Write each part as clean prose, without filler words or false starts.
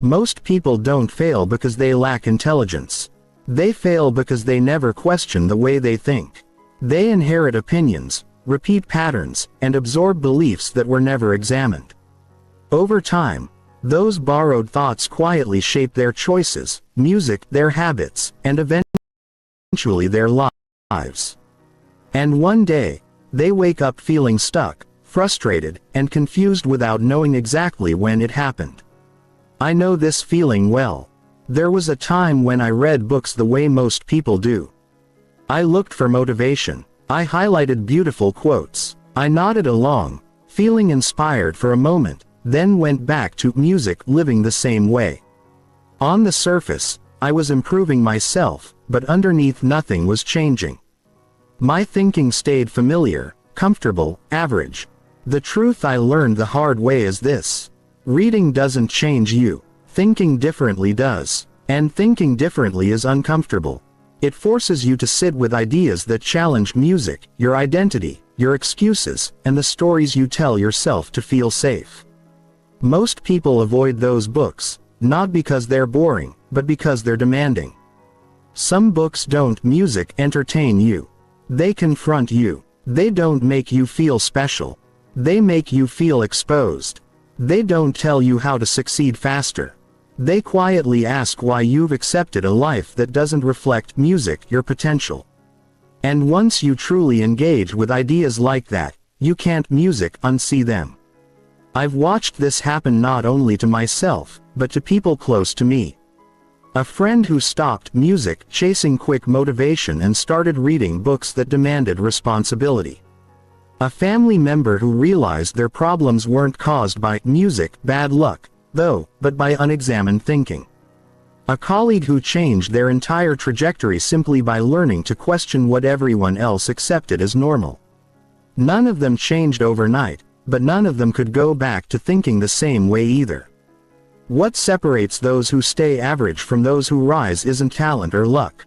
Most people don't fail because they lack intelligence. They fail because they never question the way they think. They inherit opinions, repeat patterns, and absorb beliefs that were never examined. Over time, those borrowed thoughts quietly shape their choices, music, their habits, and eventually their lives. And one day, they wake up feeling stuck, frustrated, and confused without knowing exactly when it happened. I know this feeling well. There was a time when I read books the way most people do. I looked for motivation. I highlighted beautiful quotes. I nodded along, feeling inspired for a moment, then went back to music, living the same way. On the surface, I was improving myself, but underneath nothing was changing. My thinking stayed familiar, comfortable, average. The truth I learned the hard way is this: reading doesn't change you. Thinking differently does. And thinking differently is uncomfortable. It forces you to sit with ideas that challenge music, your identity, your excuses, and the stories you tell yourself to feel safe. Most people avoid those books, not because they're boring, but because they're demanding. Some books don't music entertain you. They confront you. They don't make you feel special. They make you feel exposed. They don't tell you how to succeed faster. They quietly ask why you've accepted a life that doesn't reflect music, your potential. And once you truly engage with ideas like that, you can't music unsee them. I've watched this happen not only to myself, but to people close to me. A friend who stopped music, chasing quick motivation, and started reading books that demanded responsibility. A family member who realized their problems weren't caused by music, bad luck, though, but by unexamined thinking. A colleague who changed their entire trajectory simply by learning to question what everyone else accepted as normal. None of them changed overnight, but none of them could go back to thinking the same way either. What separates those who stay average from those who rise isn't talent or luck.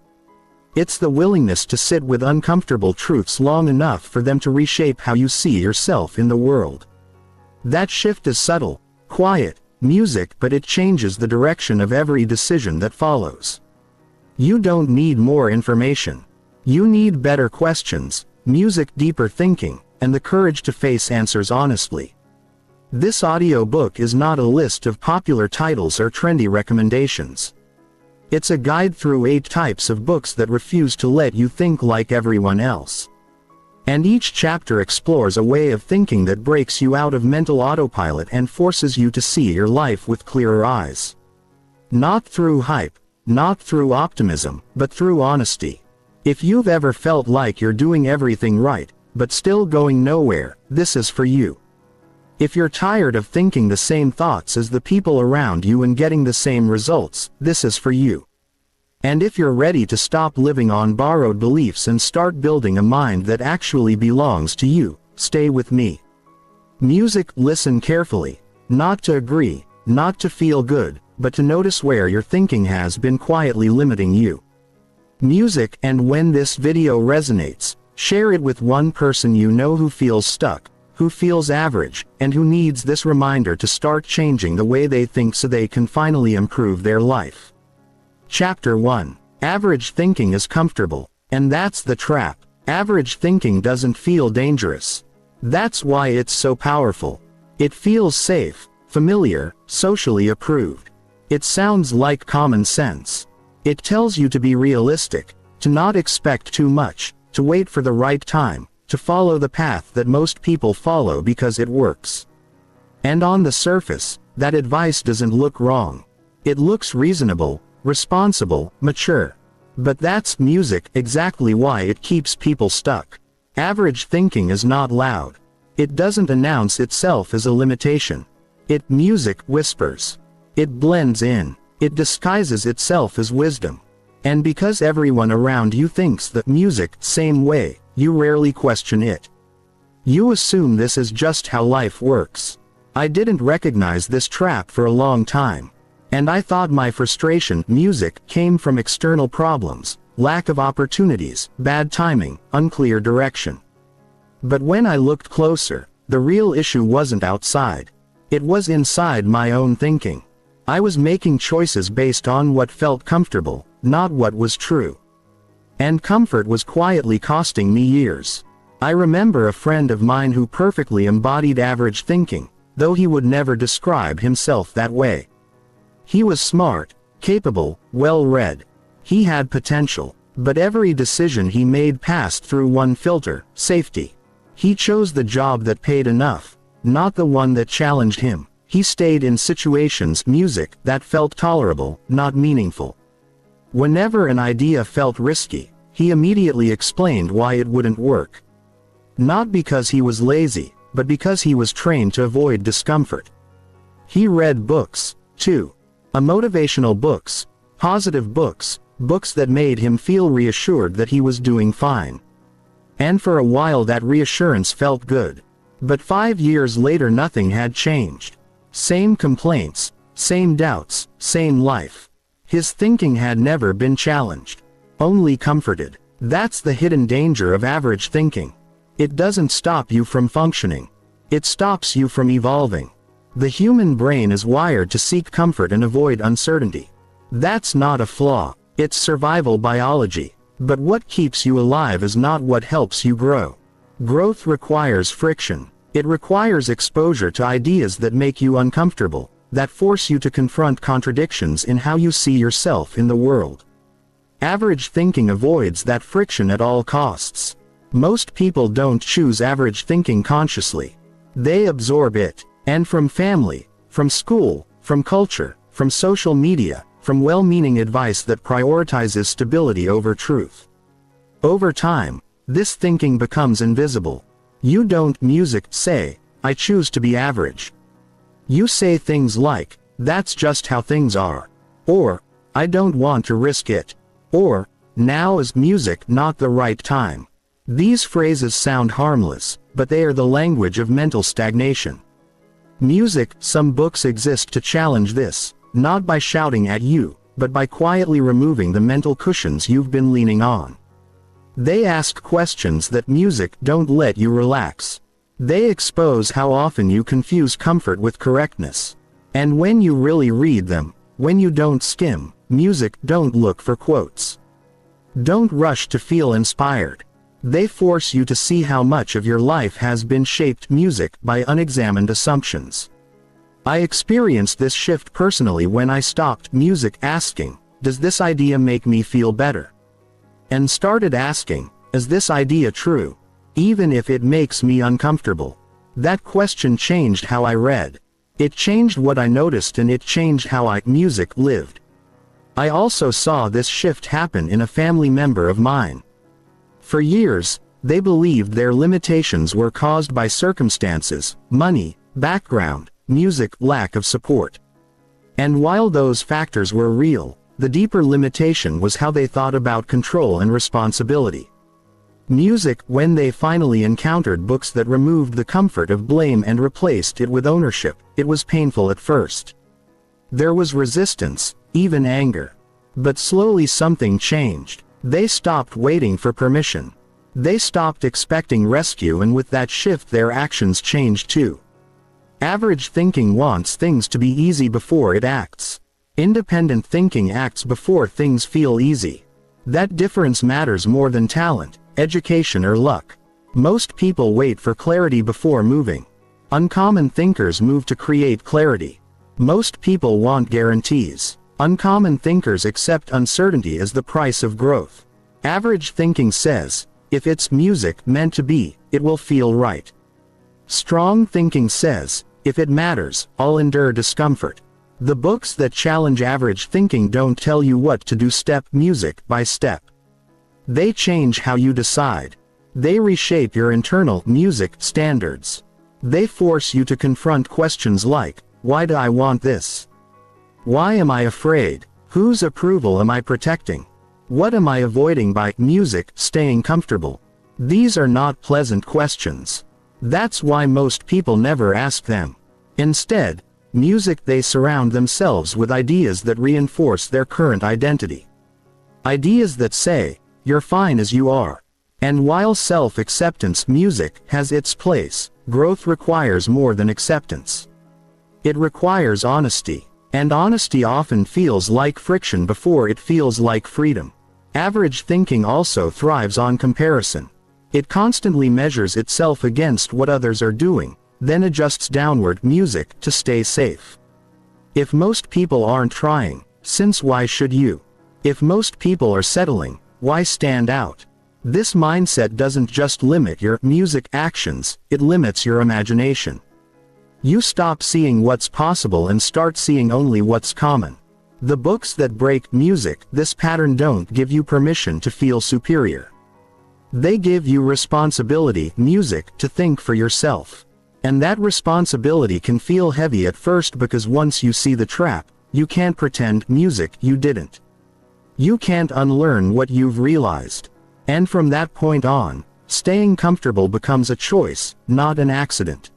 It's the willingness to sit with uncomfortable truths long enough for them to reshape how you see yourself in the world. That shift is subtle, quiet, music, but it changes the direction of every decision that follows. You don't need more information. You need better questions, music, deeper thinking, and the courage to face answers honestly. This audiobook is not a list of popular titles or trendy recommendations. It's a guide through 8 types of books that refuse to let you think like everyone else. And each chapter explores a way of thinking that breaks you out of mental autopilot and forces you to see your life with clearer eyes. Not through hype, not through optimism, but through honesty. If you've ever felt like you're doing everything right, but still going nowhere, this is for you. If you're tired of thinking the same thoughts as the people around you and getting the same results, this is for you. And if you're ready to stop living on borrowed beliefs and start building a mind that actually belongs to you, stay with me. Music, listen carefully. Not to agree, not to feel good, but to notice where your thinking has been quietly limiting you. Music, and when this video resonates, share it with one person you know who feels stuck, who feels average, and who needs this reminder to start changing the way they think so they can finally improve their life. Chapter 1. Average thinking is comfortable. And that's the trap. Average thinking doesn't feel dangerous. That's why it's so powerful. It feels safe, familiar, socially approved. It sounds like common sense. It tells you to be realistic, to not expect too much, to wait for the right time, to follow the path that most people follow because it works. And on the surface, that advice doesn't look wrong. It looks reasonable, responsible, mature. But that's music, exactly why it keeps people stuck. Average thinking is not loud. It doesn't announce itself as a limitation. Music whispers. It blends in. It disguises itself as wisdom. And because everyone around you thinks that music same way, you rarely question it. You assume this is just how life works. I didn't recognize this trap for a long time. And I thought my frustration, music, came from external problems, lack of opportunities, bad timing, unclear direction. But when I looked closer, the real issue wasn't outside. It was inside my own thinking. I was making choices based on what felt comfortable, not what was true. And comfort was quietly costing me years. I remember a friend of mine who perfectly embodied average thinking, though he would never describe himself that way. He was smart, capable, well-read. He had potential, but every decision he made passed through one filter: safety. He chose the job that paid enough, not the one that challenged him. He stayed in situations, music, that felt tolerable, not meaningful. Whenever an idea felt risky, he immediately explained why it wouldn't work. Not because he was lazy, but because he was trained to avoid discomfort. He read books, too. Motivational books, positive books, books that made him feel reassured that he was doing fine. And for a while that reassurance felt good. But 5 years later nothing had changed. Same complaints, same doubts, same life. His thinking had never been challenged, only comforted. That's the hidden danger of average thinking. It doesn't stop you from functioning. It stops you from evolving. The human brain is wired to seek comfort and avoid uncertainty. That's not a flaw, it's survival biology. But what keeps you alive is not what helps you grow. Growth requires friction. It requires exposure to ideas that make you uncomfortable, that force you to confront contradictions in how you see yourself in the world. Average thinking avoids that friction at all costs. Most people don't choose average thinking consciously. They absorb it, and from family, from school, from culture, from social media, from well-meaning advice that prioritizes stability over truth. Over time, this thinking becomes invisible. You don't say, "I choose to be average." You say things like, "That's just how things are," or "I don't want to risk it," or "Now is not the right time." These phrases sound harmless, but they are the language of mental stagnation. Some books exist to challenge this, not by shouting at you, but by quietly removing the mental cushions you've been leaning on. They ask questions that don't let you relax. They expose how often you confuse comfort with correctness. And when you really read them, when you don't skim, don't look for quotes. Don't rush to feel inspired. They force you to see how much of your life has been shaped by unexamined assumptions. I experienced this shift personally when I stopped asking, "Does this idea make me feel better?" and started asking, "Is this idea true? Even if it makes me uncomfortable?" That question changed how I read. It changed what I noticed, and it changed how I lived. I also saw this shift happen in a family member of mine. For years, they believed their limitations were caused by circumstances, money, background, lack of support. And while those factors were real, the deeper limitation was how they thought about control and responsibility. When they finally encountered books that removed the comfort of blame and replaced it with ownership, it was painful at first. There was resistance, even anger. But slowly something changed. They stopped waiting for permission. They stopped expecting rescue, and with that shift their actions changed too. Average thinking wants things to be easy before it acts. Independent thinking acts before things feel easy. That difference matters more than talent, education, or luck. Most people wait for clarity before moving. Uncommon thinkers move to create clarity. Most people want guarantees. Uncommon thinkers accept uncertainty as the price of growth. Average thinking says, if it's meant to be, it will feel right. Strong thinking says, if it matters, I'll endure discomfort. The books that challenge average thinking don't tell you what to do step by step. They change how you decide. They reshape your internal standards. They force you to confront questions like, why do I want this? Why am I afraid? Whose approval am I protecting? What am I avoiding by staying comfortable? These are not pleasant questions. That's why most people never ask them. Instead, they surround themselves with ideas that reinforce their current identity. Ideas that say, you're fine as you are. And while self-acceptance has its place, growth requires more than acceptance. It requires honesty. And honesty often feels like friction before it feels like freedom. Average thinking also thrives on comparison. It constantly measures itself against what others are doing, then adjusts downward music to stay safe. If most people aren't trying, since why should you? If most people are settling, why stand out? This mindset doesn't just limit your music actions, it limits your imagination. You stop seeing what's possible and start seeing only what's common. The books that break music, this pattern don't give you permission to feel superior. They give you responsibility, music, to think for yourself. And that responsibility can feel heavy at first because once you see the trap, you can't pretend music you didn't. You can't unlearn what you've realized. And from that point on, staying comfortable becomes a choice, not an accident.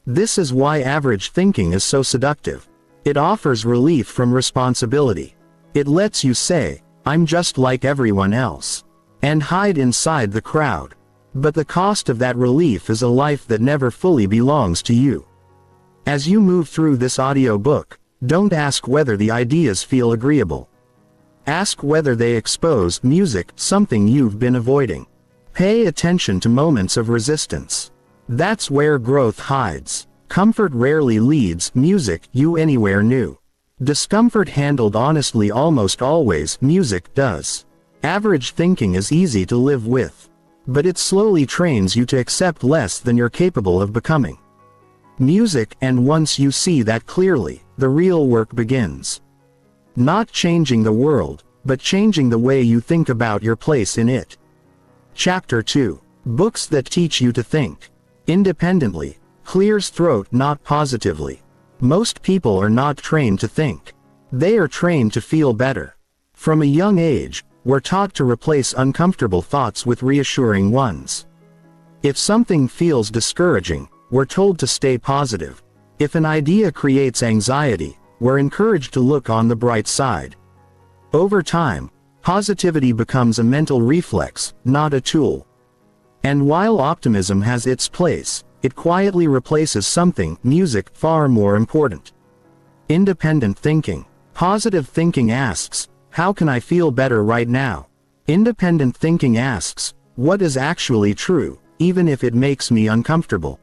This is why average thinking is so seductive. It offers relief from responsibility. It lets you say, I'm just like everyone else, and hide inside the crowd. But the cost of that relief is a life that never fully belongs to you. As you move through this audiobook, don't ask whether the ideas feel agreeable. Ask whether they expose music, something you've been avoiding. Pay attention to moments of resistance. That's where growth hides. Comfort rarely leads music you anywhere new. Discomfort handled honestly almost always music does. Average thinking is easy to live with. But it slowly trains you to accept less than you're capable of becoming. Music, and once you see that clearly, the real work begins. Not changing the world, but changing the way you think about your place in it. Chapter 2. Books that teach you to think independently. Clears throat, not positively. Most people are not trained to think. They are trained to feel better. From a young age, we're taught to replace uncomfortable thoughts with reassuring ones. If something feels discouraging, we're told to stay positive. If an idea creates anxiety, we're encouraged to look on the bright side. Over time, positivity becomes a mental reflex, not a tool. And while optimism has its place, it quietly replaces something, music, far more important. Independent thinking. Positive thinking asks, how can I feel better right now? Independent thinking asks, what is actually true, even if it makes me uncomfortable?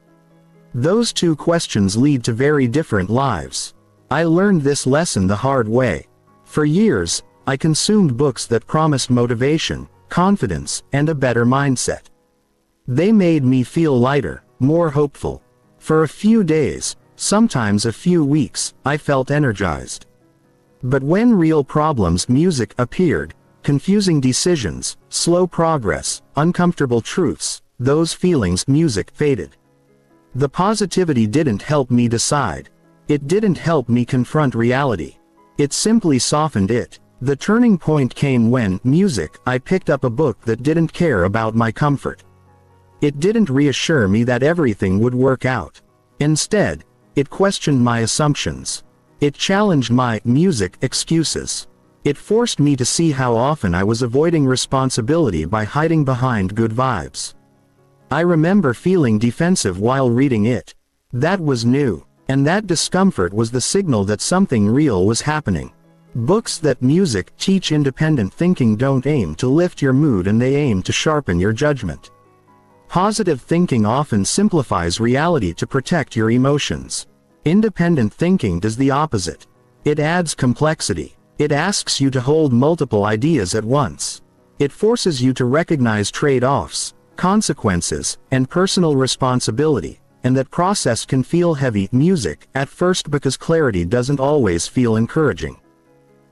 Those two questions lead to very different lives. I learned this lesson the hard way. For years, I consumed books that promised motivation, confidence, and a better mindset. They made me feel lighter, more hopeful. For a few days, sometimes a few weeks, I felt energized. But when real problems, music, appeared, confusing decisions, slow progress, uncomfortable truths, those feelings, music, faded. The positivity didn't help me decide. It didn't help me confront reality. It simply softened it. The turning point came when, music, I picked up a book that didn't care about my comfort. It didn't reassure me that everything would work out. Instead, it questioned my assumptions. It challenged my music excuses. It forced me to see how often I was avoiding responsibility by hiding behind good vibes. I remember feeling defensive while reading it. That was new, and that discomfort was the signal that something real was happening. Books that music teach independent thinking don't aim to lift your mood, and they aim to sharpen your judgment. Positive thinking often simplifies reality to protect your emotions. Independent thinking does the opposite. It adds complexity. It asks you to hold multiple ideas at once. It forces you to recognize trade-offs, consequences, and personal responsibility, and that process can feel heavy, music, at first because clarity doesn't always feel encouraging.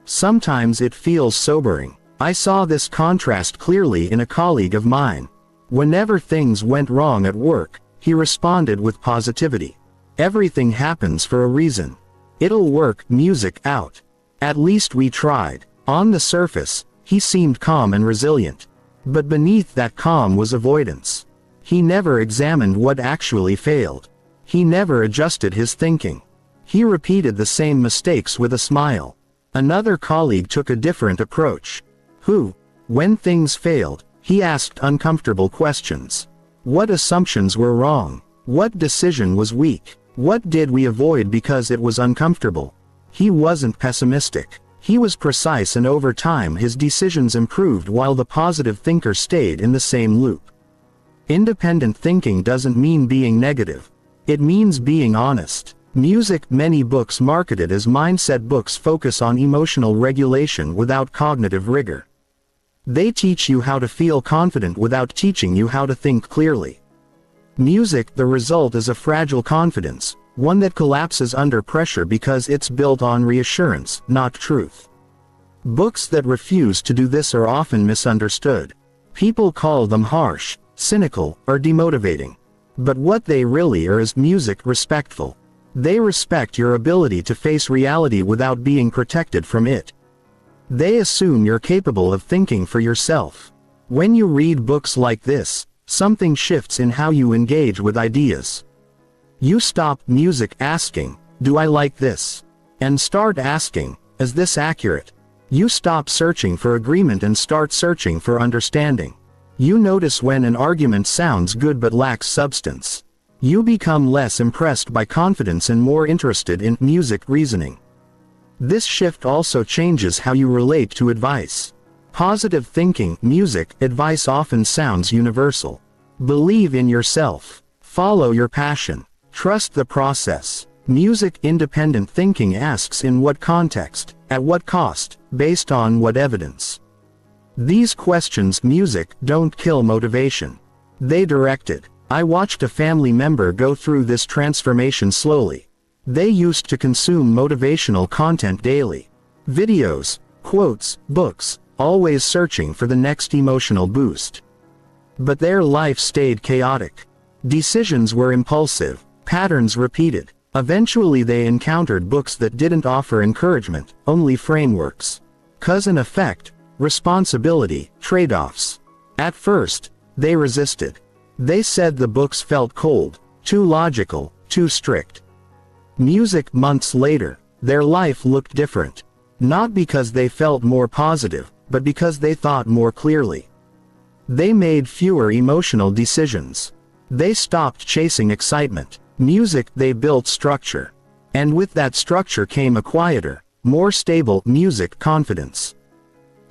Sometimes it feels sobering. I saw this contrast clearly in a colleague of mine. Whenever things went wrong at work, he responded with positivity. Everything happens for a reason. It'll work, music, out. At least we tried. On the surface, he seemed calm and resilient. But beneath that calm was avoidance. He never examined what actually failed. He never adjusted his thinking. He repeated the same mistakes with a smile. Another colleague took a different approach. When things failed, he asked uncomfortable questions. What assumptions were wrong? What decision was weak? What did we avoid because it was uncomfortable? He wasn't pessimistic. He was precise, and over time his decisions improved while the positive thinker stayed in the same loop. Independent thinking doesn't mean being negative. It means being honest. Music. Many books marketed as mindset books focus on emotional regulation without cognitive rigor. They teach you how to feel confident without teaching you how to think clearly. Music. The result is a fragile confidence, one that collapses under pressure because it's built on reassurance, not truth. Books that refuse to do this are often misunderstood. People call them harsh, cynical, or demotivating. But what they really are is music respectful. They respect your ability to face reality without being protected from it. They assume you're capable of thinking for yourself. When you read books like this, something shifts in how you engage with ideas. You stop music asking, "Do I like this?" and start asking, "Is this accurate?" You stop searching for agreement and start searching for understanding. You notice when an argument sounds good but lacks substance. You become less impressed by confidence and more interested in music reasoning. This shift also changes how you relate to advice. Positive thinking, music, advice often sounds universal. Believe in yourself. Follow your passion. Trust the process. Music. Independent thinking asks, in what context, at what cost, based on what evidence? These questions. Music don't kill motivation. They direct it. I watched a family member go through this transformation slowly. They used to consume motivational content daily. Videos, quotes, books, always searching for the next emotional boost. But their life stayed chaotic. Decisions were impulsive, patterns repeated. Eventually they encountered books that didn't offer encouragement, only frameworks. Cause and effect, responsibility, trade-offs. At first, they resisted. They said the books felt cold, too logical, too strict. Music. Months later, their life looked different. Not because they felt more positive, but because they thought more clearly. They made fewer emotional decisions. They stopped chasing excitement. Music. They built structure. And with that structure came a quieter, more stable music confidence.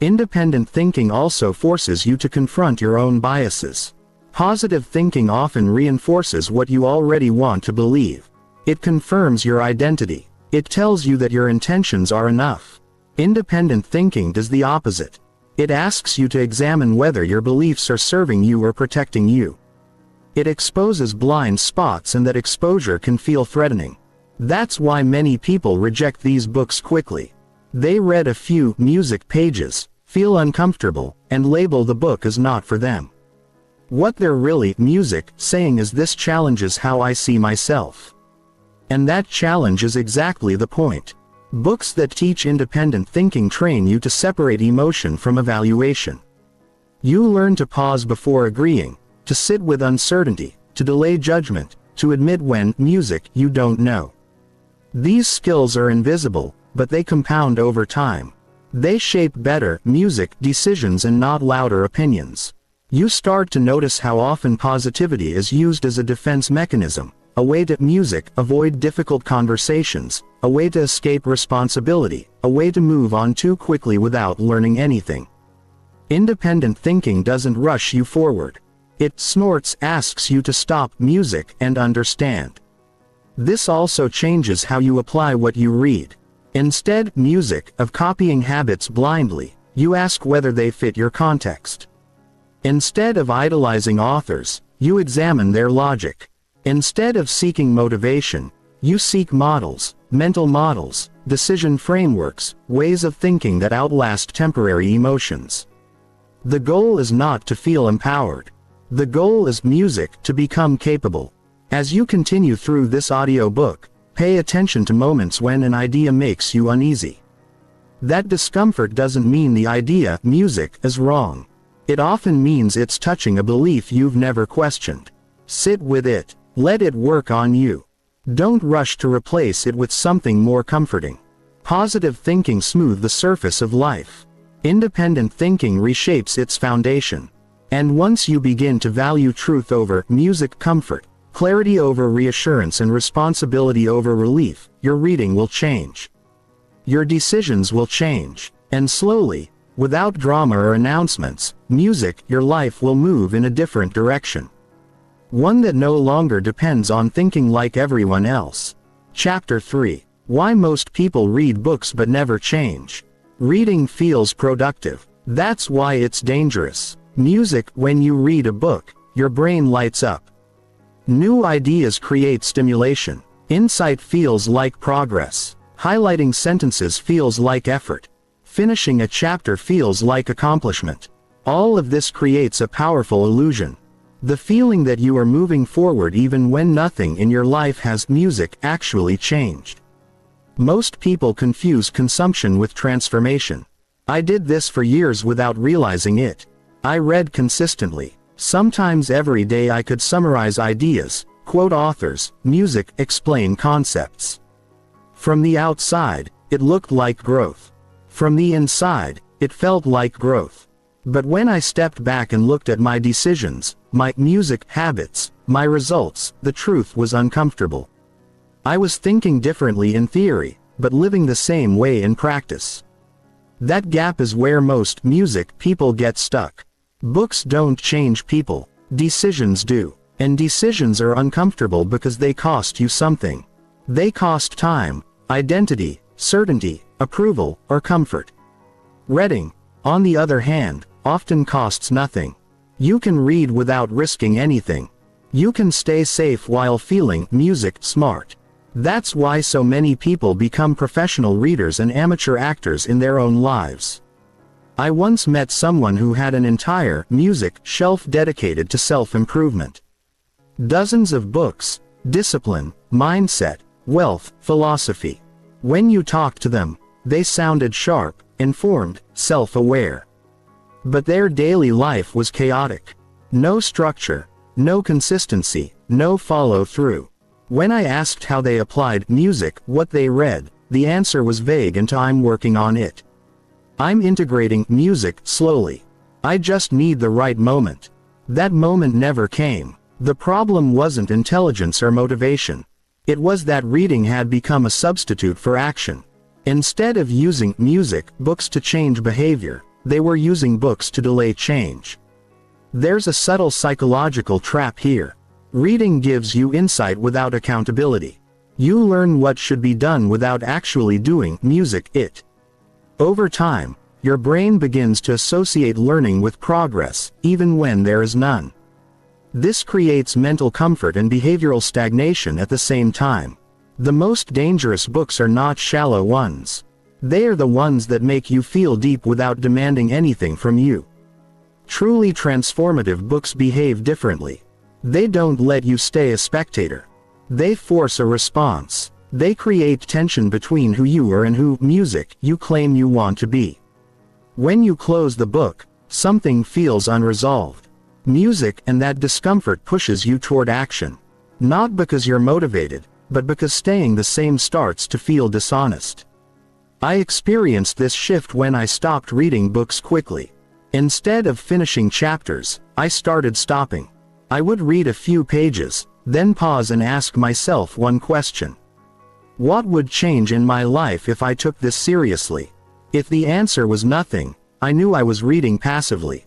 Independent thinking also forces you to confront your own biases. Positive thinking often reinforces what you already want to believe. It confirms your identity. It tells you that your intentions are enough. Independent thinking does the opposite. It asks you to examine whether your beliefs are serving you or protecting you. It exposes blind spots, and that exposure can feel threatening. That's why many people reject these books quickly. They read a few music pages, feel uncomfortable, and label the book as not for them. What they're really music saying is, this challenges how I see myself. And that challenge is exactly the point. Books that teach independent thinking train you to separate emotion from evaluation. You learn to pause before agreeing, to sit with uncertainty, to delay judgment, to admit when music you don't know. These skills are invisible, but they compound over time. They shape better music decisions and not louder opinions. You start to notice how often positivity is used as a defense mechanism, a way to music avoid difficult conversations, a way to escape responsibility, a way to move on too quickly without learning anything. Independent thinking doesn't rush you forward. It snorts, asks you to stop music and understand. This also changes how you apply what you read. Instead, music, of copying habits blindly, you ask whether they fit your context. Instead of idolizing authors, you examine their logic. Instead of seeking motivation, you seek models, mental models, decision frameworks, ways of thinking that outlast temporary emotions. The goal is not to feel empowered. The goal is music to become capable. As you continue through this audiobook, pay attention to moments when an idea makes you uneasy. That discomfort doesn't mean the idea, music, is wrong. It often means it's touching a belief you've never questioned. Sit with it. Let it work on you. Don't rush to replace it with something more comforting. Positive thinking smooths the surface of life. Independent thinking reshapes its foundation. And once you begin to value truth over music, comfort, clarity over reassurance, and responsibility over relief, your reading will change. Your decisions will change. And slowly, without drama or announcements, your life will move in a different direction. One that no longer depends on thinking like everyone else. Chapter 3. Why most people read books but never change. Reading feels productive. That's why it's dangerous. When you read a book, your brain lights up. New ideas create stimulation. Insight feels like progress. Highlighting sentences feels like effort. Finishing a chapter feels like accomplishment. All of this creates a powerful illusion. The feeling that you are moving forward even when nothing in your life has actually changed. Most people confuse consumption with transformation. I did this for years without realizing it. I read consistently. Sometimes every day I could summarize ideas, quote authors, explain concepts. From the outside, it looked like growth. From the inside, it felt like growth. But when I stepped back and looked at my decisions, my habits, my results, the truth was uncomfortable. I was thinking differently in theory, but living the same way in practice. That gap is where most people get stuck. Books don't change people, decisions do. And decisions are uncomfortable because they cost you something. They cost time, identity, certainty, approval, or comfort. Reading, on the other hand, often costs nothing. You can read without risking anything. You can stay safe while feeling smart. That's why so many people become professional readers and amateur actors in their own lives. I once met someone who had an entire shelf dedicated to self-improvement. Dozens of books, discipline, mindset, wealth, philosophy. When you talked to them, they sounded sharp, informed, self-aware. But their daily life was chaotic. No structure, no consistency, no follow-through. When I asked how they applied what they read, the answer was vague and I'm working on it. I'm integrating slowly. I just need the right moment. That moment never came. The problem wasn't intelligence or motivation. It was that reading had become a substitute for action. Instead of using books to change behavior, they were using books to delay change. There's a subtle psychological trap here. Reading gives you insight without accountability. You learn what should be done without actually doing it. Over time, your brain begins to associate learning with progress, even when there is none. This creates mental comfort and behavioral stagnation at the same time. The most dangerous books are not shallow ones. They are the ones that make you feel deep without demanding anything from you. Truly transformative books behave differently. They don't let you stay a spectator. They force a response. They create tension between who you are and who you claim you want to be. When you close the book, something feels unresolved. And that discomfort pushes you toward action. Not because you're motivated, but because staying the same starts to feel dishonest. I experienced this shift when I stopped reading books quickly. Instead of finishing chapters, I started stopping. I would read a few pages, then pause and ask myself one question. What would change in my life if I took this seriously? If the answer was nothing, I knew I was reading passively.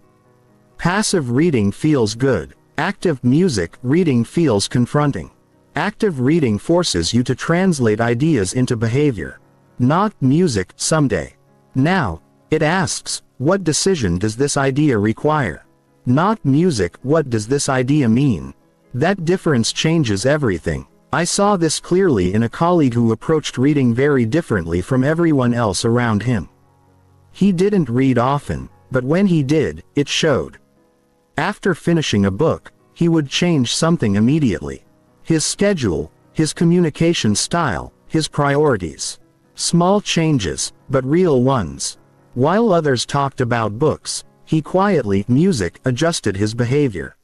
Passive reading feels good. Active reading feels confronting. Active reading forces you to translate ideas into behavior. Not someday. Now, it asks, what decision does this idea require? Not what does this idea mean? That difference changes everything. I saw this clearly in a colleague who approached reading very differently from everyone else around him. He didn't read often, but when he did, it showed. After finishing a book, he would change something immediately. His schedule, his communication style, his priorities. Small changes, but real ones. While others talked about books, he quietly adjusted his behavior.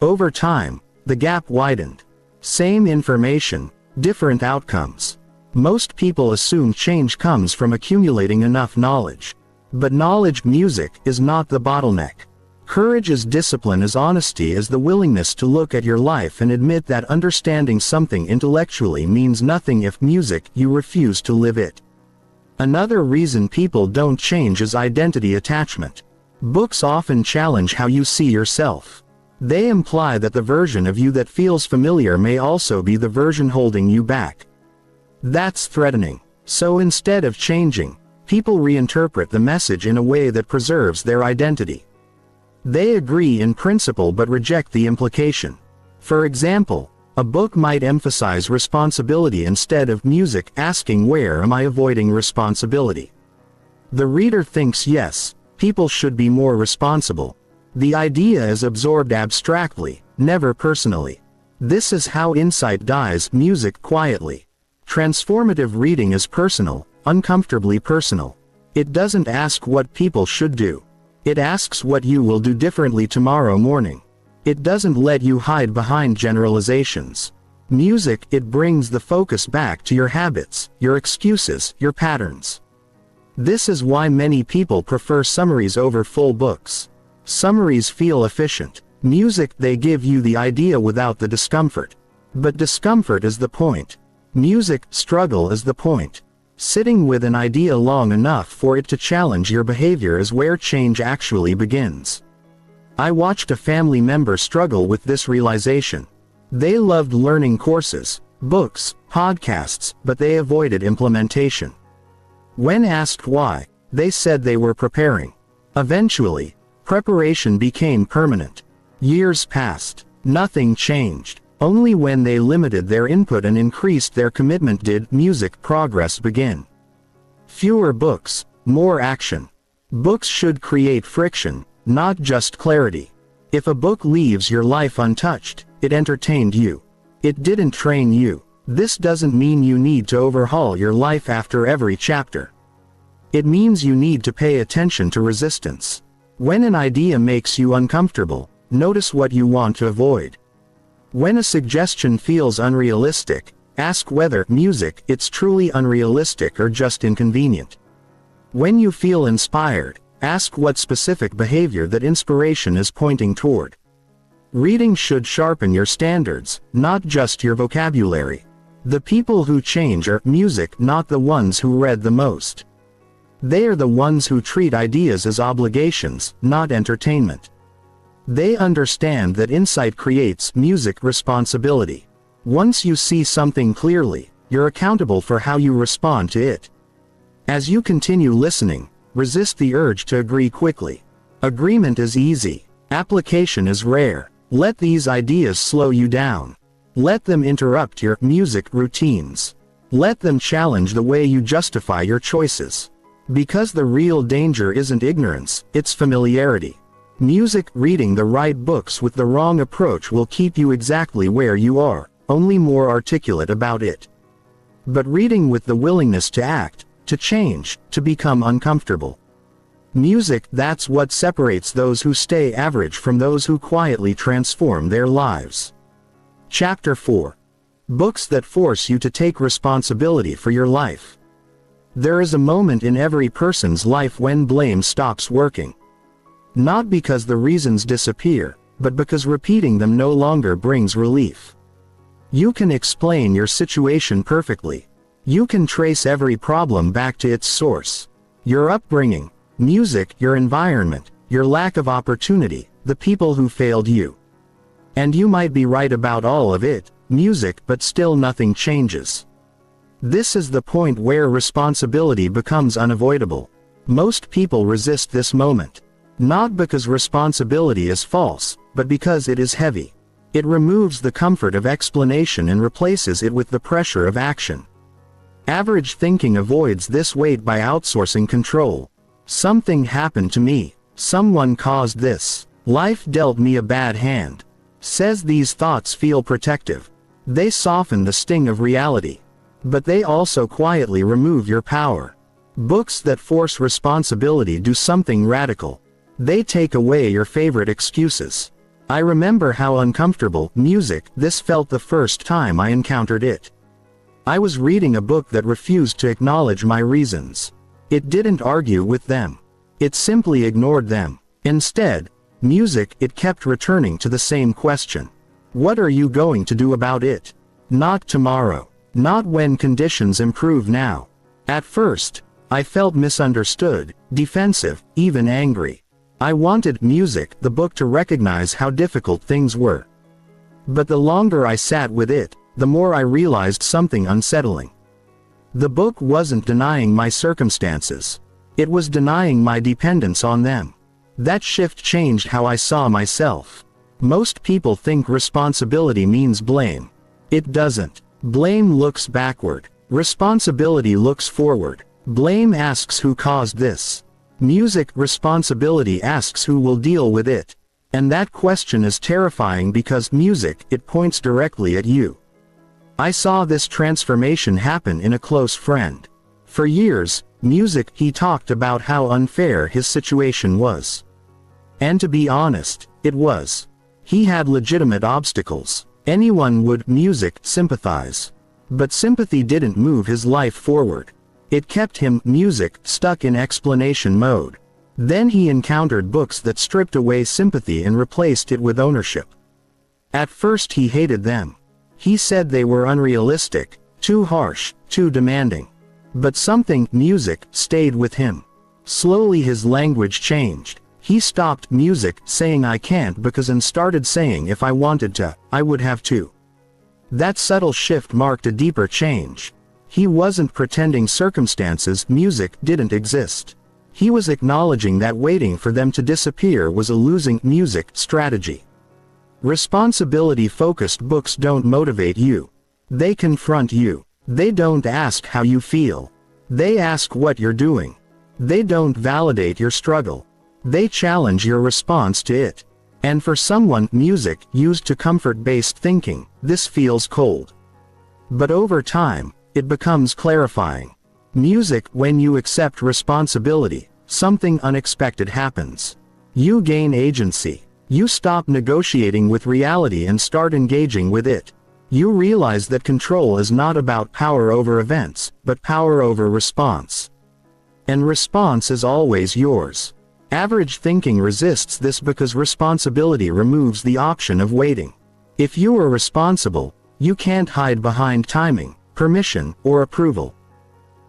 Over time, the gap widened. Same information, different outcomes. Most people assume change comes from accumulating enough knowledge. But knowledge is not the bottleneck. Courage is discipline, as honesty is the willingness to look at your life and admit that understanding something intellectually means nothing if you refuse to live it. Another reason people don't change is identity attachment. Books often challenge how you see yourself. They imply that the version of you that feels familiar may also be the version holding you back. That's threatening. So instead of changing, people reinterpret the message in a way that preserves their identity. They agree in principle but reject the implication. For example, a book might emphasize responsibility instead of music, asking where am I avoiding responsibility. The reader thinks yes, people should be more responsible. The idea is absorbed abstractly, never personally. This is how insight dies, music quietly. Transformative reading is personal, uncomfortably personal. It doesn't ask what people should do. It asks what you will do differently tomorrow morning. It doesn't let you hide behind generalizations. Music, it brings the focus back to your habits, your excuses, your patterns. This is why many people prefer summaries over full books. Summaries feel efficient. Music, they give you the idea without the discomfort. But discomfort is the point. Music, struggle is the point. Sitting with an idea long enough for it to challenge your behavior is where change actually begins. I watched a family member struggle with this realization. They loved learning courses, books, podcasts, but they avoided implementation. When asked why, they said they were preparing. Eventually, preparation became permanent. Years passed. Nothing changed. Only when they limited their input and increased their commitment did music progress begin. Fewer books, more action. Books should create friction, not just clarity. If a book leaves your life untouched, it entertained you. It didn't train you. This doesn't mean you need to overhaul your life after every chapter. It means you need to pay attention to resistance. When an idea makes you uncomfortable, notice what you want to avoid. When a suggestion feels unrealistic, ask whether music, it's truly unrealistic or just inconvenient. When you feel inspired, ask what specific behavior that inspiration is pointing toward. Reading should sharpen your standards, not just your vocabulary. The people who change are music, not the ones who read the most. They are the ones who treat ideas as obligations, not entertainment. They understand that insight creates music responsibility. Once you see something clearly, you're accountable for how you respond to it. As you continue listening, resist the urge to agree quickly. Agreement is easy. Application is rare. Let these ideas slow you down. Let them interrupt your music routines. Let them challenge the way you justify your choices. Because the real danger isn't ignorance, it's familiarity. Music, reading the right books with the wrong approach will keep you exactly where you are, only more articulate about it. But reading with the willingness to act, to change, to become uncomfortable. Music, that's what separates those who stay average from those who quietly transform their lives. Chapter 4. Books that force you to take responsibility for your life. There is a moment in every person's life when blame stops working. Not because the reasons disappear, but because repeating them no longer brings relief. You can explain your situation perfectly. You can trace every problem back to its source. Your upbringing, music, your environment, your lack of opportunity, the people who failed you. And you might be right about all of it, music, but still nothing changes. This is the point where responsibility becomes unavoidable. Most people resist this moment. Not because responsibility is false, but because it is heavy. It removes the comfort of explanation and replaces it with the pressure of action. Average thinking avoids this weight by outsourcing control. Something happened to me. Someone caused this. Life dealt me a bad hand. Says these thoughts feel protective. They soften the sting of reality. But they also quietly remove your power. Books that force responsibility do something radical. They take away your favorite excuses. I remember how uncomfortable music this felt the first time I encountered it. I was reading a book that refused to acknowledge my reasons. It didn't argue with them. It simply ignored them. Instead, music, it kept returning to the same question. What are you going to do about it? Not tomorrow. Not when conditions improve now. At first, I felt misunderstood, defensive, even angry. I wanted music, the book, to recognize how difficult things were. But the longer I sat with it, the more I realized something unsettling. The book wasn't denying my circumstances. It was denying my dependence on them. That shift changed how I saw myself. Most people think responsibility means blame. It doesn't. Blame looks backward. Responsibility looks forward. Blame asks who caused this. Music responsibility asks who will deal with it. And that question is terrifying because music, it points directly at you. I saw this transformation happen in a close friend. For years, music, he talked about how unfair his situation was. And to be honest, it was. He had legitimate obstacles. Anyone would, music, sympathize. But sympathy didn't move his life forward. It kept him, music, stuck in explanation mode. Then he encountered books that stripped away sympathy and replaced it with ownership. At first he hated them. He said they were unrealistic, too harsh, too demanding. But something, music, stayed with him. Slowly his language changed. He stopped, music, saying I can't because and started saying if I wanted to, I would have to. That subtle shift marked a deeper change. He wasn't pretending circumstances, music, didn't exist. He was acknowledging that waiting for them to disappear was a losing, music, strategy. Responsibility-focused books don't motivate you. They confront you. They don't ask how you feel. They ask what you're doing. They don't validate your struggle. They challenge your response to it. And for someone, music, used to comfort-based thinking, this feels cold. But over time, it becomes clarifying. Music, when you accept responsibility, something unexpected happens. You gain agency. You stop negotiating with reality and start engaging with it. You realize that control is not about power over events, but power over response. And response is always yours. Average thinking resists this because responsibility removes the option of waiting. If you are responsible, you can't hide behind timing, permission, or approval.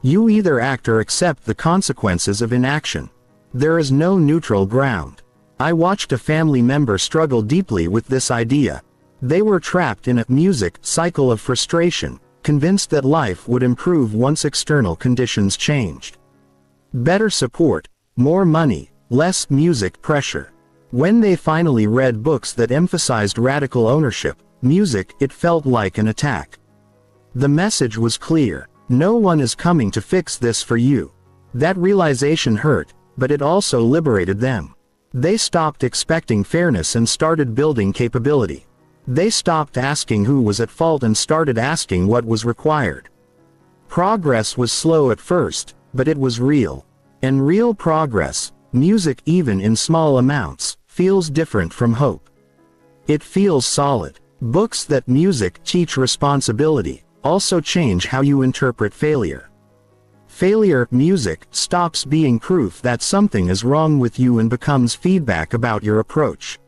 You either act or accept the consequences of inaction. There is no neutral ground. I watched a family member struggle deeply with this idea. They were trapped in a music cycle of frustration, convinced that life would improve once external conditions changed. Better support, more money, less music pressure. When they finally read books that emphasized radical ownership, music, it felt like an attack. The message was clear. No one is coming to fix this for you. That realization hurt, but it also liberated them. They stopped expecting fairness and started building capability. They stopped asking who was at fault and started asking what was required. Progress was slow at first, but it was real. And real progress, music, even in small amounts, feels different from hope. It feels solid. Books that music teach responsibility also change how you interpret failure. Failure, music, stops being proof that something is wrong with you and becomes feedback about your approach.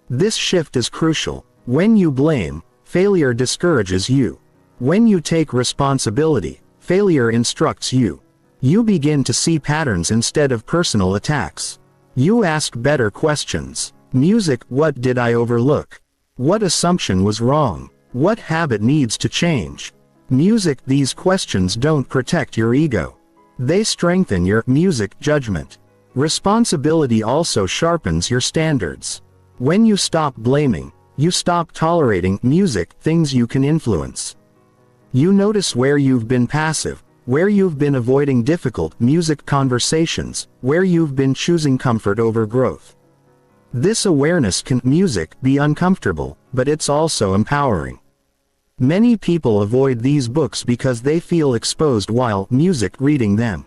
This shift is crucial. When you blame, failure discourages you. When you take responsibility, failure instructs you. You begin to see patterns instead of personal attacks. You ask better questions. Music, what did I overlook? What assumption was wrong? What habit needs to change? Music, these questions don't protect your ego. They strengthen your music judgment. Responsibility also sharpens your standards. When you stop blaming, you stop tolerating music, things you can influence. You notice where you've been passive, where you've been avoiding difficult music conversations, where you've been choosing comfort over growth. This awareness can music be uncomfortable, but it's also empowering. Many people avoid these books because they feel exposed while music reading them.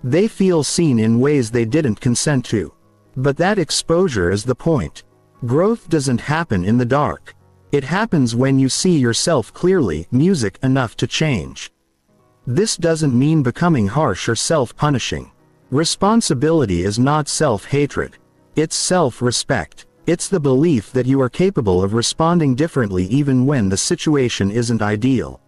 They feel seen in ways they didn't consent to. But that exposure is the point. Growth doesn't happen in the dark. It happens when you see yourself clearly, music enough to change. This doesn't mean becoming harsh or self-punishing. Responsibility is not self-hatred. It's self-respect. It's the belief that you are capable of responding differently even when the situation isn't ideal.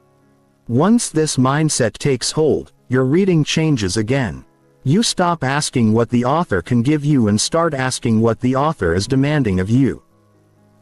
Once this mindset takes hold, your reading changes again. You stop asking what the author can give you and start asking what the author is demanding of you.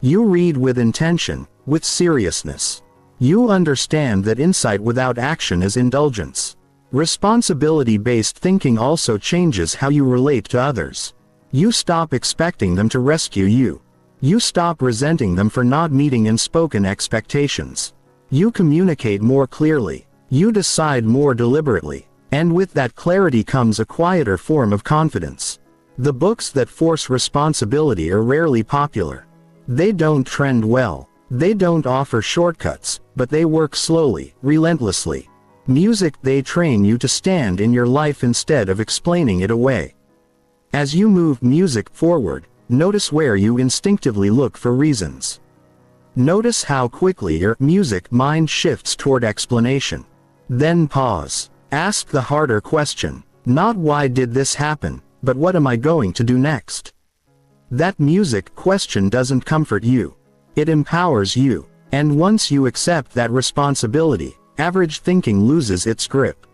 You read with intention, with seriousness. You understand that insight without action is indulgence. Responsibility-based thinking also changes how you relate to others. You stop expecting them to rescue you. You stop resenting them for not meeting unspoken expectations. You communicate more clearly. You decide more deliberately. And with that clarity comes a quieter form of confidence. The books that force responsibility are rarely popular. They don't trend well. They don't offer shortcuts, but they work slowly, relentlessly. Music, they train you to stand in your life instead of explaining it away. As you move music forward, notice where you instinctively look for reasons. Notice how quickly your music mind shifts toward explanation. Then pause. Ask the harder question, not why did this happen, but what am I going to do next? That music question doesn't comfort you. It empowers you. And once you accept that responsibility, average thinking loses its grip.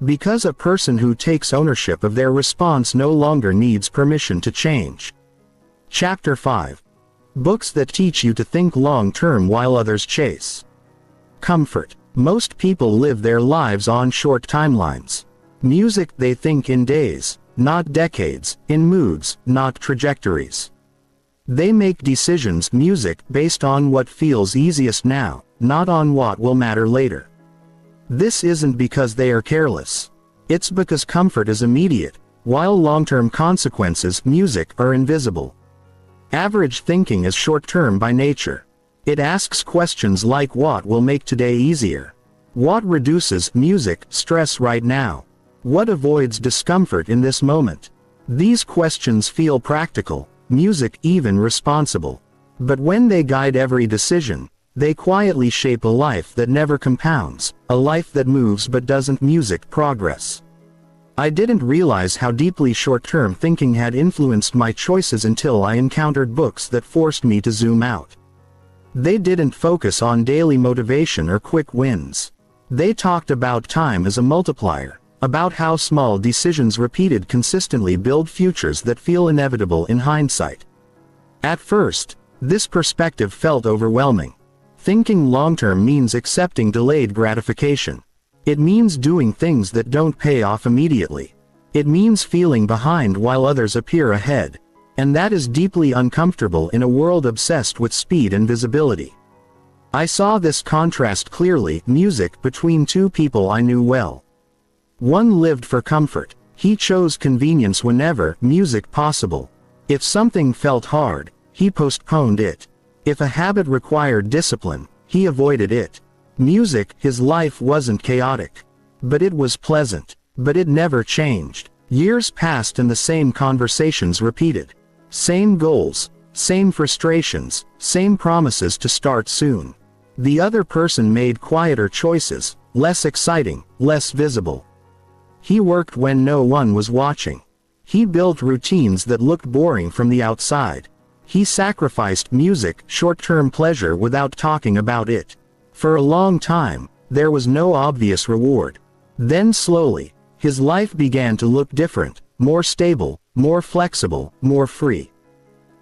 Because a person who takes ownership of their response no longer needs permission to change. Chapter 5. Books that teach you to think long-term while others chase. Comfort. Most people live their lives on short timelines. Music, they think in days, not decades, in moods, not trajectories. They make decisions, music, based on what feels easiest now, not on what will matter later. This isn't because they are careless. It's because comfort is immediate, while long-term consequences, music, are invisible. Average thinking is short-term by nature. It asks questions like what will make today easier? What reduces, music, stress right now? What avoids discomfort in this moment? These questions feel practical, music even responsible. But when they guide every decision, they quietly shape a life that never compounds, a life that moves but doesn't music progress. I didn't realize how deeply short-term thinking had influenced my choices until I encountered books that forced me to zoom out. They didn't focus on daily motivation or quick wins. They talked about time as a multiplier, about how small decisions repeated consistently build futures that feel inevitable in hindsight. At first, this perspective felt overwhelming. Thinking long-term means accepting delayed gratification. It means doing things that don't pay off immediately. It means feeling behind while others appear ahead. And that is deeply uncomfortable in a world obsessed with speed and visibility. I saw this contrast clearly, music, between two people I knew well. One lived for comfort. He chose convenience whenever, music, possible. If something felt hard, he postponed it. If a habit required discipline, he avoided it. Music, his life wasn't chaotic. But it was pleasant. But it never changed. Years passed and the same conversations repeated. Same goals, same frustrations, same promises to start soon. The other person made quieter choices, less exciting, less visible. He worked when no one was watching. He built routines that looked boring from the outside. He sacrificed music, short-term pleasure, without talking about it. For a long time, there was no obvious reward. Then slowly, his life began to look different, more stable, more flexible, more free.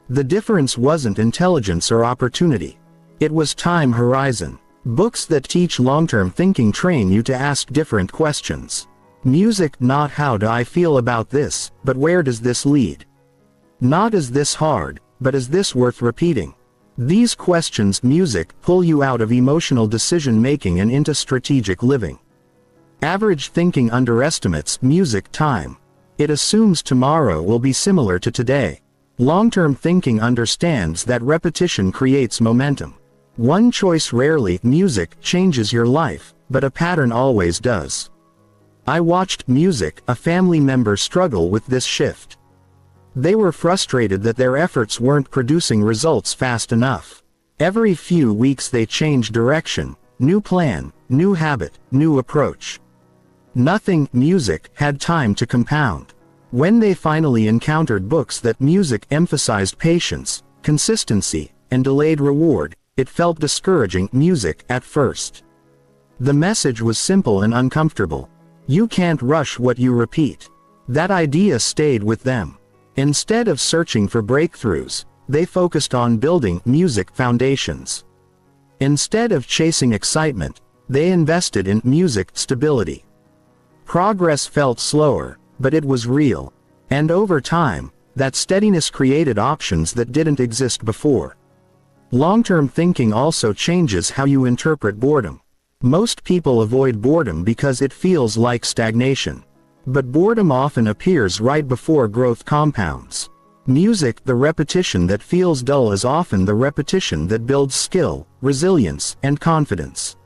The difference wasn't intelligence or opportunity. It was time horizon. Books that teach long-term thinking train you to ask different questions. Music, not how do I feel about this, but where does this lead? Not is this hard, but is this worth repeating? These questions, music, pull you out of emotional decision-making and into strategic living. Average thinking underestimates music time. It assumes tomorrow will be similar to today. Long-term thinking understands that repetition creates momentum. One choice rarely, music, changes your life, but a pattern always does. I watched music, a family member, struggle with this shift. They were frustrated that their efforts weren't producing results fast enough. Every few weeks they changed direction, new plan, new habit, new approach. Nothing, music, had time to compound. When they finally encountered books that music emphasized patience, consistency, and delayed reward, it felt discouraging, music, at first. The message was simple and uncomfortable. You can't rush what you repeat. That idea stayed with them. Instead of searching for breakthroughs, they focused on building music foundations. Instead of chasing excitement, they invested in music stability. Progress felt slower, but it was real. And over time, that steadiness created options that didn't exist before. Long-term thinking also changes how you interpret boredom. Most people avoid boredom because it feels like stagnation. But boredom often appears right before growth compounds. Music, the repetition that feels dull, is often the repetition that builds skill, resilience, and confidence.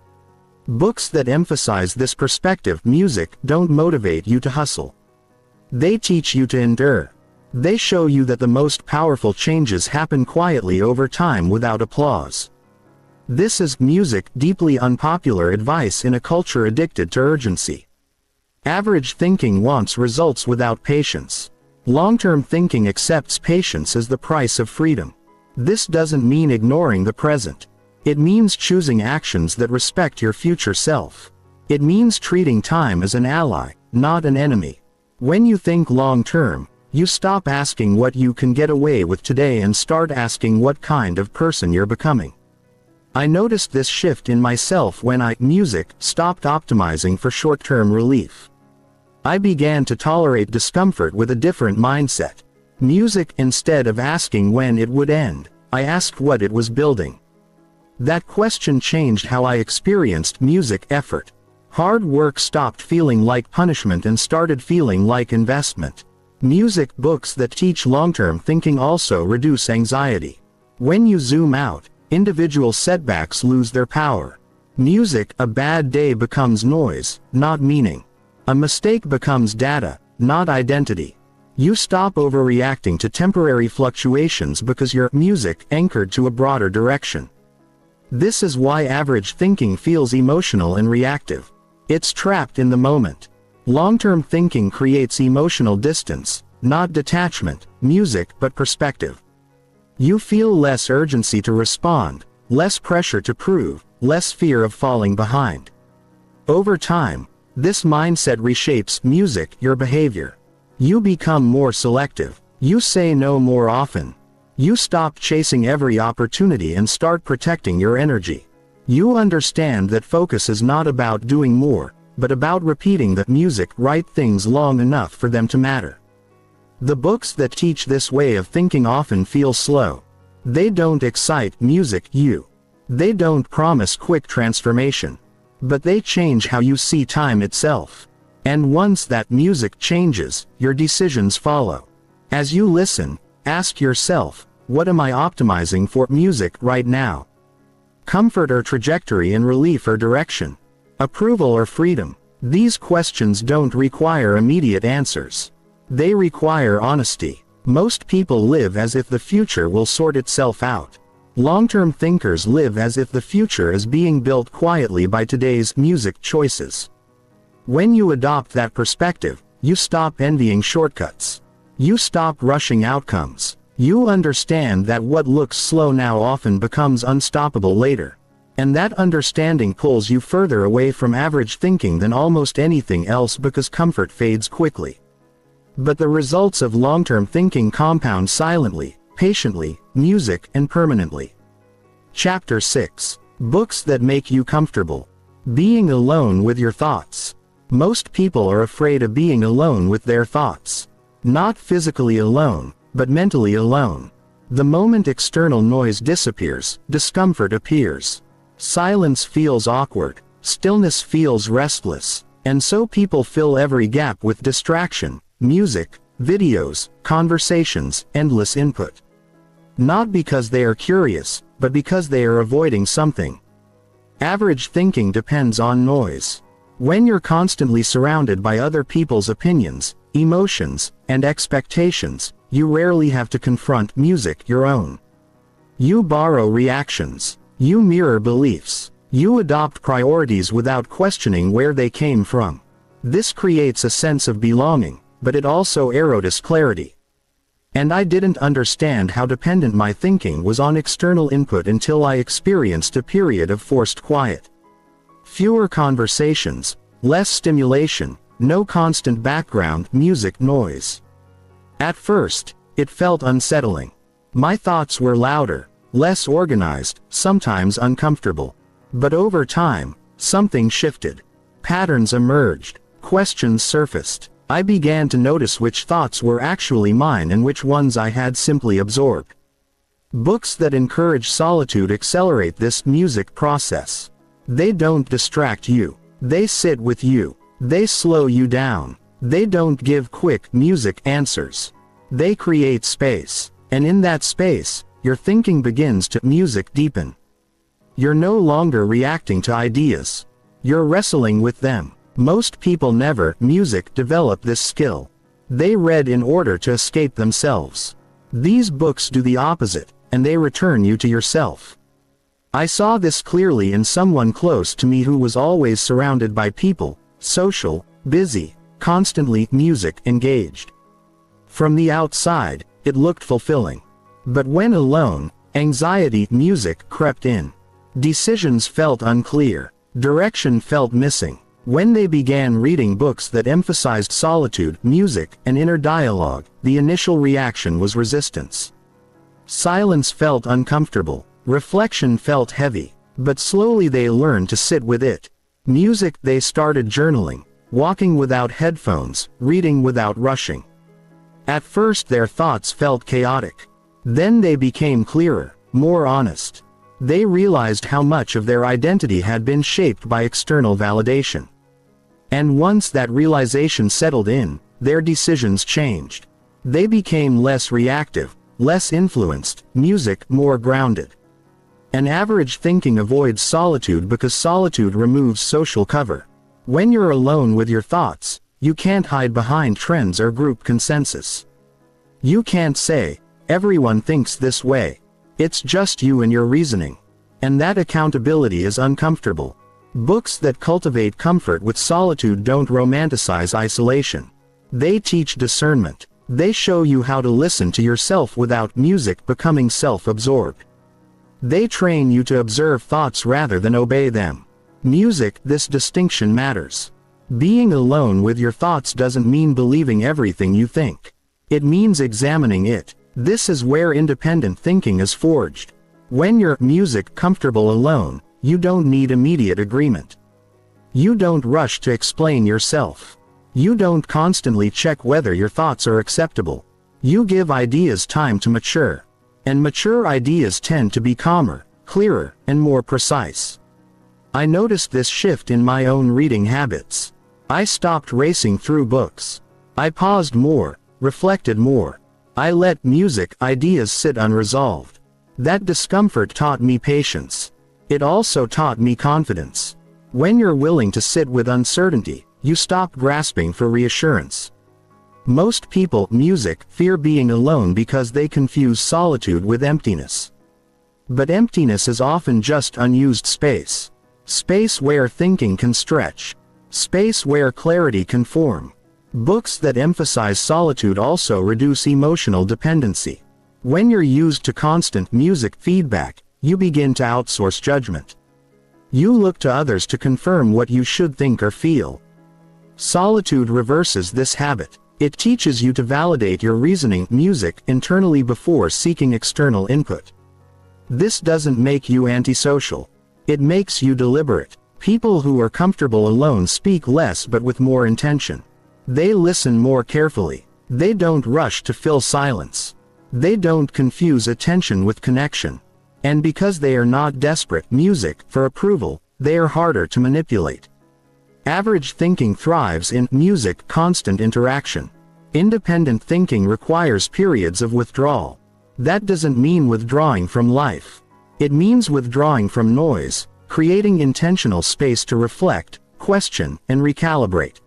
Books that emphasize this perspective. Music don't motivate you to hustle. They teach you to endure. They show you that the most powerful changes happen quietly over time without applause. This is music, deeply unpopular advice in a culture addicted to urgency. Average thinking wants results without patience. Long-term thinking accepts patience as the price of freedom. This doesn't mean ignoring the present. It means choosing actions that respect your future self. It means treating time as an ally, not an enemy. When you think long-term, you stop asking what you can get away with today and start asking what kind of person you're becoming. I noticed this shift in myself when I stopped optimizing for short-term relief. I began to tolerate discomfort with a different mindset. Music, instead of asking when it would end, I asked what it was building. That question changed how I experienced music effort. Hard work stopped feeling like punishment and started feeling like investment. Music books that teach long-term thinking also reduce anxiety. When you zoom out, individual setbacks lose their power. Music, a bad day becomes noise, not meaning. A mistake becomes data, not identity. You stop overreacting to temporary fluctuations because your music anchored to a broader direction. This is why average thinking feels emotional and reactive. It's trapped in the moment. Long-term thinking creates emotional distance, not detachment, music, but perspective. You feel less urgency to respond, less pressure to prove, less fear of falling behind. Over time, this mindset reshapes music, your behavior. You become more selective. You say no more often. You stop chasing every opportunity and start protecting your energy. You understand that focus is not about doing more, but about repeating the right things long enough for them to matter. The books that teach this way of thinking often feel slow. They don't excite you. They don't promise quick transformation. But they change how you see time itself. And once that music changes, your decisions follow. As you listen, ask yourself, what am I optimizing for music right now? Comfort or trajectory, and relief or direction? Approval or freedom? These questions don't require immediate answers. They require honesty. Most people live as if the future will sort itself out. Long-term thinkers live as if the future is being built quietly by today's music choices. When you adopt that perspective, you stop envying shortcuts. You stop rushing outcomes. You understand that what looks slow now often becomes unstoppable later. And that understanding pulls you further away from average thinking than almost anything else, because comfort fades quickly. But the results of long-term thinking compound silently, patiently, music, and permanently. Chapter 6. Books that make you comfortable. Being alone with your thoughts. Most people are afraid of being alone with their thoughts. Not physically alone, but mentally alone. The moment external noise disappears, discomfort appears. Silence feels awkward. Stillness feels restless. And so people fill every gap with distraction, music, videos, conversations, endless input. Not because they are curious, but because they are avoiding something. Average thinking depends on noise. When you're constantly surrounded by other people's opinions, emotions, and expectations, you rarely have to confront your own. You borrow reactions. You mirror beliefs. You adopt priorities without questioning where they came from. This creates a sense of belonging, but it also erodes clarity. And I didn't understand how dependent my thinking was on external input until I experienced a period of forced quiet. Fewer conversations, less stimulation, no constant background music noise. At first, it felt unsettling. My thoughts were louder, less organized, sometimes uncomfortable. But over time, something shifted. Patterns emerged, questions surfaced. I began to notice which thoughts were actually mine and which ones I had simply absorbed. Books that encourage solitude accelerate this music process. They don't distract you. They sit with you. They slow you down. They don't give quick music answers. They create space. And in that space, your thinking begins to music deepen. You're no longer reacting to ideas. You're wrestling with them. Most people never music develop this skill. They read in order to escape themselves. These books do the opposite, and they return you to yourself. I saw this clearly in someone close to me who was always surrounded by people, social, busy, constantly music engaged. From the outside, it looked fulfilling. But when alone, anxiety music crept in. Decisions felt unclear. Direction felt missing. When they began reading books that emphasized solitude, music, and inner dialogue, the initial reaction was resistance. Silence felt uncomfortable. Reflection felt heavy. But slowly they learned to sit with it. Music, they started journaling, walking without headphones, reading without rushing. At first their thoughts felt chaotic. Then they became clearer, more honest. They realized how much of their identity had been shaped by external validation. And once that realization settled in, their decisions changed. They became less reactive, less influenced, music more grounded. An average thinking avoids solitude because solitude removes social cover. When you're alone with your thoughts, you can't hide behind trends or group consensus. You can't say, everyone thinks this way. It's just you and your reasoning. And that accountability is uncomfortable. Books that cultivate comfort with solitude don't romanticize isolation. They teach discernment. They show you how to listen to yourself without music becoming self-absorbed. They train you to observe thoughts rather than obey them. Music, this distinction matters. Being alone with your thoughts doesn't mean believing everything you think. It means examining it. This is where independent thinking is forged. When you're music comfortable alone, you don't need immediate agreement. You don't rush to explain yourself. You don't constantly check whether your thoughts are acceptable. You give ideas time to mature. And mature ideas tend to be calmer, clearer, and more precise. I noticed this shift in my own reading habits. I stopped racing through books. I paused more, reflected more. I let music ideas sit unresolved. That discomfort taught me patience. It also taught me confidence. When you're willing to sit with uncertainty, you stop grasping for reassurance. Most people, music, fear being alone because they confuse solitude with emptiness. But emptiness is often just unused space. Space where thinking can stretch. Space where clarity can form. Books that emphasize solitude also reduce emotional dependency. When you're used to constant music feedback, you begin to outsource judgment. You look to others to confirm what you should think or feel. Solitude reverses this habit. It teaches you to validate your reasoning music internally before seeking external input. This doesn't make you antisocial. It makes you deliberate. People who are comfortable alone speak less but with more intention. They listen more carefully. They don't rush to fill silence. They don't confuse attention with connection. And because they are not desperate music for approval, they are harder to manipulate. Average thinking thrives in music constant interaction. Independent thinking requires periods of withdrawal. That doesn't mean withdrawing from life. It means withdrawing from noise, creating intentional space to reflect, question, and recalibrate.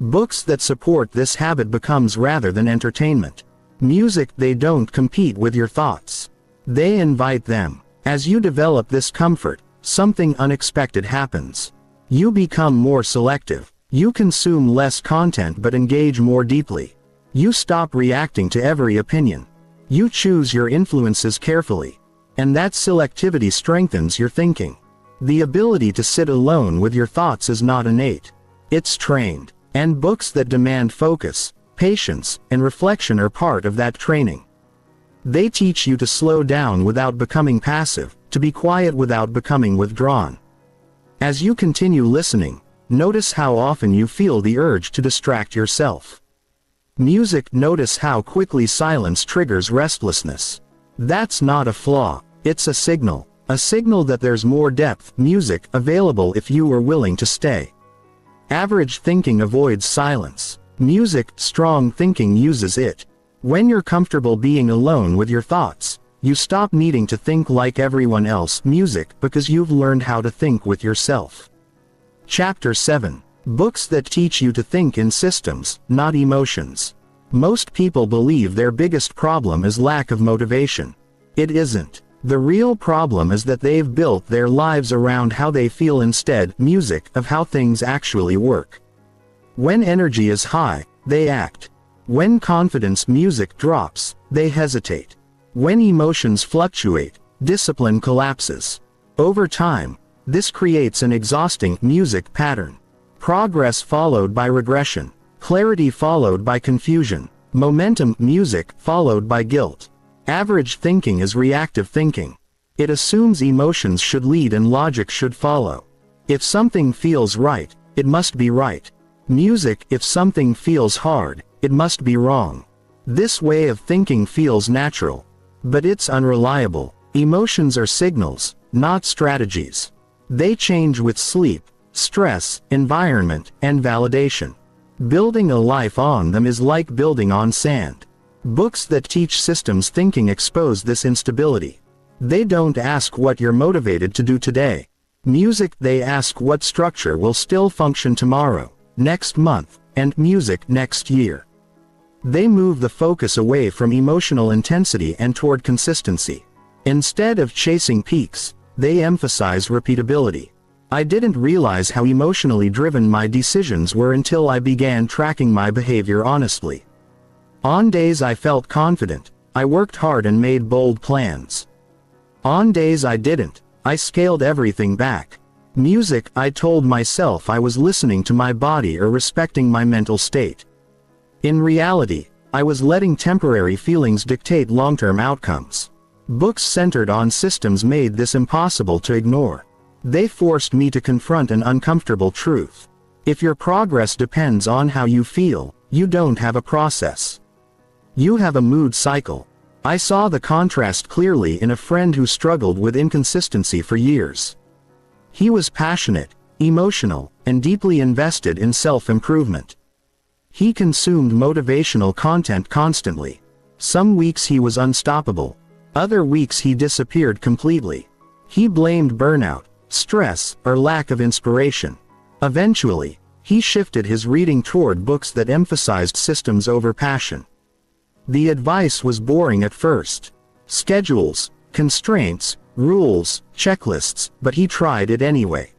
Books that support this habit becomes rather than entertainment. Music, they don't compete with your thoughts. They invite them. As you develop this comfort, something unexpected happens. You become more selective. You consume less content but engage more deeply. You stop reacting to every opinion. You choose your influences carefully. And that selectivity strengthens your thinking. The ability to sit alone with your thoughts is not innate. It's trained. And books that demand focus, patience, and reflection are part of that training. They teach you to slow down without becoming passive, to be quiet without becoming withdrawn. As you continue listening, notice how often you feel the urge to distract yourself. Music. Notice how quickly silence triggers restlessness. That's not a flaw, it's a signal that there's more depth, music, available if you are willing to stay. Average thinking avoids silence. Music. Strong thinking uses it. When you're comfortable being alone with your thoughts, you stop needing to think like everyone else. Music, because you've learned how to think with yourself. Chapter 7. Books that teach you to think in systems, not emotions. Most people believe their biggest problem is lack of motivation. It isn't. The real problem is that they've built their lives around how they feel instead, music, of how things actually work. When energy is high, they act. When confidence, music, drops, they hesitate. When emotions fluctuate, discipline collapses. Over time, this creates an exhausting, music, pattern. Progress followed by regression. Clarity followed by confusion. Momentum, music, followed by guilt. Average thinking is reactive thinking. It assumes emotions should lead and logic should follow. If something feels right, it must be right. Music. If something feels hard, it must be wrong. This way of thinking feels natural, but it's unreliable. Emotions are signals, not strategies. They change with sleep, stress, environment, and validation. Building a life on them is like building on sand. Books that teach systems thinking expose this instability. They don't ask what you're motivated to do today. Music. They ask what structure will still function tomorrow, next month, and music next year. They move the focus away from emotional intensity and toward consistency. Instead of chasing peaks, they emphasize repeatability. I didn't realize how emotionally driven my decisions were until I began tracking my behavior honestly. On days I felt confident, I worked hard and made bold plans. On days I didn't, I scaled everything back. Music. I told myself I was listening to my body or respecting my mental state. In reality, I was letting temporary feelings dictate long-term outcomes. Books centered on systems made this impossible to ignore. They forced me to confront an uncomfortable truth. If your progress depends on how you feel, you don't have a process. You have a mood cycle. I saw the contrast clearly in a friend who struggled with inconsistency for years. He was passionate, emotional, and deeply invested in self-improvement. He consumed motivational content constantly. Some weeks he was unstoppable. Other weeks he disappeared completely. He blamed burnout, stress, or lack of inspiration. Eventually, he shifted his reading toward books that emphasized systems over passion. The advice was boring at first. Schedules, constraints, rules, checklists, but he tried it anyway.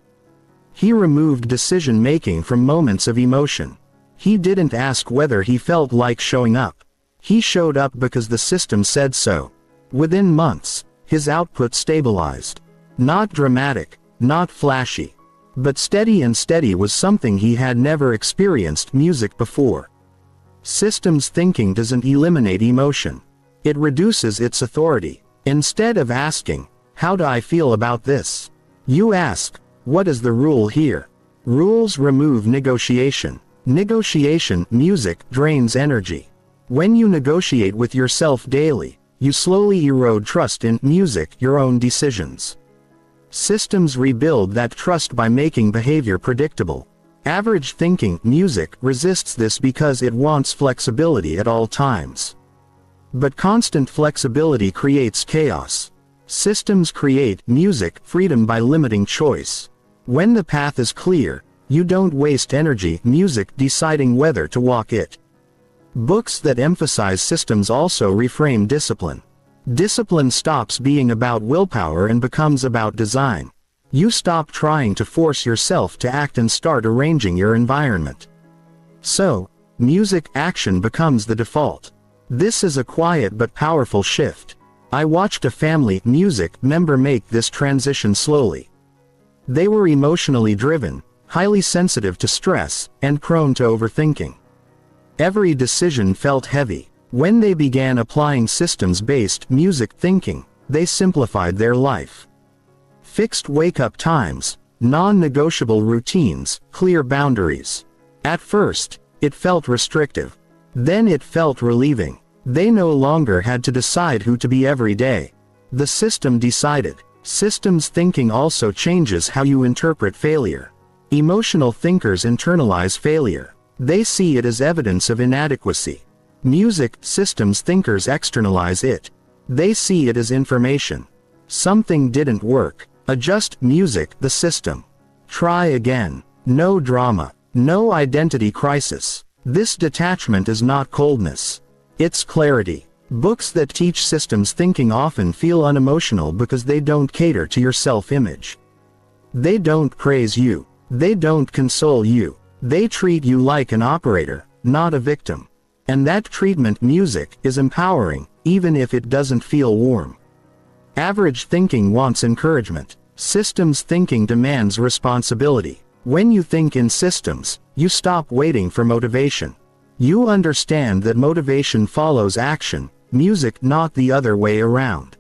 He removed decision-making from moments of emotion. He didn't ask whether he felt like showing up. He showed up because the system said so. Within months, his output stabilized. Not dramatic, not flashy, but steady, and steady was something he had never experienced music before. Systems thinking doesn't eliminate emotion. It reduces its authority. Instead of asking, "How do I feel about this?" you ask, "What is the rule here?" Rules remove negotiation. Negotiation, music, drains energy. When you negotiate with yourself daily, you slowly erode trust in music, your own decisions. Systems rebuild that trust by making behavior predictable. Average thinking, music, resists this because it wants flexibility at all times. But constant flexibility creates chaos. Systems create, music, freedom by limiting choice. When the path is clear, you don't waste energy, music, deciding whether to walk it. Books that emphasize systems also reframe discipline. Discipline stops being about willpower and becomes about design. You stop trying to force yourself to act and start arranging your environment. So, music, action becomes the default. This is a quiet but powerful shift. I watched a family, music, member make this transition slowly. They were emotionally driven, highly sensitive to stress, and prone to overthinking. Every decision felt heavy. When they began applying systems-based music thinking, they simplified their life. Fixed wake-up times, non-negotiable routines, clear boundaries. At first, it felt restrictive. Then it felt relieving. They no longer had to decide who to be every day. The system decided. Systems thinking also changes how you interpret failure. Emotional thinkers internalize failure. They see it as evidence of inadequacy. Music systems thinkers externalize it. They see it as information. Something didn't work. Adjust music, the system. Try again. No drama. No identity crisis. This detachment is not coldness. It's clarity. Books that teach systems thinking often feel unemotional because they don't cater to your self-image. They don't praise you. They don't console you. They treat you like an operator, not a victim. And that treatment music is empowering, even if it doesn't feel warm. Average thinking wants encouragement. Systems thinking demands responsibility. When you think in systems, you stop waiting for motivation. You understand that motivation follows action, music not the other way around.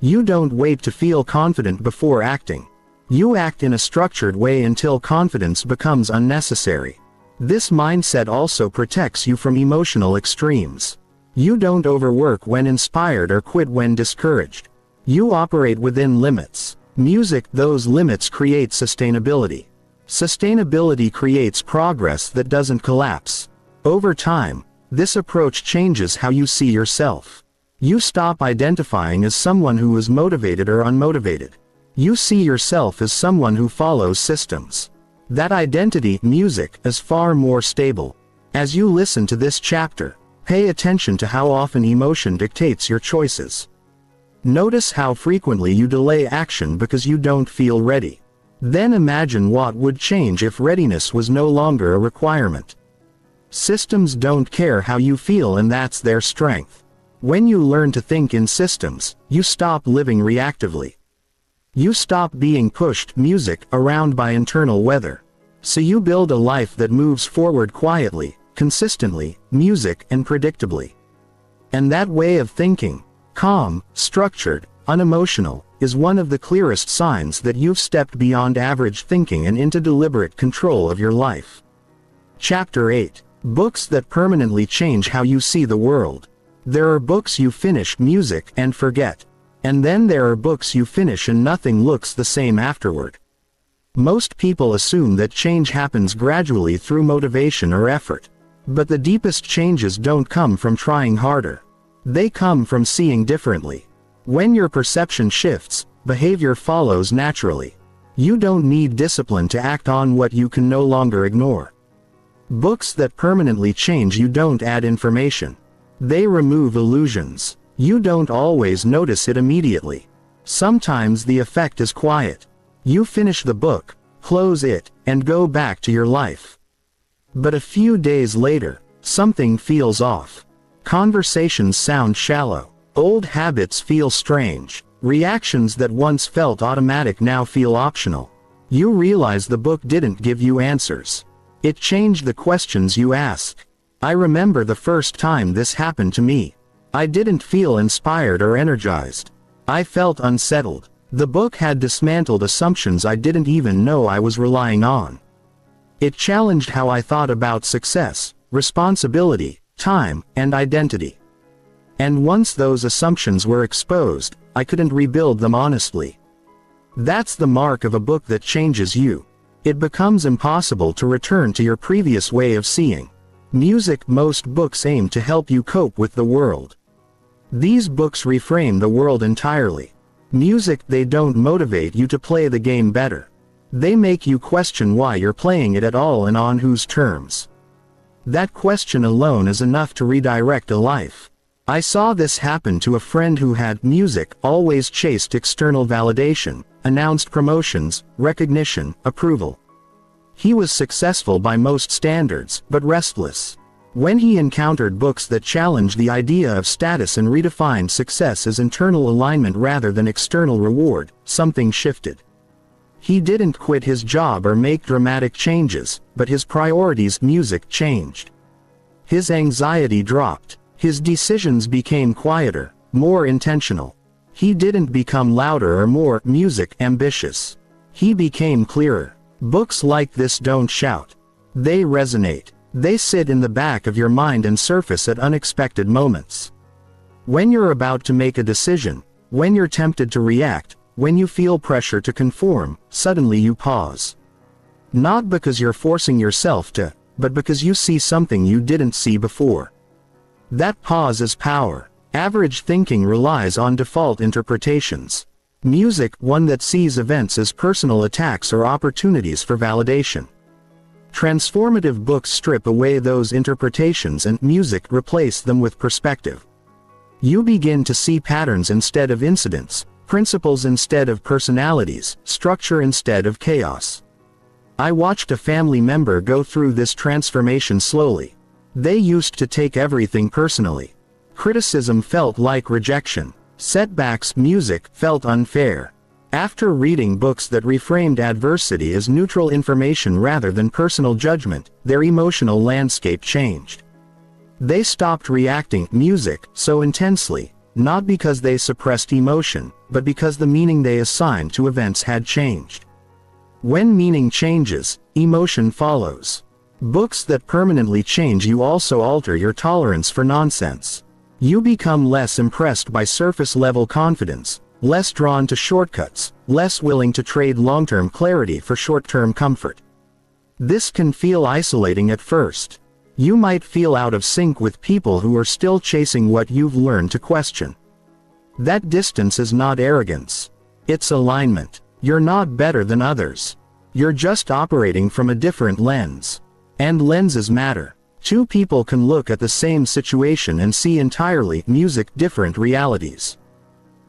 You don't wait to feel confident before acting. You act in a structured way until confidence becomes unnecessary. This mindset also protects you from emotional extremes. You don't overwork when inspired or quit when discouraged. You operate within limits. Music, those limits create sustainability. Sustainability creates progress that doesn't collapse. Over time, this approach changes how you see yourself. You stop identifying as someone who is motivated or unmotivated. You see yourself as someone who follows systems. That identity, music, is far more stable. As you listen to this chapter, pay attention to how often emotion dictates your choices. Notice how frequently you delay action because you don't feel ready. Then imagine what would change if readiness was no longer a requirement. Systems don't care how you feel, and that's their strength. When you learn to think in systems, you stop living reactively. You stop being pushed, music, around by internal weather. So you build a life that moves forward quietly, consistently, music, and predictably. And that way of thinking, calm, structured, unemotional, is one of the clearest signs that you've stepped beyond average thinking and into deliberate control of your life. Chapter 8. Books that permanently change how you see the world. There are books you finish, music, and forget. And then there are books you finish and nothing looks the same afterward. Most people assume that change happens gradually through motivation or effort. But the deepest changes don't come from trying harder. They come from seeing differently. When your perception shifts, behavior follows naturally. You don't need discipline to act on what you can no longer ignore. Books that permanently change you don't add information. They remove illusions. You don't always notice it immediately. Sometimes the effect is quiet. You finish the book, close it, and go back to your life. But a few days later, something feels off. Conversations sound shallow. Old habits feel strange. Reactions that once felt automatic now feel optional. You realize the book didn't give you answers. It changed the questions you ask. I remember the first time this happened to me. I didn't feel inspired or energized. I felt unsettled. The book had dismantled assumptions I didn't even know I was relying on. It challenged how I thought about success, responsibility, time, and identity. And once those assumptions were exposed, I couldn't rebuild them honestly. That's the mark of a book that changes you. It becomes impossible to return to your previous way of seeing. Music. Most books aim to help you cope with the world. These books reframe the world entirely. Music. They don't motivate you to play the game better. They make you question why you're playing it at all and on whose terms. That question alone is enough to redirect a life. I saw this happen to a friend who had music, always chased external validation, announced promotions, recognition, approval. He was successful by most standards, but restless. When he encountered books that challenged the idea of status and redefined success as internal alignment rather than external reward, something shifted. He didn't quit his job or make dramatic changes, but his priorities, music, changed. His anxiety dropped. His decisions became quieter, more intentional. He didn't become louder or more, music, ambitious. He became clearer. Books like this don't shout. They resonate. They sit in the back of your mind and surface at unexpected moments. When you're about to make a decision, when you're tempted to react, when you feel pressure to conform, suddenly you pause. Not because you're forcing yourself to, but because you see something you didn't see before. That pause is power. Average thinking relies on default interpretations. Music, one that sees events as personal attacks or opportunities for validation. Transformative books strip away those interpretations and music replace them with perspective. You begin to see patterns instead of incidents, principles instead of personalities, structure instead of chaos. I watched a family member go through this transformation slowly. They used to take everything personally. Criticism felt like rejection. Setbacks, music, felt unfair. After reading books that reframed adversity as neutral information rather than personal judgment, their emotional landscape changed. They stopped reacting, music, so intensely, not because they suppressed emotion, but because the meaning they assigned to events had changed. When meaning changes, emotion follows. Books that permanently change you also alter your tolerance for nonsense. You become less impressed by surface-level confidence, less drawn to shortcuts, less willing to trade long-term clarity for short-term comfort. This can feel isolating at first. You might feel out of sync with people who are still chasing what you've learned to question. That distance is not arrogance. It's alignment. You're not better than others. You're just operating from a different lens. And lenses matter. Two people can look at the same situation and see entirely, music, different realities.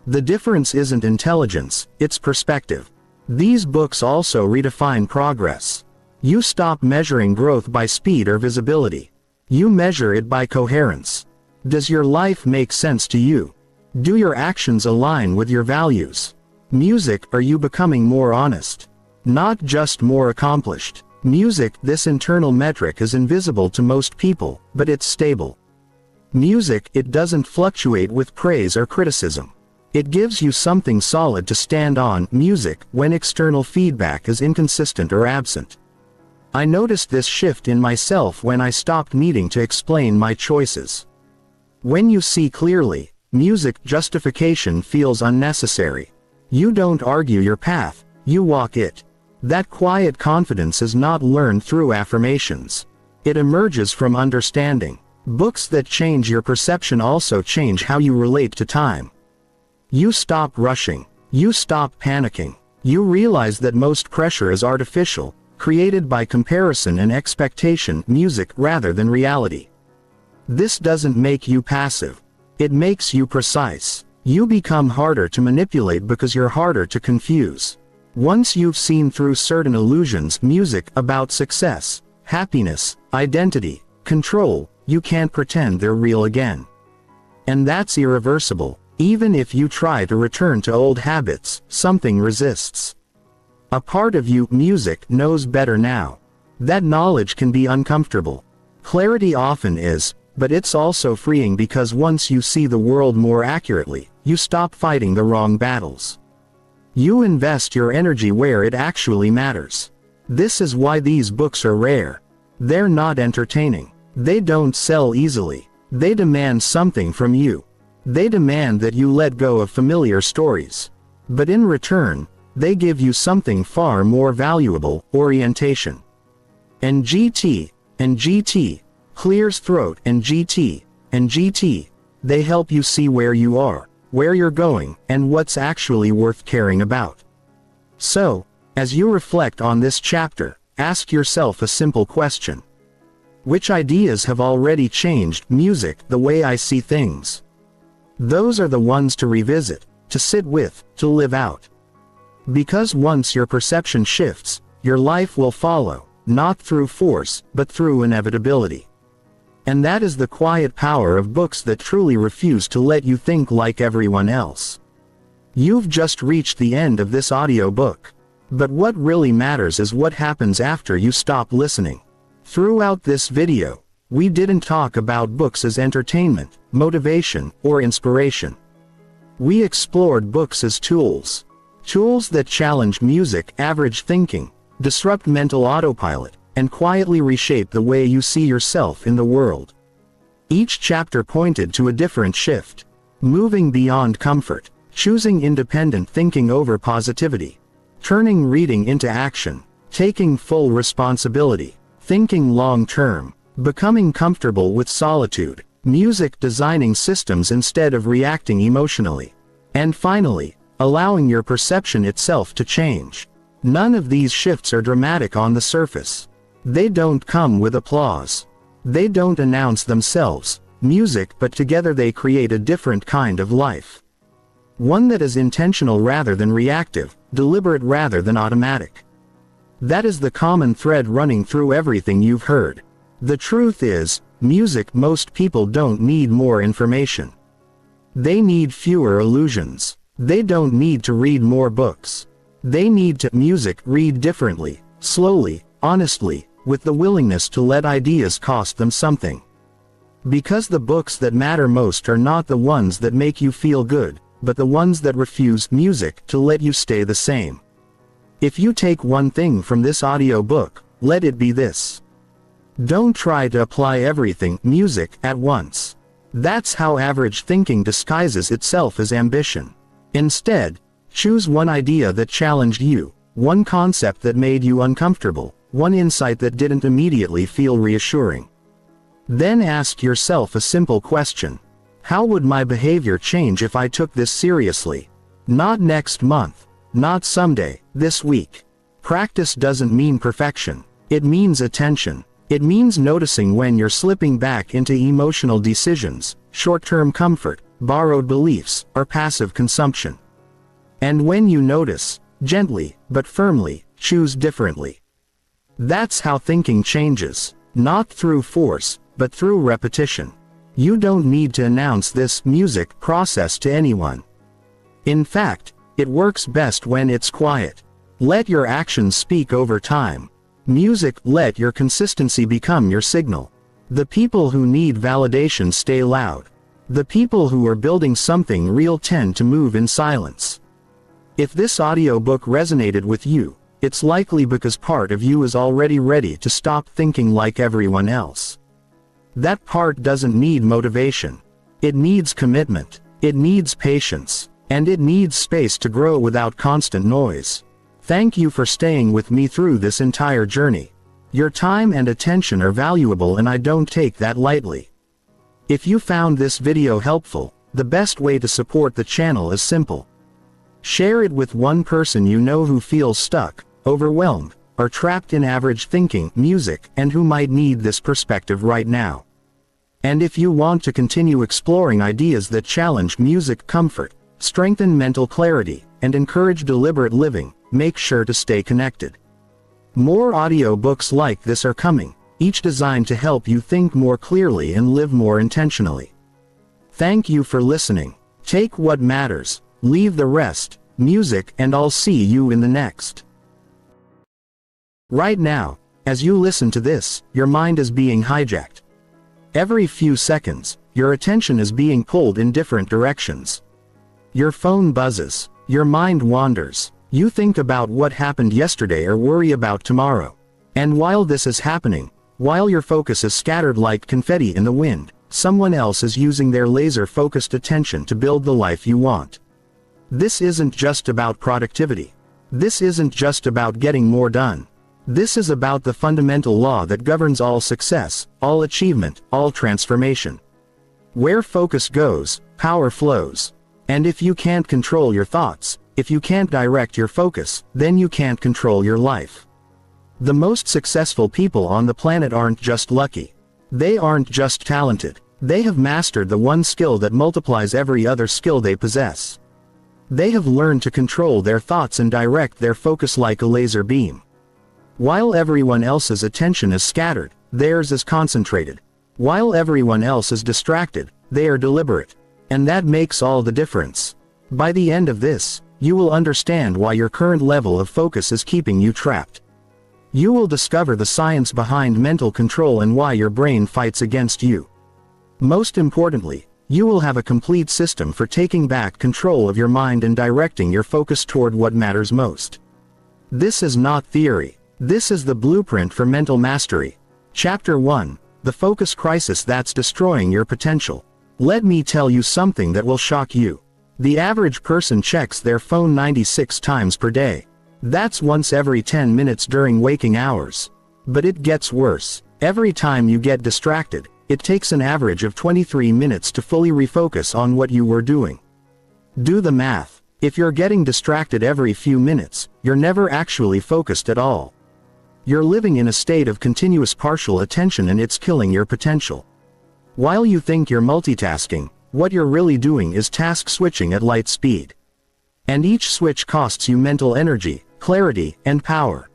The difference isn't intelligence, it's perspective. These books also redefine progress. You stop measuring growth by speed or visibility. You measure it by coherence. Does your life make sense to you? Do your actions align with your values? Music, are you becoming more honest? Not just more accomplished. Music, this internal metric is invisible to most people, but it's stable. Music, it doesn't fluctuate with praise or criticism. It gives you something solid to stand on, music, when external feedback is inconsistent or absent. I noticed this shift in myself when I stopped needing to explain my choices. When you see clearly, music, justification feels unnecessary. You don't argue your path, you walk it. That quiet confidence is not learned through affirmations. It emerges from understanding. Books that change your perception also change how you relate to time. You stop rushing. You stop panicking. You realize that most pressure is artificial, created by comparison and expectation, music, rather than reality. This doesn't make you passive. It makes you precise. You become harder to manipulate because you're harder to confuse. Once you've seen through certain illusions, music, about success, happiness, identity, control, you can't pretend they're real again. And that's irreversible. Even if you try to return to old habits, something resists. A part of you, music, knows better now. That knowledge can be uncomfortable. Clarity often is, but it's also freeing because once you see the world more accurately, you stop fighting the wrong battles. You invest your energy where it actually matters. This is why these books are rare. They're not entertaining. They don't sell easily. They demand something from you. They demand that you let go of familiar stories. But in return, they give you something far more valuable, orientation. And GT, clears throat, and GT, they help you see where you are, where you're going, and what's actually worth caring about. So, as you reflect on this chapter, ask yourself a simple question. Which ideas have already changed, music, the way I see things? Those are the ones to revisit, to sit with, to live out. Because once your perception shifts, your life will follow, not through force, but through inevitability. And that is the quiet power of books that truly refuse to let you think like everyone else. You've just reached the end of this audiobook. But what really matters is what happens after you stop listening. Throughout this video, we didn't talk about books as entertainment, motivation, or inspiration. We explored books as tools. Tools that challenge music, average thinking, disrupt mental autopilot, and quietly reshape the way you see yourself in the world. Each chapter pointed to a different shift. Moving beyond comfort, choosing independent thinking over positivity, turning reading into action, taking full responsibility, thinking long-term, becoming comfortable with solitude, music designing systems instead of reacting emotionally, and finally, allowing your perception itself to change. None of these shifts are dramatic on the surface. They don't come with applause. They don't announce themselves, music, but together they create a different kind of life. One that is intentional rather than reactive, deliberate rather than automatic. That is the common thread running through everything you've heard. The truth is, music, most people don't need more information. They need fewer illusions. They don't need to read more books. They need to read differently, slowly, honestly, with the willingness to let ideas cost them something. Because the books that matter most are not the ones that make you feel good, but the ones that refuse music to let you stay the same. If you take one thing from this audiobook, let it be this. Don't try to apply everything, music, at once. That's how average thinking disguises itself as ambition. Instead, choose one idea that challenged you, one concept that made you uncomfortable, one insight that didn't immediately feel reassuring. Then ask yourself a simple question. How would my behavior change if I took this seriously? Not next month, not someday, this week. Practice doesn't mean perfection. It means attention. It means noticing when you're slipping back into emotional decisions, short-term comfort, borrowed beliefs, or passive consumption. And when you notice, gently, but firmly, choose differently. That's how thinking changes, not through force, but through repetition. You don't need to announce this music process to anyone. In fact, it works best when it's quiet. Let your actions speak over time. Music, let your consistency become your signal. The people who need validation stay loud. The people who are building something real tend to move in silence. If this audiobook resonated with you, it's likely because part of you is already ready to stop thinking like everyone else. That part doesn't need motivation. It needs commitment. It needs patience. And it needs space to grow without constant noise. Thank you for staying with me through this entire journey. Your time and attention are valuable, and I don't take that lightly. If you found this video helpful, the best way to support the channel is simple. Share it with one person you know who feels stuck, overwhelmed, or trapped in average thinking, music, and who might need this perspective right now. And if you want to continue exploring ideas that challenge music comfort, strengthen mental clarity, and encourage deliberate living, make sure to stay connected. More audiobooks like this are coming, each designed to help you think more clearly and live more intentionally. Thank you for listening. Take what matters, leave the rest, music, and I'll see you in the next. Right now, as you listen to this, your mind is being hijacked. Every few seconds, your attention is being pulled in different directions. Your phone buzzes, your mind wanders, you think about what happened yesterday or worry about tomorrow. And while this is happening, while your focus is scattered like confetti in the wind, someone else is using their laser-focused attention to build the life you want. This isn't just about productivity. This isn't just about getting more done. This is about the fundamental law that governs all success, all achievement, all transformation. Where focus goes, power flows. And if you can't control your thoughts, if you can't direct your focus, then you can't control your life. The most successful people on the planet aren't just lucky. They aren't just talented. They have mastered the one skill that multiplies every other skill they possess. They have learned to control their thoughts and direct their focus like a laser beam. While everyone else's attention is scattered, theirs is concentrated. While everyone else is distracted, they are deliberate. And that makes all the difference. By the end of this, you will understand why your current level of focus is keeping you trapped. You will discover the science behind mental control and why your brain fights against you. Most importantly, you will have a complete system for taking back control of your mind and directing your focus toward what matters most. This is not theory. This is the blueprint for mental mastery. Chapter 1. The Focus Crisis That's Destroying Your Potential. Let me tell you something that will shock you. The average person checks their phone 96 times per day. That's once every 10 minutes during waking hours. But it gets worse. Every time you get distracted, it takes an average of 23 minutes to fully refocus on what you were doing. Do the math. If you're getting distracted every few minutes, you're never actually focused at all. You're living in a state of continuous partial attention and it's killing your potential. While you think you're multitasking, what you're really doing is task switching at light speed. And each switch costs you mental energy, clarity, and power.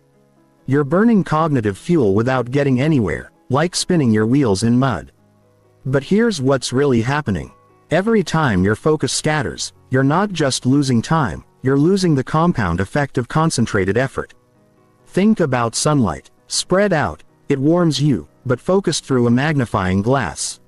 You're burning cognitive fuel without getting anywhere, like spinning your wheels in mud. But here's what's really happening. Every time your focus scatters, you're not just losing time, you're losing the compound effect of concentrated effort. Think about sunlight. Spread out, it warms you, but focused through a magnifying glass.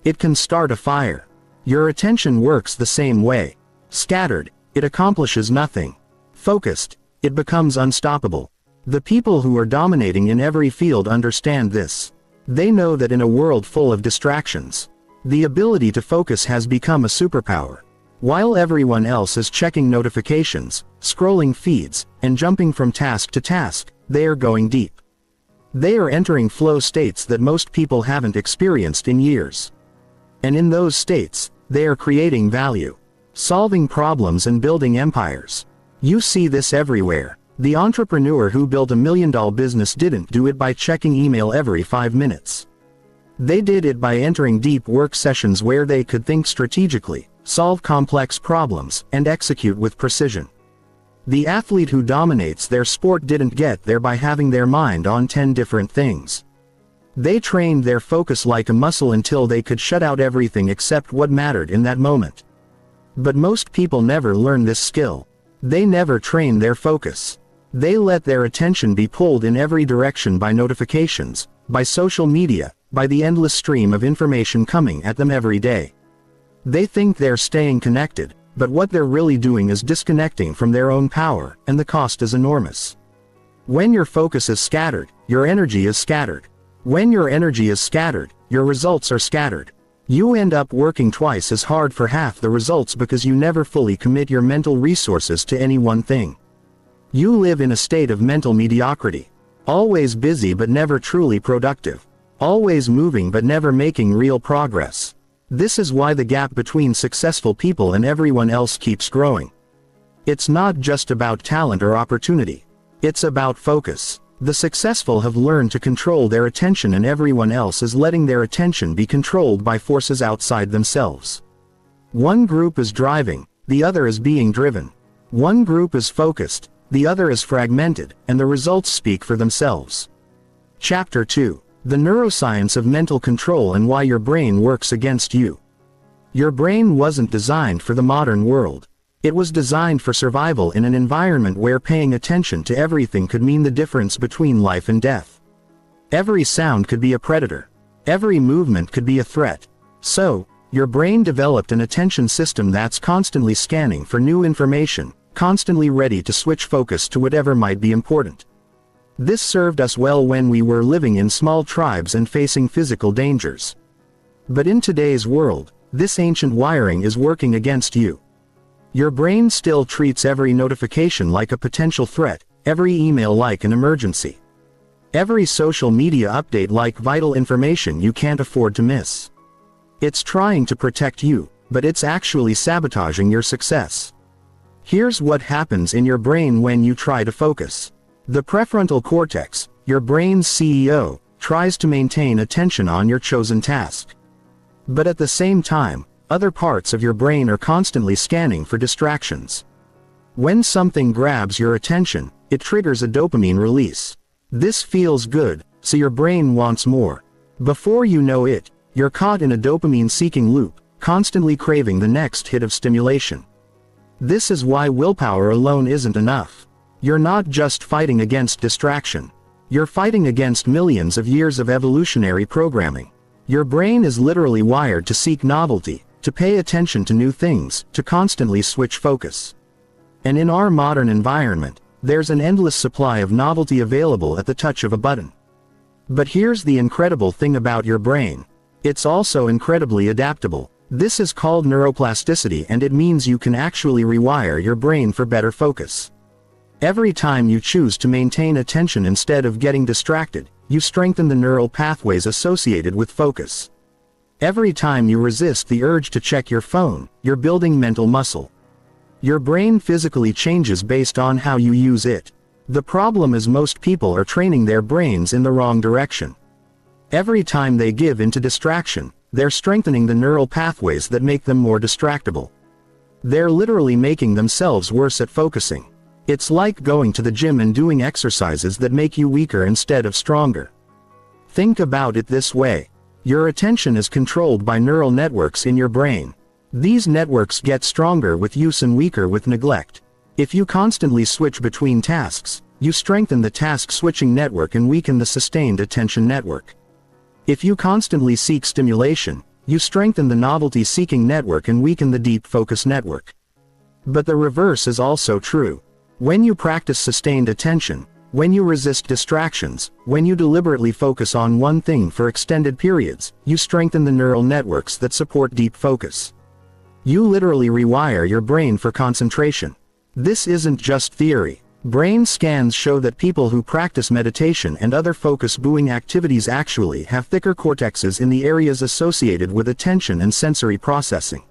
It can start a fire. Your attention works the same way. Scattered, it accomplishes nothing. Focused, it becomes unstoppable. The people who are dominating in every field understand this. They know that in a world full of distractions, the ability to focus has become a superpower. While everyone else is checking notifications, scrolling feeds, and jumping from task to task, they are going deep. They are entering flow states that most people haven't experienced in years. And in those states, they are creating value, solving problems and building empires. You see this everywhere. The entrepreneur who built $1 million business didn't do it by checking email every 5 minutes. They did it by entering deep work sessions where they could think strategically, solve complex problems, and execute with precision. The athlete who dominates their sport didn't get there by having their mind on 10 different things. They trained their focus like a muscle until they could shut out everything except what mattered in that moment. But most people never learn this skill. They never train their focus. They let their attention be pulled in every direction by notifications, by social media, by the endless stream of information coming at them every day. They think they're staying connected, but what they're really doing is disconnecting from their own power, and the cost is enormous. When your focus is scattered, your energy is scattered. When your energy is scattered, your results are scattered. You end up working twice as hard for half the results because you never fully commit your mental resources to any one thing. You live in a state of mental mediocrity. Always busy but never truly productive. Always moving but never making real progress. This is why the gap between successful people and everyone else keeps growing. It's not just about talent or opportunity. It's about focus. The successful have learned to control their attention and everyone else is letting their attention be controlled by forces outside themselves. One group is driving, the other is being driven. One group is focused, the other is fragmented, and the results speak for themselves. Chapter 2. The Neuroscience of Mental Control and Why Your Brain Works Against You. Your brain wasn't designed for the modern world. It was designed for survival in an environment where paying attention to everything could mean the difference between life and death. Every sound could be a predator. Every movement could be a threat. So, your brain developed an attention system that's constantly scanning for new information, constantly ready to switch focus to whatever might be important. This served us well when we were living in small tribes and facing physical dangers. But in today's world, this ancient wiring is working against you. Your brain still treats every notification like a potential threat, every email like an emergency. Every social media update like vital information you can't afford to miss. It's trying to protect you, but it's actually sabotaging your success. Here's what happens in your brain when you try to focus. The prefrontal cortex, your brain's CEO, tries to maintain attention on your chosen task. But at the same time, other parts of your brain are constantly scanning for distractions. When something grabs your attention, it triggers a dopamine release. This feels good, so your brain wants more. Before you know it, you're caught in a dopamine-seeking loop, constantly craving the next hit of stimulation. This is why willpower alone isn't enough. You're not just fighting against distraction. You're fighting against millions of years of evolutionary programming. Your brain is literally wired to seek novelty, to pay attention to new things, to constantly switch focus. And in our modern environment, there's an endless supply of novelty available at the touch of a button. But here's the incredible thing about your brain. It's also incredibly adaptable. This is called neuroplasticity, and it means you can actually rewire your brain for better focus. Every time you choose to maintain attention instead of getting distracted, you strengthen the neural pathways associated with focus. Every time you resist the urge to check your phone, you're building mental muscle. Your brain physically changes based on how you use it. The problem is most people are training their brains in the wrong direction. Every time they give into distraction, they're strengthening the neural pathways that make them more distractible. They're literally making themselves worse at focusing. It's like going to the gym and doing exercises that make you weaker instead of stronger. Think about it this way. Your attention is controlled by neural networks in your brain. These networks get stronger with use and weaker with neglect. If you constantly switch between tasks, you strengthen the task-switching network and weaken the sustained attention network. If you constantly seek stimulation, you strengthen the novelty-seeking network and weaken the deep focus network. But the reverse is also true. When you practice sustained attention, when you resist distractions, when you deliberately focus on one thing for extended periods, you strengthen the neural networks that support deep focus. You literally rewire your brain for concentration. This isn't just theory. Brain scans show that people who practice meditation and other focus-boosting activities actually have thicker cortexes in the areas associated with attention and sensory processing.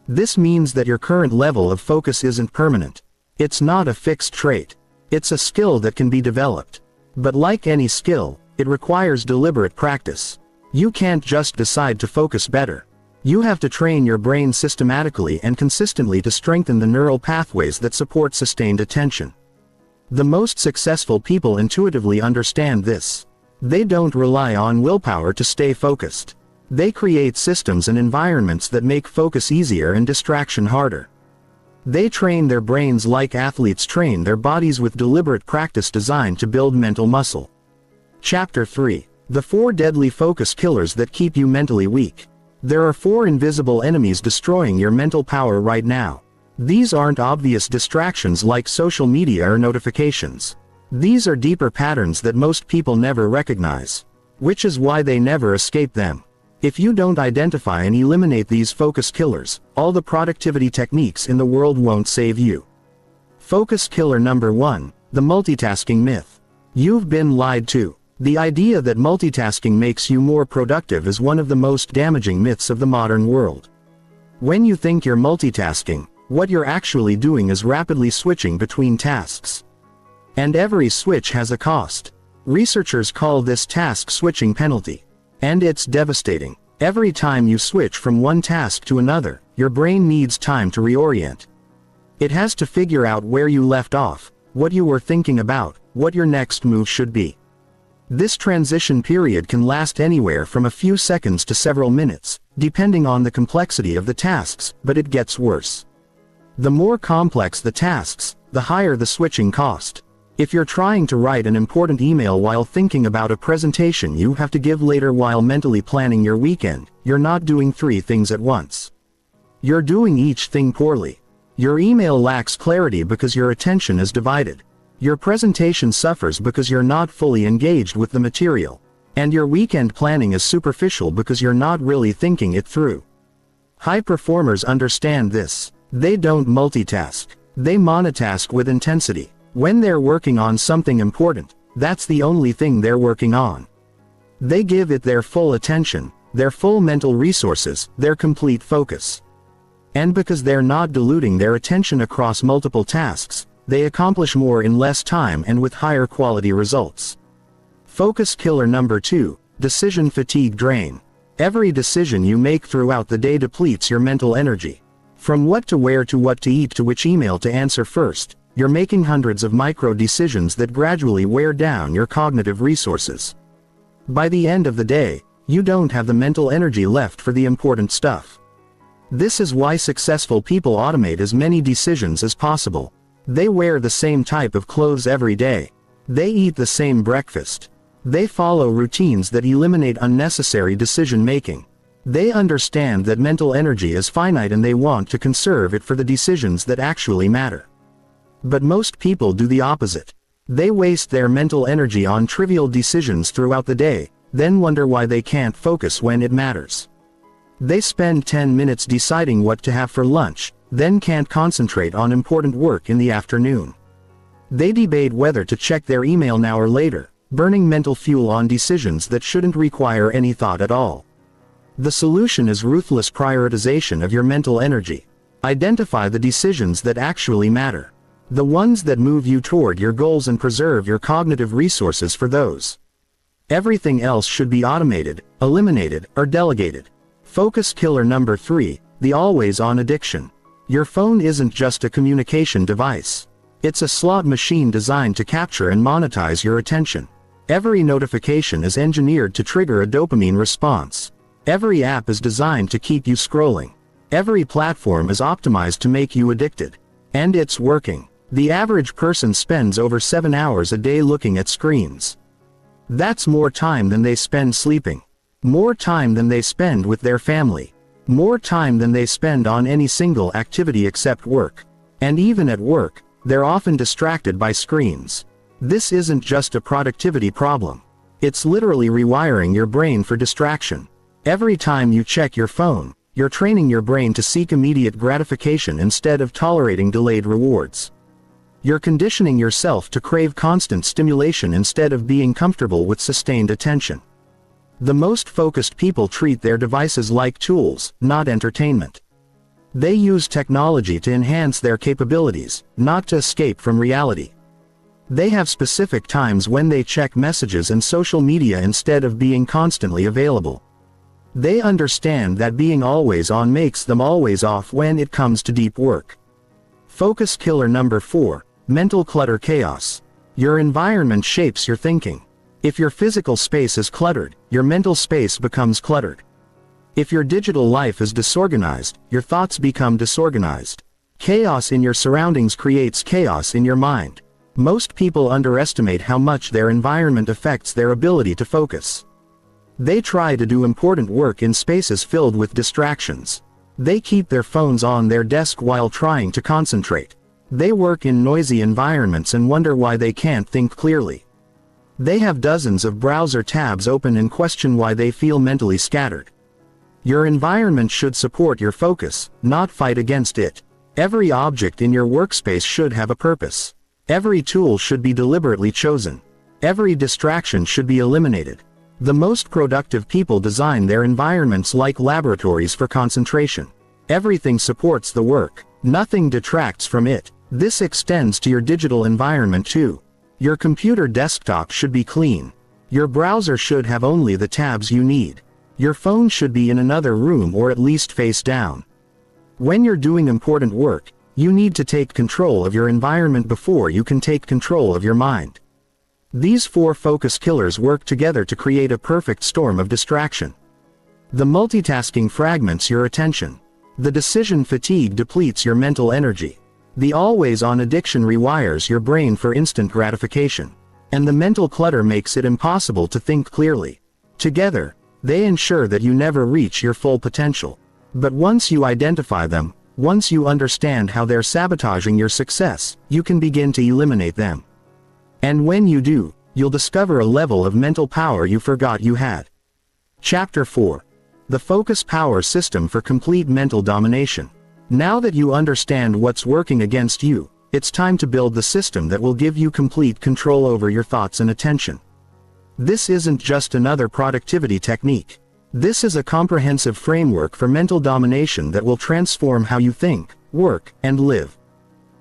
This means that your current level of focus isn't permanent. It's not a fixed trait. It's a skill that can be developed. But like any skill, it requires deliberate practice. You can't just decide to focus better. You have to train your brain systematically and consistently to strengthen the neural pathways that support sustained attention. The most successful people intuitively understand this. They don't rely on willpower to stay focused. They create systems and environments that make focus easier and distraction harder. They train their brains like athletes train their bodies with deliberate practice designed to build mental muscle. Chapter 3. The 4 Deadly Focus Killers That Keep You Mentally Weak. There are 4 invisible enemies destroying your mental power right now. These aren't obvious distractions like social media or notifications. These are deeper patterns that most people never recognize. Which is why they never escape them. If you don't identify and eliminate these focus killers, all the productivity techniques in the world won't save you. Focus killer number 1, the multitasking myth. You've been lied to. The idea that multitasking makes you more productive is one of the most damaging myths of the modern world. When you think you're multitasking, what you're actually doing is rapidly switching between tasks. And every switch has a cost. Researchers call this task switching penalty. And it's devastating. Every time you switch from one task to another, your brain needs time to reorient. It has to figure out where you left off, what you were thinking about, what your next move should be. This transition period can last anywhere from a few seconds to several minutes, depending on the complexity of the tasks, but it gets worse. The more complex the tasks, the higher the switching cost. If you're trying to write an important email while thinking about a presentation you have to give later while mentally planning your weekend, you're not doing 3 things at once. You're doing each thing poorly. Your email lacks clarity because your attention is divided. Your presentation suffers because you're not fully engaged with the material. And your weekend planning is superficial because you're not really thinking it through. High performers understand this. They don't multitask. They monotask with intensity. When they're working on something important, that's the only thing they're working on. They give it their full attention, their full mental resources, their complete focus. And because they're not diluting their attention across multiple tasks, they accomplish more in less time and with higher quality results. Focus killer number 2, decision fatigue drain. Every decision you make throughout the day depletes your mental energy. From what to wear to what to eat to which email to answer first, you're making hundreds of micro decisions that gradually wear down your cognitive resources. By the end of the day, you don't have the mental energy left for the important stuff. This is why successful people automate as many decisions as possible. They wear the same type of clothes every day. They eat the same breakfast. They follow routines that eliminate unnecessary decision-making. They understand that mental energy is finite and they want to conserve it for the decisions that actually matter. But most people do the opposite. They waste their mental energy on trivial decisions throughout the day, then wonder why they can't focus when it matters. They spend 10 minutes deciding what to have for lunch, then can't concentrate on important work in the afternoon. They debate whether to check their email now or later, burning mental fuel on decisions that shouldn't require any thought at all. The solution is ruthless prioritization of your mental energy. Identify the decisions that actually matter. The ones that move you toward your goals, and preserve your cognitive resources for those. Everything else should be automated, eliminated, or delegated. Focus killer number 3, the always-on addiction. Your phone isn't just a communication device. It's a slot machine designed to capture and monetize your attention. Every notification is engineered to trigger a dopamine response. Every app is designed to keep you scrolling. Every platform is optimized to make you addicted. And it's working. The average person spends over 7 hours a day looking at screens. That's more time than they spend sleeping. More time than they spend with their family. More time than they spend on any single activity except work. And even at work, they're often distracted by screens. This isn't just a productivity problem. It's literally rewiring your brain for distraction. Every time you check your phone, you're training your brain to seek immediate gratification instead of tolerating delayed rewards. You're conditioning yourself to crave constant stimulation instead of being comfortable with sustained attention. The most focused people treat their devices like tools, not entertainment. They use technology to enhance their capabilities, not to escape from reality. They have specific times when they check messages and social media instead of being constantly available. They understand that being always on makes them always off when it comes to deep work. Focus killer number 4, mental clutter chaos. Your environment shapes your thinking. If your physical space is cluttered, your mental space becomes cluttered. If your digital life is disorganized, your thoughts become disorganized. Chaos in your surroundings creates chaos in your mind. Most people underestimate how much their environment affects their ability to focus. They try to do important work in spaces filled with distractions. They keep their phones on their desk while trying to concentrate. They work in noisy environments and wonder why they can't think clearly. They have dozens of browser tabs open and question why they feel mentally scattered. Your environment should support your focus, not fight against it. Every object in your workspace should have a purpose. Every tool should be deliberately chosen. Every distraction should be eliminated. The most productive people design their environments like laboratories for concentration. Everything supports the work. Nothing detracts from it. This extends to your digital environment too. Your computer desktop should be clean. Your browser should have only the tabs you need. Your phone should be in another room or at least face down. When you're doing important work, you need to take control of your environment before you can take control of your mind. These 4 focus killers work together to create a perfect storm of distraction. The multitasking fragments your attention. The decision fatigue depletes your mental energy. The always-on addiction rewires your brain for instant gratification. And the mental clutter makes it impossible to think clearly. Together, they ensure that you never reach your full potential. But once you identify them, once you understand how they're sabotaging your success, you can begin to eliminate them. And when you do, you'll discover a level of mental power you forgot you had. Chapter 4. The Focus Power System for Complete Mental Domination. Now that you understand what's working against you, it's time to build the system that will give you complete control over your thoughts and attention. This isn't just another productivity technique. This is a comprehensive framework for mental domination that will transform how you think, work, and live.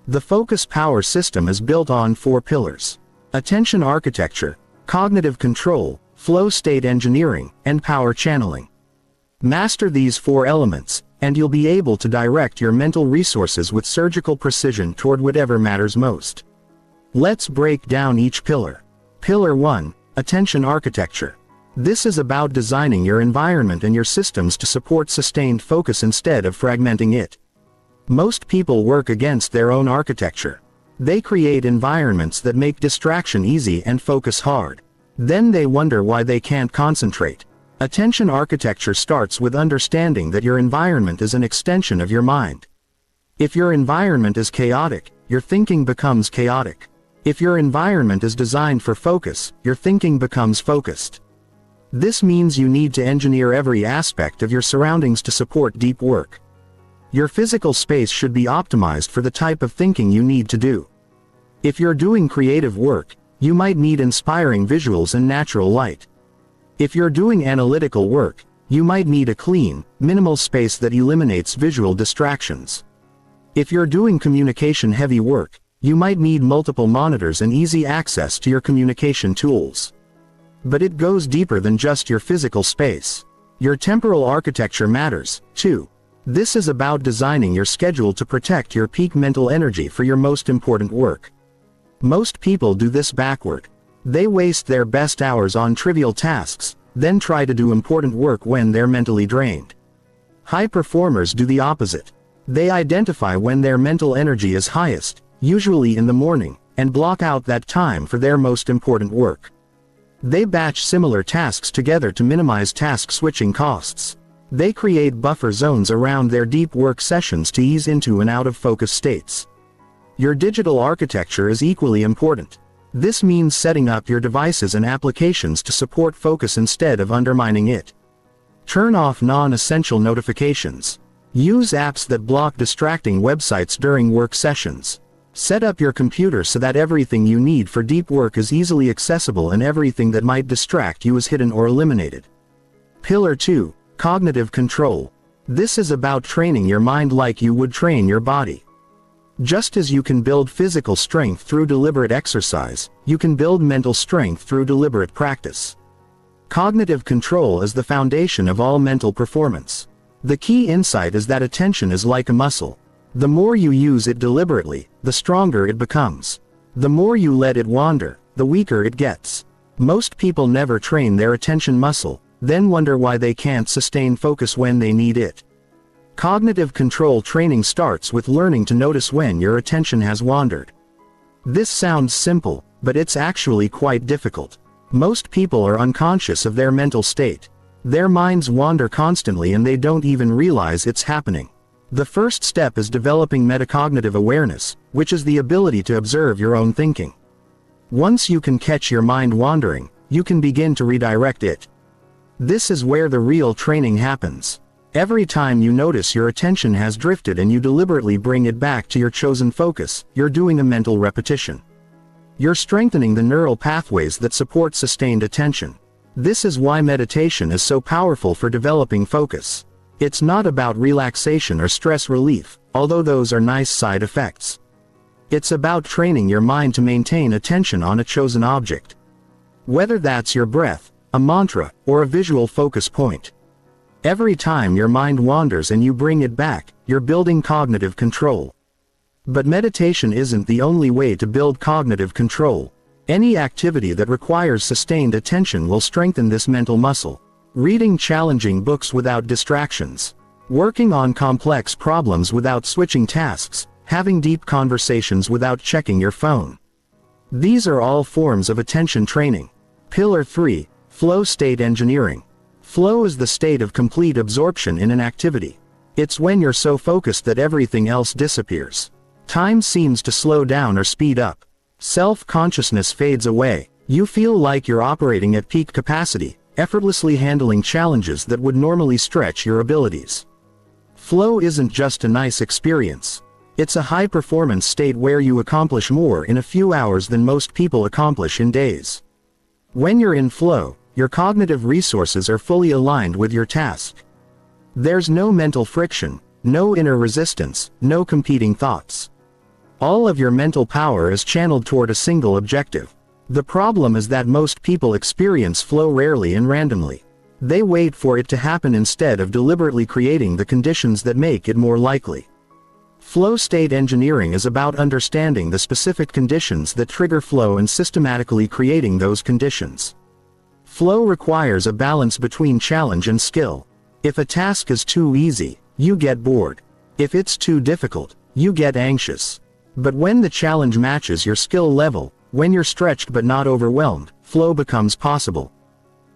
The Focus Power System is built on 4 pillars: attention architecture, cognitive control, flow state engineering, and power channeling. Master these 4 elements, and you'll be able to direct your mental resources with surgical precision toward whatever matters most. Let's break down each pillar. Pillar 1, attention architecture. This is about designing your environment and your systems to support sustained focus instead of fragmenting it. Most people work against their own architecture. They create environments that make distraction easy and focus hard. Then they wonder why they can't concentrate. Attention architecture starts with understanding that your environment is an extension of your mind. If your environment is chaotic, your thinking becomes chaotic. If your environment is designed for focus, your thinking becomes focused. This means you need to engineer every aspect of your surroundings to support deep work. Your physical space should be optimized for the type of thinking you need to do. If you're doing creative work, you might need inspiring visuals and natural light. If you're doing analytical work, you might need a clean, minimal space that eliminates visual distractions. If you're doing communication-heavy work, you might need multiple monitors and easy access to your communication tools. But it goes deeper than just your physical space. Your temporal architecture matters, too. This is about designing your schedule to protect your peak mental energy for your most important work. Most people do this backward. They waste their best hours on trivial tasks, then try to do important work when they're mentally drained. High performers do the opposite. They identify when their mental energy is highest, usually in the morning, and block out that time for their most important work. They batch similar tasks together to minimize task switching costs. They create buffer zones around their deep work sessions to ease into and out of focus states. Your digital architecture is equally important. This means setting up your devices and applications to support focus instead of undermining it. Turn off non-essential notifications. Use apps that block distracting websites during work sessions. Set up your computer so that everything you need for deep work is easily accessible and everything that might distract you is hidden or eliminated. Pillar 2. Cognitive control. This is about training your mind like you would train your body. Just as you can build physical strength through deliberate exercise, you can build mental strength through deliberate practice. Cognitive control is the foundation of all mental performance. The key insight is that attention is like a muscle. The more you use it deliberately, the stronger it becomes. The more you let it wander, the weaker it gets. Most people never train their attention muscle, then wonder why they can't sustain focus when they need it. Cognitive control training starts with learning to notice when your attention has wandered. This sounds simple, but it's actually quite difficult. Most people are unconscious of their mental state. Their minds wander constantly and they don't even realize it's happening. The first step is developing metacognitive awareness, which is the ability to observe your own thinking. Once you can catch your mind wandering, you can begin to redirect it. This is where the real training happens. Every time you notice your attention has drifted and you deliberately bring it back to your chosen focus, you're doing a mental repetition. You're strengthening the neural pathways that support sustained attention. This is why meditation is so powerful for developing focus. It's not about relaxation or stress relief, although those are nice side effects. It's about training your mind to maintain attention on a chosen object. Whether that's your breath, a mantra, or a visual focus point. Every time your mind wanders and you bring it back, you're building cognitive control. But meditation isn't the only way to build cognitive control. Any activity that requires sustained attention will strengthen this mental muscle. Reading challenging books without distractions. Working on complex problems without switching tasks. Having deep conversations without checking your phone. These are all forms of attention training. Pillar 3. Flow state engineering. Flow is the state of complete absorption in an activity. It's when you're so focused that everything else disappears. Time seems to slow down or speed up. Self-consciousness fades away. You feel like you're operating at peak capacity, effortlessly handling challenges that would normally stretch your abilities. Flow isn't just a nice experience. It's a high-performance state where you accomplish more in a few hours than most people accomplish in days. When you're in flow, your cognitive resources are fully aligned with your task. There's no mental friction, no inner resistance, no competing thoughts. All of your mental power is channeled toward a single objective. The problem is that most people experience flow rarely and randomly. They wait for it to happen instead of deliberately creating the conditions that make it more likely. Flow state engineering is about understanding the specific conditions that trigger flow and systematically creating those conditions. Flow requires a balance between challenge and skill. If a task is too easy, you get bored. If it's too difficult, you get anxious. But when the challenge matches your skill level, when you're stretched but not overwhelmed, flow becomes possible.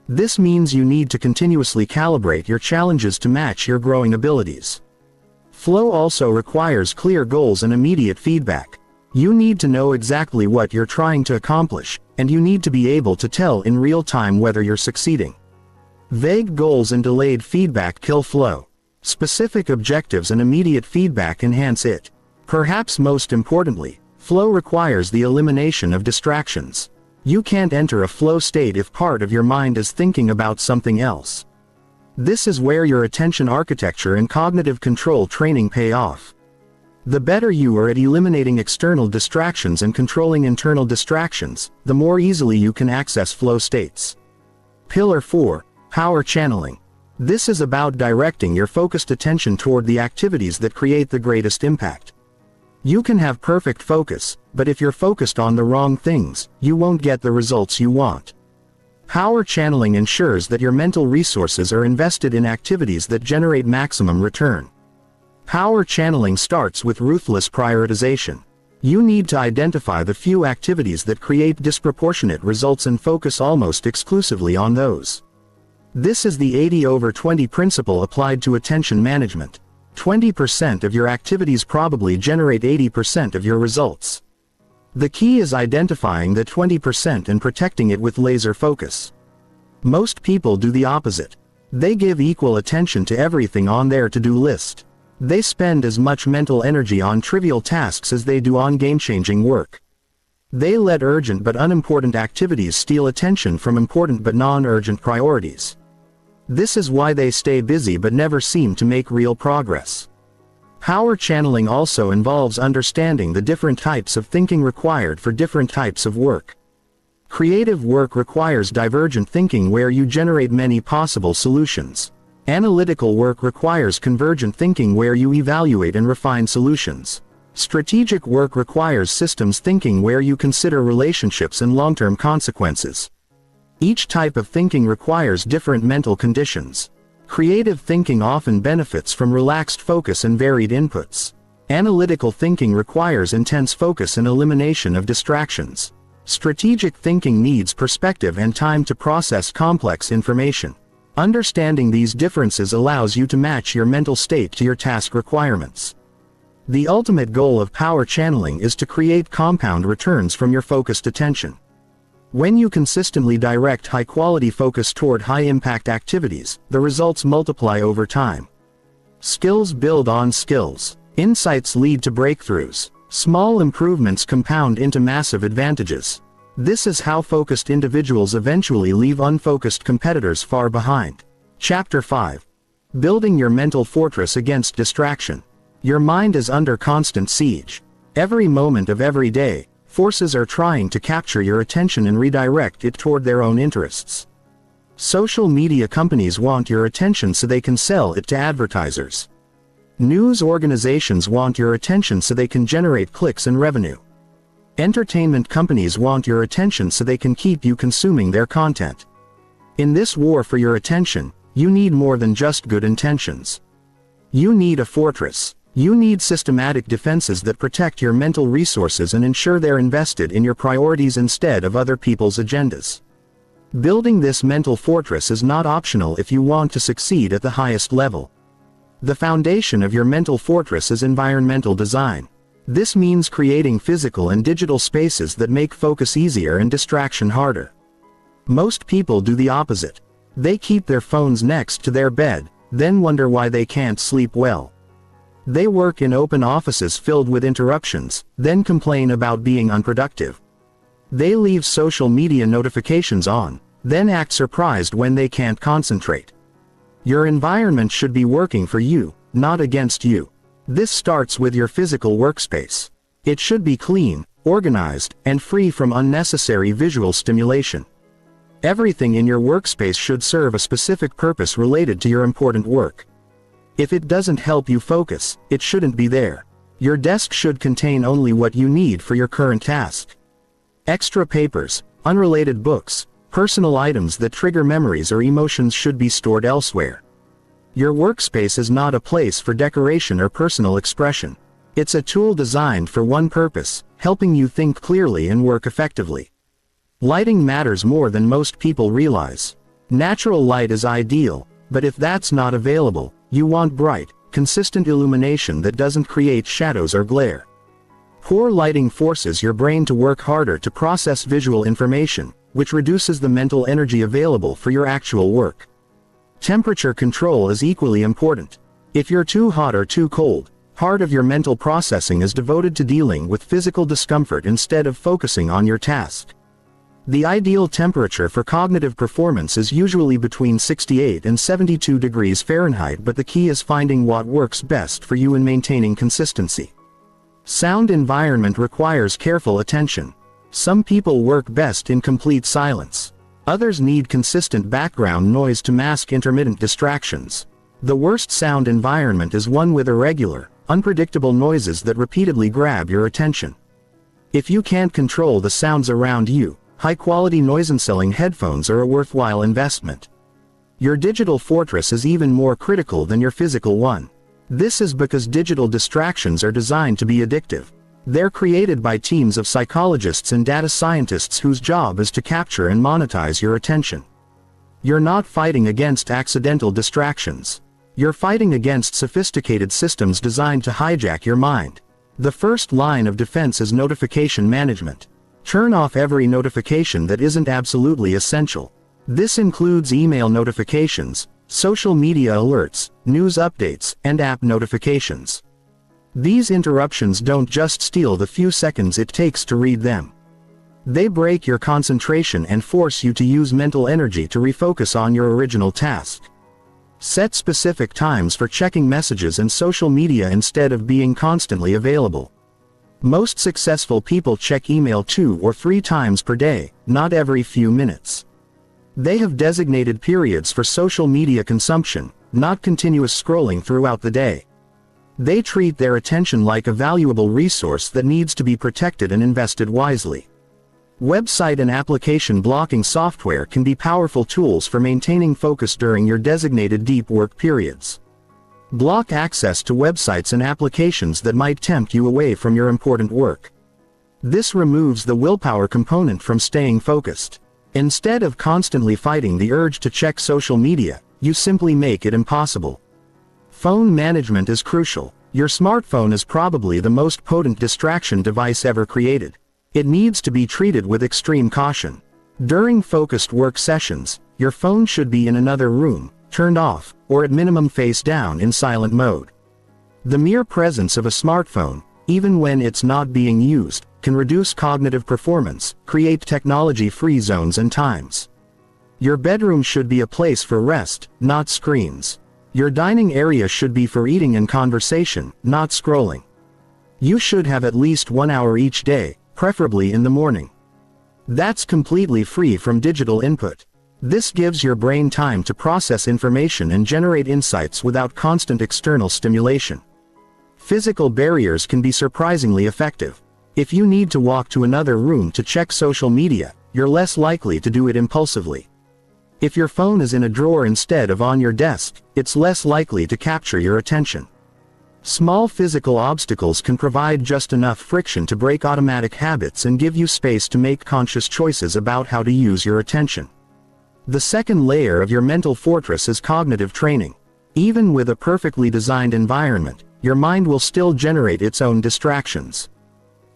This means you need to continuously calibrate your challenges to match your growing abilities. Flow also requires clear goals and immediate feedback. You need to know exactly what you're trying to accomplish, and you need to be able to tell in real time whether you're succeeding. Vague goals and delayed feedback kill flow. Specific objectives and immediate feedback enhance it. Perhaps most importantly, flow requires the elimination of distractions. You can't enter a flow state if part of your mind is thinking about something else. This is where your attention architecture and cognitive control training pay off. The better you are at eliminating external distractions and controlling internal distractions, the more easily you can access flow states. Pillar 4. Power channeling. This is about directing your focused attention toward the activities that create the greatest impact. You can have perfect focus, but if you're focused on the wrong things, you won't get the results you want. Power channeling ensures that your mental resources are invested in activities that generate maximum return. Power channeling starts with ruthless prioritization. You need to identify the few activities that create disproportionate results and focus almost exclusively on those. This is the 80/20 principle applied to attention management. 20% of your activities probably generate 80% of your results. The key is identifying the 20% and protecting it with laser focus. Most people do the opposite. They give equal attention to everything on their to-do list. They spend as much mental energy on trivial tasks as they do on game-changing work. They let urgent but unimportant activities steal attention from important but non-urgent priorities. This is why they stay busy but never seem to make real progress. Power channeling also involves understanding the different types of thinking required for different types of work. Creative work requires divergent thinking where you generate many possible solutions. Analytical work requires convergent thinking where you evaluate and refine solutions. Strategic work requires systems thinking where you consider relationships and long-term consequences. Each type of thinking requires different mental conditions. Creative thinking often benefits from relaxed focus and varied inputs. Analytical thinking requires intense focus and elimination of distractions. Strategic thinking needs perspective and time to process complex information. Understanding these differences allows you to match your mental state to your task requirements. The ultimate goal of power channeling is to create compound returns from your focused attention. When you consistently direct high-quality focus toward high-impact activities, the results multiply over time. Skills build on skills. Insights lead to breakthroughs. Small improvements compound into massive advantages. This is how focused individuals eventually leave unfocused competitors far behind. Chapter 5. Building your mental fortress against distraction. Your mind is under constant siege. Every moment of every day, forces are trying to capture your attention and redirect it toward their own interests. Social media companies want your attention so they can sell it to advertisers. News organizations want your attention so they can generate clicks and revenue. Entertainment companies want your attention so they can keep you consuming their content. In this war for your attention, you need more than just good intentions. You need a fortress. You need systematic defenses that protect your mental resources and ensure they're invested in your priorities instead of other people's agendas. Building this mental fortress is not optional if you want to succeed at the highest level. The foundation of your mental fortress is environmental design. This means creating physical and digital spaces that make focus easier and distraction harder. Most people do the opposite. They keep their phones next to their bed, then wonder why they can't sleep well. They work in open offices filled with interruptions, then complain about being unproductive. They leave social media notifications on, then act surprised when they can't concentrate. Your environment should be working for you, not against you. This starts with your physical workspace. It should be clean, organized, and free from unnecessary visual stimulation. Everything in your workspace should serve a specific purpose related to your important work. If it doesn't help you focus, it shouldn't be there. Your desk should contain only what you need for your current task. Extra papers, unrelated books, Personal items that trigger memories or emotions should be stored elsewhere. Your workspace is not a place for decoration or personal expression. It's a tool designed for one purpose, helping you think clearly and work effectively. Lighting matters more than most people realize. Natural light is ideal, but if that's not available, you want bright, consistent illumination that doesn't create shadows or glare. Poor lighting forces your brain to work harder to process visual information, which reduces the mental energy available for your actual work. Temperature control is equally important. If you're too hot or too cold, part of your mental processing is devoted to dealing with physical discomfort instead of focusing on your task. The ideal temperature for cognitive performance is usually between 68 and 72 degrees Fahrenheit, but the key is finding what works best for you and maintaining consistency. Sound environment requires careful attention. Some people work best in complete silence. Others need consistent background noise to mask intermittent distractions. The worst sound environment is one with irregular, unpredictable noises that repeatedly grab your attention. If you can't control the sounds around you, high-quality noise-canceling headphones are a worthwhile investment. Your digital fortress is even more critical than your physical one. This is because digital distractions are designed to be addictive. They're created by teams of psychologists and data scientists whose job is to capture and monetize your attention. You're not fighting against accidental distractions. You're fighting against sophisticated systems designed to hijack your mind. The first line of defense is notification management. Turn off every notification that isn't absolutely essential. This includes email notifications, social media alerts, news updates, and app notifications. These interruptions don't just steal the few seconds it takes to read them. They break your concentration and force you to use mental energy to refocus on your original task. Set specific times for checking messages and social media instead of being constantly available. Most successful people check email 2 or 3 times per day, not every few minutes. They have designated periods for social media consumption, not continuous scrolling throughout the day. They treat their attention like a valuable resource that needs to be protected and invested wisely. Website and application blocking software can be powerful tools for maintaining focus during your designated deep work periods. Block access to websites and applications that might tempt you away from your important work. This removes the willpower component from staying focused. Instead of constantly fighting the urge to check social media, you simply make it impossible. Phone management is crucial. Your smartphone is probably the most potent distraction device ever created. It needs to be treated with extreme caution. During focused work sessions, your phone should be in another room, turned off, or at minimum face down in silent mode. The mere presence of a smartphone, even when it's not being used, can reduce cognitive performance, create technology-free zones and times. Your bedroom should be a place for rest, not screens. Your dining area should be for eating and conversation, not scrolling. You should have at least 1 hour each day, preferably in the morning. That's completely free from digital input. This gives your brain time to process information and generate insights without constant external stimulation. Physical barriers can be surprisingly effective. If you need to walk to another room to check social media, you're less likely to do it impulsively. If your phone is in a drawer instead of on your desk, it's less likely to capture your attention. Small physical obstacles can provide just enough friction to break automatic habits and give you space to make conscious choices about how to use your attention. The second layer of your mental fortress is cognitive training. Even with a perfectly designed environment, your mind will still generate its own distractions.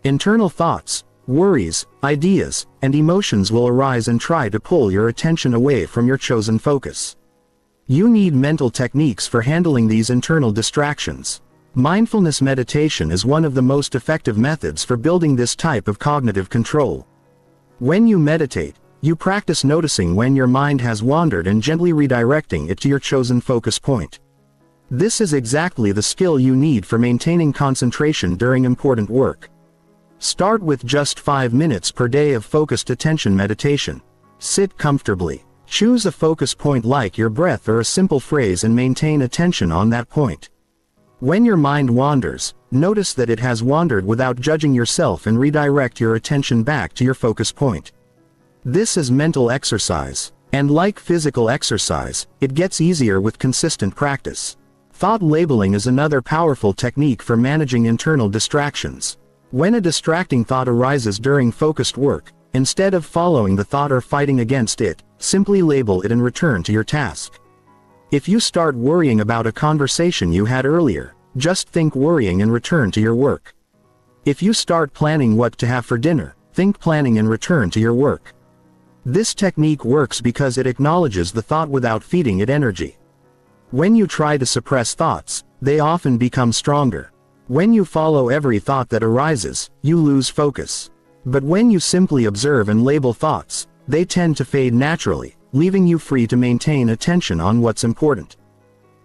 Internal thoughts, worries, ideas, and emotions will arise and try to pull your attention away from your chosen focus. You need mental techniques for handling these internal distractions. Mindfulness meditation is one of the most effective methods for building this type of cognitive control. When you meditate, you practice noticing when your mind has wandered and gently redirecting it to your chosen focus point. This is exactly the skill you need for maintaining concentration during important work. Start with just 5 minutes per day of focused attention meditation. Sit comfortably. Choose a focus point like your breath or a simple phrase and maintain attention on that point. When your mind wanders, notice that it has wandered without judging yourself and redirect your attention back to your focus point. This is mental exercise. And like physical exercise, it gets easier with consistent practice. Thought labeling is another powerful technique for managing internal distractions. When a distracting thought arises during focused work, instead of following the thought or fighting against it, simply label it and return to your task. If you start worrying about a conversation you had earlier, just think worrying and return to your work. If you start planning what to have for dinner, think planning and return to your work. This technique works because it acknowledges the thought without feeding it energy. When you try to suppress thoughts, they often become stronger. When you follow every thought that arises, you lose focus. But when you simply observe and label thoughts, they tend to fade naturally, leaving you free to maintain attention on what's important.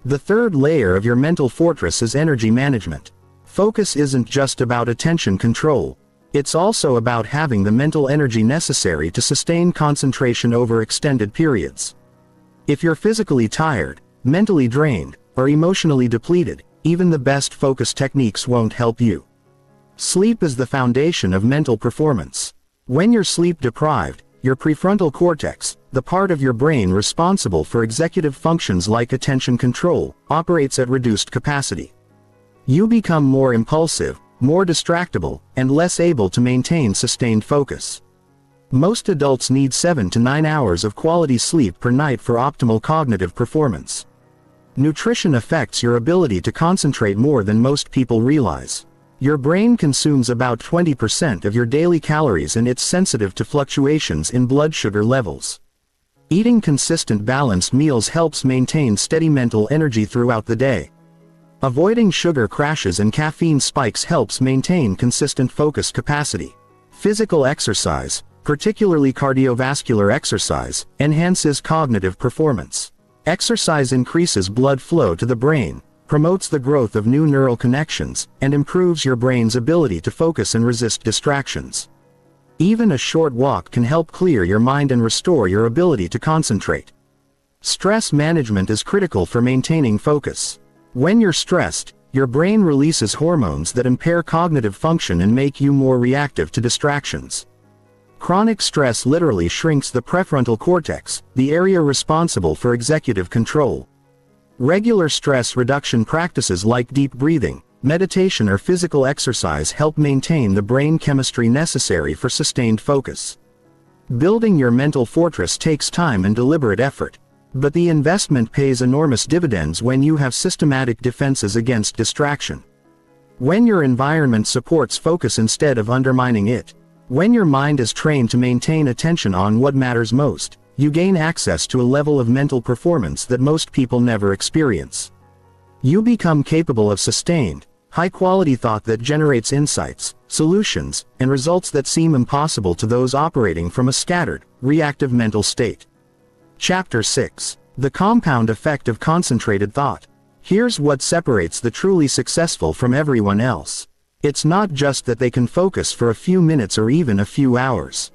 The third layer of your mental fortress is energy management. Focus isn't just about attention control. It's also about having the mental energy necessary to sustain concentration over extended periods. If you're physically tired, mentally drained, or emotionally depleted, even the best focus techniques won't help you. Sleep is the foundation of mental performance. When you're sleep deprived, your prefrontal cortex, the part of your brain responsible for executive functions like attention control, operates at reduced capacity. You become more impulsive, more distractible, and less able to maintain sustained focus. Most adults need 7 to 9 hours of quality sleep per night for optimal cognitive performance. Nutrition affects your ability to concentrate more than most people realize. Your brain consumes about 20% of your daily calories and it's sensitive to fluctuations in blood sugar levels. Eating consistent balanced meals helps maintain steady mental energy throughout the day. Avoiding sugar crashes and caffeine spikes helps maintain consistent focus capacity. Physical exercise, particularly cardiovascular exercise, enhances cognitive performance. Exercise increases blood flow to the brain, promotes the growth of new neural connections, and improves your brain's ability to focus and resist distractions. Even a short walk can help clear your mind and restore your ability to concentrate. Stress management is critical for maintaining focus. When you're stressed, your brain releases hormones that impair cognitive function and make you more reactive to distractions. Chronic stress literally shrinks the prefrontal cortex, the area responsible for executive control. Regular stress reduction practices like deep breathing, meditation or physical exercise help maintain the brain chemistry necessary for sustained focus. Building your mental fortress takes time and deliberate effort. But the investment pays enormous dividends when you have systematic defenses against distraction. When your environment supports focus instead of undermining it. When your mind is trained to maintain attention on what matters most, you gain access to a level of mental performance that most people never experience. You become capable of sustained, high-quality thought that generates insights, solutions, and results that seem impossible to those operating from a scattered, reactive mental state. Chapter 6. The Compound Effect of Concentrated Thought. Here's what separates the truly successful from everyone else. It's not just that they can focus for a few minutes or even a few hours.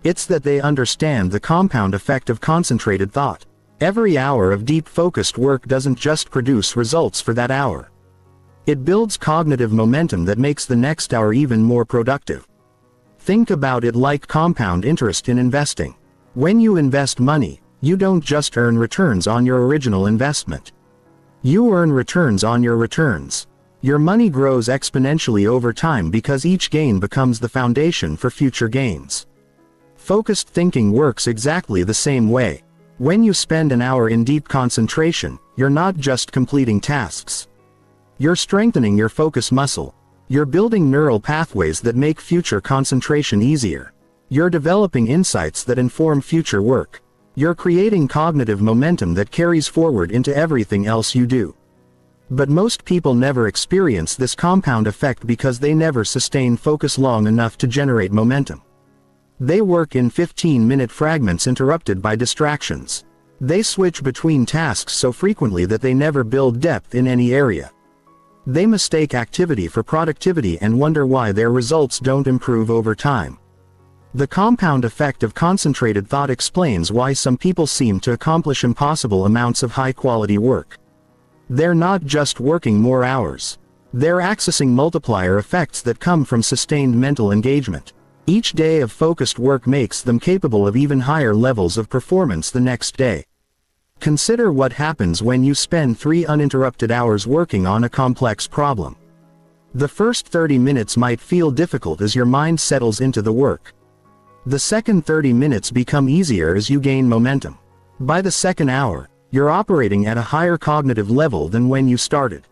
It's that they understand the compound effect of concentrated thought. Every hour of deep focused work doesn't just produce results for that hour. It builds cognitive momentum that makes the next hour even more productive. Think about it like compound interest in investing. When you invest money, you don't just earn returns on your original investment. You earn returns on your returns. Your money grows exponentially over time because each gain becomes the foundation for future gains. Focused thinking works exactly the same way. When you spend an hour in deep concentration, you're not just completing tasks. You're strengthening your focus muscle. You're building neural pathways that make future concentration easier. You're developing insights that inform future work. You're creating cognitive momentum that carries forward into everything else you do. But most people never experience this compound effect because they never sustain focus long enough to generate momentum. They work in 15-minute fragments interrupted by distractions. They switch between tasks so frequently that they never build depth in any area. They mistake activity for productivity and wonder why their results don't improve over time. The compound effect of concentrated thought explains why some people seem to accomplish impossible amounts of high-quality work. They're not just working more hours. They're accessing multiplier effects that come from sustained mental engagement. Each day of focused work makes them capable of even higher levels of performance the next day. Consider what happens when you spend 3 uninterrupted hours working on a complex problem. The first 30 minutes might feel difficult as your mind settles into the work. The second 30 minutes become easier as you gain momentum. By the second hour, you're operating at a higher cognitive level than when you started.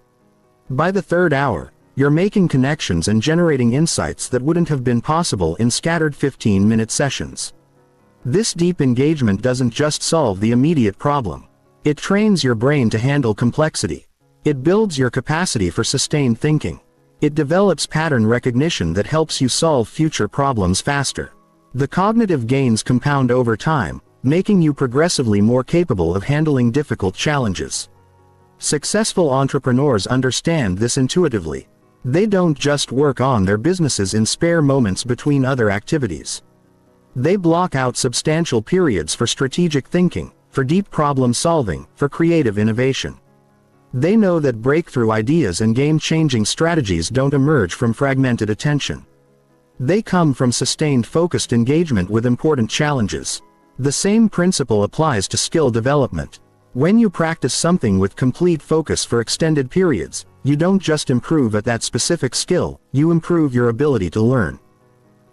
By the third hour, you're making connections and generating insights that wouldn't have been possible in scattered 15-minute sessions. This deep engagement doesn't just solve the immediate problem. It trains your brain to handle complexity. It builds your capacity for sustained thinking. It develops pattern recognition that helps you solve future problems faster. The cognitive gains compound over time, making you progressively more capable of handling difficult challenges. Successful entrepreneurs understand this intuitively. They don't just work on their businesses in spare moments between other activities. They block out substantial periods for strategic thinking, for deep problem solving, for creative innovation. They know that breakthrough ideas and game-changing strategies don't emerge from fragmented attention. They come from sustained focused engagement with important challenges. The same principle applies to skill development. When you practice something with complete focus for extended periods, you don't just improve at that specific skill, you improve your ability to learn.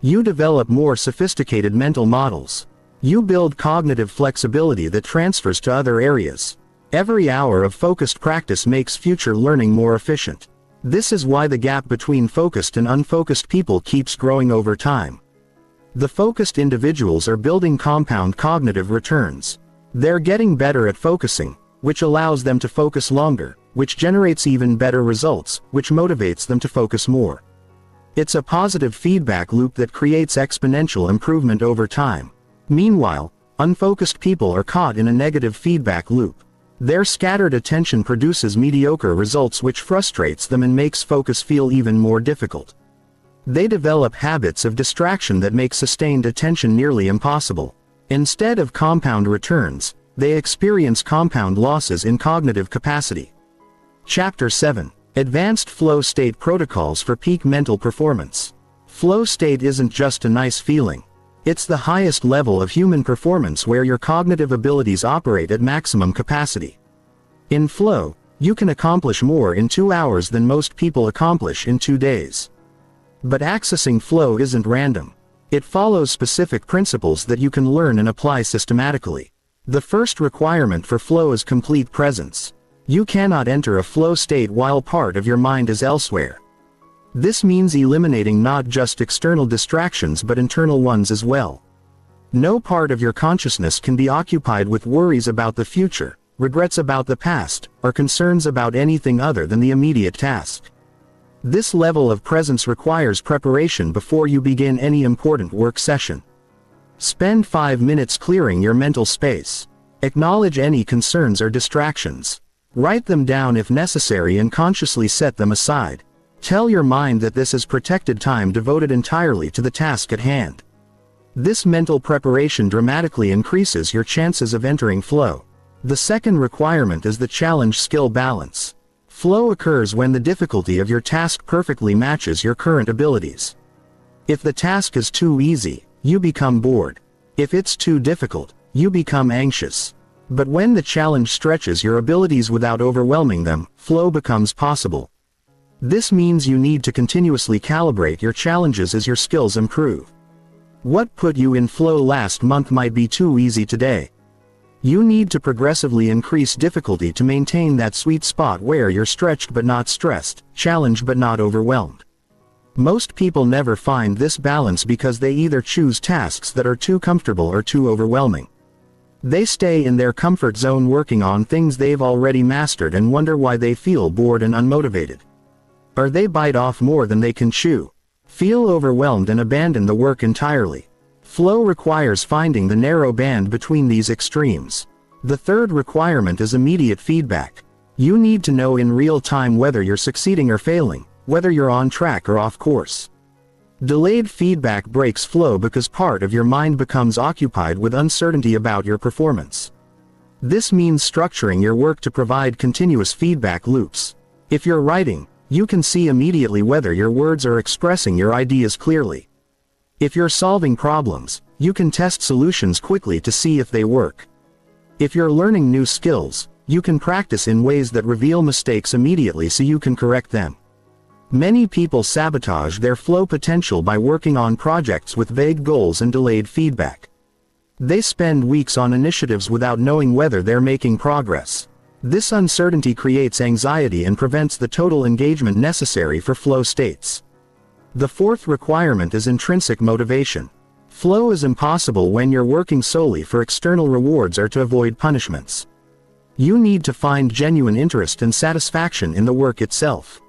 You develop more sophisticated mental models. You build cognitive flexibility that transfers to other areas. Every hour of focused practice makes future learning more efficient. This is why the gap between focused and unfocused people keeps growing over time. The focused individuals are building compound cognitive returns. They're getting better at focusing, which allows them to focus longer, which generates even better results, which motivates them to focus more. It's a positive feedback loop that creates exponential improvement over time. Meanwhile, unfocused people are caught in a negative feedback loop. Their scattered attention produces mediocre results which frustrates them and makes focus feel even more difficult. They develop habits of distraction that make sustained attention nearly impossible. Instead of compound returns, they experience compound losses in cognitive capacity. Chapter 7. Advanced Flow State Protocols for Peak Mental Performance. Flow state isn't just a nice feeling. It's the highest level of human performance where your cognitive abilities operate at maximum capacity. In flow, you can accomplish more in 2 hours than most people accomplish in 2 days. But accessing flow isn't random. It follows specific principles that you can learn and apply systematically. The first requirement for flow is complete presence. You cannot enter a flow state while part of your mind is elsewhere. This means eliminating not just external distractions but internal ones as well. No part of your consciousness can be occupied with worries about the future, regrets about the past, or concerns about anything other than the immediate task. This level of presence requires preparation before you begin any important work session. Spend 5 minutes clearing your mental space. Acknowledge any concerns or distractions. Write them down if necessary and consciously set them aside. Tell your mind that this is protected time devoted entirely to the task at hand. This mental preparation dramatically increases your chances of entering flow. The second requirement is the challenge-skill balance. Flow occurs when the difficulty of your task perfectly matches your current abilities. If the task is too easy, you become bored. If it's too difficult, you become anxious. But when the challenge stretches your abilities without overwhelming them, flow becomes possible. This means you need to continuously calibrate your challenges as your skills improve. What put you in flow last month might be too easy today. You need to progressively increase difficulty to maintain that sweet spot where you're stretched but not stressed, challenged but not overwhelmed. Most people never find this balance because they either choose tasks that are too comfortable or too overwhelming. They stay in their comfort zone working on things they've already mastered and wonder why they feel bored and unmotivated. Or they bite off more than they can chew, feel overwhelmed and abandon the work entirely. Flow requires finding the narrow band between these extremes. The third requirement is immediate feedback. You need to know in real time whether you're succeeding or failing, whether you're on track or off course. Delayed feedback breaks flow because part of your mind becomes occupied with uncertainty about your performance. This means structuring your work to provide continuous feedback loops. If you're writing, you can see immediately whether your words are expressing your ideas clearly. If you're solving problems, you can test solutions quickly to see if they work. If you're learning new skills, you can practice in ways that reveal mistakes immediately so you can correct them. Many people sabotage their flow potential by working on projects with vague goals and delayed feedback. They spend weeks on initiatives without knowing whether they're making progress. This uncertainty creates anxiety and prevents the total engagement necessary for flow states. The fourth requirement is intrinsic motivation. Flow is impossible when you're working solely for external rewards or to avoid punishments. You need to find genuine interest and satisfaction in the work itself.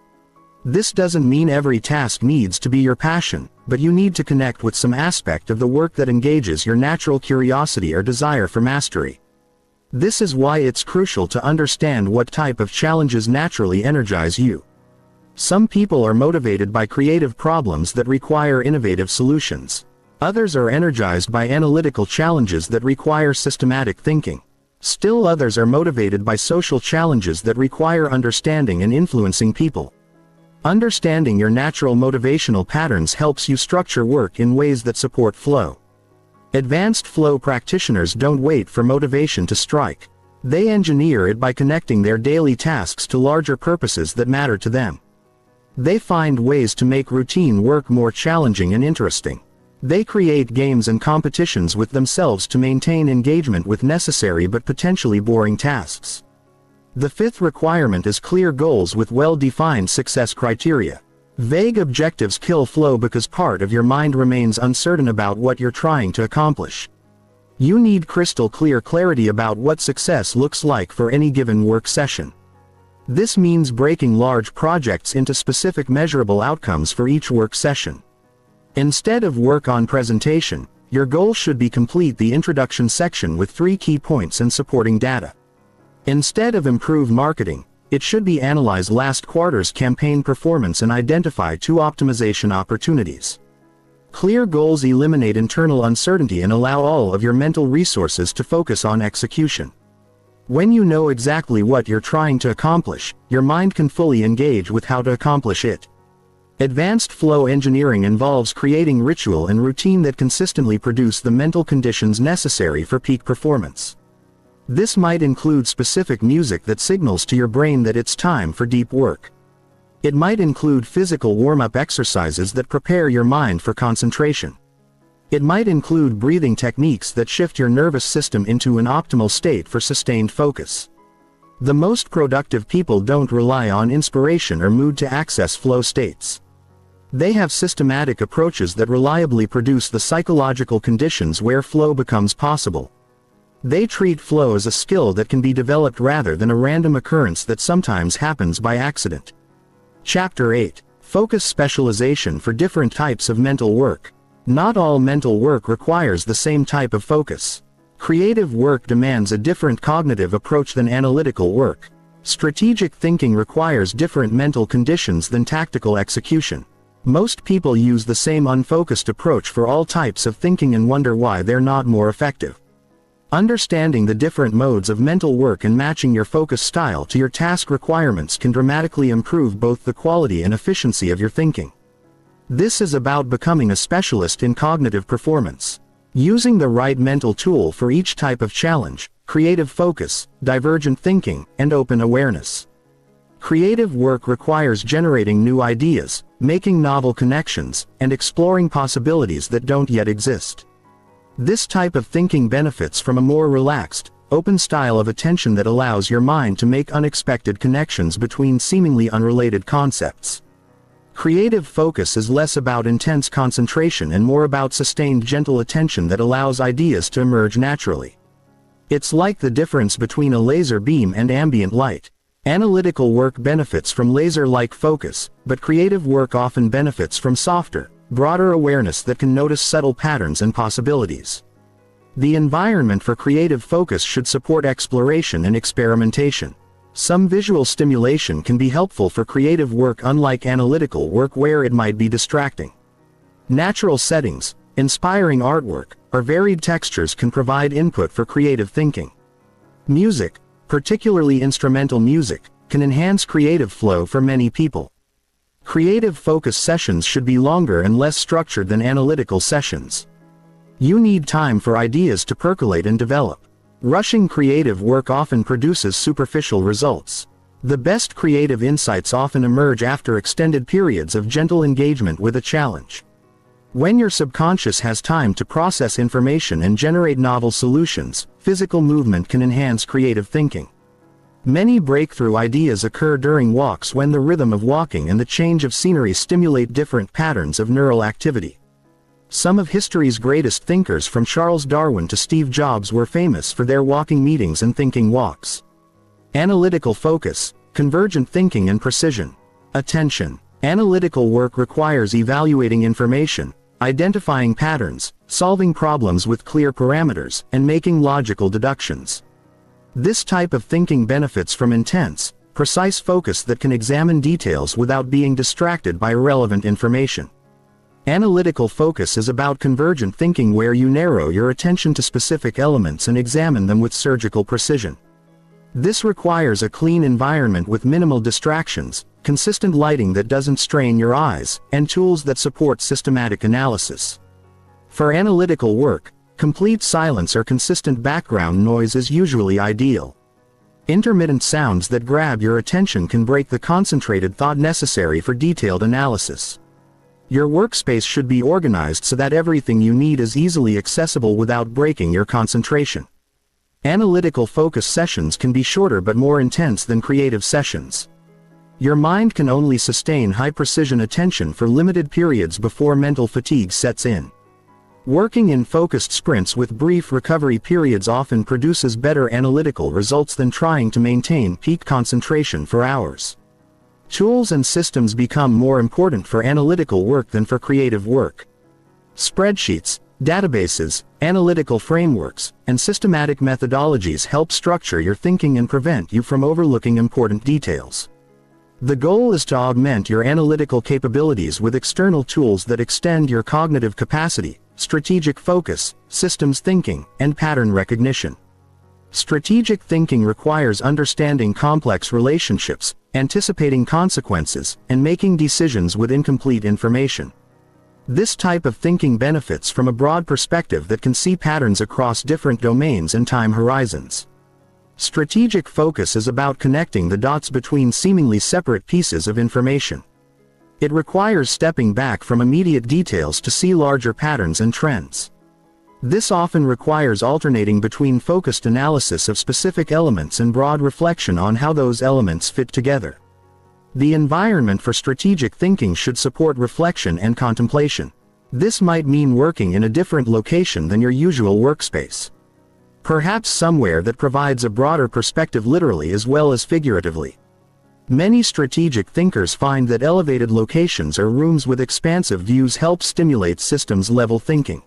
This doesn't mean every task needs to be your passion, but you need to connect with some aspect of the work that engages your natural curiosity or desire for mastery. This is why it's crucial to understand what type of challenges naturally energize you. Some people are motivated by creative problems that require innovative solutions. Others are energized by analytical challenges that require systematic thinking. Still others are motivated by social challenges that require understanding and influencing people. Understanding your natural motivational patterns helps you structure work in ways that support flow. Advanced flow practitioners don't wait for motivation to strike. They engineer it by connecting their daily tasks to larger purposes that matter to them. They find ways to make routine work more challenging and interesting. They create games and competitions with themselves to maintain engagement with necessary but potentially boring tasks. The fifth requirement is clear goals with well-defined success criteria. Vague objectives kill flow because part of your mind remains uncertain about what you're trying to accomplish. You need crystal clear clarity about what success looks like for any given work session. This means breaking large projects into specific measurable outcomes for each work session. Instead of work on presentation, your goal should be complete the introduction section with 3 key points and supporting data. Instead of improve marketing, it should be analyze last quarter's campaign performance and identify 2 optimization opportunities. Clear goals eliminate internal uncertainty and allow all of your mental resources to focus on execution. When you know exactly what you're trying to accomplish, your mind can fully engage with how to accomplish it. Advanced flow engineering involves creating ritual and routine that consistently produce the mental conditions necessary for peak performance. This might include specific music that signals to your brain that it's time for deep work. It might include physical warm-up exercises that prepare your mind for concentration. It might include breathing techniques that shift your nervous system into an optimal state for sustained focus. The most productive people don't rely on inspiration or mood to access flow states. They have systematic approaches that reliably produce the psychological conditions where flow becomes possible. They treat flow as a skill that can be developed rather than a random occurrence that sometimes happens by accident. Chapter 8. Focus specialization for different types of mental work. Not all mental work requires the same type of focus. Creative work demands a different cognitive approach than analytical work. Strategic thinking requires different mental conditions than tactical execution. Most people use the same unfocused approach for all types of thinking and wonder why they're not more effective. Understanding the different modes of mental work and matching your focus style to your task requirements can dramatically improve both the quality and efficiency of your thinking. This is about becoming a specialist in cognitive performance. Using the right mental tool for each type of challenge: creative focus, divergent thinking, and open awareness. Creative work requires generating new ideas, making novel connections, and exploring possibilities that don't yet exist. This type of thinking benefits from a more relaxed, open style of attention that allows your mind to make unexpected connections between seemingly unrelated concepts. Creative focus is less about intense concentration and more about sustained gentle attention that allows ideas to emerge naturally. It's like the difference between a laser beam and ambient light. Analytical work benefits from laser-like focus, but creative work often benefits from softer, broader awareness that can notice subtle patterns and possibilities. The environment for creative focus should support exploration and experimentation. Some visual stimulation can be helpful for creative work, unlike analytical work where it might be distracting. Natural settings, inspiring artwork, or varied textures can provide input for creative thinking. Music, particularly instrumental music, can enhance creative flow for many people. Creative focus sessions should be longer and less structured than analytical sessions. You need time for ideas to percolate and develop. Rushing creative work often produces superficial results. The best creative insights often emerge after extended periods of gentle engagement with a challenge. When your subconscious has time to process information and generate novel solutions, physical movement can enhance creative thinking. Many breakthrough ideas occur during walks when the rhythm of walking and the change of scenery stimulate different patterns of neural activity. Some of history's greatest thinkers, from Charles Darwin to Steve Jobs, were famous for their walking meetings and thinking walks. Analytical focus, convergent thinking and precision. Attention. Analytical work requires evaluating information, identifying patterns, solving problems with clear parameters, and making logical deductions. This type of thinking benefits from intense, precise focus that can examine details without being distracted by irrelevant information. Analytical focus is about convergent thinking, where you narrow your attention to specific elements and examine them with surgical precision. This requires a clean environment with minimal distractions, consistent lighting that doesn't strain your eyes, and tools that support systematic analysis. For analytical work, complete silence or consistent background noise is usually ideal. Intermittent sounds that grab your attention can break the concentrated thought necessary for detailed analysis. Your workspace should be organized so that everything you need is easily accessible without breaking your concentration. Analytical focus sessions can be shorter but more intense than creative sessions. Your mind can only sustain high-precision attention for limited periods before mental fatigue sets in. Working in focused sprints with brief recovery periods often produces better analytical results than trying to maintain peak concentration for hours. Tools and systems become more important for analytical work than for creative work. Spreadsheets, databases, analytical frameworks, and systematic methodologies help structure your thinking and prevent you from overlooking important details. The goal is to augment your analytical capabilities with external tools that extend your cognitive capacity, strategic focus, systems thinking, and pattern recognition. Strategic thinking requires understanding complex relationships, anticipating consequences, and making decisions with incomplete information. This type of thinking benefits from a broad perspective that can see patterns across different domains and time horizons. Strategic focus is about connecting the dots between seemingly separate pieces of information. It requires stepping back from immediate details to see larger patterns and trends. This often requires alternating between focused analysis of specific elements and broad reflection on how those elements fit together. The environment for strategic thinking should support reflection and contemplation. This might mean working in a different location than your usual workspace. Perhaps somewhere that provides a broader perspective literally as well as figuratively. Many strategic thinkers find that elevated locations or rooms with expansive views help stimulate systems-level thinking.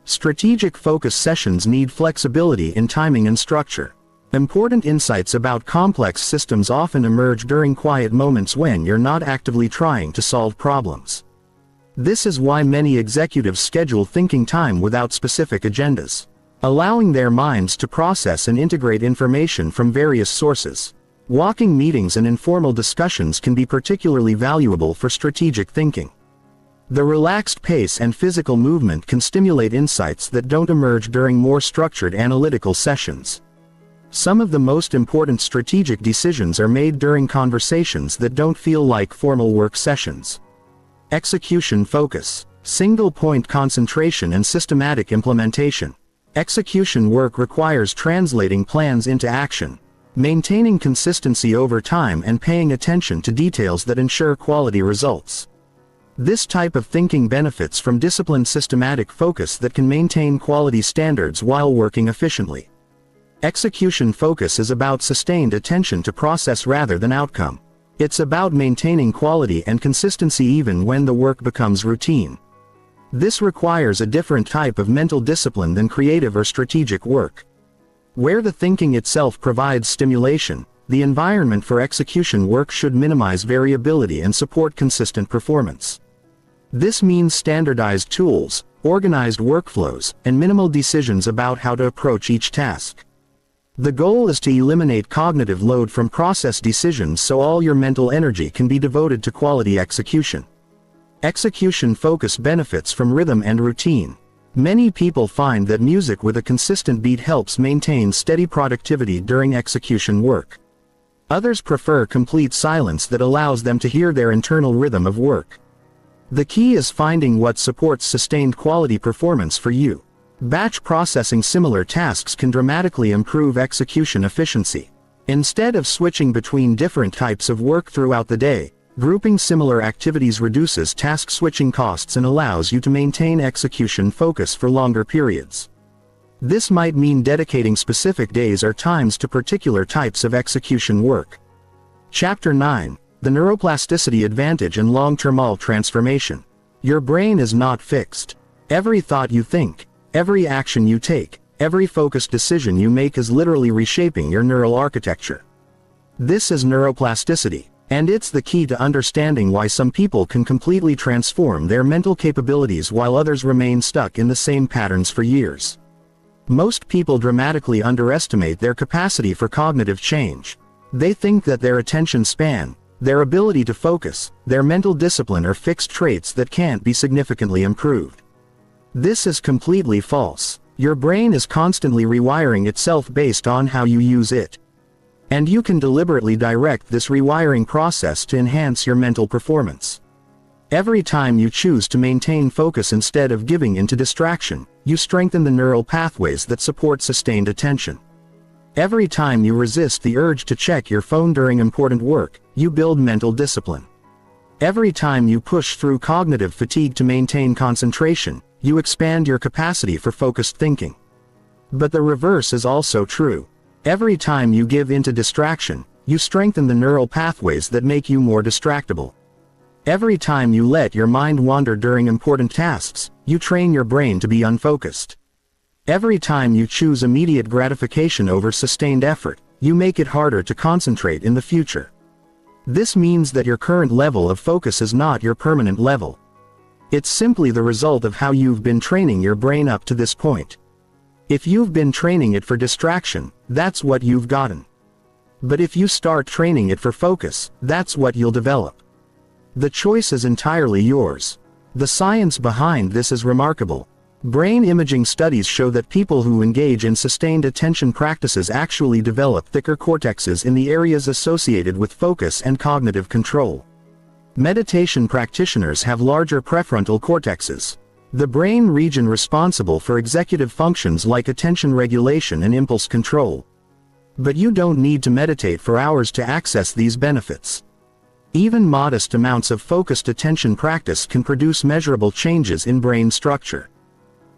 Strategic focus sessions need flexibility in timing and structure. Important insights about complex systems often emerge during quiet moments when you're not actively trying to solve problems. This is why many executives schedule thinking time without specific agendas, allowing their minds to process and integrate information from various sources. Walking meetings and informal discussions can be particularly valuable for strategic thinking. The relaxed pace and physical movement can stimulate insights that don't emerge during more structured analytical sessions. Some of the most important strategic decisions are made during conversations that don't feel like formal work sessions. Execution focus, single-point concentration and systematic implementation. Execution work requires translating plans into action, maintaining consistency over time, and paying attention to details that ensure quality results. This type of thinking benefits from disciplined systematic focus that can maintain quality standards while working efficiently. Execution focus is about sustained attention to process rather than outcome. It's about maintaining quality and consistency even when the work becomes routine. This requires a different type of mental discipline than creative or strategic work. Where the thinking itself provides stimulation, the environment for execution work should minimize variability and support consistent performance. This means standardized tools, organized workflows, and minimal decisions about how to approach each task. The goal is to eliminate cognitive load from process decisions so all your mental energy can be devoted to quality execution. Execution focus benefits from rhythm and routine. Many people find that music with a consistent beat helps maintain steady productivity during execution work. Others prefer complete silence that allows them to hear their internal rhythm of work. The key is finding what supports sustained quality performance for you. Batch processing similar tasks can dramatically improve execution efficiency. Instead of switching between different types of work throughout the day, grouping similar activities reduces task switching costs and allows you to maintain execution focus for longer periods. This might mean dedicating specific days or times to particular types of execution work. Chapter 9: The Neuroplasticity Advantage and Long-Term Transformation. Your brain is not fixed. Every thought you think, every action you take, every focused decision you make is literally reshaping your neural architecture. This is neuroplasticity, and it's the key to understanding why some people can completely transform their mental capabilities while others remain stuck in the same patterns for years. Most people dramatically underestimate their capacity for cognitive change. They think that their attention span, their ability to focus, their mental discipline are fixed traits that can't be significantly improved. This is completely false. Your brain is constantly rewiring itself based on how you use it. And you can deliberately direct this rewiring process to enhance your mental performance. Every time you choose to maintain focus instead of giving in to distraction, you strengthen the neural pathways that support sustained attention. Every time you resist the urge to check your phone during important work, you build mental discipline. Every time you push through cognitive fatigue to maintain concentration, you expand your capacity for focused thinking. But the reverse is also true. Every time you give in to distraction, you strengthen the neural pathways that make you more distractible. Every time you let your mind wander during important tasks, you train your brain to be unfocused. Every time you choose immediate gratification over sustained effort, you make it harder to concentrate in the future. This means that your current level of focus is not your permanent level. It's simply the result of how you've been training your brain up to this point. If you've been training it for distraction, that's what you've gotten. But if you start training it for focus, that's what you'll develop. The choice is entirely yours. The science behind this is remarkable. Brain imaging studies show that people who engage in sustained attention practices actually develop thicker cortexes in the areas associated with focus and cognitive control. Meditation practitioners have larger prefrontal cortexes, the brain region responsible for executive functions like attention regulation and impulse control. But you don't need to meditate for hours to access these benefits. Even modest amounts of focused attention practice can produce measurable changes in brain structure.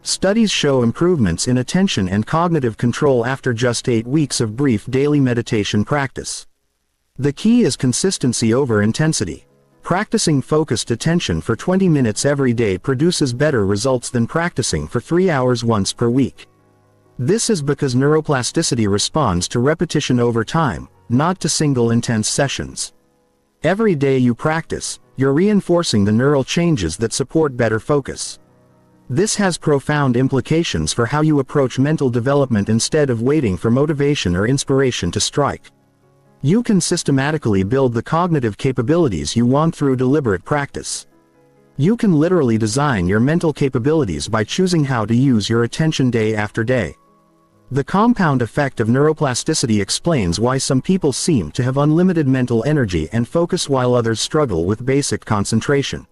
Studies show improvements in attention and cognitive control after just 8 weeks of brief daily meditation practice. The key is consistency over intensity. Practicing focused attention for 20 minutes every day produces better results than practicing for 3 hours once per week. This is because neuroplasticity responds to repetition over time, not to single intense sessions. Every day you practice, you're reinforcing the neural changes that support better focus. This has profound implications for how you approach mental development instead of waiting for motivation or inspiration to strike. You can systematically build the cognitive capabilities you want through deliberate practice. You can literally design your mental capabilities by choosing how to use your attention day after day. The compound effect of neuroplasticity explains why some people seem to have unlimited mental energy and focus while others struggle with basic concentration.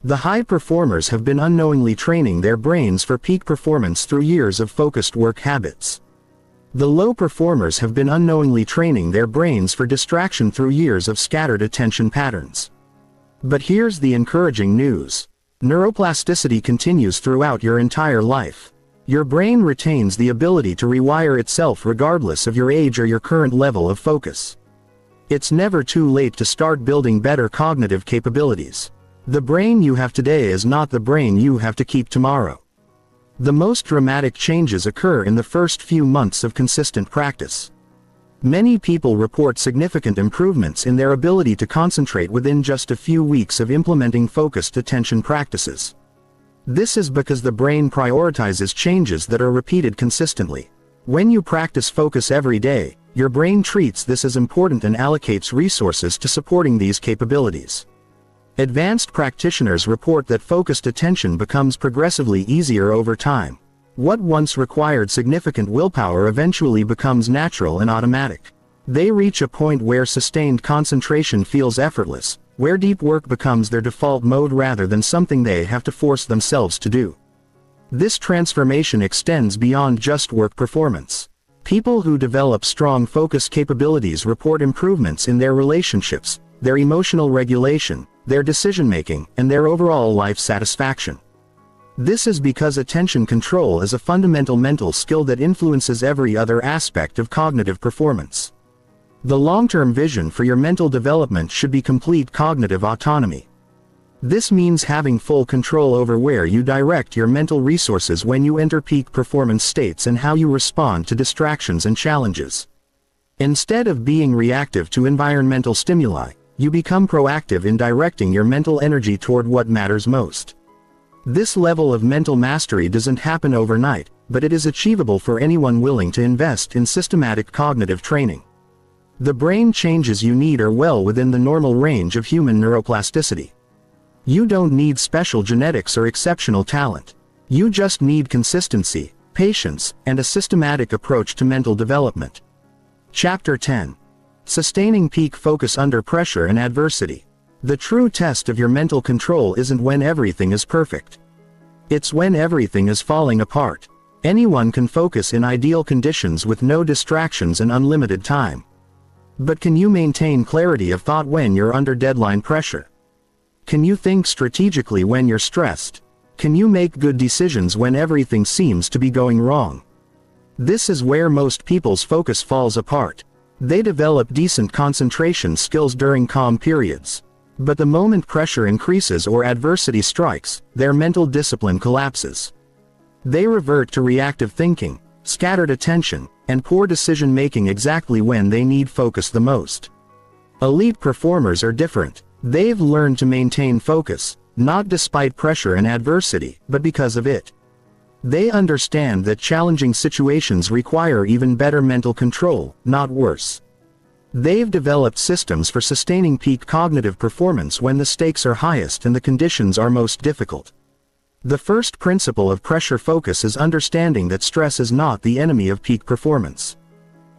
The high performers have been unknowingly training their brains for peak performance through years of focused work habits. The low performers have been unknowingly training their brains for distraction through years of scattered attention patterns. But here's the encouraging news. Neuroplasticity continues throughout your entire life. Your brain retains the ability to rewire itself regardless of your age or your current level of focus. It's never too late to start building better cognitive capabilities. The brain you have today is not the brain you have to keep tomorrow. The most dramatic changes occur in the first few months of consistent practice. Many people report significant improvements in their ability to concentrate within just a few weeks of implementing focused attention practices. This is because the brain prioritizes changes that are repeated consistently. When you practice focus every day, your brain treats this as important and allocates resources to supporting these capabilities. Advanced practitioners report that focused attention becomes progressively easier over time. What once required significant willpower eventually becomes natural and automatic. They reach a point where sustained concentration feels effortless, where deep work becomes their default mode rather than something they have to force themselves to do. This transformation extends beyond just work performance. People who develop strong focus capabilities report improvements in their relationships, their emotional regulation, their decision-making, and their overall life satisfaction. This is because attention control is a fundamental mental skill that influences every other aspect of cognitive performance. The long-term vision for your mental development should be complete cognitive autonomy. This means having full control over where you direct your mental resources when you enter peak performance states and how you respond to distractions and challenges. Instead of being reactive to environmental stimuli, you become proactive in directing your mental energy toward what matters most. This level of mental mastery doesn't happen overnight, but it is achievable for anyone willing to invest in systematic cognitive training. The brain changes you need are well within the normal range of human neuroplasticity. You don't need special genetics or exceptional talent. You just need consistency, patience, and a systematic approach to mental development. Chapter 10. Sustaining peak focus under pressure and adversity. The true test of your mental control isn't when everything is perfect. It's when everything is falling apart. Anyone can focus in ideal conditions with no distractions and unlimited time. But can you maintain clarity of thought when you're under deadline pressure? Can you think strategically when you're stressed? Can you make good decisions when everything seems to be going wrong? This is where most people's focus falls apart. They develop decent concentration skills during calm periods. But the moment pressure increases or adversity strikes, their mental discipline collapses. They revert to reactive thinking, scattered attention, and poor decision-making exactly when they need focus the most. Elite performers are different. They've learned to maintain focus, not despite pressure and adversity, but because of it. They understand that challenging situations require even better mental control, not worse. They've developed systems for sustaining peak cognitive performance when the stakes are highest and the conditions are most difficult. The first principle of pressure focus is understanding that stress is not the enemy of peak performance.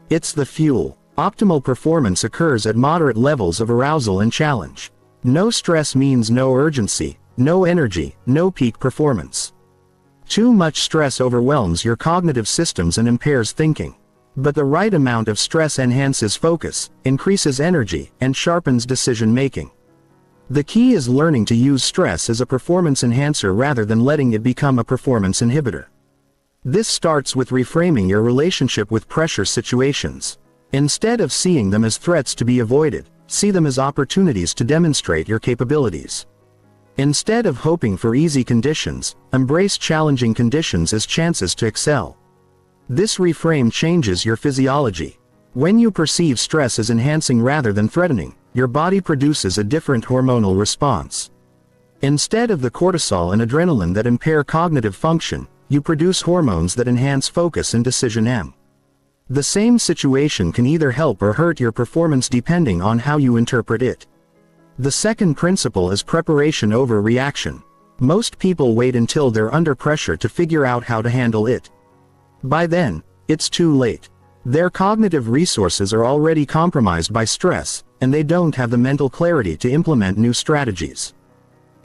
It's the fuel. Optimal performance occurs at moderate levels of arousal and challenge. No stress means no urgency, no energy, no peak performance. Too much stress overwhelms your cognitive systems and impairs thinking. But the right amount of stress enhances focus, increases energy, and sharpens decision-making. The key is learning to use stress as a performance enhancer rather than letting it become a performance inhibitor. This starts with reframing your relationship with pressure situations. Instead of seeing them as threats to be avoided, see them as opportunities to demonstrate your capabilities. Instead of hoping for easy conditions, embrace challenging conditions as chances to excel. This reframe changes your physiology. When you perceive stress as enhancing rather than threatening, your body produces a different hormonal response. Instead of the cortisol and adrenaline that impair cognitive function, you produce hormones that enhance focus and decision. The same situation can either help or hurt your performance depending on how you interpret it. The second principle is preparation over reaction. Most people wait until they're under pressure to figure out how to handle it. By then, it's too late. Their cognitive resources are already compromised by stress, and they don't have the mental clarity to implement new strategies.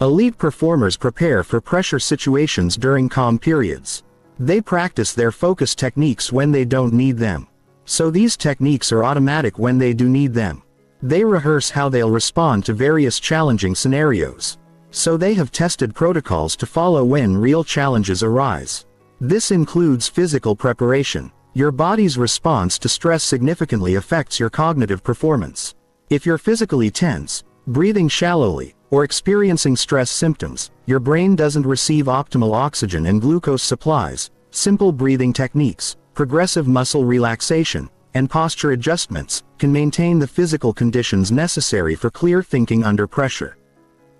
Elite performers prepare for pressure situations during calm periods. They practice their focus techniques when they don't need them. So these techniques are automatic when they do need them. They rehearse how they'll respond to various challenging scenarios. So they have tested protocols to follow when real challenges arise. This includes physical preparation. Your body's response to stress significantly affects your cognitive performance. If you're physically tense, breathing shallowly, or experiencing stress symptoms, your brain doesn't receive optimal oxygen and glucose supplies. Simple breathing techniques, progressive muscle relaxation, and posture adjustments can maintain the physical conditions necessary for clear thinking under pressure.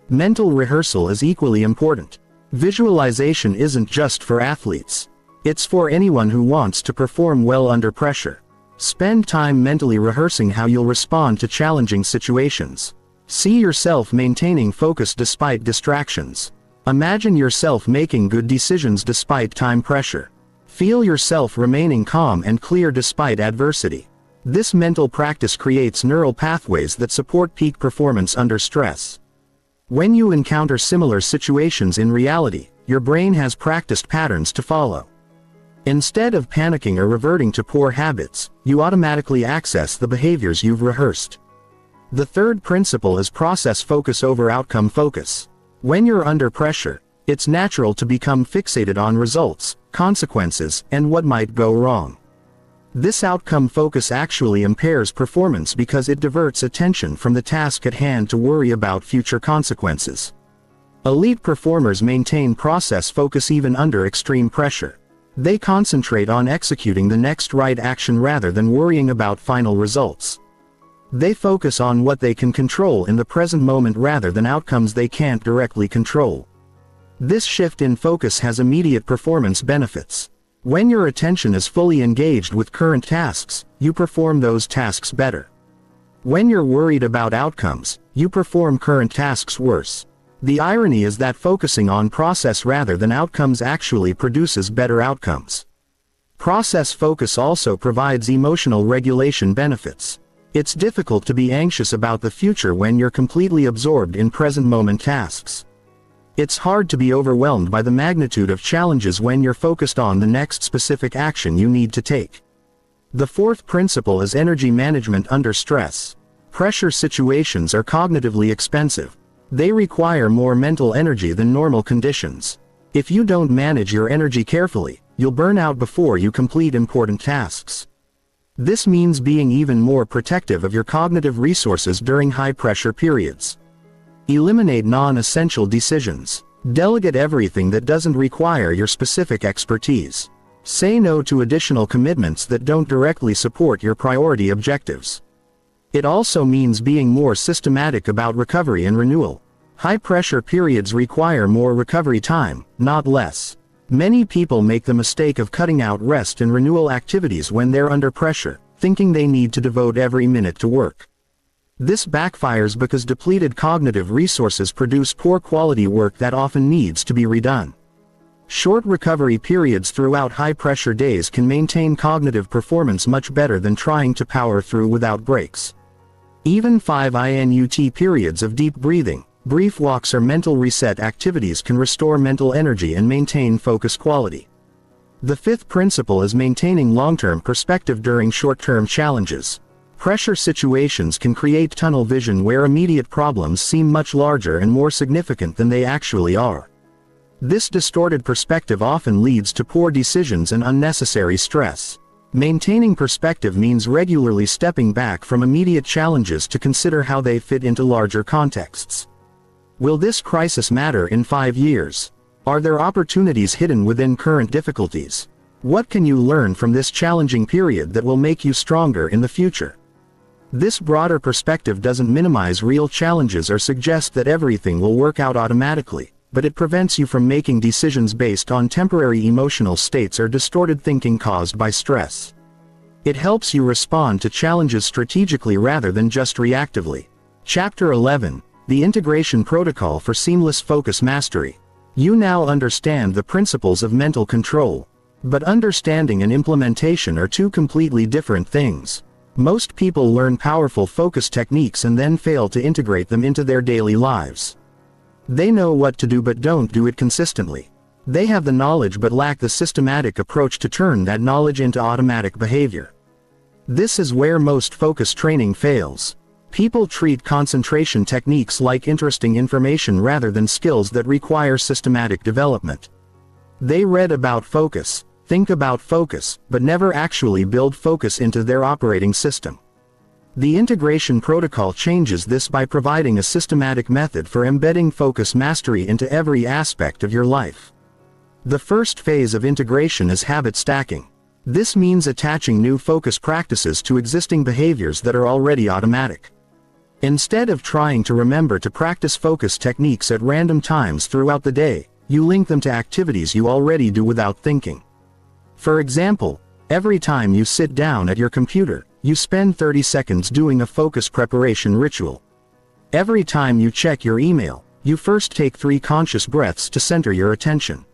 Mental rehearsal is equally important. Visualization isn't just for athletes. It's for anyone who wants to perform well under pressure. Spend time mentally rehearsing how you'll respond to challenging situations. See yourself maintaining focus despite distractions. Imagine yourself making good decisions despite time pressure. Feel yourself remaining calm and clear despite adversity. This mental practice creates neural pathways that support peak performance under stress. When you encounter similar situations in reality, your brain has practiced patterns to follow. Instead of panicking or reverting to poor habits, you automatically access the behaviors you've rehearsed. The third principle is process focus over outcome focus. When you're under pressure, it's natural to become fixated on results, consequences, and what might go wrong. This outcome focus actually impairs performance because it diverts attention from the task at hand to worry about future consequences. Elite performers maintain process focus even under extreme pressure. They concentrate on executing the next right action rather than worrying about final results. They focus on what they can control in the present moment rather than outcomes they can't directly control. This shift in focus has immediate performance benefits. When your attention is fully engaged with current tasks, you perform those tasks better. When you're worried about outcomes, you perform current tasks worse. The irony is that focusing on process rather than outcomes actually produces better outcomes. Process focus also provides emotional regulation benefits. It's difficult to be anxious about the future when you're completely absorbed in present moment tasks. It's hard to be overwhelmed by the magnitude of challenges when you're focused on the next specific action you need to take. The fourth principle is energy management under stress. Pressure situations are cognitively expensive. They require more mental energy than normal conditions. If you don't manage your energy carefully, you'll burn out before you complete important tasks. This means being even more protective of your cognitive resources during high-pressure periods. Eliminate non-essential decisions. Delegate everything that doesn't require your specific expertise. Say no to additional commitments that don't directly support your priority objectives. It also means being more systematic about recovery and renewal. High-pressure periods require more recovery time, not less. Many people make the mistake of cutting out rest and renewal activities when they're under pressure, thinking they need to devote every minute to work. This backfires because depleted cognitive resources produce poor quality work that often needs to be redone. Short recovery periods throughout high-pressure days can maintain cognitive performance much better than trying to power through without breaks. Even 5-minute periods of deep breathing, brief walks or mental reset activities can restore mental energy and maintain focus quality. The fifth principle is maintaining long-term perspective during short-term challenges. Pressure situations can create tunnel vision where immediate problems seem much larger and more significant than they actually are. This distorted perspective often leads to poor decisions and unnecessary stress. Maintaining perspective means regularly stepping back from immediate challenges to consider how they fit into larger contexts. Will this crisis matter in 5 years? Are there opportunities hidden within current difficulties? What can you learn from this challenging period that will make you stronger in the future? This broader perspective doesn't minimize real challenges or suggest that everything will work out automatically, but it prevents you from making decisions based on temporary emotional states or distorted thinking caused by stress. It helps you respond to challenges strategically rather than just reactively. Chapter 11, The Integration Protocol for Seamless Focus Mastery. You now understand the principles of mental control. But understanding and implementation are two completely different things. Most people learn powerful focus techniques and then fail to integrate them into their daily lives. They know what to do but don't do it consistently. They have the knowledge but lack the systematic approach to turn that knowledge into automatic behavior. This is where most focus training fails. People treat concentration techniques like interesting information rather than skills that require systematic development. They read about focus, think about focus, but never actually build focus into their operating system. The integration protocol changes this by providing a systematic method for embedding focus mastery into every aspect of your life. The first phase of integration is habit stacking. This means attaching new focus practices to existing behaviors that are already automatic. Instead of trying to remember to practice focus techniques at random times throughout the day, you link them to activities you already do without thinking. For example, every time you sit down at your computer, you spend 30 seconds doing a focus preparation ritual. Every time you check your email, you first take 3 conscious breaths to center your attention.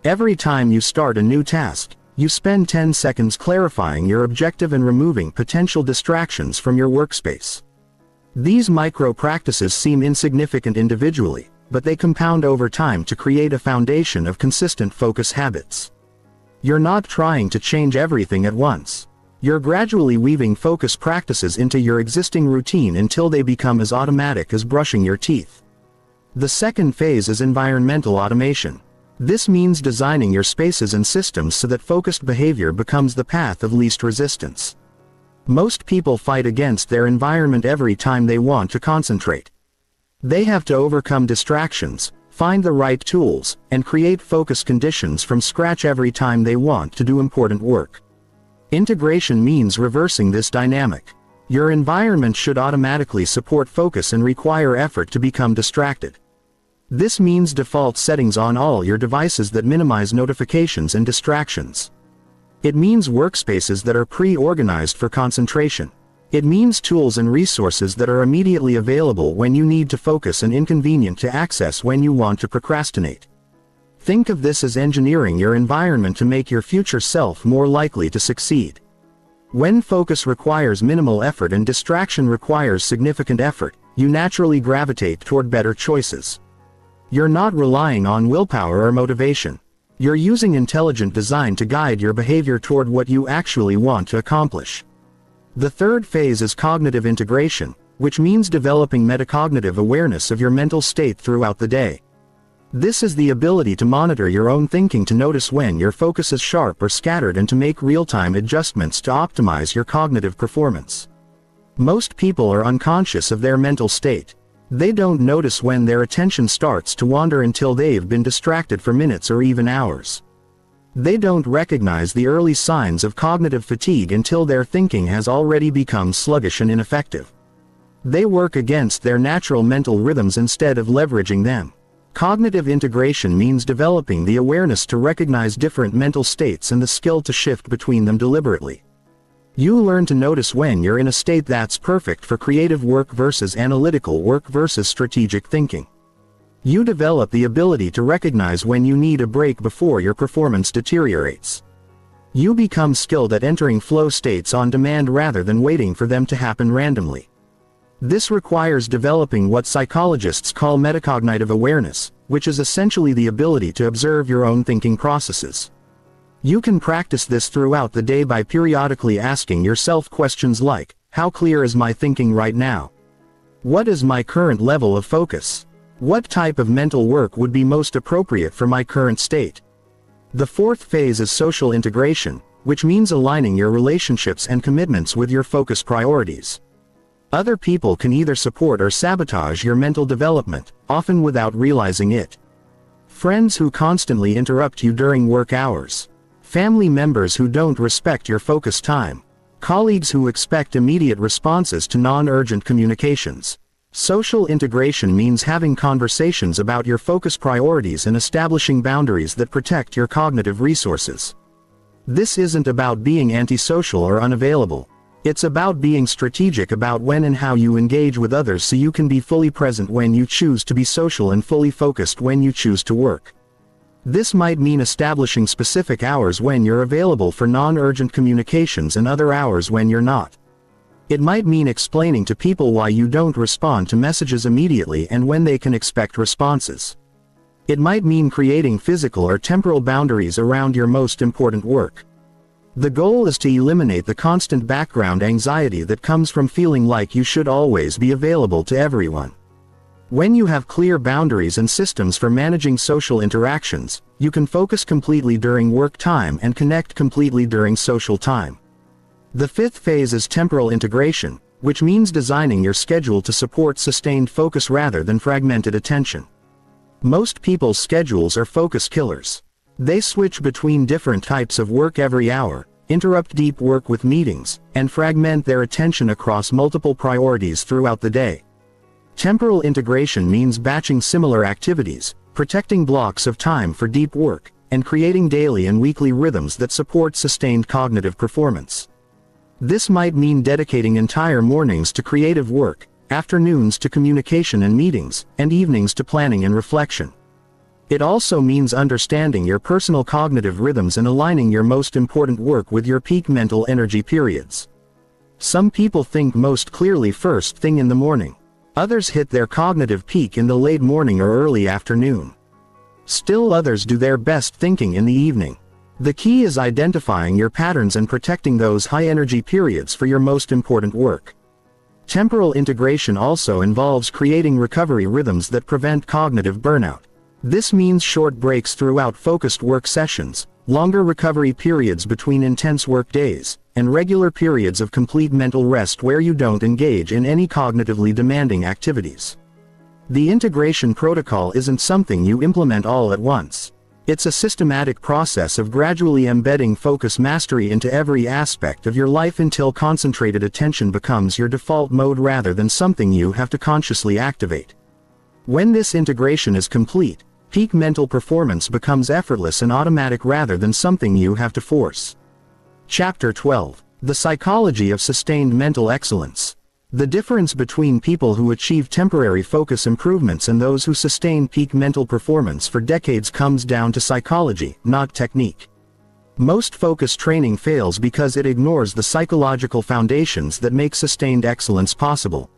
Every time you start a new task, you spend 10 seconds clarifying your objective and removing potential distractions from your workspace. These micro practices seem insignificant individually, but they compound over time to create a foundation of consistent focus habits. You're not trying to change everything at once. You're gradually weaving focus practices into your existing routine until they become as automatic as brushing your teeth. The second phase is environmental automation. This means designing your spaces and systems so that focused behavior becomes the path of least resistance. Most people fight against their environment every time they want to concentrate. They have to overcome distractions, find the right tools, and create focus conditions from scratch every time they want to do important work. Integration means reversing this dynamic. Your environment should automatically support focus and require effort to become distracted. This means default settings on all your devices that minimize notifications and distractions. It means workspaces that are pre-organized for concentration. It means tools and resources that are immediately available when you need to focus and inconvenient to access when you want to procrastinate. Think of this as engineering your environment to make your future self more likely to succeed. When focus requires minimal effort and distraction requires significant effort, you naturally gravitate toward better choices. You're not relying on willpower or motivation. You're using intelligent design to guide your behavior toward what you actually want to accomplish. The third phase is cognitive integration, which means developing metacognitive awareness of your mental state throughout the day. This is the ability to monitor your own thinking, to notice when your focus is sharp or scattered, and to make real-time adjustments to optimize your cognitive performance. Most people are unconscious of their mental state. They don't notice when their attention starts to wander until they've been distracted for minutes or even hours. They don't recognize the early signs of cognitive fatigue until their thinking has already become sluggish and ineffective. They work against their natural mental rhythms instead of leveraging them. Cognitive integration means developing the awareness to recognize different mental states and the skill to shift between them deliberately. You learn to notice when you're in a state that's perfect for creative work versus analytical work versus strategic thinking. You develop the ability to recognize when you need a break before your performance deteriorates. You become skilled at entering flow states on demand rather than waiting for them to happen randomly. This requires developing what psychologists call metacognitive awareness, which is essentially the ability to observe your own thinking processes. You can practice this throughout the day by periodically asking yourself questions like, how clear is my thinking right now? What is my current level of focus? What type of mental work would be most appropriate for my current state? The fourth phase is social integration, which means aligning your relationships and commitments with your focus priorities. Other people can either support or sabotage your mental development, often without realizing it. Friends who constantly interrupt you during work hours. Family members who don't respect your focus time. Colleagues who expect immediate responses to non-urgent communications. Social integration means having conversations about your focus priorities and establishing boundaries that protect your cognitive resources. This isn't about being antisocial or unavailable. It's about being strategic about when and how you engage with others so you can be fully present when you choose to be social and fully focused when you choose to work. This might mean establishing specific hours when you're available for non-urgent communications and other hours when you're not. It might mean explaining to people why you don't respond to messages immediately and when they can expect responses. It might mean creating physical or temporal boundaries around your most important work. The goal is to eliminate the constant background anxiety that comes from feeling like you should always be available to everyone. When you have clear boundaries and systems for managing social interactions, you can focus completely during work time and connect completely during social time. The fifth phase is temporal integration, which means designing your schedule to support sustained focus rather than fragmented attention. Most people's schedules are focus killers. They switch between different types of work every hour, interrupt deep work with meetings, and fragment their attention across multiple priorities throughout the day. Temporal integration means batching similar activities, protecting blocks of time for deep work, and creating daily and weekly rhythms that support sustained cognitive performance. This might mean dedicating entire mornings to creative work, afternoons to communication and meetings, and evenings to planning and reflection. It also means understanding your personal cognitive rhythms and aligning your most important work with your peak mental energy periods. Some people think most clearly first thing in the morning. Others hit their cognitive peak in the late morning or early afternoon. Still others do their best thinking in the evening. The key is identifying your patterns and protecting those high-energy periods for your most important work. Temporal integration also involves creating recovery rhythms that prevent cognitive burnout. This means short breaks throughout focused work sessions, longer recovery periods between intense work days, and regular periods of complete mental rest where you don't engage in any cognitively demanding activities. The integration protocol isn't something you implement all at once. It's a systematic process of gradually embedding focus mastery into every aspect of your life until concentrated attention becomes your default mode rather than something you have to consciously activate. When this integration is complete, peak mental performance becomes effortless and automatic rather than something you have to force. Chapter 12. The Psychology of Sustained Mental Excellence. The difference between people who achieve temporary focus improvements and those who sustain peak mental performance for decades comes down to psychology, not technique. Most focus training fails because it ignores the psychological foundations that make sustained excellence possible.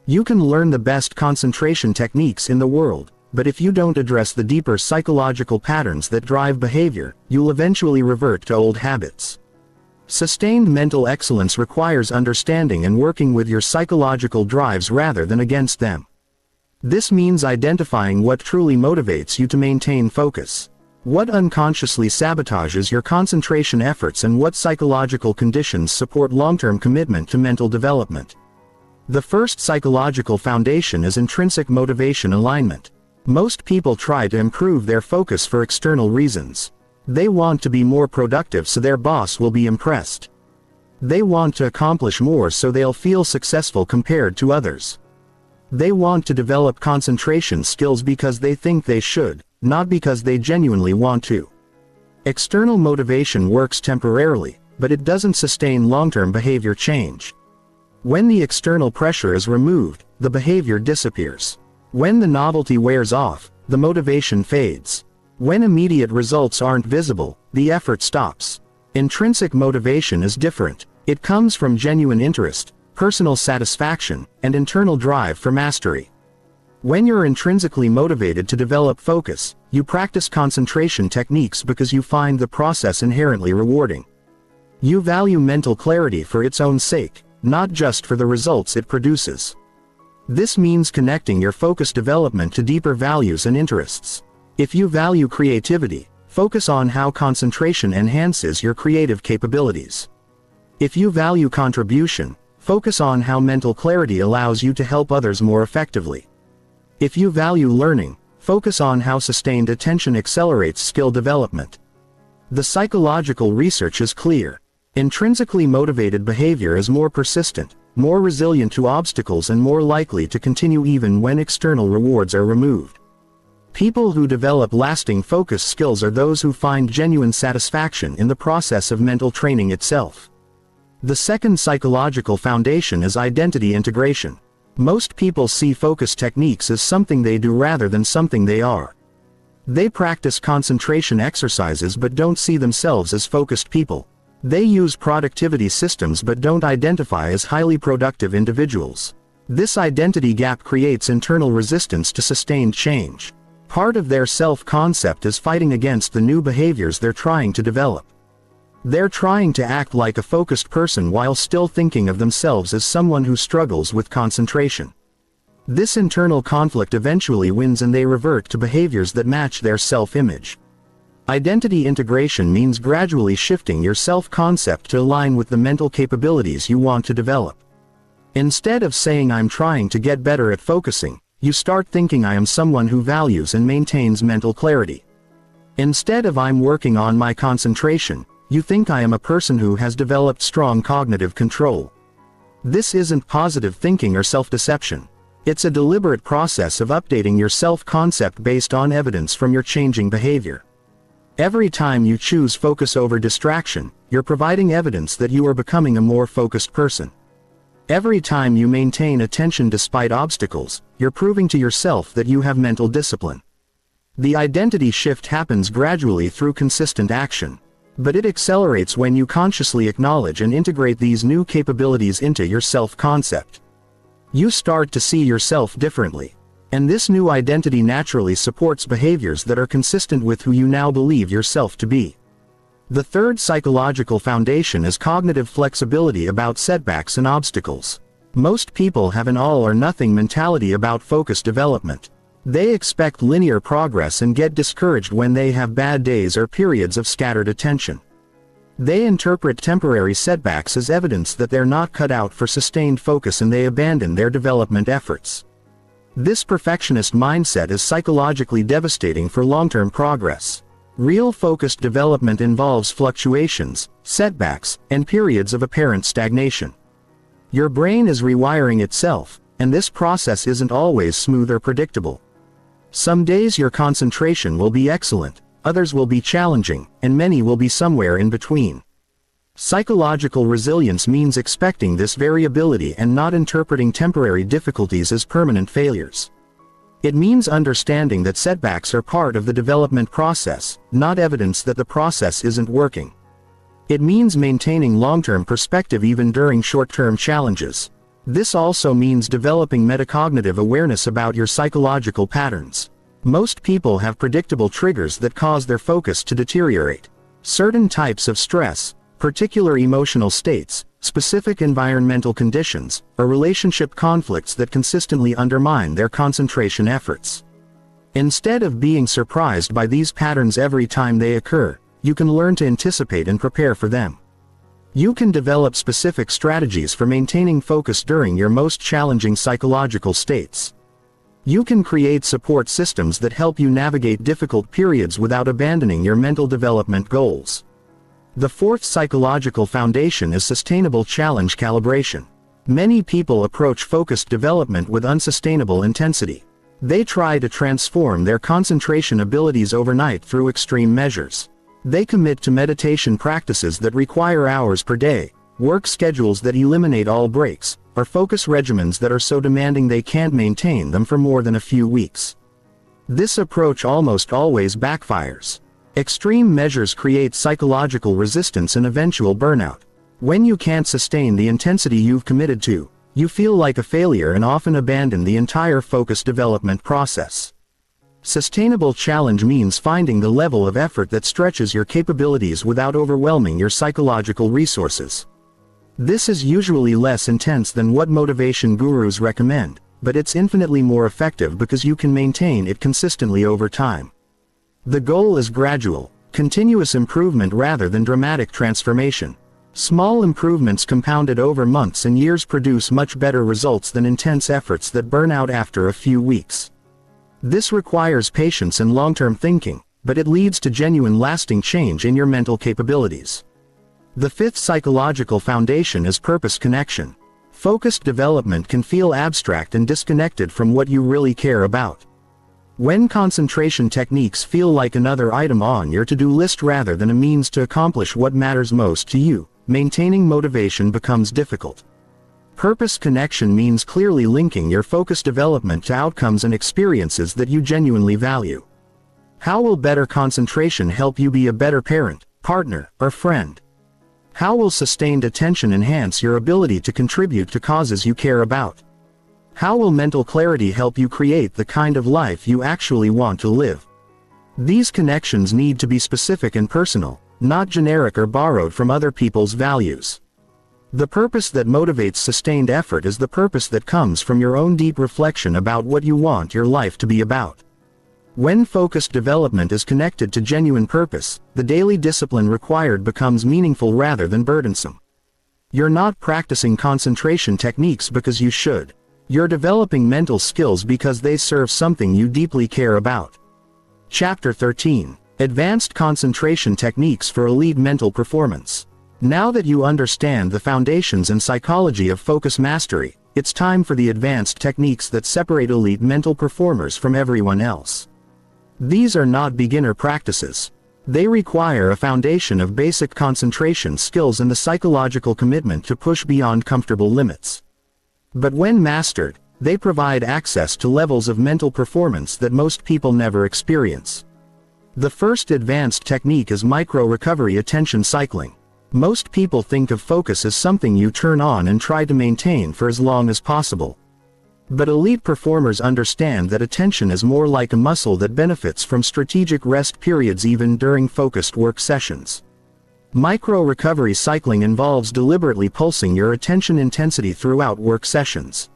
You can learn the best concentration techniques in the world, but if you don't address the deeper psychological patterns that drive behavior, you'll eventually revert to old habits. Sustained mental excellence requires understanding and working with your psychological drives rather than against them. This means identifying what truly motivates you to maintain focus, what unconsciously sabotages your concentration efforts, and what psychological conditions support long-term commitment to mental development. The first psychological foundation is intrinsic motivation alignment. Most people try to improve their focus for external reasons. They want to be more productive so their boss will be impressed. They want to accomplish more so they'll feel successful compared to others. They want to develop concentration skills because they think they should, not because they genuinely want to. External motivation works temporarily, but it doesn't sustain long-term behavior change. When the external pressure is removed, the behavior disappears. When the novelty wears off, the motivation fades. When immediate results aren't visible, the effort stops. Intrinsic motivation is different. It comes from genuine interest, personal satisfaction, and internal drive for mastery. When you're intrinsically motivated to develop focus, you practice concentration techniques because you find the process inherently rewarding. You value mental clarity for its own sake, not just for the results it produces. This means connecting your focus development to deeper values and interests. If you value creativity, focus on how concentration enhances your creative capabilities. If you value contribution, focus on how mental clarity allows you to help others more effectively. If you value learning, focus on how sustained attention accelerates skill development. The psychological research is clear. Intrinsically motivated behavior is more persistent, more resilient to obstacles, and more likely to continue even when external rewards are removed. People who develop lasting focus skills are those who find genuine satisfaction in the process of mental training itself. The second psychological foundation is identity integration. Most people see focus techniques as something they do rather than something they are. They practice concentration exercises but don't see themselves as focused people. They use productivity systems but don't identify as highly productive individuals. This identity gap creates internal resistance to sustained change. Part of their self-concept is fighting against the new behaviors they're trying to develop. They're trying to act like a focused person while still thinking of themselves as someone who struggles with concentration. This internal conflict eventually wins and they revert to behaviors that match their self-image. Identity integration means gradually shifting your self-concept to align with the mental capabilities you want to develop. Instead of saying "I'm trying to get better at focusing," you start thinking "I am someone who values and maintains mental clarity." Instead of "I'm working on my concentration," you think "I am a person who has developed strong cognitive control." This isn't positive thinking or self-deception. It's a deliberate process of updating your self-concept based on evidence from your changing behavior. Every time you choose focus over distraction, you're providing evidence that you are becoming a more focused person. Every time you maintain attention despite obstacles, you're proving to yourself that you have mental discipline. The identity shift happens gradually through consistent action, but it accelerates when you consciously acknowledge and integrate these new capabilities into your self-concept. You start to see yourself differently, and this new identity naturally supports behaviors that are consistent with who you now believe yourself to be. The third psychological foundation is cognitive flexibility about setbacks and obstacles. Most people have an all-or-nothing mentality about focus development. They expect linear progress and get discouraged when they have bad days or periods of scattered attention. They interpret temporary setbacks as evidence that they're not cut out for sustained focus, and they abandon their development efforts. This perfectionist mindset is psychologically devastating for long-term progress. Real focused development involves fluctuations, setbacks, and periods of apparent stagnation. Your brain is rewiring itself, and this process isn't always smooth or predictable. Some days your concentration will be excellent, others will be challenging, and many will be somewhere in between. Psychological resilience means expecting this variability and not interpreting temporary difficulties as permanent failures. It means understanding that setbacks are part of the development process, not evidence that the process isn't working. It means maintaining long-term perspective even during short-term challenges. This also means developing metacognitive awareness about your psychological patterns. Most people have predictable triggers that cause their focus to deteriorate. Certain types of stress, particular emotional states, specific environmental conditions, or relationship conflicts that consistently undermine their concentration efforts. Instead of being surprised by these patterns every time they occur, you can learn to anticipate and prepare for them. You can develop specific strategies for maintaining focus during your most challenging psychological states. You can create support systems that help you navigate difficult periods without abandoning your mental development goals. The fourth psychological foundation is sustainable challenge calibration. Many people approach focused development with unsustainable intensity. They try to transform their concentration abilities overnight through extreme measures. They commit to meditation practices that require hours per day, work schedules that eliminate all breaks, or focus regimens that are so demanding they can't maintain them for more than a few weeks. This approach almost always backfires. Extreme measures create psychological resistance and eventual burnout. When you can't sustain the intensity you've committed to, you feel like a failure and often abandon the entire focus development process. Sustainable challenge means finding the level of effort that stretches your capabilities without overwhelming your psychological resources. This is usually less intense than what motivation gurus recommend, but it's infinitely more effective because you can maintain it consistently over time. The goal is gradual, continuous improvement rather than dramatic transformation. Small improvements compounded over months and years produce much better results than intense efforts that burn out after a few weeks. This requires patience and long-term thinking, but it leads to genuine lasting change in your mental capabilities. The fifth psychological foundation is purpose connection. Focused development can feel abstract and disconnected from what you really care about. When concentration techniques feel like another item on your to-do list rather than a means to accomplish what matters most to you, maintaining motivation becomes difficult. Purpose connection means clearly linking your focus development to outcomes and experiences that you genuinely value. How will better concentration help you be a better parent, partner, or friend? How will sustained attention enhance your ability to contribute to causes you care about? How will mental clarity help you create the kind of life you actually want to live? These connections need to be specific and personal, not generic or borrowed from other people's values. The purpose that motivates sustained effort is the purpose that comes from your own deep reflection about what you want your life to be about. When focused development is connected to genuine purpose, the daily discipline required becomes meaningful rather than burdensome. You're not practicing concentration techniques because you should. You're developing mental skills because they serve something you deeply care about. Chapter 13. Advanced Concentration Techniques for Elite Mental Performance. Now that you understand the foundations and psychology of focus mastery, it's time for the advanced techniques that separate elite mental performers from everyone else. These are not beginner practices. They require a foundation of basic concentration skills and the psychological commitment to push beyond comfortable limits. But when mastered, they provide access to levels of mental performance that most people never experience. The first advanced technique is micro-recovery attention cycling. Most people think of focus as something you turn on and try to maintain for as long as possible. But elite performers understand that attention is more like a muscle that benefits from strategic rest periods even during focused work sessions. Micro-recovery cycling involves deliberately pulsing your attention intensity throughout work sessions.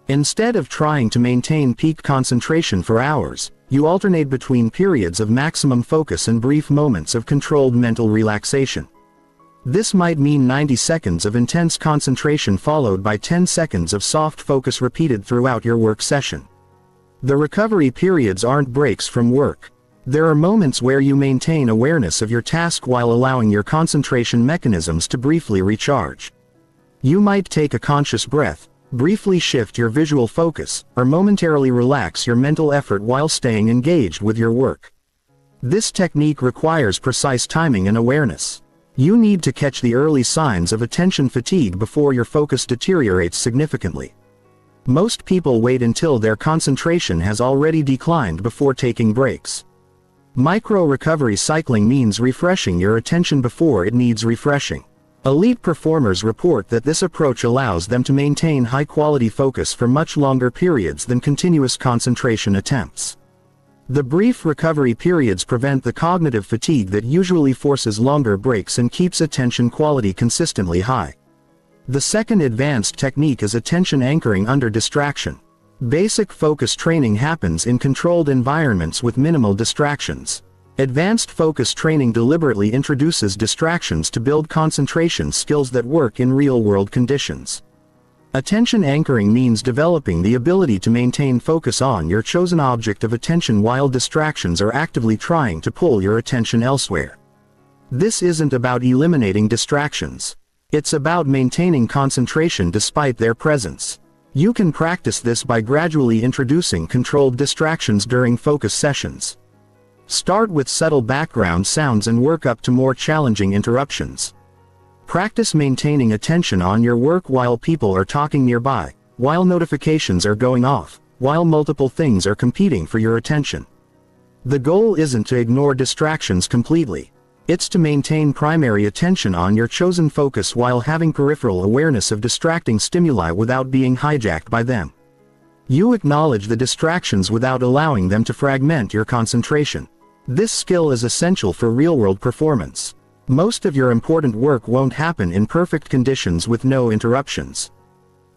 Instead of trying to maintain peak concentration for hours, you alternate between periods of maximum focus and brief moments of controlled mental relaxation. This might mean 90 seconds of intense concentration followed by 10 seconds of soft focus repeated throughout your work session. The recovery periods aren't breaks from work. There are moments where you maintain awareness of your task while allowing your concentration mechanisms to briefly recharge. You might take a conscious breath, briefly shift your visual focus, or momentarily relax your mental effort while staying engaged with your work. This technique requires precise timing and awareness. You need to catch the early signs of attention fatigue before your focus deteriorates significantly. Most people wait until their concentration has already declined before taking breaks. Micro-recovery cycling means refreshing your attention before it needs refreshing. Elite performers report that this approach allows them to maintain high-quality focus for much longer periods than continuous concentration attempts. The brief recovery periods prevent the cognitive fatigue that usually forces longer breaks and keeps attention quality consistently high. The second advanced technique is attention anchoring under distraction. Basic focus training happens in controlled environments with minimal distractions. Advanced focus training deliberately introduces distractions to build concentration skills that work in real-world conditions. Attention anchoring means developing the ability to maintain focus on your chosen object of attention while distractions are actively trying to pull your attention elsewhere. This isn't about eliminating distractions. It's about maintaining concentration despite their presence. You can practice this by gradually introducing controlled distractions during focus sessions. Start with subtle background sounds and work up to more challenging interruptions. Practice maintaining attention on your work while people are talking nearby, while notifications are going off, while multiple things are competing for your attention. The goal isn't to ignore distractions completely. It's to maintain primary attention on your chosen focus while having peripheral awareness of distracting stimuli without being hijacked by them. You acknowledge the distractions without allowing them to fragment your concentration. This skill is essential for real-world performance. Most of your important work won't happen in perfect conditions with no interruptions.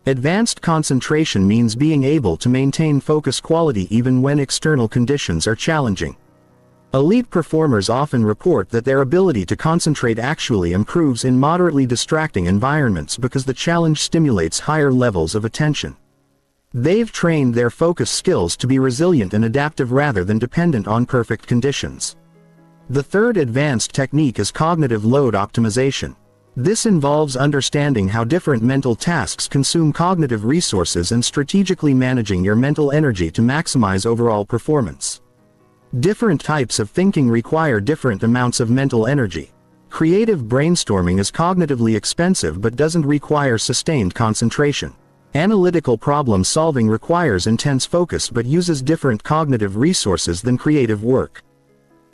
Advanced concentration means being able to maintain focus quality even when external conditions are challenging. Elite performers often report that their ability to concentrate actually improves in moderately distracting environments because the challenge stimulates higher levels of attention. They've trained their focus skills to be resilient and adaptive rather than dependent on perfect conditions. The third advanced technique is cognitive load optimization. This involves understanding how different mental tasks consume cognitive resources and strategically managing your mental energy to maximize overall performance. Different types of thinking require different amounts of mental energy. Creative brainstorming is cognitively expensive but doesn't require sustained concentration. Analytical problem solving requires intense focus but uses different cognitive resources than creative work.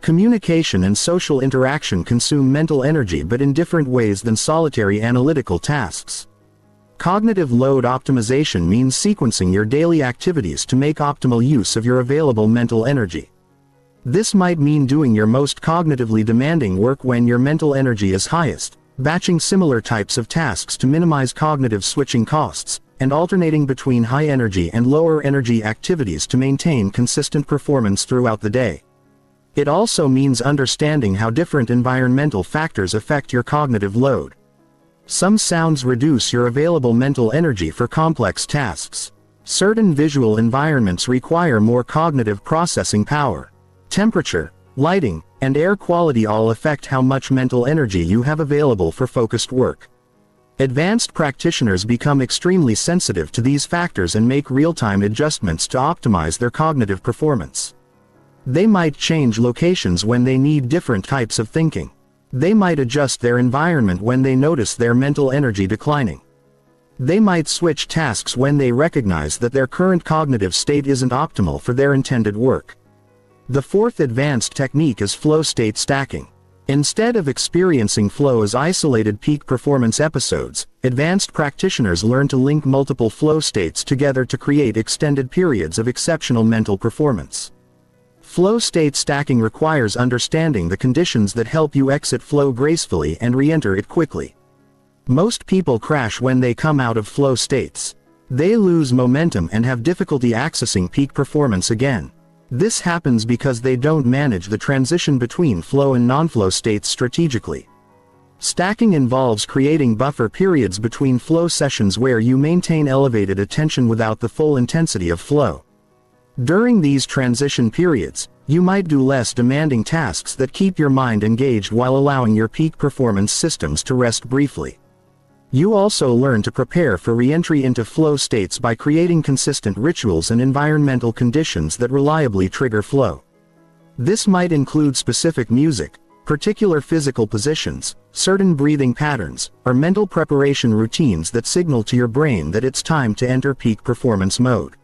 Communication and social interaction consume mental energy but in different ways than solitary analytical tasks. Cognitive load optimization means sequencing your daily activities to make optimal use of your available mental energy. This might mean doing your most cognitively demanding work when your mental energy is highest, batching similar types of tasks to minimize cognitive switching costs, and alternating between high energy and lower energy activities to maintain consistent performance throughout the day. It also means understanding how different environmental factors affect your cognitive load. Some sounds reduce your available mental energy for complex tasks. Certain visual environments require more cognitive processing power. Temperature, lighting, and air quality all affect how much mental energy you have available for focused work. Advanced practitioners become extremely sensitive to these factors and make real-time adjustments to optimize their cognitive performance. They might change locations when they need different types of thinking. They might adjust their environment when they notice their mental energy declining. They might switch tasks when they recognize that their current cognitive state isn't optimal for their intended work. The fourth advanced technique is flow state stacking. Instead of experiencing flow as isolated peak performance episodes, advanced practitioners learn to link multiple flow states together to create extended periods of exceptional mental performance. Flow state stacking requires understanding the conditions that help you exit flow gracefully and re-enter it quickly. Most people crash when they come out of flow states. They lose momentum and have difficulty accessing peak performance again. This happens because they don't manage the transition between flow and non-flow states strategically. Stacking involves creating buffer periods between flow sessions where you maintain elevated attention without the full intensity of flow. During these transition periods, you might do less demanding tasks that keep your mind engaged while allowing your peak performance systems to rest briefly. You also learn to prepare for re-entry into flow states by creating consistent rituals and environmental conditions that reliably trigger flow. This might include specific music, particular physical positions, certain breathing patterns, or mental preparation routines that signal to your brain that it's time to enter peak performance mode.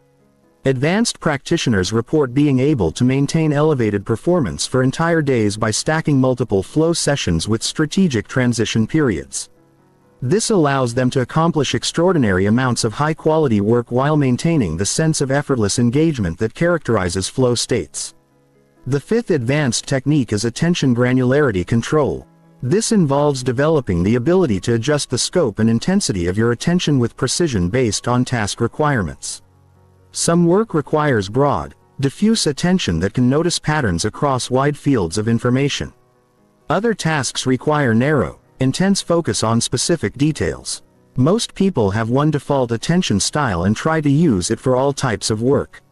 Advanced practitioners report being able to maintain elevated performance for entire days by stacking multiple flow sessions with strategic transition periods. This allows them to accomplish extraordinary amounts of high-quality work while maintaining the sense of effortless engagement that characterizes flow states. The fifth advanced technique is attention granularity control. This involves developing the ability to adjust the scope and intensity of your attention with precision based on task requirements. Some work requires broad, diffuse attention that can notice patterns across wide fields of information. Other tasks require narrow, intense focus on specific details. Most people have one default attention style and try to use it for all types of work,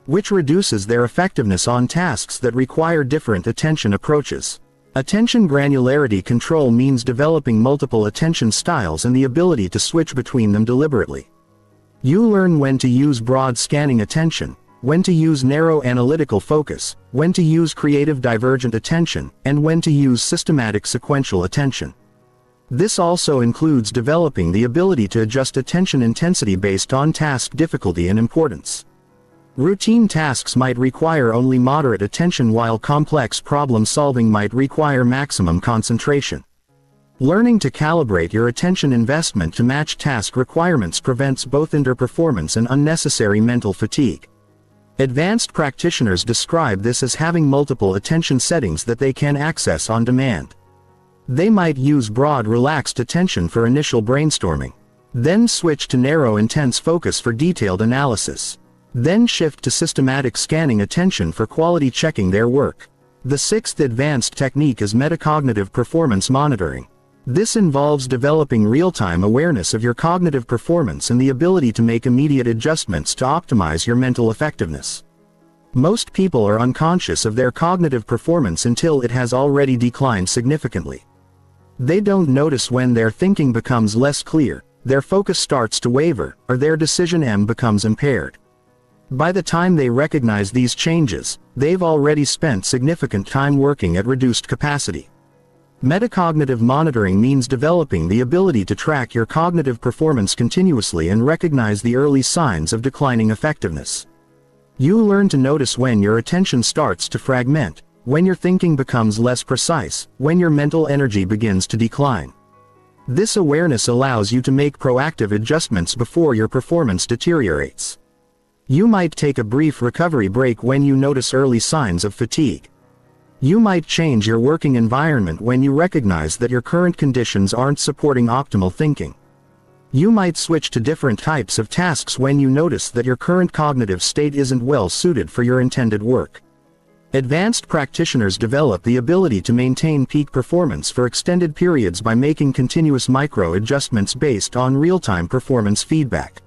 which reduces their effectiveness on tasks that require different attention approaches. Attention granularity control means developing multiple attention styles and the ability to switch between them deliberately. You learn when to use broad scanning attention, when to use narrow analytical focus, when to use creative divergent attention, and when to use systematic sequential attention. This also includes developing the ability to adjust attention intensity based on task difficulty and importance. Routine tasks might require only moderate attention while complex problem solving might require maximum concentration. Learning to calibrate your attention investment to match task requirements prevents both underperformance and unnecessary mental fatigue. Advanced practitioners describe this as having multiple attention settings that they can access on demand. They might use broad relaxed attention for initial brainstorming, then switch to narrow intense focus for detailed analysis, then shift to systematic scanning attention for quality checking their work. The sixth advanced technique is metacognitive performance monitoring. This involves developing real-time awareness of your cognitive performance and the ability to make immediate adjustments to optimize your mental effectiveness. Most people are unconscious of their cognitive performance until it has already declined significantly. They don't notice when their thinking becomes less clear, their focus starts to waver, or their decision becomes impaired. By the time they recognize these changes, they've already spent significant time working at reduced capacity. Metacognitive monitoring means developing the ability to track your cognitive performance continuously and recognize the early signs of declining effectiveness. You learn to notice when your attention starts to fragment, when your thinking becomes less precise, when your mental energy begins to decline. This awareness allows you to make proactive adjustments before your performance deteriorates. You might take a brief recovery break when you notice early signs of fatigue. You might change your working environment when you recognize that your current conditions aren't supporting optimal thinking. You might switch to different types of tasks when you notice that your current cognitive state isn't well suited for your intended work. Advanced practitioners develop the ability to maintain peak performance for extended periods by making continuous micro-adjustments based on real-time performance feedback.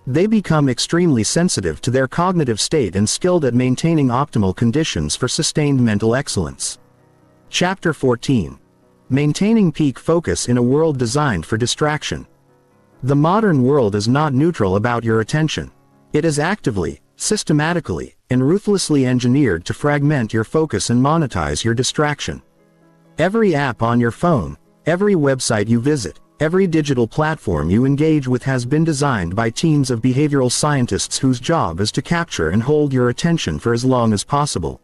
They become extremely sensitive to their cognitive state and skilled at maintaining optimal conditions for sustained mental excellence. Chapter 14. Maintaining peak focus in a world designed for distraction. The modern world is not neutral about your attention. It is actively, systematically, and ruthlessly engineered to fragment your focus and monetize your distraction. Every app on your phone, every website you visit, every digital platform you engage with has been designed by teams of behavioral scientists whose job is to capture and hold your attention for as long as possible.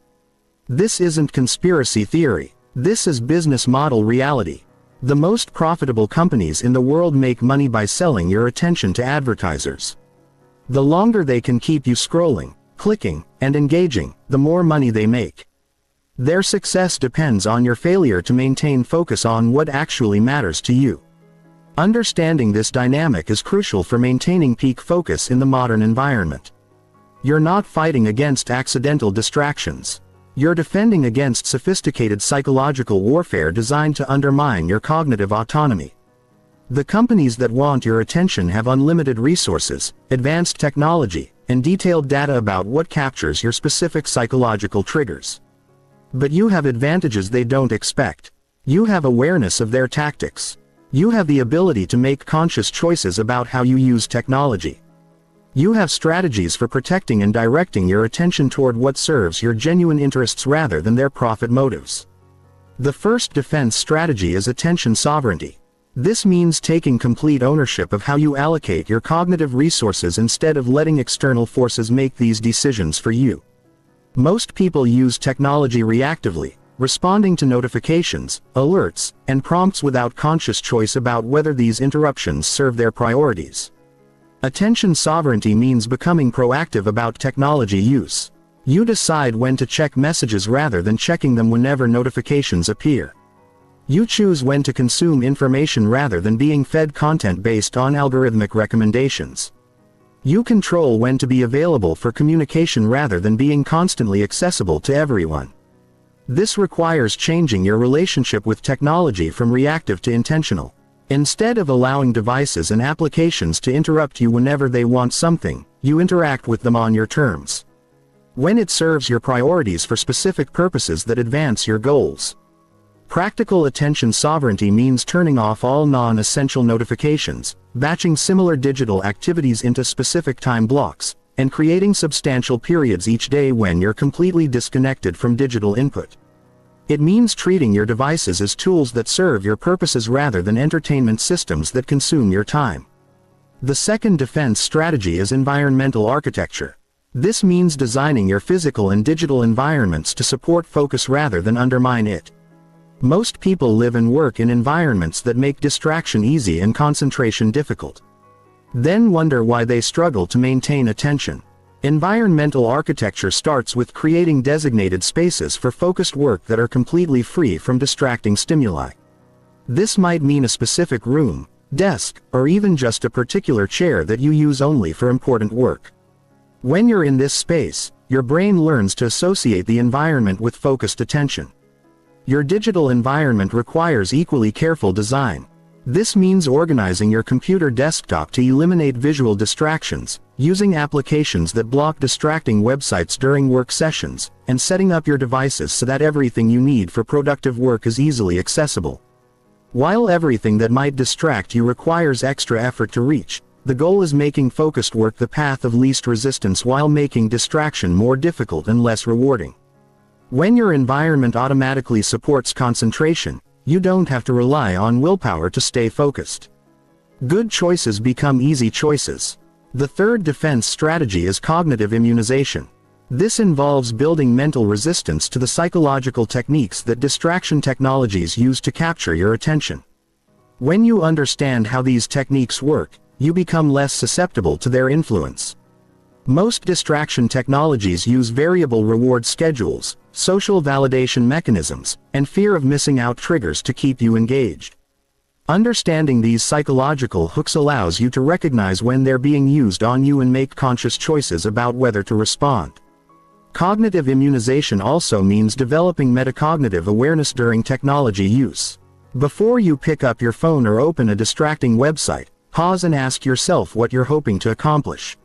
This isn't conspiracy theory. This is business model reality. The most profitable companies in the world make money by selling your attention to advertisers. The longer they can keep you scrolling, clicking, and engaging, the more money they make. Their success depends on your failure to maintain focus on what actually matters to you. Understanding this dynamic is crucial for maintaining peak focus in the modern environment. You're not fighting against accidental distractions. You're defending against sophisticated psychological warfare designed to undermine your cognitive autonomy. The companies that want your attention have unlimited resources, advanced technology, and detailed data about what captures your specific psychological triggers. But you have advantages they don't expect. You have awareness of their tactics. You have the ability to make conscious choices about how you use technology. You have strategies for protecting and directing your attention toward what serves your genuine interests rather than their profit motives. The first defense strategy is attention sovereignty. This means taking complete ownership of how you allocate your cognitive resources instead of letting external forces make these decisions for you. Most people use technology reactively, responding to notifications, alerts, and prompts without conscious choice about whether these interruptions serve their priorities. Attention sovereignty means becoming proactive about technology use. You decide when to check messages rather than checking them whenever notifications appear. You choose when to consume information rather than being fed content based on algorithmic recommendations. You control when to be available for communication rather than being constantly accessible to everyone. This requires changing your relationship with technology from reactive to intentional. Instead of allowing devices and applications to interrupt you whenever they want something, you interact with them on your terms. When it serves your priorities for specific purposes that advance your goals. Practical attention sovereignty means turning off all non-essential notifications, batching similar digital activities into specific time blocks, and creating substantial periods each day when you're completely disconnected from digital input. It means treating your devices as tools that serve your purposes rather than entertainment systems that consume your time. The second defense strategy is environmental architecture. This means designing your physical and digital environments to support focus rather than undermine it. Most people live and work in environments that make distraction easy and concentration difficult. Then wonder why they struggle to maintain attention. Environmental architecture starts with creating designated spaces for focused work that are completely free from distracting stimuli. This might mean a specific room, desk, or even just a particular chair that you use only for important work. When you're in this space, your brain learns to associate the environment with focused attention. Your digital environment requires equally careful design. This means organizing your computer desktop to eliminate visual distractions, using applications that block distracting websites during work sessions, and setting up your devices so that everything you need for productive work is easily accessible. While everything that might distract you requires extra effort to reach, the goal is making focused work the path of least resistance while making distraction more difficult and less rewarding. When your environment automatically supports concentration, you don't have to rely on willpower to stay focused. Good choices become easy choices. The third defense strategy is cognitive immunization. This involves building mental resistance to the psychological techniques that distraction technologies use to capture your attention. When you understand how these techniques work, you become less susceptible to their influence. Most distraction technologies use variable reward schedules, social validation mechanisms, and fear of missing out triggers to keep you engaged. Understanding these psychological hooks allows you to recognize when they're being used on you and make conscious choices about whether to respond. Cognitive immunization also means developing metacognitive awareness during technology use. Before you pick up your phone or open a distracting website, pause and ask yourself what you're hoping to accomplish.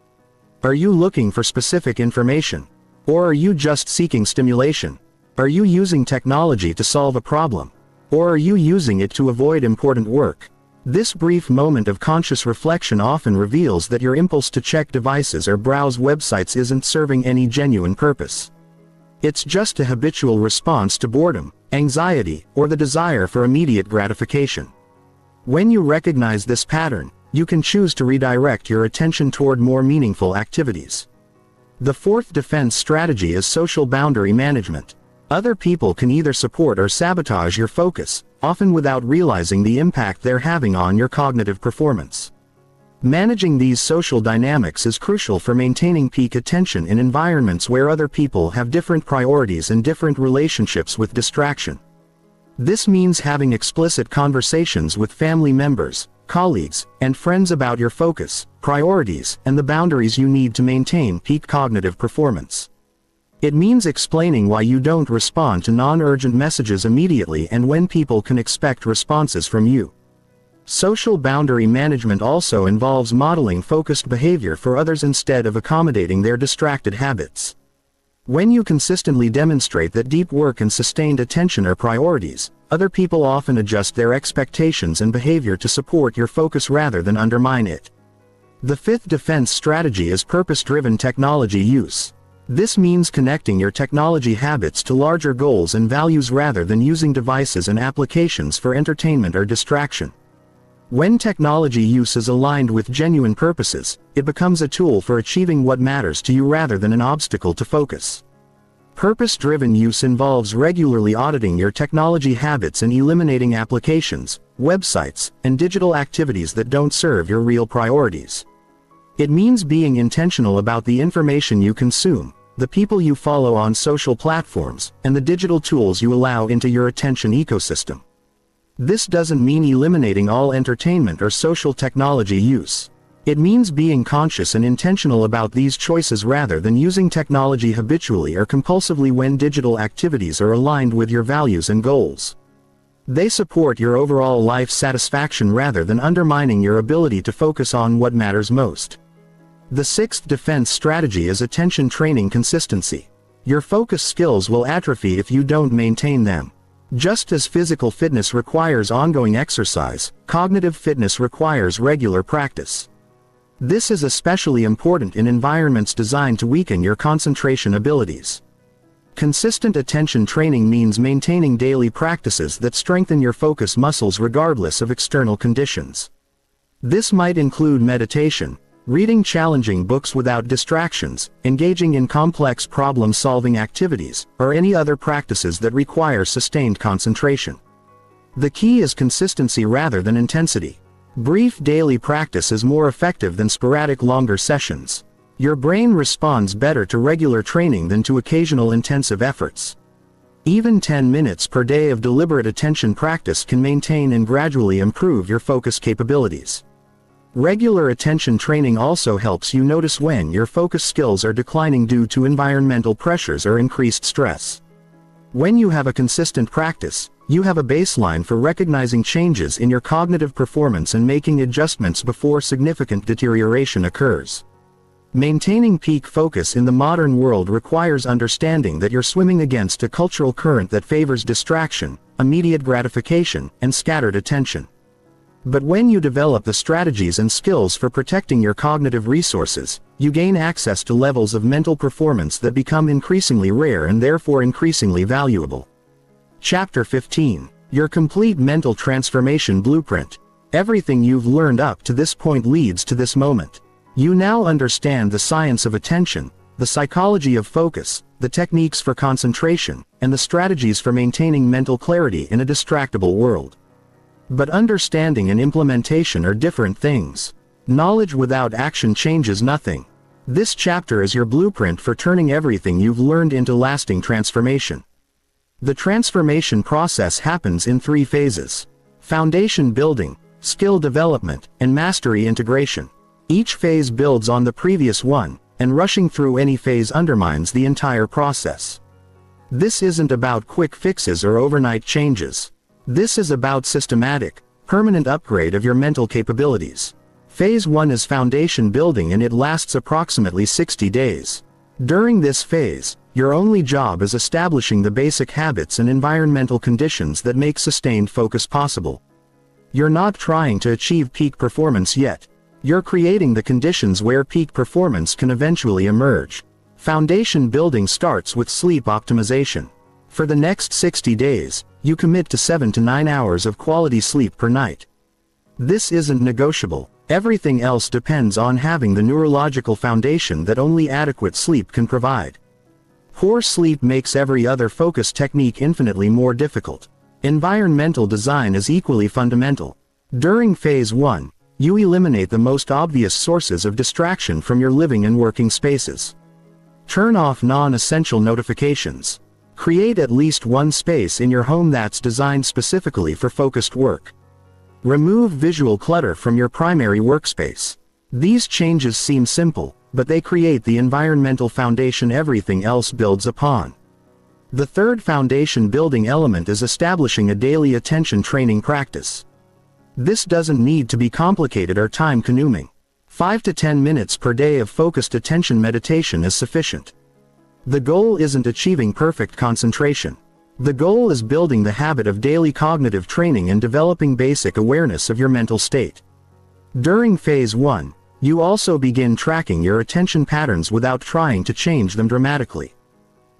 Are you looking for specific information? Or are you just seeking stimulation? Are you using technology to solve a problem? Or are you using it to avoid important work? This brief moment of conscious reflection often reveals that your impulse to check devices or browse websites isn't serving any genuine purpose. It's just a habitual response to boredom, anxiety, or the desire for immediate gratification. When you recognize this pattern, you can choose to redirect your attention toward more meaningful activities. The fourth defense strategy is social boundary management. Other people can either support or sabotage your focus, often without realizing the impact they're having on your cognitive performance. Managing these social dynamics is crucial for maintaining peak attention in environments where other people have different priorities and different relationships with distraction. This means having explicit conversations with family members, colleagues, and friends about your focus, priorities, and the boundaries you need to maintain peak cognitive performance. It means explaining why you don't respond to non-urgent messages immediately and when people can expect responses from you. Social boundary management also involves modeling focused behavior for others instead of accommodating their distracted habits. When you consistently demonstrate that deep work and sustained attention are priorities, other people often adjust their expectations and behavior to support your focus rather than undermine it. The fifth defense strategy is purpose-driven technology use. This means connecting your technology habits to larger goals and values rather than using devices and applications for entertainment or distraction. When technology use is aligned with genuine purposes, it becomes a tool for achieving what matters to you rather than an obstacle to focus. Purpose-driven use involves regularly auditing your technology habits and eliminating applications, websites, and digital activities that don't serve your real priorities. It means being intentional about the information you consume, the people you follow on social platforms, and the digital tools you allow into your attention ecosystem. This doesn't mean eliminating all entertainment or social technology use. It means being conscious and intentional about these choices rather than using technology habitually or compulsively when digital activities are aligned with your values and goals. They support your overall life satisfaction rather than undermining your ability to focus on what matters most. The sixth defense strategy is attention training consistency. Your focus skills will atrophy if you don't maintain them. Just as physical fitness requires ongoing exercise, cognitive fitness requires regular practice. This is especially important in environments designed to weaken your concentration abilities. Consistent attention training means maintaining daily practices that strengthen your focus muscles regardless of external conditions. This might include meditation, reading challenging books without distractions, engaging in complex problem-solving activities, or any other practices that require sustained concentration. The key is consistency rather than intensity. Brief daily practice is more effective than sporadic longer sessions. Your brain responds better to regular training than to occasional intensive efforts. Even 10 minutes per day of deliberate attention practice can maintain and gradually improve your focus capabilities. Regular attention training also helps you notice when your focus skills are declining due to environmental pressures or increased stress. When you have a consistent practice, you have a baseline for recognizing changes in your cognitive performance and making adjustments before significant deterioration occurs. Maintaining peak focus in the modern world requires understanding that you're swimming against a cultural current that favors distraction, immediate gratification, and scattered attention. But when you develop the strategies and skills for protecting your cognitive resources, you gain access to levels of mental performance that become increasingly rare and therefore increasingly valuable. Chapter 15. Your Complete Mental Transformation Blueprint. Everything you've learned up to this point leads to this moment. You now understand the science of attention, the psychology of focus, the techniques for concentration, and the strategies for maintaining mental clarity in a distractible world. But understanding and implementation are different things. Knowledge without action changes nothing. This chapter is your blueprint for turning everything you've learned into lasting transformation. The transformation process happens in 3 phases: foundation building, skill development, and mastery integration. Each phase builds on the previous one, and rushing through any phase undermines the entire process. This isn't about quick fixes or overnight changes. This is about systematic, permanent upgrade of your mental capabilities. Phase 1 is foundation building and it lasts approximately 60 days. During this phase, your only job is establishing the basic habits and environmental conditions that make sustained focus possible. You're not trying to achieve peak performance yet. You're creating the conditions where peak performance can eventually emerge. Foundation building starts with sleep optimization. For the next 60 days, you commit to 7 to 9 hours of quality sleep per night. This isn't negotiable. Everything else depends on having the neurological foundation that only adequate sleep can provide. Poor sleep makes every other focus technique infinitely more difficult. Environmental design is equally fundamental. During phase 1, you eliminate the most obvious sources of distraction from your living and working spaces. Turn off non-essential notifications. Create at least one space in your home that's designed specifically for focused work. Remove visual clutter from your primary workspace. These changes seem simple, but they create the environmental foundation everything else builds upon. The third foundation building element is establishing a daily attention training practice. This doesn't need to be complicated or time-consuming. 5 to 10 minutes per day of focused attention meditation is sufficient. The goal isn't achieving perfect concentration. The goal is building the habit of daily cognitive training and developing basic awareness of your mental state. During phase 1, you also begin tracking your attention patterns without trying to change them dramatically.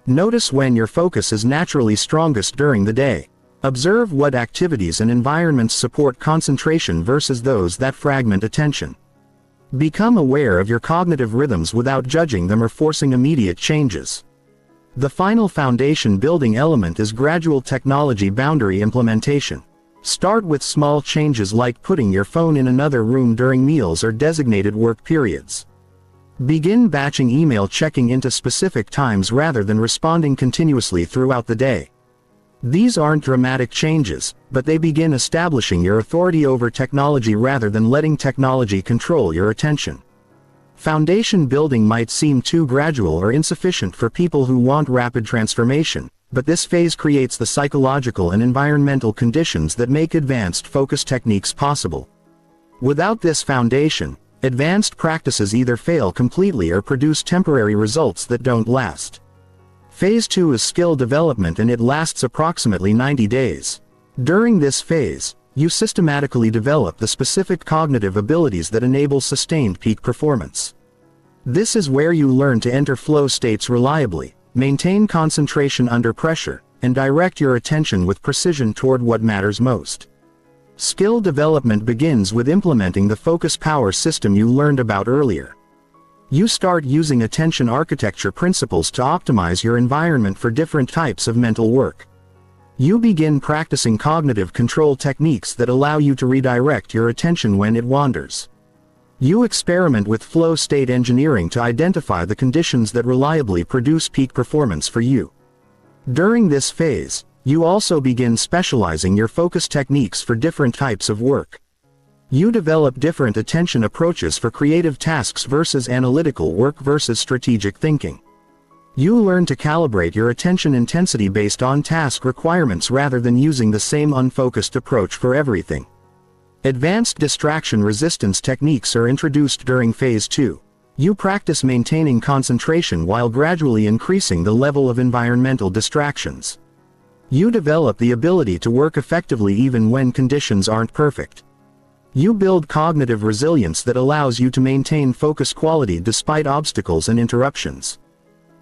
Notice when your focus is naturally strongest during the day. Observe what activities and environments support concentration versus those that fragment attention. Become aware of your cognitive rhythms without judging them or forcing immediate changes. The final foundation building element is gradual technology boundary implementation. Start with small changes like putting your phone in another room during meals or designated work periods. Begin batching email checking into specific times rather than responding continuously throughout the day. These aren't dramatic changes, but they begin establishing your authority over technology rather than letting technology control your attention. Foundation building might seem too gradual or insufficient for people who want rapid transformation, but this phase creates the psychological and environmental conditions that make advanced focus techniques possible. Without this foundation, advanced practices either fail completely or produce temporary results that don't last. Phase 2 is skill development and it lasts approximately 90 days. During this phase, you systematically develop the specific cognitive abilities that enable sustained peak performance. This is where you learn to enter flow states reliably, maintain concentration under pressure, and direct your attention with precision toward what matters most. Skill development begins with implementing the focus power system you learned about earlier. You start using attention architecture principles to optimize your environment for different types of mental work. You begin practicing cognitive control techniques that allow you to redirect your attention when it wanders. You experiment with flow state engineering to identify the conditions that reliably produce peak performance for you. During this phase, you also begin specializing your focus techniques for different types of work. You develop different attention approaches for creative tasks versus analytical work versus strategic thinking. You learn to calibrate your attention intensity based on task requirements rather than using the same unfocused approach for everything. Advanced distraction resistance techniques are introduced during phase 2. You practice maintaining concentration while gradually increasing the level of environmental distractions. You develop the ability to work effectively even when conditions aren't perfect. You build cognitive resilience that allows you to maintain focus quality despite obstacles and interruptions.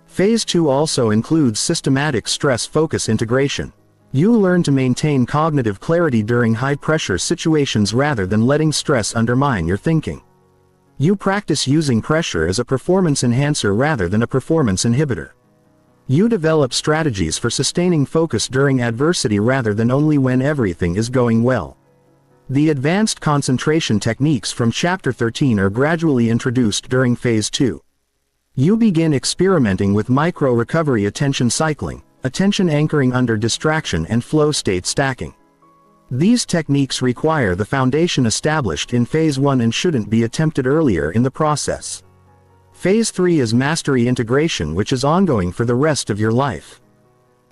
Phase 2 also includes systematic stress-focus integration. You learn to maintain cognitive clarity during high-pressure situations rather than letting stress undermine your thinking. You practice using pressure as a performance enhancer rather than a performance inhibitor. You develop strategies for sustaining focus during adversity rather than only when everything is going well. The advanced concentration techniques from Chapter 13 are gradually introduced during Phase 2. You begin experimenting with micro-recovery attention cycling, attention anchoring under distraction and flow state stacking. These techniques require the foundation established in Phase 1 and shouldn't be attempted earlier in the process. Phase 3 is mastery integration, which is ongoing for the rest of your life.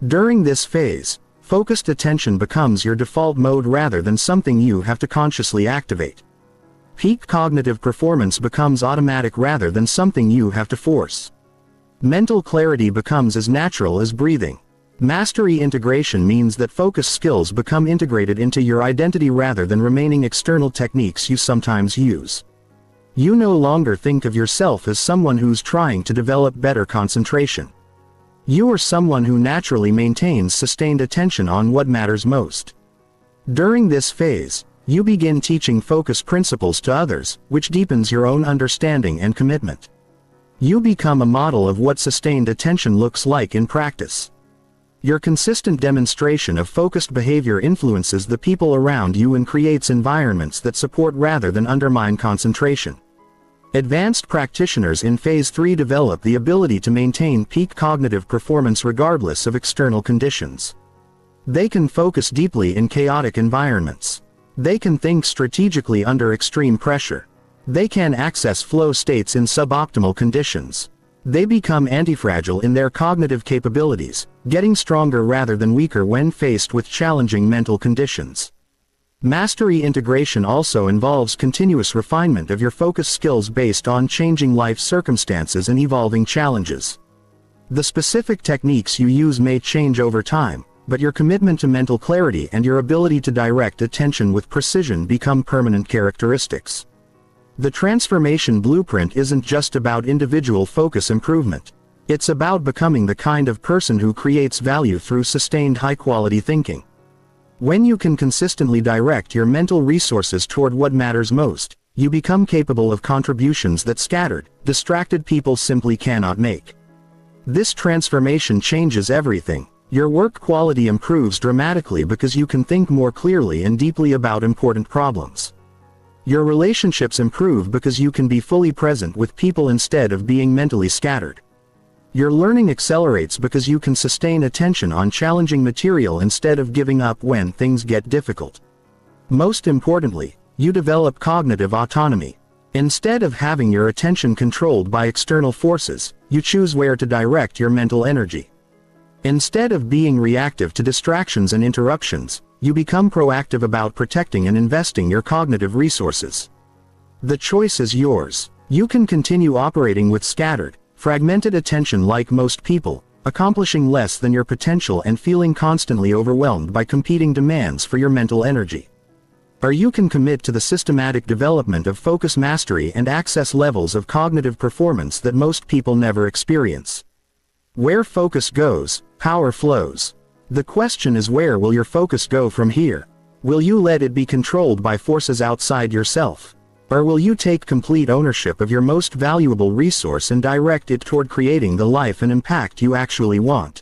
During this phase, focused attention becomes your default mode rather than something you have to consciously activate. Peak cognitive performance becomes automatic rather than something you have to force. Mental clarity becomes as natural as breathing. Mastery integration means that focus skills become integrated into your identity rather than remaining external techniques you sometimes use. You no longer think of yourself as someone who's trying to develop better concentration. You are someone who naturally maintains sustained attention on what matters most. During this phase, you begin teaching focus principles to others, which deepens your own understanding and commitment. You become a model of what sustained attention looks like in practice. Your consistent demonstration of focused behavior influences the people around you and creates environments that support rather than undermine concentration. Advanced practitioners in Phase 3 develop the ability to maintain peak cognitive performance regardless of external conditions. They can focus deeply in chaotic environments. They can think strategically under extreme pressure. They can access flow states in suboptimal conditions. They become antifragile in their cognitive capabilities, getting stronger rather than weaker when faced with challenging mental conditions. Mastery integration also involves continuous refinement of your focus skills based on changing life circumstances and evolving challenges. The specific techniques you use may change over time, but your commitment to mental clarity and your ability to direct attention with precision become permanent characteristics. The transformation blueprint isn't just about individual focus improvement. It's about becoming the kind of person who creates value through sustained high-quality thinking. When you can consistently direct your mental resources toward what matters most, you become capable of contributions that scattered, distracted people simply cannot make. This transformation changes everything. Your work quality improves dramatically because you can think more clearly and deeply about important problems. Your relationships improve because you can be fully present with people instead of being mentally scattered. Your learning accelerates because you can sustain attention on challenging material instead of giving up when things get difficult. Most importantly, you develop cognitive autonomy. Instead of having your attention controlled by external forces, you choose where to direct your mental energy. Instead of being reactive to distractions and interruptions, you become proactive about protecting and investing your cognitive resources. The choice is yours. You can continue operating with scattered, fragmented attention like most people, accomplishing less than your potential and feeling constantly overwhelmed by competing demands for your mental energy. Or you can commit to the systematic development of focus mastery and access levels of cognitive performance that most people never experience. Where focus goes, power flows. The question is, where will your focus go from here? Will you let it be controlled by forces outside yourself? Or will you take complete ownership of your most valuable resource and direct it toward creating the life and impact you actually want?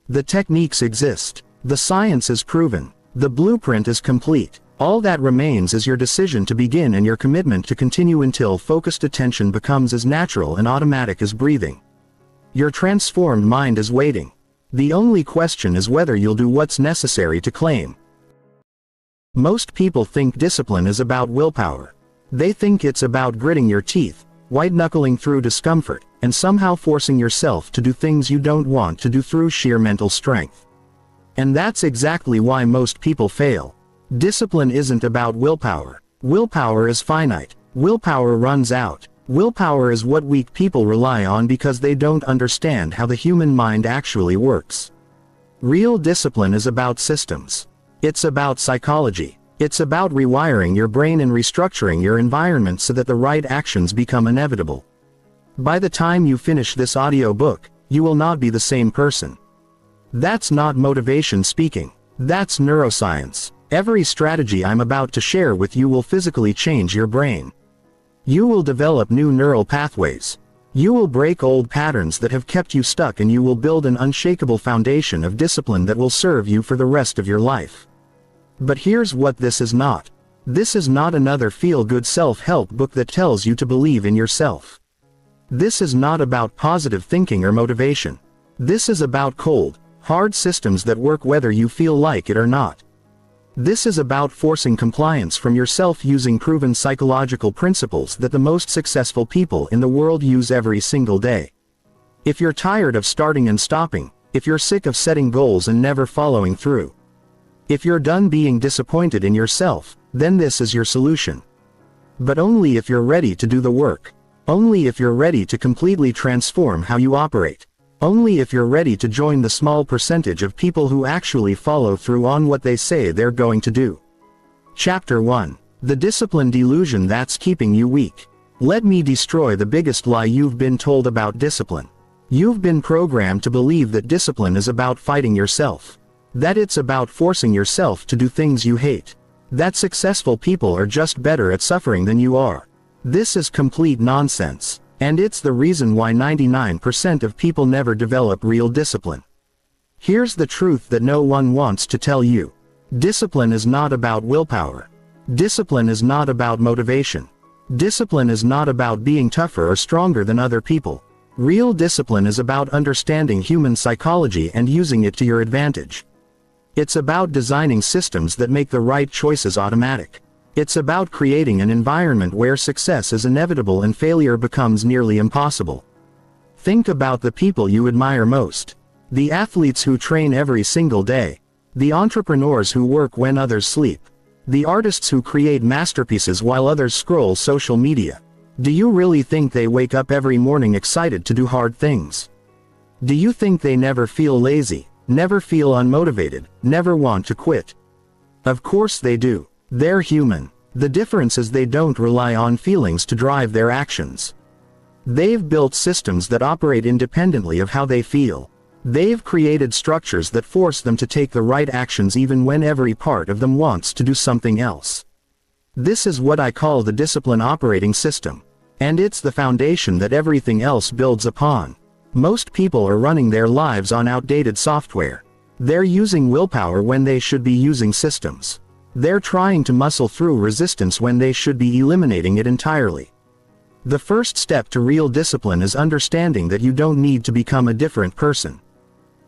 The techniques exist. The science is proven. The blueprint is complete. All that remains is your decision to begin and your commitment to continue until focused attention becomes as natural and automatic as breathing. Your transformed mind is waiting. The only question is whether you'll do what's necessary to claim. Most people think discipline is about willpower. They think it's about gritting your teeth, white-knuckling through discomfort, and somehow forcing yourself to do things you don't want to do through sheer mental strength. And that's exactly why most people fail. Discipline isn't about willpower. Willpower is finite. Willpower runs out. Willpower is what weak people rely on because they don't understand how the human mind actually works. Real discipline is about systems. It's about psychology. It's about rewiring your brain and restructuring your environment so that the right actions become inevitable. By the time you finish this audiobook, you will not be the same person. That's not motivation speaking. That's neuroscience. Every strategy I'm about to share with you will physically change your brain. You will develop new neural pathways. You will break old patterns that have kept you stuck, and you will build an unshakable foundation of discipline that will serve you for the rest of your life. But here's what this is not. This is not another feel-good self-help book that tells you to believe in yourself. This is not about positive thinking or motivation. This is about cold, hard systems that work whether you feel like it or not. This is about forcing compliance from yourself using proven psychological principles that the most successful people in the world use every single day. If you're tired of starting and stopping, if you're sick of setting goals and never following through, if you're done being disappointed in yourself, then this is your solution. But only if you're ready to do the work. Only if you're ready to completely transform how you operate. Only if you're ready to join the small percentage of people who actually follow through on what they say they're going to do. Chapter 1. The Discipline Delusion That's Keeping You Weak. Let me destroy the biggest lie you've been told about discipline. You've been programmed to believe that discipline is about fighting yourself. That it's about forcing yourself to do things you hate. That successful people are just better at suffering than you are. This is complete nonsense. And it's the reason why 99% of people never develop real discipline. Here's the truth that no one wants to tell you. Discipline is not about willpower. Discipline is not about motivation. Discipline is not about being tougher or stronger than other people. Real discipline is about understanding human psychology and using it to your advantage. It's about designing systems that make the right choices automatic. It's about creating an environment where success is inevitable and failure becomes nearly impossible. Think about the people you admire most. The athletes who train every single day. The entrepreneurs who work when others sleep. The artists who create masterpieces while others scroll social media. Do you really think they wake up every morning excited to do hard things? Do you think they never feel lazy, never feel unmotivated, never want to quit? Of course they do. They're human. The difference is they don't rely on feelings to drive their actions. They've built systems that operate independently of how they feel. They've created structures that force them to take the right actions even when every part of them wants to do something else. This is what I call the discipline operating system. And it's the foundation that everything else builds upon. Most people are running their lives on outdated software. They're using willpower when they should be using systems. They're trying to muscle through resistance when they should be eliminating it entirely. The first step to real discipline is understanding that you don't need to become a different person.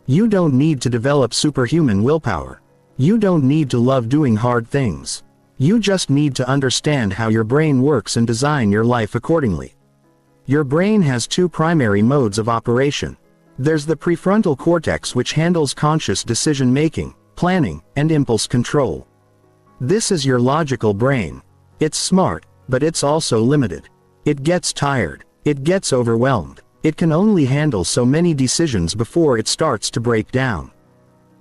You don't need to develop superhuman willpower. You don't need to love doing hard things. You just need to understand how your brain works and design your life accordingly. Your brain has two primary modes of operation. There's the prefrontal cortex, which handles conscious decision-making, planning, and impulse control. This is your logical brain. It's smart, but it's also limited. It gets tired. It gets overwhelmed. It can only handle so many decisions before it starts to break down.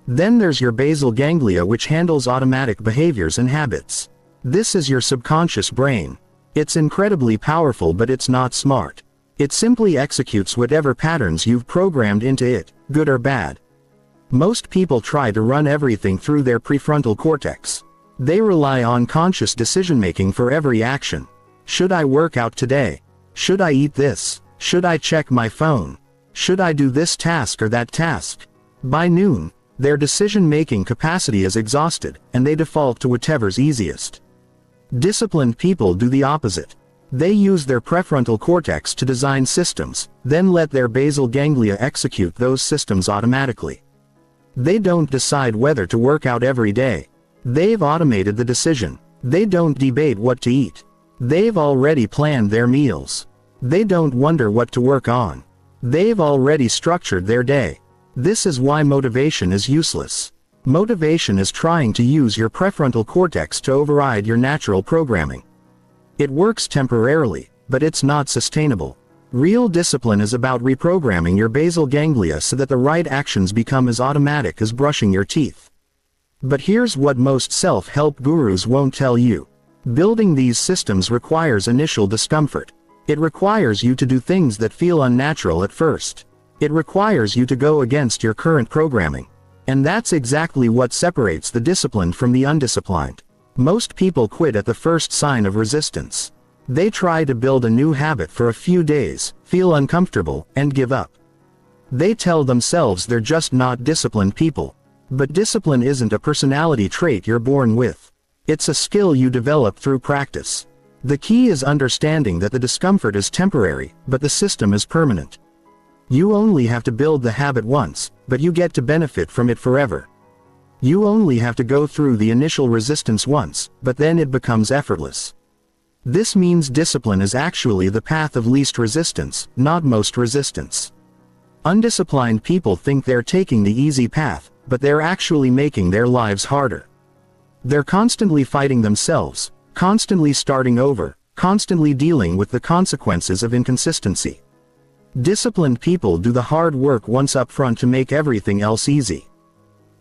Then there's your basal ganglia, which handles automatic behaviors and habits. This is your subconscious brain. It's incredibly powerful, but it's not smart. It simply executes whatever patterns you've programmed into it, good or bad. Most people try to run everything through their prefrontal cortex. They rely on conscious decision-making for every action. Should I work out today? Should I eat this? Should I check my phone? Should I do this task or that task? By noon, their decision-making capacity is exhausted, and they default to whatever's easiest. Disciplined people do the opposite. They use their prefrontal cortex to design systems, then let their basal ganglia execute those systems automatically. They don't decide whether to work out every day. They've automated the decision. They don't debate what to eat. They've already planned their meals. They don't wonder what to work on. They've already structured their day. This is why motivation is useless. Motivation is trying to use your prefrontal cortex to override your natural programming. It works temporarily, but it's not sustainable. Real discipline is about reprogramming your basal ganglia so that the right actions become as automatic as brushing your teeth. But here's what most self-help gurus won't tell you. Building these systems requires initial discomfort. It requires you to do things that feel unnatural at first. It requires you to go against your current programming. And that's exactly what separates the disciplined from the undisciplined. Most people quit at the first sign of resistance. They try to build a new habit for a few days, feel uncomfortable, and give up. They tell themselves they're just not disciplined people. But discipline isn't a personality trait you're born with. It's a skill you develop through practice. The key is understanding that the discomfort is temporary, but the system is permanent. You only have to build the habit once, but you get to benefit from it forever. You only have to go through the initial resistance once, but then it becomes effortless. This means discipline is actually the path of least resistance, not most resistance. Undisciplined people think they're taking the easy path, but they're actually making their lives harder. They're constantly fighting themselves, constantly starting over, constantly dealing with the consequences of inconsistency. Disciplined people do the hard work once up front to make everything else easy.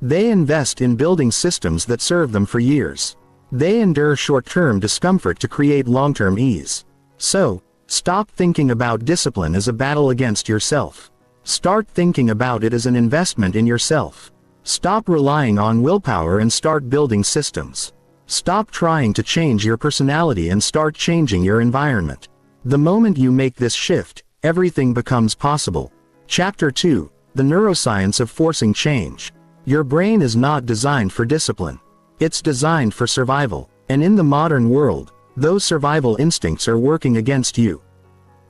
They invest in building systems that serve them for years. They endure short-term discomfort to create long-term ease. So, stop thinking about discipline as a battle against yourself. Start thinking about it as an investment in yourself. Stop relying on willpower and start building systems. Stop trying to change your personality and start changing your environment. The moment you make this shift, everything becomes possible. Chapter 2, The Neuroscience of Forcing Change. Your brain is not designed for discipline. It's designed for survival, and in the modern world, those survival instincts are working against you.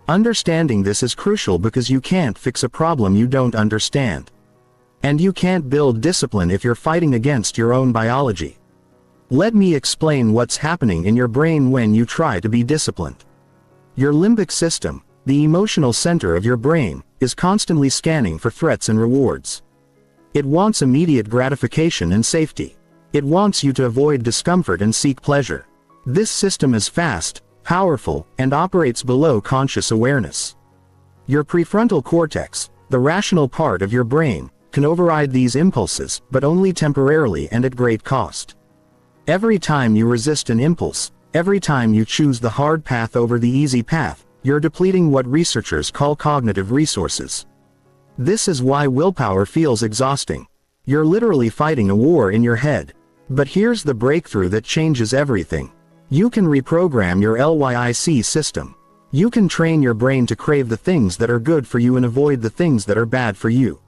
Understanding this is crucial because you can't fix a problem you don't understand. And you can't build discipline if you're fighting against your own biology. Let me explain what's happening in your brain when you try to be disciplined. Your limbic system, the emotional center of your brain, is constantly scanning for threats and rewards. It wants immediate gratification and safety. It wants you to avoid discomfort and seek pleasure. This system is fast, powerful, and operates below conscious awareness. Your prefrontal cortex, the rational part of your brain, can override these impulses, but only temporarily and at great cost. Every time you resist an impulse, every time you choose the hard path over the easy path, you're depleting what researchers call cognitive resources. This is why willpower feels exhausting. You're literally fighting a war in your head. But here's the breakthrough that changes everything. You can reprogram your LYIC system. You can train your brain to crave the things that are good for you and avoid the things that are bad for you.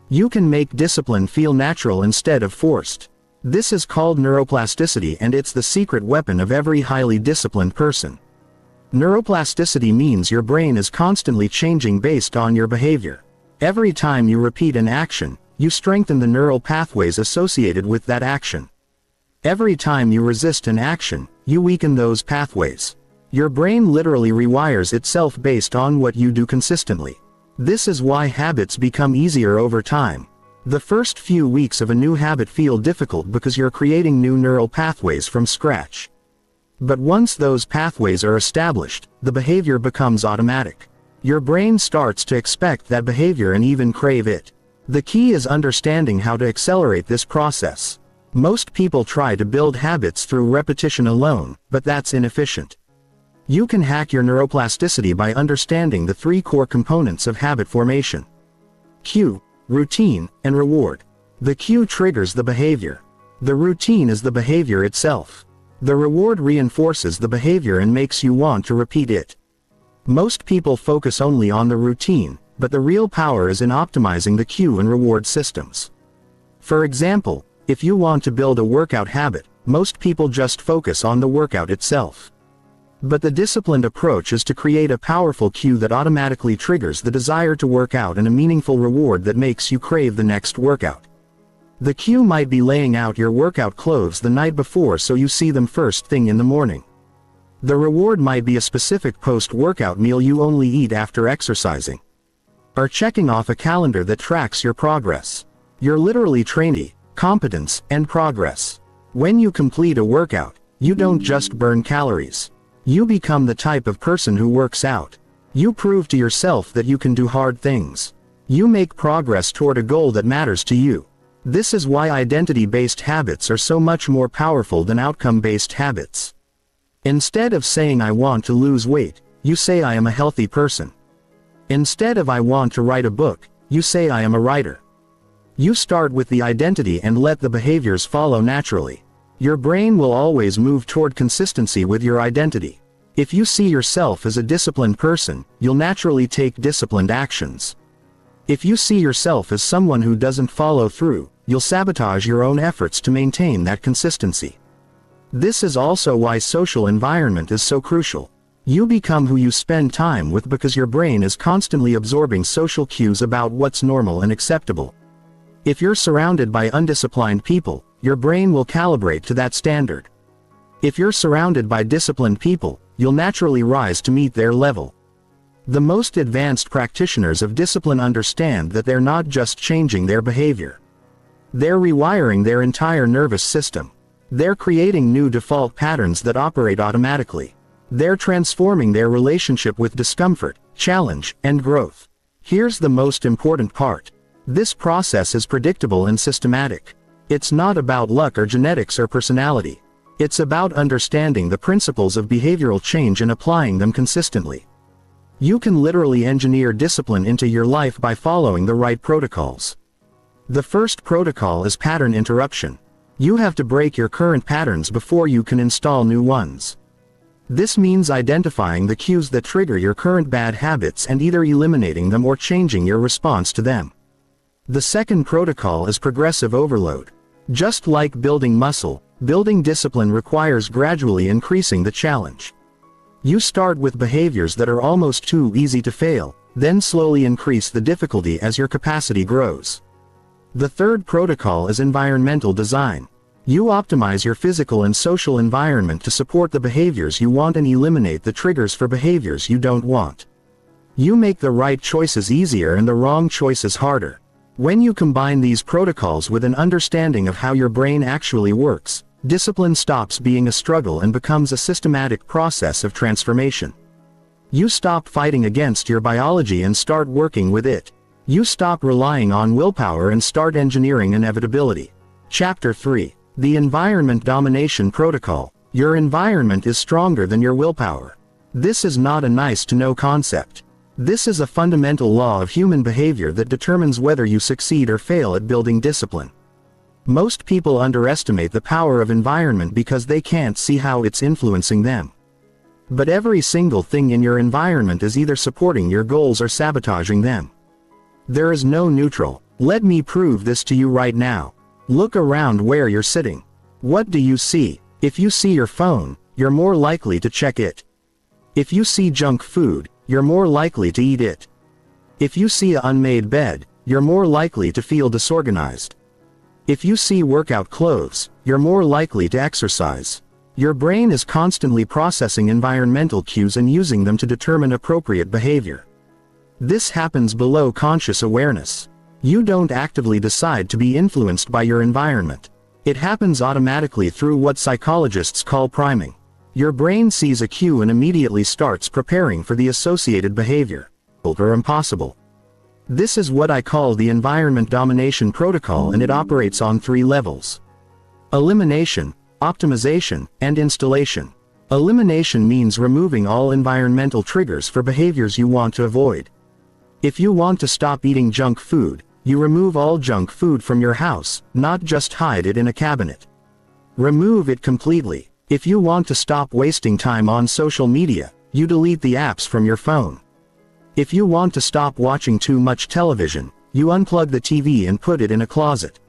You can make discipline feel natural instead of forced. This is called neuroplasticity, and it's the secret weapon of every highly disciplined person. Neuroplasticity means your brain is constantly changing based on your behavior. Every time you repeat an action, you strengthen the neural pathways associated with that action. Every time you resist an action, you weaken those pathways. Your brain literally rewires itself based on what you do consistently. This is why habits become easier over time. The first few weeks of a new habit feel difficult because you're creating new neural pathways from scratch. But once those pathways are established, the behavior becomes automatic. Your brain starts to expect that behavior and even crave it. The key is understanding how to accelerate this process. Most people try to build habits through repetition alone, but that's inefficient. You can hack your neuroplasticity by understanding the three core components of habit formation: cue, routine, and reward. The cue triggers the behavior. The routine is the behavior itself. The reward reinforces the behavior and makes you want to repeat it. Most people focus only on the routine, but the real power is in optimizing the cue and reward systems. For example, if you want to build a workout habit, most people just focus on the workout itself. But the disciplined approach is to create a powerful cue that automatically triggers the desire to work out and a meaningful reward that makes you crave the next workout. The cue might be laying out your workout clothes the night before so you see them first thing in the morning. The reward might be a specific post-workout meal you only eat after exercising. Or checking off a calendar that tracks your progress. You're literally training competence and progress. When you complete a workout, you don't just burn calories. You become the type of person who works out. You prove to yourself that you can do hard things. You make progress toward a goal that matters to you. This is why identity-based habits are so much more powerful than outcome-based habits. Instead of saying I want to lose weight, you say I am a healthy person. Instead of I want to write a book, you say I am a writer. You start with the identity and let the behaviors follow naturally. Your brain will always move toward consistency with your identity. If you see yourself as a disciplined person, you'll naturally take disciplined actions. If you see yourself as someone who doesn't follow through, you'll sabotage your own efforts to maintain that consistency. This is also why social environment is so crucial. You become who you spend time with because your brain is constantly absorbing social cues about what's normal and acceptable. If you're surrounded by undisciplined people, your brain will calibrate to that standard. If you're surrounded by disciplined people, you'll naturally rise to meet their level. The most advanced practitioners of discipline understand that they're not just changing their behavior. They're rewiring their entire nervous system. They're creating new default patterns that operate automatically. They're transforming their relationship with discomfort, challenge, and growth. Here's the most important part. This process is predictable and systematic. It's not about luck or genetics or personality. It's about understanding the principles of behavioral change and applying them consistently. You can literally engineer discipline into your life by following the right protocols. The first protocol is pattern interruption. You have to break your current patterns before you can install new ones. This means identifying the cues that trigger your current bad habits and either eliminating them or changing your response to them. The second protocol is progressive overload. Just like building muscle, building discipline requires gradually increasing the challenge. You start with behaviors that are almost too easy to fail, then slowly increase the difficulty as your capacity grows. The third protocol is environmental design. You optimize your physical and social environment to support the behaviors you want and eliminate the triggers for behaviors you don't want. You make the right choices easier and the wrong choices harder. When you combine these protocols with an understanding of how your brain actually works, discipline stops being a struggle and becomes a systematic process of transformation. You stop fighting against your biology and start working with it. You stop relying on willpower and start engineering inevitability. Chapter 3. The Environment Domination Protocol. Your environment is stronger than your willpower. This is not a nice-to-know concept. This is a fundamental law of human behavior that determines whether you succeed or fail at building discipline. Most people underestimate the power of environment because they can't see how it's influencing them. But every single thing in your environment is either supporting your goals or sabotaging them. There is no neutral. Let me prove this to you right now. Look around where you're sitting. What do you see? If you see your phone, you're more likely to check it. If you see junk food, you're more likely to eat it. If you see an unmade bed, you're more likely to feel disorganized. If you see workout clothes, you're more likely to exercise. Your brain is constantly processing environmental cues and using them to determine appropriate behavior. This happens below conscious awareness. You don't actively decide to be influenced by your environment. It happens automatically through what psychologists call priming. Your brain sees a cue and immediately starts preparing for the associated behavior. Or impossible. This is what I call the environment domination protocol, and it operates on 3 levels: elimination, optimization, and installation. Elimination means removing all environmental triggers for behaviors you want to avoid. If you want to stop eating junk food, you remove all junk food from your house, not just hide it in a cabinet. Remove it completely. If you want to stop wasting time on social media, you delete the apps from your phone. If you want to stop watching too much television, you unplug the TV and put it in a closet.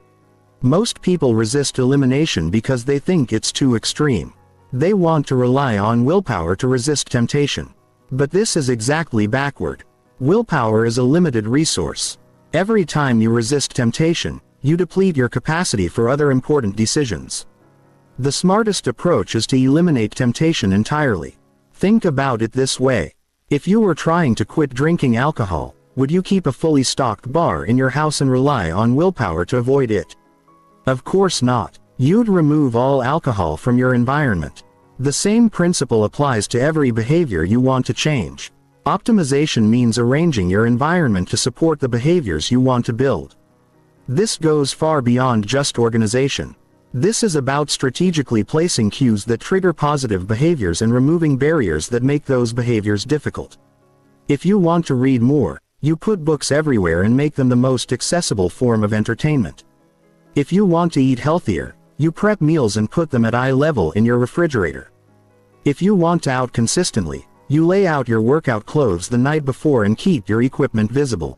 Most people resist elimination because they think it's too extreme. They want to rely on willpower to resist temptation. But this is exactly backward. Willpower is a limited resource. Every time you resist temptation, you deplete your capacity for other important decisions. The smartest approach is to eliminate temptation entirely. Think about it this way. If you were trying to quit drinking alcohol, would you keep a fully stocked bar in your house and rely on willpower to avoid it? Of course not. You'd remove all alcohol from your environment. The same principle applies to every behavior you want to change. Optimization means arranging your environment to support the behaviors you want to build. This goes far beyond just organization. This is about strategically placing cues that trigger positive behaviors and removing barriers that make those behaviors difficult. If you want to read more, you put books everywhere and make them the most accessible form of entertainment. If you want to eat healthier, you prep meals and put them at eye level in your refrigerator. If you want to out consistently, you lay out your workout clothes the night before and keep your equipment visible.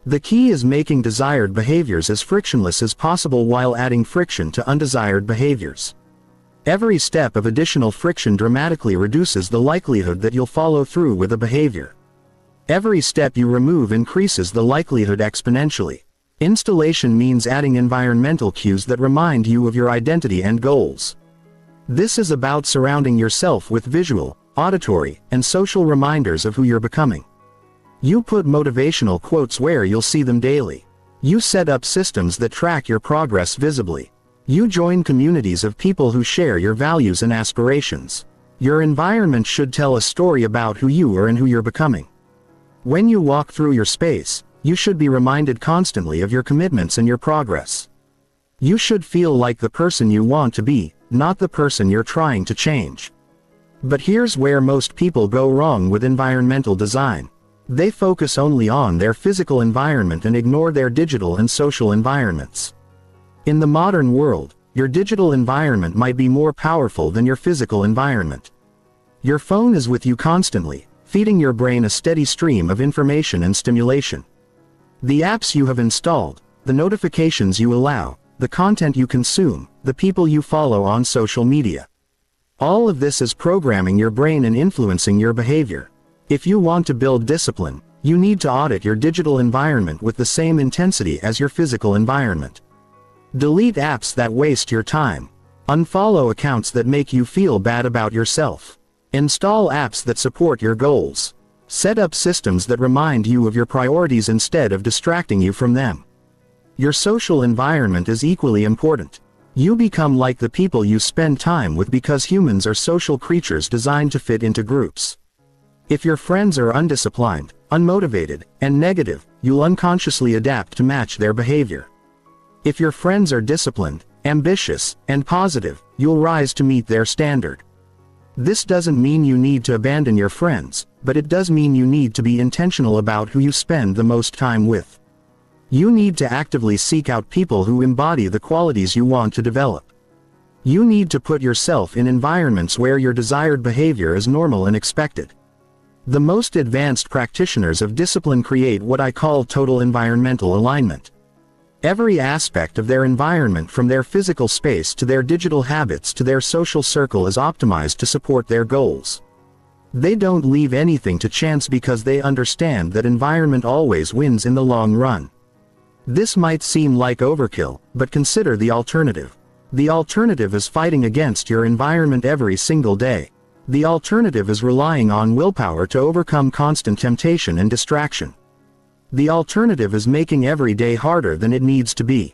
The key is making desired behaviors as frictionless as possible while adding friction to undesired behaviors. Every step of additional friction dramatically reduces the likelihood that you'll follow through with a behavior. Every step you remove increases the likelihood exponentially. Installation means adding environmental cues that remind you of your identity and goals. This is about surrounding yourself with visual, auditory, and social reminders of who you're becoming. You put motivational quotes where you'll see them daily. You set up systems that track your progress visibly. You join communities of people who share your values and aspirations. Your environment should tell a story about who you are and who you're becoming. When you walk through your space, you should be reminded constantly of your commitments and your progress. You should feel like the person you want to be, not the person you're trying to change. But here's where most people go wrong with environmental design. They focus only on their physical environment and ignore their digital and social environments. In the modern world, your digital environment might be more powerful than your physical environment. Your phone is with you constantly, feeding your brain a steady stream of information and stimulation. The apps you have installed, the notifications you allow, the content you consume, the people you follow on social media. All of this is programming your brain and influencing your behavior. If you want to build discipline, you need to audit your digital environment with the same intensity as your physical environment. Delete apps that waste your time. Unfollow accounts that make you feel bad about yourself. Install apps that support your goals. Set up systems that remind you of your priorities instead of distracting you from them. Your social environment is equally important. You become like the people you spend time with because humans are social creatures designed to fit into groups. If your friends are undisciplined, unmotivated, and negative, you'll unconsciously adapt to match their behavior. If your friends are disciplined, ambitious, and positive, you'll rise to meet their standard. This doesn't mean you need to abandon your friends, but it does mean you need to be intentional about who you spend the most time with. You need to actively seek out people who embody the qualities you want to develop. You need to put yourself in environments where your desired behavior is normal and expected. The most advanced practitioners of discipline create what I call total environmental alignment. Every aspect of their environment, from their physical space to their digital habits to their social circle, is optimized to support their goals. They don't leave anything to chance because they understand that environment always wins in the long run. This might seem like overkill, but consider the alternative. The alternative is fighting against your environment every single day. The alternative is relying on willpower to overcome constant temptation and distraction. The alternative is making every day harder than it needs to be.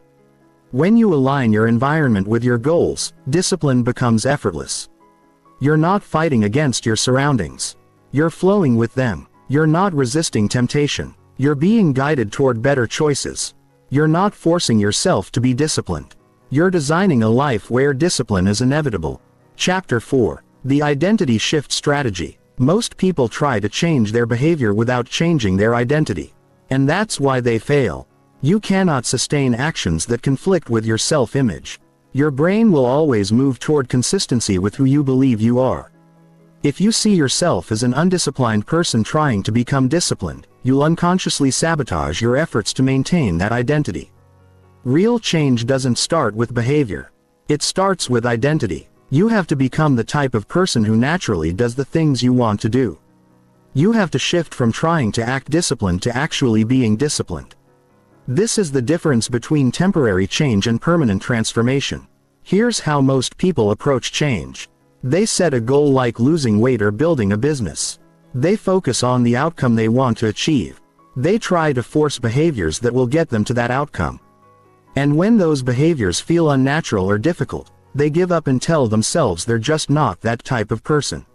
When you align your environment with your goals, discipline becomes effortless. You're not fighting against your surroundings. You're flowing with them. You're not resisting temptation. You're being guided toward better choices. You're not forcing yourself to be disciplined. You're designing a life where discipline is inevitable. Chapter 4. The Identity Shift Strategy. Most people try to change their behavior without changing their identity. And that's why they fail. You cannot sustain actions that conflict with your self-image. Your brain will always move toward consistency with who you believe you are. If you see yourself as an undisciplined person trying to become disciplined, you'll unconsciously sabotage your efforts to maintain that identity. Real change doesn't start with behavior. It starts with identity. You have to become the type of person who naturally does the things you want to do. You have to shift from trying to act disciplined to actually being disciplined. This is the difference between temporary change and permanent transformation. Here's how most people approach change. They set a goal like losing weight or building a business. They focus on the outcome they want to achieve. They try to force behaviors that will get them to that outcome. And when those behaviors feel unnatural or difficult, they give up and tell themselves they're just not that type of person.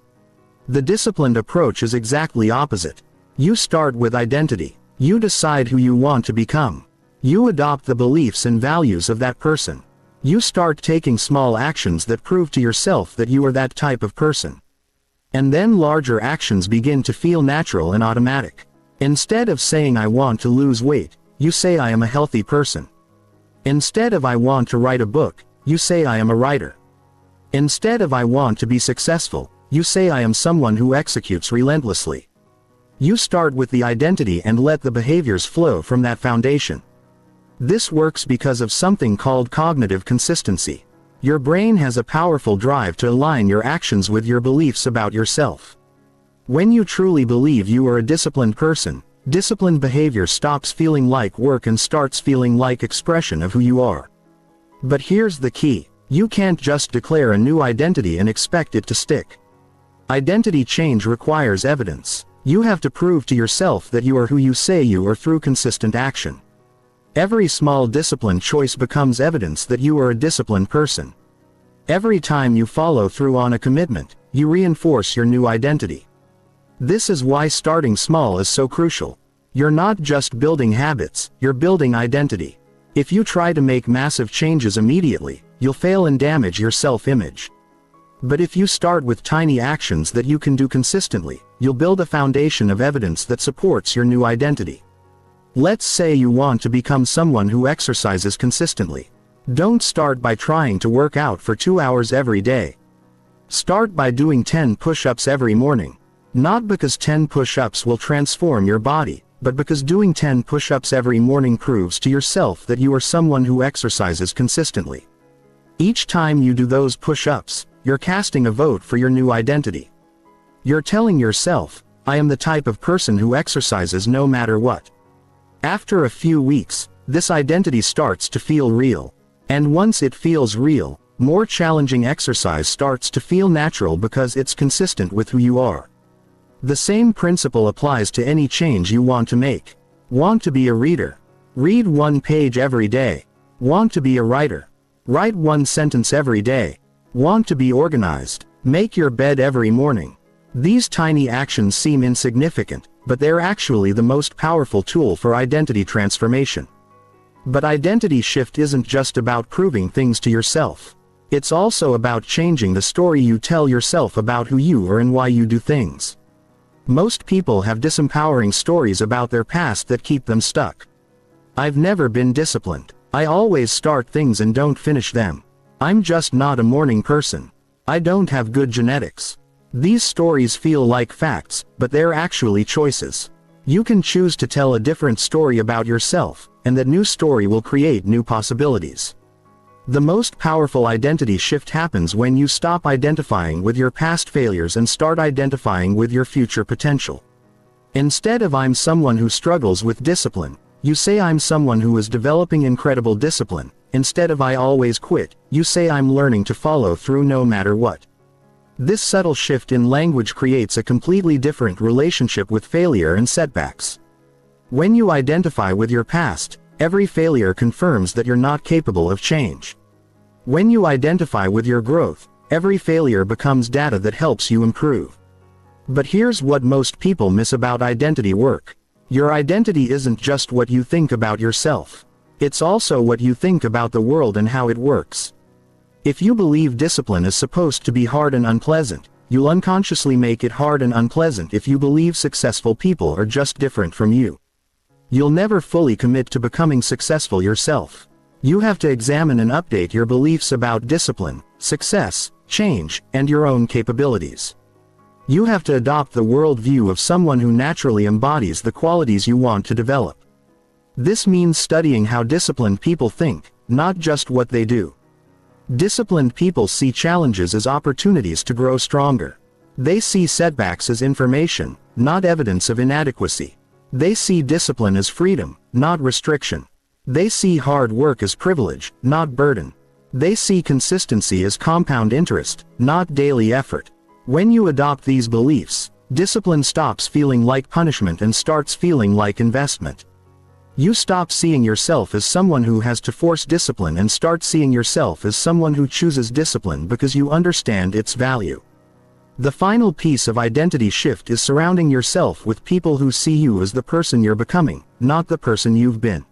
The disciplined approach is exactly opposite. You start with identity. You decide who you want to become. You adopt the beliefs and values of that person. You start taking small actions that prove to yourself that you are that type of person. And then larger actions begin to feel natural and automatic. Instead of saying I want to lose weight, you say I am a healthy person. Instead of I want to write a book, you say I am a writer. Instead of I want to be successful, you say I am someone who executes relentlessly. You start with the identity and let the behaviors flow from that foundation. This works because of something called cognitive consistency. Your brain has a powerful drive to align your actions with your beliefs about yourself. When you truly believe you are a disciplined person, disciplined behavior stops feeling like work and starts feeling like expression of who you are. But here's the key. You can't just declare a new identity and expect it to stick. Identity change requires evidence. You have to prove to yourself that you are who you say you are through consistent action. Every small disciplined choice becomes evidence that you are a disciplined person. Every time you follow through on a commitment, you reinforce your new identity. This is why starting small is so crucial. You're not just building habits, you're building identity. If you try to make massive changes immediately, you'll fail and damage your self-image. But if you start with tiny actions that you can do consistently, you'll build a foundation of evidence that supports your new identity. Let's say you want to become someone who exercises consistently. Don't start by trying to work out for 2 hours every day. Start by doing 10 push-ups every morning. Not because 10 push-ups will transform your body, but because doing 10 push-ups every morning proves to yourself that you are someone who exercises consistently. Each time you do those push-ups, you're casting a vote for your new identity. You're telling yourself, I am the type of person who exercises no matter what. After a few weeks, this identity starts to feel real. And once it feels real, more challenging exercise starts to feel natural because it's consistent with who you are. The same principle applies to any change you want to make. Want to be a reader? Read 1 page every day. Want to be a writer? Write 1 sentence every day. Want to be organized? Make your bed every morning. These tiny actions seem insignificant, but they're actually the most powerful tool for identity transformation. But identity shift isn't just about proving things to yourself. It's also about changing the story you tell yourself about who you are and why you do things. Most people have disempowering stories about their past that keep them stuck. I've never been disciplined. I always start things and don't finish them. I'm just not a morning person. I don't have good genetics. These stories feel like facts, but they're actually choices. You can choose to tell a different story about yourself, and that new story will create new possibilities. The most powerful identity shift happens when you stop identifying with your past failures and start identifying with your future potential. Instead of I'm someone who struggles with discipline, you say I'm someone who is developing incredible discipline. Instead of I always quit, you say I'm learning to follow through no matter what. This subtle shift in language creates a completely different relationship with failure and setbacks. When you identify with your past, every failure confirms that you're not capable of change. When you identify with your growth, every failure becomes data that helps you improve. But here's what most people miss about identity work. Your identity isn't just what you think about yourself. It's also what you think about the world and how it works. If you believe discipline is supposed to be hard and unpleasant, you'll unconsciously make it hard and unpleasant. If you believe successful people are just different from you, you'll never fully commit to becoming successful yourself. You have to examine and update your beliefs about discipline, success, change, and your own capabilities. You have to adopt the worldview of someone who naturally embodies the qualities you want to develop. This means studying how disciplined people think, not just what they do. Disciplined people see challenges as opportunities to grow stronger. They see setbacks as information, not evidence of inadequacy. They see discipline as freedom, not restriction. They see hard work as privilege, not burden. They see consistency as compound interest, not daily effort. When you adopt these beliefs, discipline stops feeling like punishment and starts feeling like investment. You stop seeing yourself as someone who has to force discipline and start seeing yourself as someone who chooses discipline because you understand its value. The final piece of identity shift is surrounding yourself with people who see you as the person you're becoming, not the person you've been.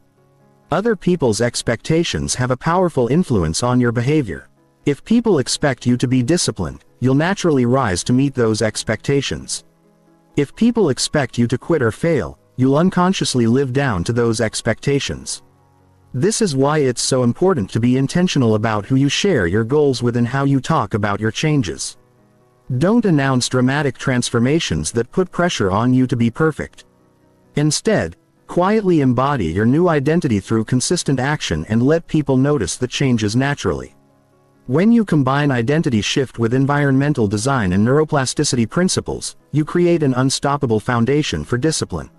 Other people's expectations have a powerful influence on your behavior. If people expect you to be disciplined, you'll naturally rise to meet those expectations. If people expect you to quit or fail, you'll unconsciously live down to those expectations. This is why it's so important to be intentional about who you share your goals with and how you talk about your changes. Don't announce dramatic transformations that put pressure on you to be perfect. Instead, quietly embody your new identity through consistent action and let people notice the changes naturally. When you combine identity shift with environmental design and neuroplasticity principles, you create an unstoppable foundation for discipline.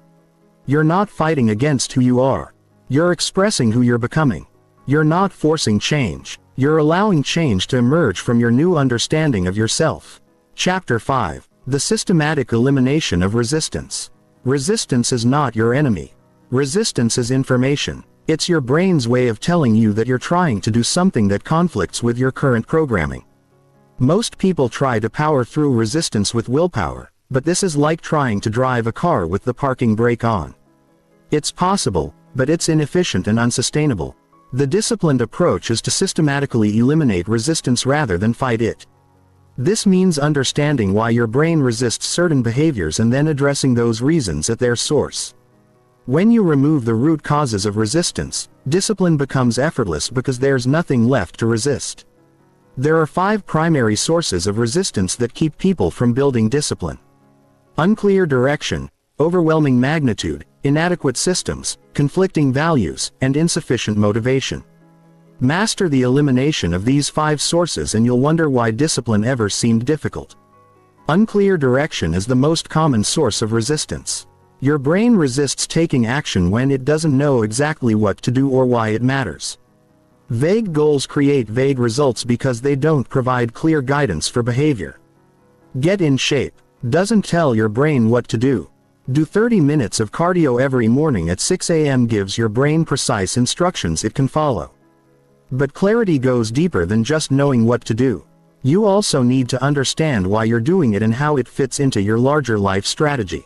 You're not fighting against who you are. You're expressing who you're becoming. You're not forcing change. You're allowing change to emerge from your new understanding of yourself. Chapter 5. The Systematic Elimination of Resistance. Resistance is not your enemy. Resistance is information. It's your brain's way of telling you that you're trying to do something that conflicts with your current programming. Most people try to power through resistance with willpower, but this is like trying to drive a car with the parking brake on. It's possible, but it's inefficient and unsustainable. The disciplined approach is to systematically eliminate resistance rather than fight it. This means understanding why your brain resists certain behaviors and then addressing those reasons at their source. When you remove the root causes of resistance, discipline becomes effortless because there's nothing left to resist. There are 5 primary sources of resistance that keep people from building discipline. Unclear direction, overwhelming magnitude, inadequate systems, conflicting values, and insufficient motivation. Master the elimination of these 5 sources and you'll wonder why discipline ever seemed difficult. Unclear direction is the most common source of resistance. Your brain resists taking action when it doesn't know exactly what to do or why it matters. Vague goals create vague results because they don't provide clear guidance for behavior. Get in shape doesn't tell your brain what to do. Do 30 minutes of cardio every morning at 6 a.m. gives your brain precise instructions it can follow. But clarity goes deeper than just knowing what to do. You also need to understand why you're doing it and how it fits into your larger life strategy.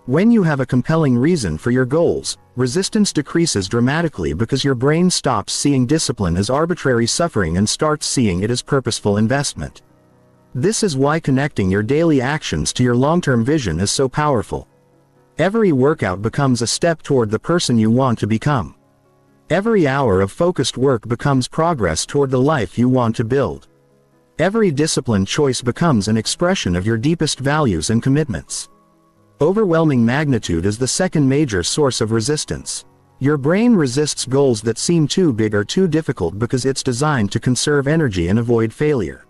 When you have a compelling reason for your goals, resistance decreases dramatically because your brain stops seeing discipline as arbitrary suffering and starts seeing it as purposeful investment. This is why connecting your daily actions to your long-term vision is so powerful. Every workout becomes a step toward the person you want to become. Every hour of focused work becomes progress toward the life you want to build. Every disciplined choice becomes an expression of your deepest values and commitments. Overwhelming magnitude is the second major source of resistance. Your brain resists goals that seem too big or too difficult because it's designed to conserve energy and avoid failure.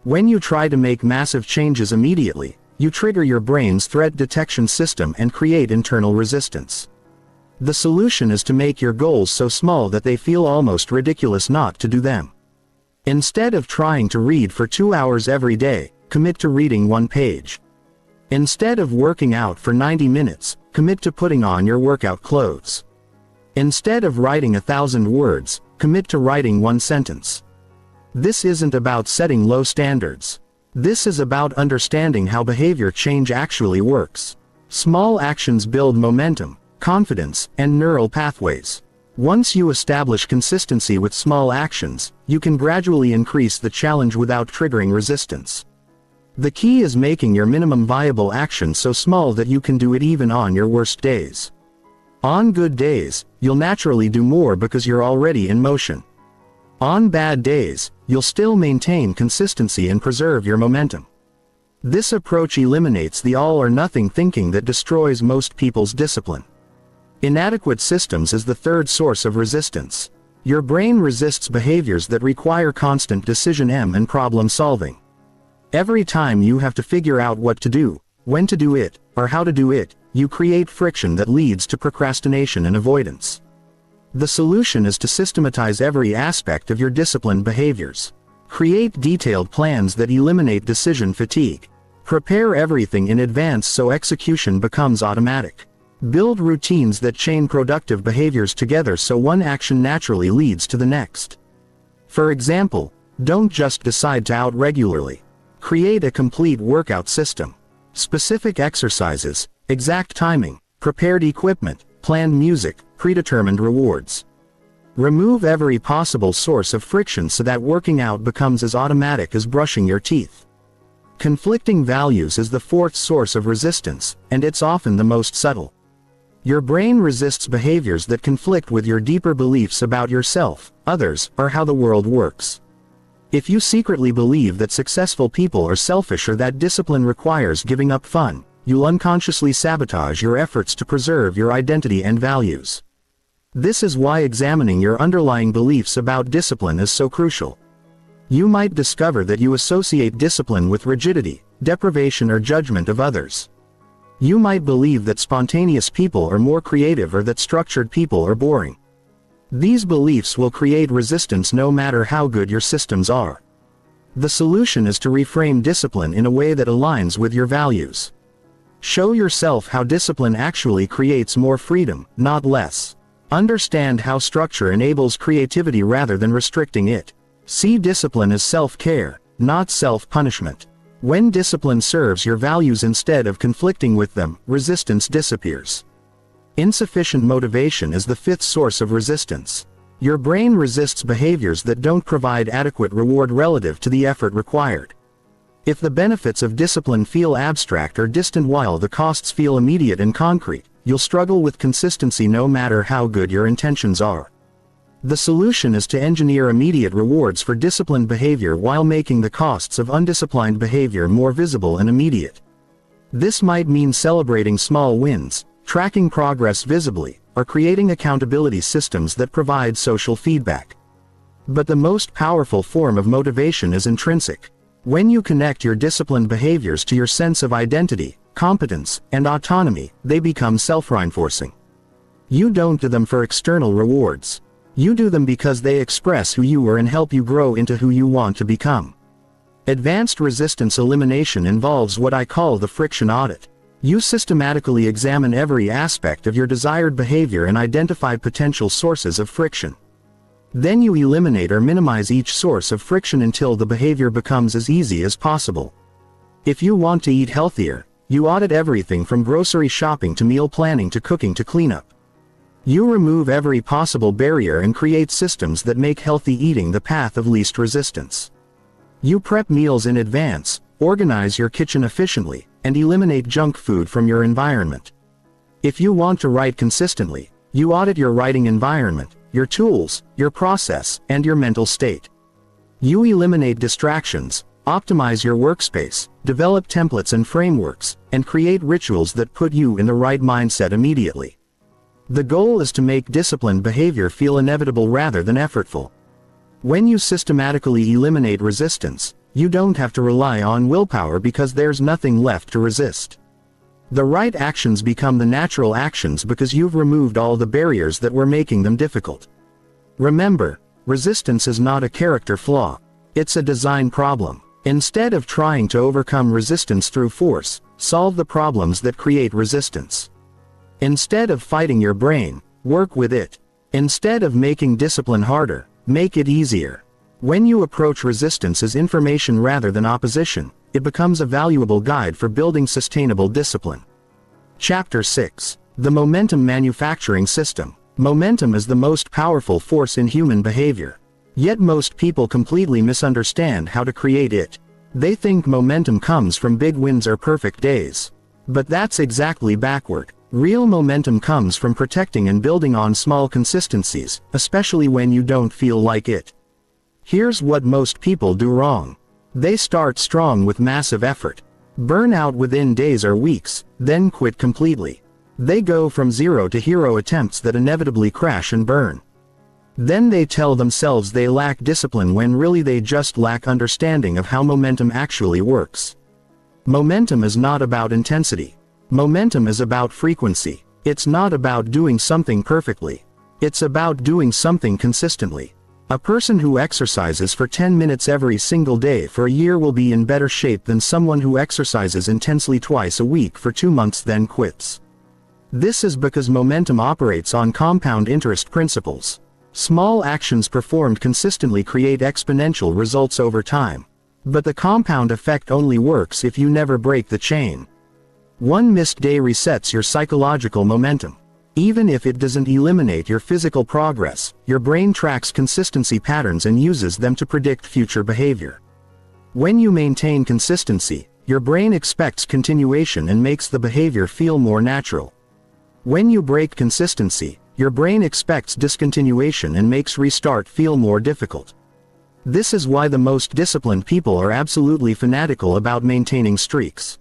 When you try to make massive changes immediately, you trigger your brain's threat detection system and create internal resistance. The solution is to make your goals so small that they feel almost ridiculous not to do them. Instead of trying to read for 2 hours every day, commit to reading 1 page. Instead of working out for 90 minutes, commit to putting on your workout clothes. Instead of writing 1,000 words, commit to writing 1 sentence. This isn't about setting low standards. This is about understanding how behavior change actually works. Small actions build momentum, confidence, and neural pathways. Once you establish consistency with small actions, you can gradually increase the challenge without triggering resistance. The key is making your minimum viable action so small that you can do it even on your worst days. On good days, you'll naturally do more because you're already in motion. On bad days, you'll still maintain consistency and preserve your momentum. This approach eliminates the all-or-nothing thinking that destroys most people's discipline. Inadequate systems is the third source of resistance. Your brain resists behaviors that require constant decision and problem solving. Every time you have to figure out what to do, when to do it, or how to do it, you create friction that leads to procrastination and avoidance. The solution is to systematize every aspect of your disciplined behaviors. Create detailed plans that eliminate decision fatigue. Prepare everything in advance so execution becomes automatic. Build routines that chain productive behaviors together so one action naturally leads to the next. For example, don't just decide to out regularly. Create a complete workout system. Specific exercises, exact timing, prepared equipment, planned music, predetermined rewards. Remove every possible source of friction so that working out becomes as automatic as brushing your teeth. Conflicting values is the fourth source of resistance, and it's often the most subtle. Your brain resists behaviors that conflict with your deeper beliefs about yourself, others, or how the world works. If you secretly believe that successful people are selfish or that discipline requires giving up fun, you'll unconsciously sabotage your efforts to preserve your identity and values. This is why examining your underlying beliefs about discipline is so crucial. You might discover that you associate discipline with rigidity, deprivation, or judgment of others. You might believe that spontaneous people are more creative or that structured people are boring. These beliefs will create resistance no matter how good your systems are. The solution is to reframe discipline in a way that aligns with your values. Show yourself how discipline actually creates more freedom, not less. Understand how structure enables creativity rather than restricting it. See discipline as self-care, not self-punishment. When discipline serves your values instead of conflicting with them, resistance disappears. Insufficient motivation is the fifth source of resistance. Your brain resists behaviors that don't provide adequate reward relative to the effort required. If the benefits of discipline feel abstract or distant while the costs feel immediate and concrete, you'll struggle with consistency no matter how good your intentions are. The solution is to engineer immediate rewards for disciplined behavior while making the costs of undisciplined behavior more visible and immediate. This might mean celebrating small wins, tracking progress visibly, or creating accountability systems that provide social feedback. But the most powerful form of motivation is intrinsic. When you connect your disciplined behaviors to your sense of identity, competence, and autonomy, they become self-reinforcing. You don't do them for external rewards. You do them because they express who you are and help you grow into who you want to become. Advanced resistance elimination involves what I call the friction audit. You systematically examine every aspect of your desired behavior and identify potential sources of friction. Then you eliminate or minimize each source of friction until the behavior becomes as easy as possible. If you want to eat healthier, you audit everything from grocery shopping to meal planning to cooking to cleanup. You remove every possible barrier and create systems that make healthy eating the path of least resistance. You prep meals in advance, organize your kitchen efficiently, and eliminate junk food from your environment. If you want to write consistently, you audit your writing environment, your tools, your process, and your mental state. You eliminate distractions, optimize your workspace, develop templates and frameworks, and create rituals that put you in the right mindset immediately. The goal is to make disciplined behavior feel inevitable rather than effortful. When you systematically eliminate resistance, you don't have to rely on willpower because there's nothing left to resist. The right actions become the natural actions because you've removed all the barriers that were making them difficult. Remember, resistance is not a character flaw. It's a design problem. Instead of trying to overcome resistance through force, solve the problems that create resistance. Instead of fighting your brain, work with it. Instead of making discipline harder, make it easier. When you approach resistance as information rather than opposition, it becomes a valuable guide for building sustainable discipline. Chapter 6. The Momentum Manufacturing System. Momentum is the most powerful force in human behavior. Yet most people completely misunderstand how to create it. They think momentum comes from big wins or perfect days. But that's exactly backward. Real momentum comes from protecting and building on small consistencies, especially when you don't feel like it. Here's what most people do wrong. They start strong with massive effort, burn out within days or weeks, then quit completely. They go from zero to hero attempts that inevitably crash and burn. Then they tell themselves they lack discipline when really they just lack understanding of how momentum actually works. Momentum is not about intensity. Momentum is about frequency. It's not about doing something perfectly. It's about doing something consistently. A person who exercises for 10 minutes every single day for a year will be in better shape than someone who exercises intensely twice a week for 2 months then quits. This is because momentum operates on compound interest principles. Small actions performed consistently create exponential results over time. But the compound effect only works if you never break the chain. One missed day resets your psychological momentum. Even if it doesn't eliminate your physical progress, your brain tracks consistency patterns and uses them to predict future behavior. When you maintain consistency, your brain expects continuation and makes the behavior feel more natural. When you break consistency, your brain expects discontinuation and makes restart feel more difficult. This is why the most disciplined people are absolutely fanatical about maintaining streaks.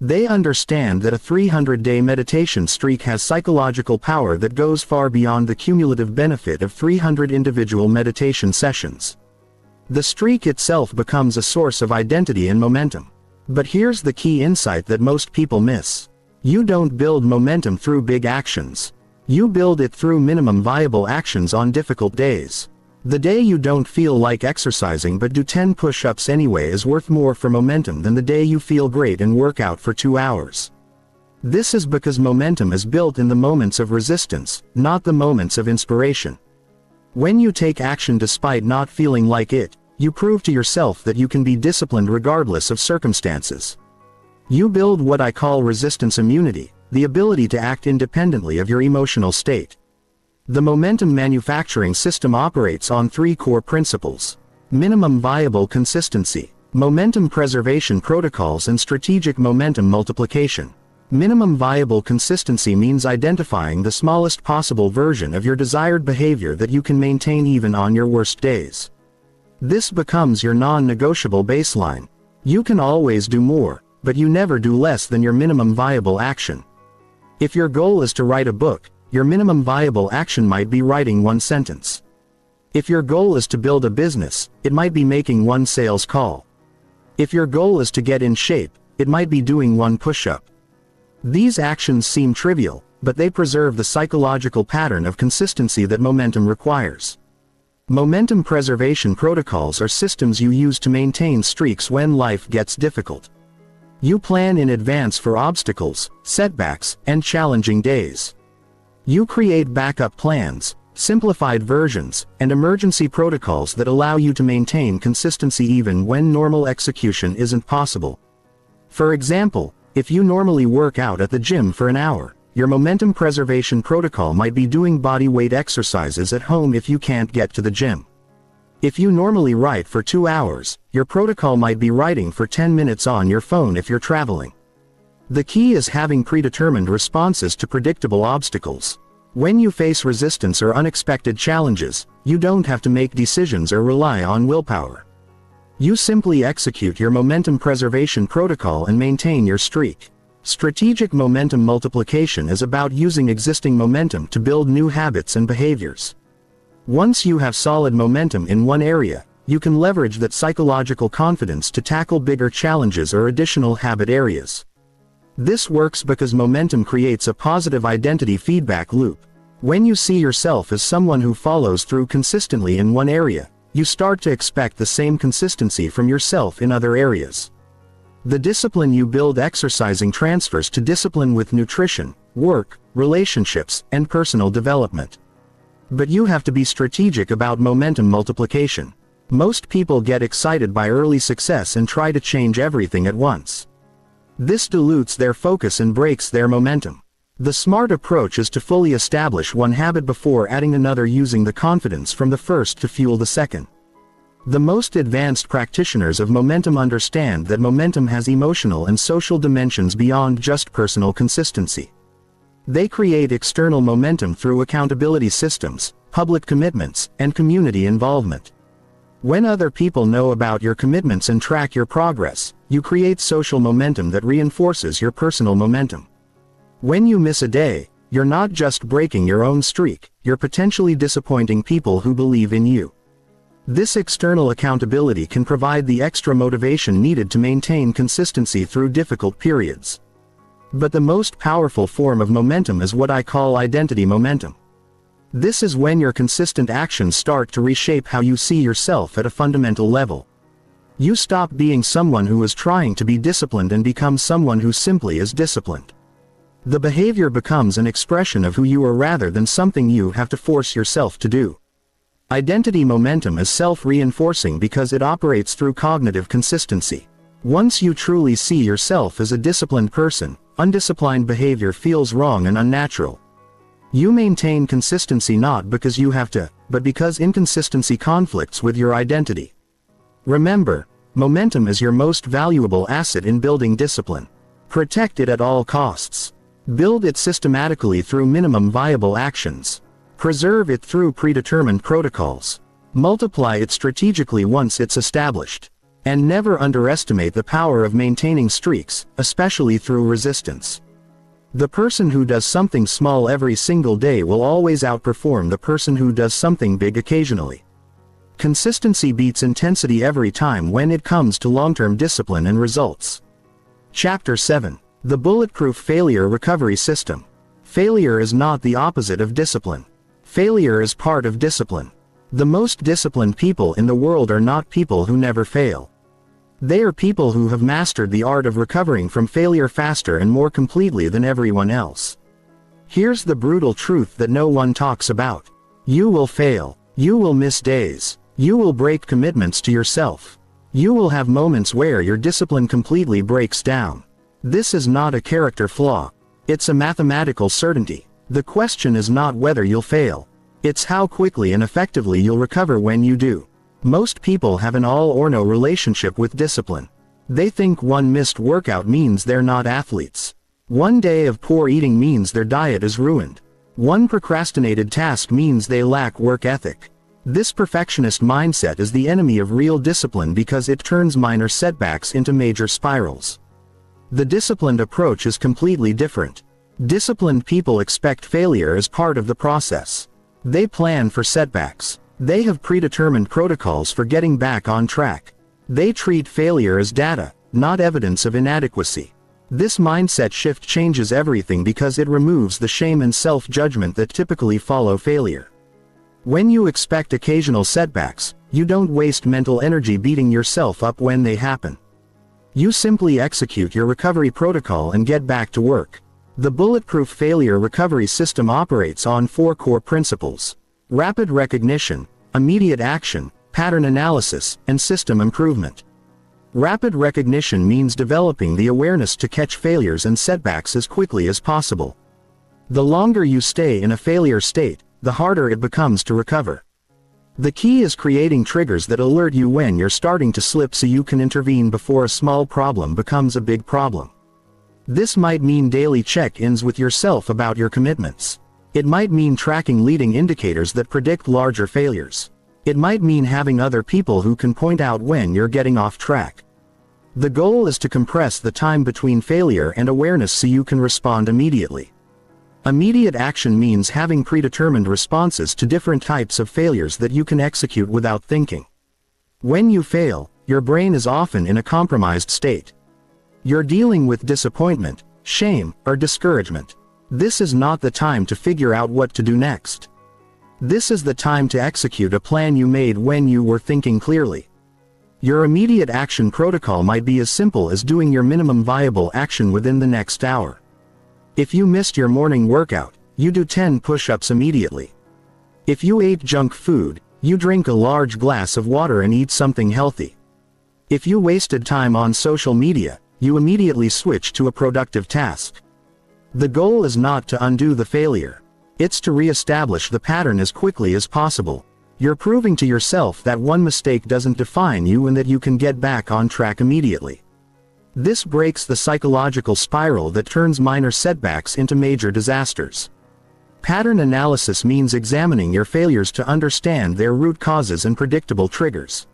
They understand that a 300-day meditation streak has psychological power that goes far beyond the cumulative benefit of 300 individual meditation sessions. The streak itself becomes a source of identity and momentum. But here's the key insight that most people miss. You don't build momentum through big actions. You build it through minimum viable actions on difficult days. The day you don't feel like exercising but do 10 push-ups anyway is worth more for momentum than the day you feel great and work out for 2 hours. This is because momentum is built in the moments of resistance, not the moments of inspiration. When you take action despite not feeling like it, You prove to yourself that you can be disciplined regardless of circumstances. You build what I call resistance immunity, the ability to act independently of your emotional state. The momentum manufacturing system operates on three core principles: minimum viable consistency, momentum preservation protocols, and strategic momentum multiplication. Minimum viable consistency means identifying the smallest possible version of your desired behavior that you can maintain even on your worst days. This becomes your non-negotiable baseline. You can always do more, but you never do less than your minimum viable action. If your goal is to write a book, your minimum viable action might be writing one sentence. If your goal is to build a business, it might be making one sales call. If your goal is to get in shape, it might be doing one push-up. These actions seem trivial, but they preserve the psychological pattern of consistency that momentum requires. Momentum preservation protocols are systems you use to maintain streaks when life gets difficult. You plan in advance for obstacles, setbacks, and challenging days. You create backup plans, simplified versions, and emergency protocols that allow you to maintain consistency even when normal execution isn't possible. For example, if you normally work out at the gym for an hour, your momentum preservation protocol might be doing body weight exercises at home if you can't get to the gym. If you normally write for 2 hours, your protocol might be writing for 10 minutes on your phone if you're traveling. The key is having predetermined responses to predictable obstacles. When you face resistance or unexpected challenges, you don't have to make decisions or rely on willpower. You simply execute your momentum preservation protocol and maintain your streak. Strategic momentum multiplication is about using existing momentum to build new habits and behaviors. Once you have solid momentum in one area, you can leverage that psychological confidence to tackle bigger challenges or additional habit areas. This works because momentum creates a positive identity feedback loop. When you see yourself as someone who follows through consistently in one area, you start to expect the same consistency from yourself in other areas. The discipline you build exercising transfers to discipline with nutrition, work, relationships, and personal development. But you have to be strategic about momentum multiplication. Most people get excited by early success and try to change everything at once. This dilutes their focus and breaks their momentum. The smart approach is to fully establish one habit before adding another, using the confidence from the first to fuel the second. The most advanced practitioners of momentum understand that momentum has emotional and social dimensions beyond just personal consistency. They create external momentum through accountability systems, public commitments, and community involvement. When other people know about your commitments and track your progress, you create social momentum that reinforces your personal momentum. When you miss a day, you're not just breaking your own streak, you're potentially disappointing people who believe in you. This external accountability can provide the extra motivation needed to maintain consistency through difficult periods. But the most powerful form of momentum is what I call identity momentum. This is when your consistent actions start to reshape how you see yourself at a fundamental level. You stop being someone who is trying to be disciplined and become someone who simply is disciplined. The behavior becomes an expression of who you are rather than something you have to force yourself to do. Identity momentum is self-reinforcing because it operates through cognitive consistency. Once you truly see yourself as a disciplined person, undisciplined behavior feels wrong and unnatural. You maintain consistency not because you have to, but because inconsistency conflicts with your identity. Remember, momentum is your most valuable asset in building discipline. Protect it at all costs. Build it systematically through minimum viable actions. Preserve it through predetermined protocols. Multiply it strategically once it's established. And never underestimate the power of maintaining streaks, especially through resistance. The person who does something small every single day will always outperform the person who does something big occasionally. Consistency beats intensity every time when it comes to long-term discipline and results. Chapter 7. The Bulletproof Failure Recovery System. Failure is not the opposite of discipline. Failure is part of discipline. The most disciplined people in the world are not people who never fail. They are people who have mastered the art of recovering from failure faster and more completely than everyone else. Here's the brutal truth that no one talks about. You will fail. You will miss days. You will break commitments to yourself. You will have moments where your discipline completely breaks down. This is not a character flaw. It's a mathematical certainty. The question is not whether you'll fail. It's how quickly and effectively you'll recover when you do. Most people have an all or no relationship with discipline. They think one missed workout means they're not athletes. One day of poor eating means their diet is ruined. One procrastinated task means they lack work ethic. This perfectionist mindset is the enemy of real discipline because it turns minor setbacks into major spirals. The disciplined approach is completely different. Disciplined people expect failure as part of the process. They plan for setbacks. They have predetermined protocols for getting back on track. They treat failure as data, not evidence of inadequacy. This mindset shift changes everything because it removes the shame and self-judgment that typically follow failure. When you expect occasional setbacks, you don't waste mental energy beating yourself up when they happen. You simply execute your recovery protocol and get back to work. The bulletproof failure recovery system operates on 4 core principles: rapid recognition, immediate action, pattern analysis, and system improvement. Rapid recognition means developing the awareness to catch failures and setbacks as quickly as possible. The longer you stay in a failure state, the harder it becomes to recover. The key is creating triggers that alert you when you're starting to slip so you can intervene before a small problem becomes a big problem. This might mean daily check-ins with yourself about your commitments. It might mean tracking leading indicators that predict larger failures. It might mean having other people who can point out when you're getting off track. The goal is to compress the time between failure and awareness so you can respond immediately. Immediate action means having predetermined responses to different types of failures that you can execute without thinking. When you fail, your brain is often in a compromised state. You're dealing with disappointment, shame, or discouragement. This is not the time to figure out what to do next. This is the time to execute a plan you made when you were thinking clearly. Your immediate action protocol might be as simple as doing your minimum viable action within the next hour. If you missed your morning workout, you do 10 push-ups immediately. If you ate junk food, you drink a large glass of water and eat something healthy. If you wasted time on social media, you immediately switch to a productive task. The goal is not to undo the failure. It's to re-establish the pattern as quickly as possible. You're proving to yourself that one mistake doesn't define you and that you can get back on track immediately. This breaks the psychological spiral that turns minor setbacks into major disasters. Pattern analysis means examining your failures to understand their root causes and predictable triggers.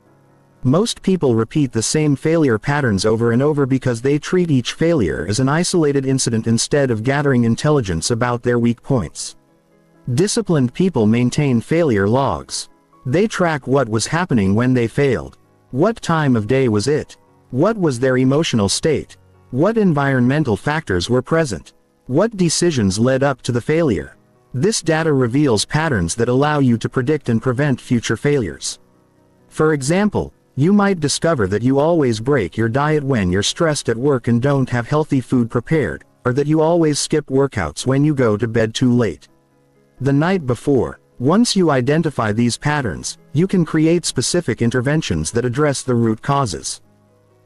Most people repeat the same failure patterns over and over because they treat each failure as an isolated incident instead of gathering intelligence about their weak points. Disciplined people maintain failure logs. They track what was happening when they failed. What time of day was it? What was their emotional state? What environmental factors were present? What decisions led up to the failure? This data reveals patterns that allow you to predict and prevent future failures. For example, you might discover that you always break your diet when you're stressed at work and don't have healthy food prepared, or that you always skip workouts when you go to bed too late the night before. Once you identify these patterns, you can create specific interventions that address the root causes.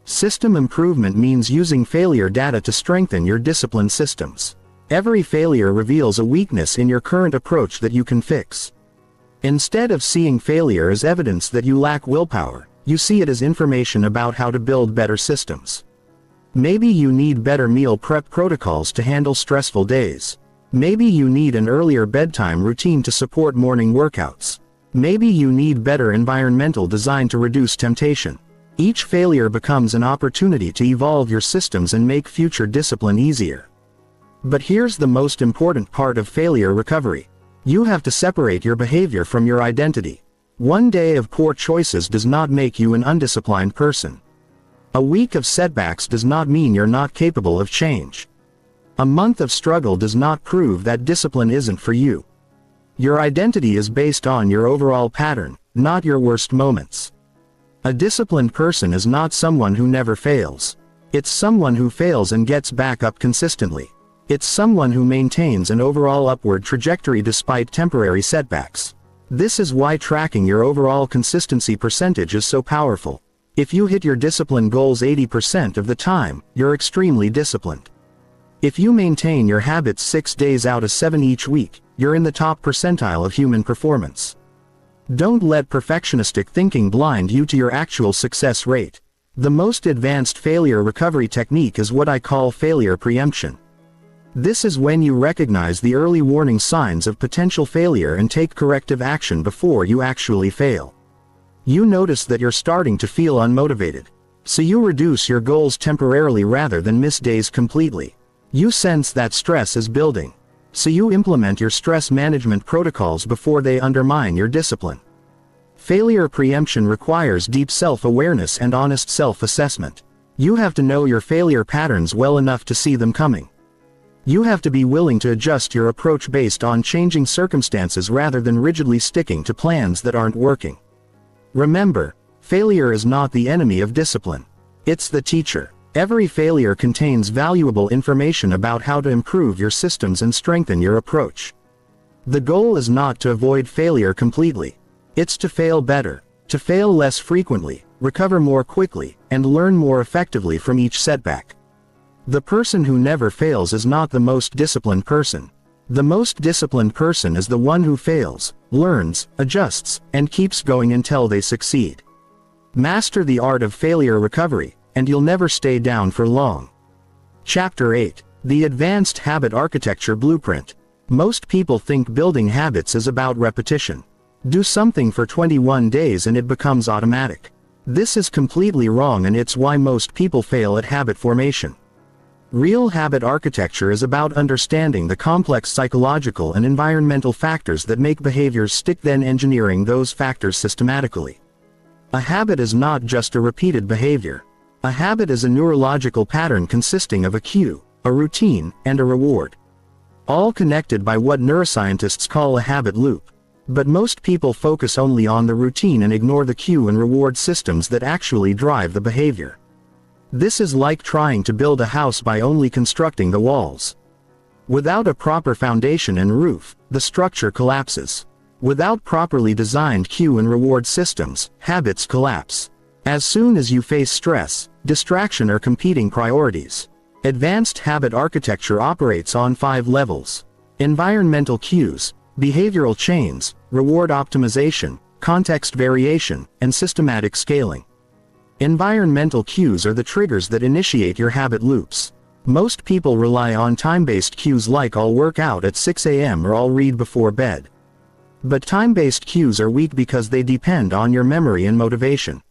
System improvement means using failure data to strengthen your discipline systems. Every failure reveals a weakness in your current approach that you can fix. Instead of seeing failure as evidence that you lack willpower, you see it as information about how to build better systems. Maybe you need better meal prep protocols to handle stressful days. Maybe you need an earlier bedtime routine to support morning workouts. Maybe you need better environmental design to reduce temptation. Each failure becomes an opportunity to evolve your systems and make future discipline easier. But here's the most important part of failure recovery. You have to separate your behavior from your identity. One day of poor choices does not make you an undisciplined person. A week of setbacks does not mean you're not capable of change. A month of struggle does not prove that discipline isn't for you. Your identity is based on your overall pattern, not your worst moments. A disciplined person is not someone who never fails. It's someone who fails and gets back up consistently. It's someone who maintains an overall upward trajectory despite temporary setbacks. This is why tracking your overall consistency percentage is so powerful. If you hit your discipline goals 80% of the time, you're extremely disciplined. If you maintain your habits 6 days out of 7 each week, you're in the top percentile of human performance. Don't let perfectionistic thinking blind you to your actual success rate. The most advanced failure recovery technique is what I call failure preemption. This is when you recognize the early warning signs of potential failure and take corrective action before you actually fail. You notice that you're starting to feel unmotivated, so you reduce your goals temporarily rather than miss days completely. You sense that stress is building, so you implement your stress management protocols before they undermine your discipline. Failure preemption requires deep self-awareness and honest self-assessment. You have to know your failure patterns well enough to see them coming. You have to be willing to adjust your approach based on changing circumstances rather than rigidly sticking to plans that aren't working. Remember, failure is not the enemy of discipline. It's the teacher. Every failure contains valuable information about how to improve your systems and strengthen your approach. The goal is not to avoid failure completely. It's to fail better, to fail less frequently, recover more quickly, and learn more effectively from each setback. The person who never fails is not the most disciplined person. The most disciplined person is the one who fails, learns, adjusts, and keeps going until they succeed. Master the art of failure recovery, and you'll never stay down for long. Chapter 8. The Advanced Habit Architecture Blueprint. Most people think building habits is about repetition. Do something for 21 days and it becomes automatic. This is completely wrong, and it's why most people fail at habit formation. Real habit architecture is about understanding the complex psychological and environmental factors that make behaviors stick, then engineering those factors systematically. A habit is not just a repeated behavior. A habit is a neurological pattern consisting of a cue, a routine, and a reward. All connected by what neuroscientists call a habit loop. But most people focus only on the routine and ignore the cue and reward systems that actually drive the behavior. This is like trying to build a house by only constructing the walls. Without a proper foundation and roof, the structure collapses. Without properly designed cue and reward systems, habits collapse. As soon as you face stress, distraction, or competing priorities, advanced habit architecture operates on 5 levels: environmental cues, behavioral chains, reward optimization, context variation, and systematic scaling. Environmental cues are the triggers that initiate your habit loops. Most people rely on time-based cues like "I'll work out at 6 a.m. or "I'll read before bed." But time-based cues are weak because they depend on your memory and motivation.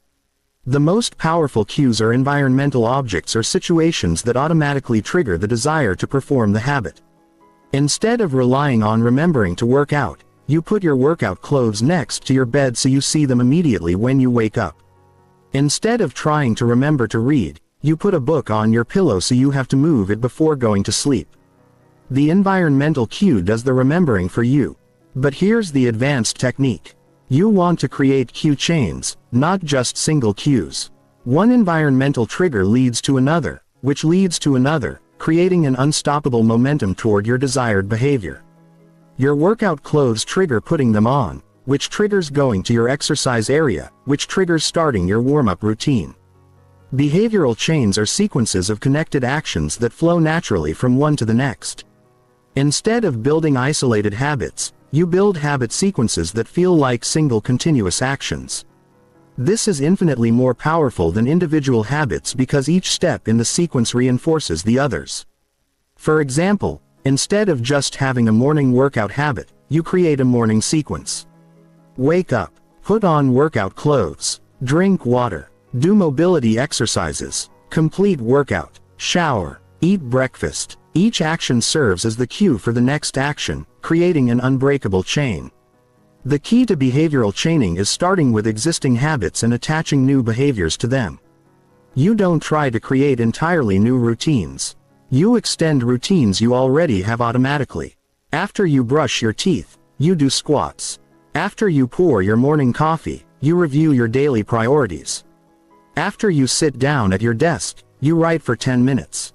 The most powerful cues are environmental objects or situations that automatically trigger the desire to perform the habit. Instead of relying on remembering to work out, you put your workout clothes next to your bed so you see them immediately when you wake up. Instead of trying to remember to read, you put a book on your pillow so you have to move it before going to sleep. The environmental cue does the remembering for you. But here's the advanced technique. You want to create cue chains, not just single cues. One environmental trigger leads to another, which leads to another, creating an unstoppable momentum toward your desired behavior. Your workout clothes trigger putting them on, which triggers going to your exercise area, which triggers starting your warm-up routine. Behavioral chains are sequences of connected actions that flow naturally from one to the next. Instead of building isolated habits, you build habit sequences that feel like single continuous actions. This is infinitely more powerful than individual habits because each step in the sequence reinforces the others. For example, instead of just having a morning workout habit, you create a morning sequence. Wake up, put on workout clothes, drink water, do mobility exercises, complete workout, shower, eat breakfast. Each action serves as the cue for the next action, creating an unbreakable chain. The key to behavioral chaining is starting with existing habits and attaching new behaviors to them. You don't try to create entirely new routines. You extend routines you already have automatically. After you brush your teeth, you do squats. After you pour your morning coffee, you review your daily priorities. After you sit down at your desk, you write for 10 minutes.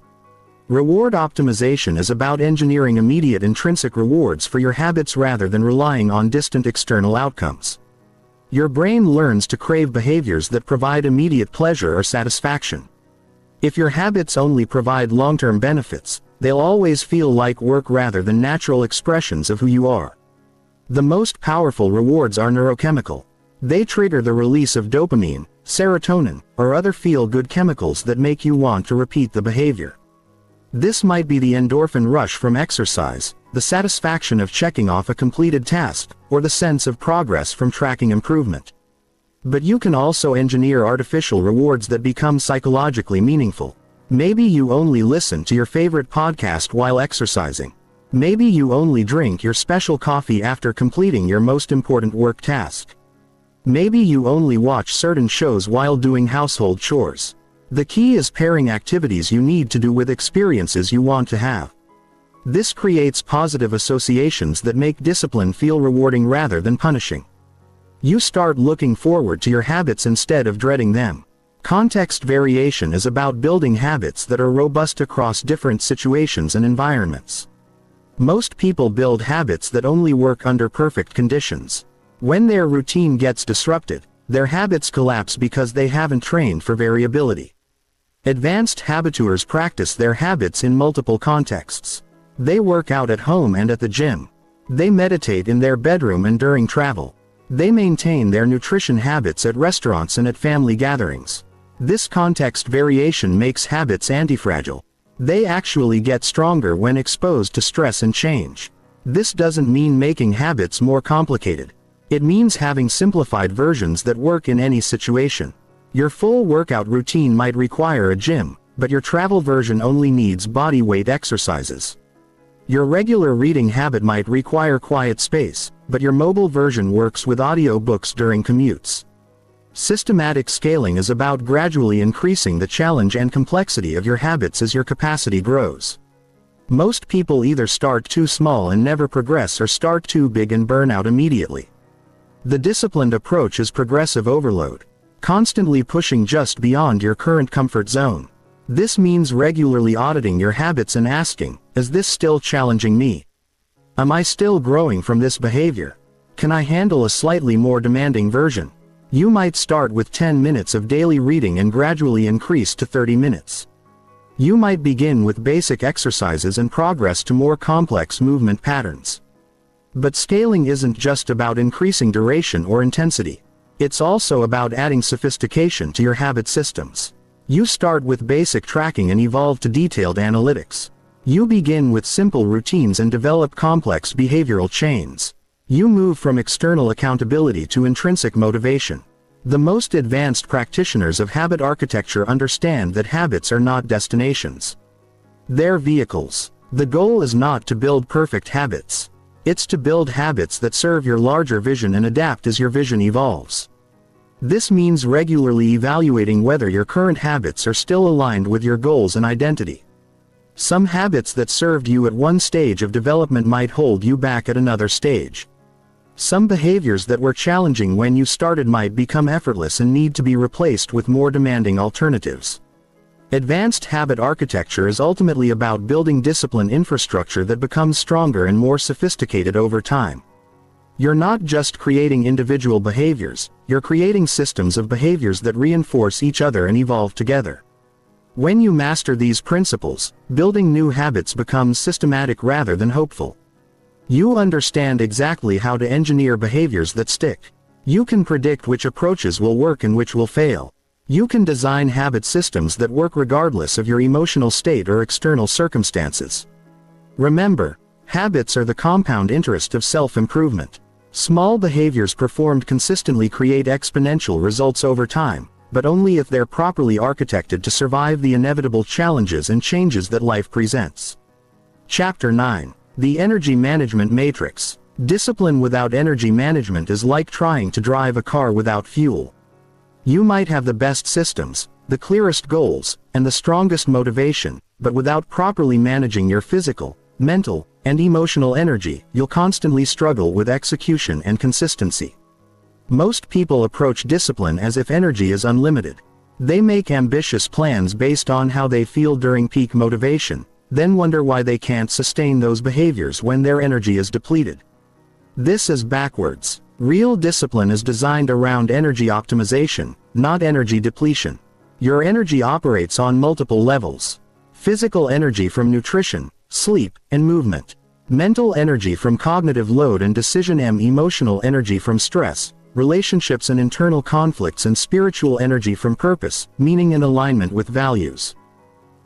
Reward optimization is about engineering immediate intrinsic rewards for your habits rather than relying on distant external outcomes. Your brain learns to crave behaviors that provide immediate pleasure or satisfaction. If your habits only provide long-term benefits, they'll always feel like work rather than natural expressions of who you are. The most powerful rewards are neurochemical. They trigger the release of dopamine, serotonin, or other feel-good chemicals that make you want to repeat the behavior. This might be the endorphin rush from exercise, the satisfaction of checking off a completed task, or the sense of progress from tracking improvement. But you can also engineer artificial rewards that become psychologically meaningful. Maybe you only listen to your favorite podcast while exercising. Maybe you only drink your special coffee after completing your most important work task. Maybe you only watch certain shows while doing household chores. The key is pairing activities you need to do with experiences you want to have. This creates positive associations that make discipline feel rewarding rather than punishing. You start looking forward to your habits instead of dreading them. Context variation is about building habits that are robust across different situations and environments. Most people build habits that only work under perfect conditions. When their routine gets disrupted, their habits collapse because they haven't trained for variability. Advanced habituers practice their habits in multiple contexts. They work out at home and at the gym. They meditate in their bedroom and during travel. They maintain their nutrition habits at restaurants and at family gatherings. This context variation makes habits antifragile. They actually get stronger when exposed to stress and change. This doesn't mean making habits more complicated. It means having simplified versions that work in any situation. Your full workout routine might require a gym, but your travel version only needs body weight exercises. Your regular reading habit might require quiet space, but your mobile version works with audiobooks during commutes. Systematic scaling is about gradually increasing the challenge and complexity of your habits as your capacity grows. Most people either start too small and never progress or start too big and burn out immediately. The disciplined approach is progressive overload, constantly pushing just beyond your current comfort zone. This means regularly auditing your habits and asking, is this still challenging me? Am I still growing from this behavior? Can I handle a slightly more demanding version? You might start with 10 minutes of daily reading and gradually increase to 30 minutes. You might begin with basic exercises and progress to more complex movement patterns. But scaling isn't just about increasing duration or intensity. It's also about adding sophistication to your habit systems. You start with basic tracking and evolve to detailed analytics. You begin with simple routines and develop complex behavioral chains. You move from external accountability to intrinsic motivation. The most advanced practitioners of habit architecture understand that habits are not destinations. They're vehicles. The goal is not to build perfect habits. It's to build habits that serve your larger vision and adapt as your vision evolves. This means regularly evaluating whether your current habits are still aligned with your goals and identity. Some habits that served you at one stage of development might hold you back at another stage. Some behaviors that were challenging when you started might become effortless and need to be replaced with more demanding alternatives. Advanced habit architecture is ultimately about building discipline infrastructure that becomes stronger and more sophisticated over time. You're not just creating individual behaviors, you're creating systems of behaviors that reinforce each other and evolve together. When you master these principles, building new habits becomes systematic rather than hopeful. You understand exactly how to engineer behaviors that stick. You can predict which approaches will work and which will fail. You can design habit systems that work regardless of your emotional state or external circumstances. Remember, habits are the compound interest of self-improvement. Small behaviors performed consistently create exponential results over time, but only if they're properly architected to survive the inevitable challenges and changes that life presents. Chapter 9. The Energy Management Matrix. Discipline without energy management is like trying to drive a car without fuel. You might have the best systems, the clearest goals, and the strongest motivation, but without properly managing your physical, mental, and emotional energy, you'll constantly struggle with execution and consistency. Most people approach discipline as if energy is unlimited. They make ambitious plans based on how they feel during peak motivation, then wonder why they can't sustain those behaviors when their energy is depleted. This is backwards. Real discipline is designed around energy optimization, not energy depletion. Your energy operates on multiple levels. Physical energy from nutrition, sleep, and movement. Mental energy from cognitive load and decision. Emotional energy from stress, relationships and internal conflicts. And spiritual energy from purpose, meaning and alignment with values.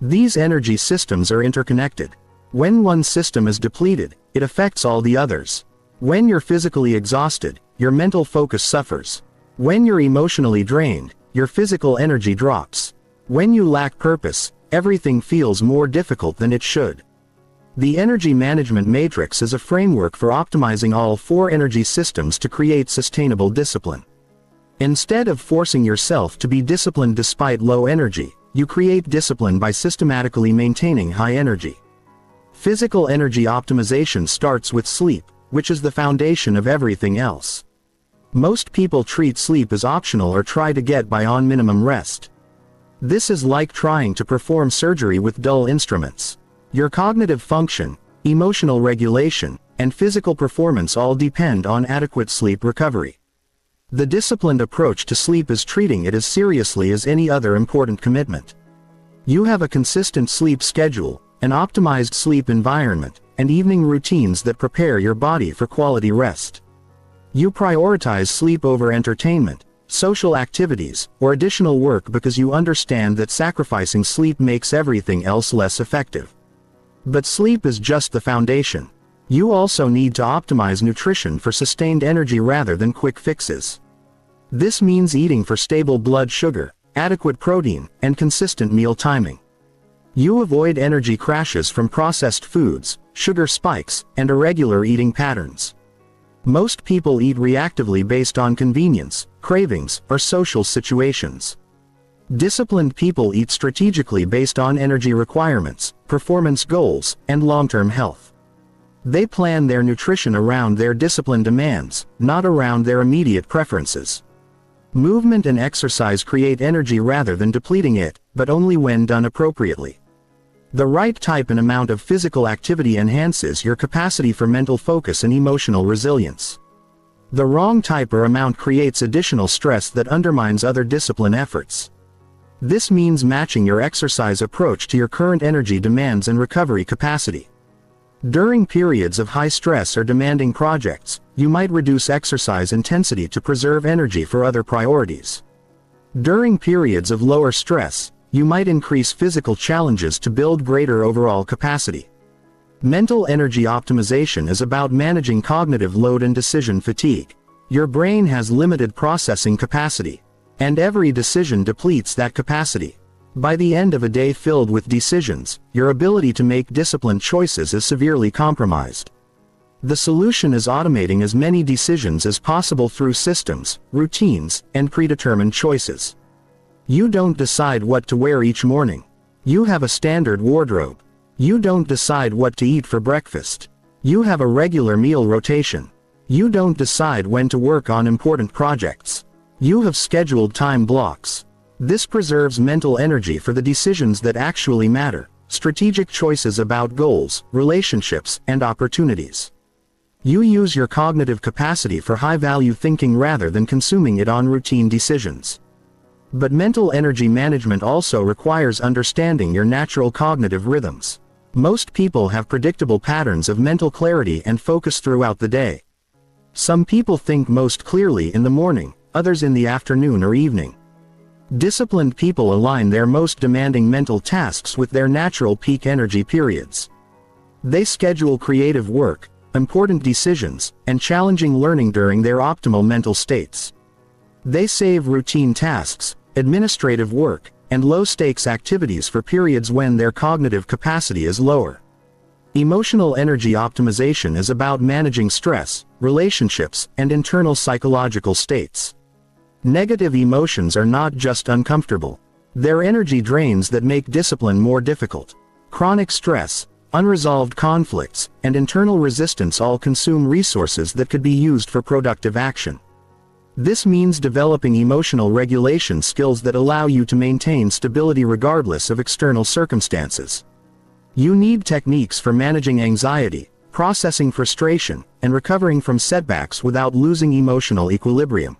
These energy systems are interconnected. When one system is depleted, it affects all the others. When you're physically exhausted, your mental focus suffers. When you're emotionally drained, your physical energy drops. When you lack purpose, everything feels more difficult than it should. The energy management matrix is a framework for optimizing all four energy systems to create sustainable discipline. Instead of forcing yourself to be disciplined despite low energy, you create discipline by systematically maintaining high energy. Physical energy optimization starts with sleep, which is the foundation of everything else. Most people treat sleep as optional or try to get by on minimum rest. This is like trying to perform surgery with dull instruments. Your cognitive function, emotional regulation, and physical performance all depend on adequate sleep recovery. The disciplined approach to sleep is treating it as seriously as any other important commitment. You have a consistent sleep schedule, an optimized sleep environment, and evening routines that prepare your body for quality rest. You prioritize sleep over entertainment, social activities, or additional work because you understand that sacrificing sleep makes everything else less effective. But sleep is just the foundation. You also need to optimize nutrition for sustained energy rather than quick fixes. This means eating for stable blood sugar, adequate protein, and consistent meal timing. You avoid energy crashes from processed foods, sugar spikes, and irregular eating patterns. Most people eat reactively based on convenience, cravings, or social situations. Disciplined people eat strategically based on energy requirements, performance goals, and long-term health. They plan their nutrition around their discipline demands, not around their immediate preferences. Movement and exercise create energy rather than depleting it, but only when done appropriately. The right type and amount of physical activity enhances your capacity for mental focus and emotional resilience. The wrong type or amount creates additional stress that undermines other discipline efforts. This means matching your exercise approach to your current energy demands and recovery capacity. During periods of high stress or demanding projects, you might reduce exercise intensity to preserve energy for other priorities. During periods of lower stress, you might increase physical challenges to build greater overall capacity. Mental energy optimization is about managing cognitive load and decision fatigue. Your brain has limited processing capacity, and every decision depletes that capacity. By the end of a day filled with decisions, your ability to make disciplined choices is severely compromised. The solution is automating as many decisions as possible through systems, routines, and predetermined choices. You don't decide what to wear each morning. You have a standard wardrobe. You don't decide what to eat for breakfast. You have a regular meal rotation. You don't decide when to work on important projects. You have scheduled time blocks. This preserves mental energy for the decisions that actually matter, strategic choices about goals, relationships, and opportunities. You use your cognitive capacity for high-value thinking rather than consuming it on routine decisions. But mental energy management also requires understanding your natural cognitive rhythms. Most people have predictable patterns of mental clarity and focus throughout the day. Some people think most clearly in the morning, others in the afternoon or evening. Disciplined people align their most demanding mental tasks with their natural peak energy periods. They schedule creative work, important decisions, and challenging learning during their optimal mental states. They save routine tasks, administrative work, and low-stakes activities for periods when their cognitive capacity is lower. Emotional energy optimization is about managing stress, relationships, and internal psychological states. Negative emotions are not just uncomfortable. They're energy drains that make discipline more difficult. Chronic stress, unresolved conflicts, and internal resistance all consume resources that could be used for productive action. This means developing emotional regulation skills that allow you to maintain stability regardless of external circumstances. You need techniques for managing anxiety, processing frustration, and recovering from setbacks without losing emotional equilibrium.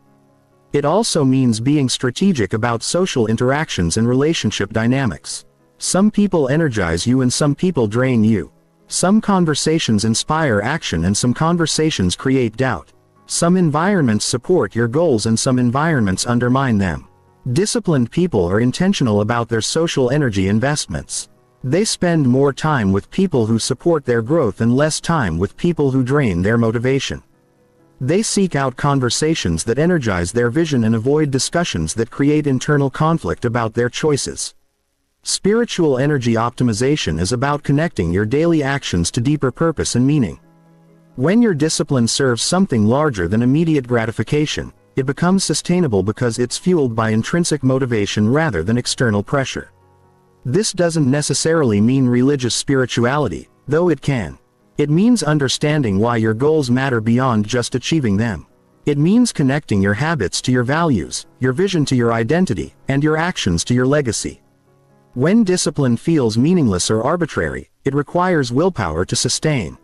It also means being strategic about social interactions and relationship dynamics. Some people energize you and some people drain you. Some conversations inspire action and some conversations create doubt. Some environments support your goals and some environments undermine them. Disciplined people are intentional about their social energy investments. They spend more time with people who support their growth and less time with people who drain their motivation. They seek out conversations that energize their vision and avoid discussions that create internal conflict about their choices. Spiritual energy optimization is about connecting your daily actions to deeper purpose and meaning. When your discipline serves something larger than immediate gratification, it becomes sustainable because it's fueled by intrinsic motivation rather than external pressure. This doesn't necessarily mean religious spirituality, though it can. It means understanding why your goals matter beyond just achieving them. It means connecting your habits to your values, your vision to your identity, and your actions to your legacy. When discipline feels meaningless or arbitrary, it requires willpower to sustain.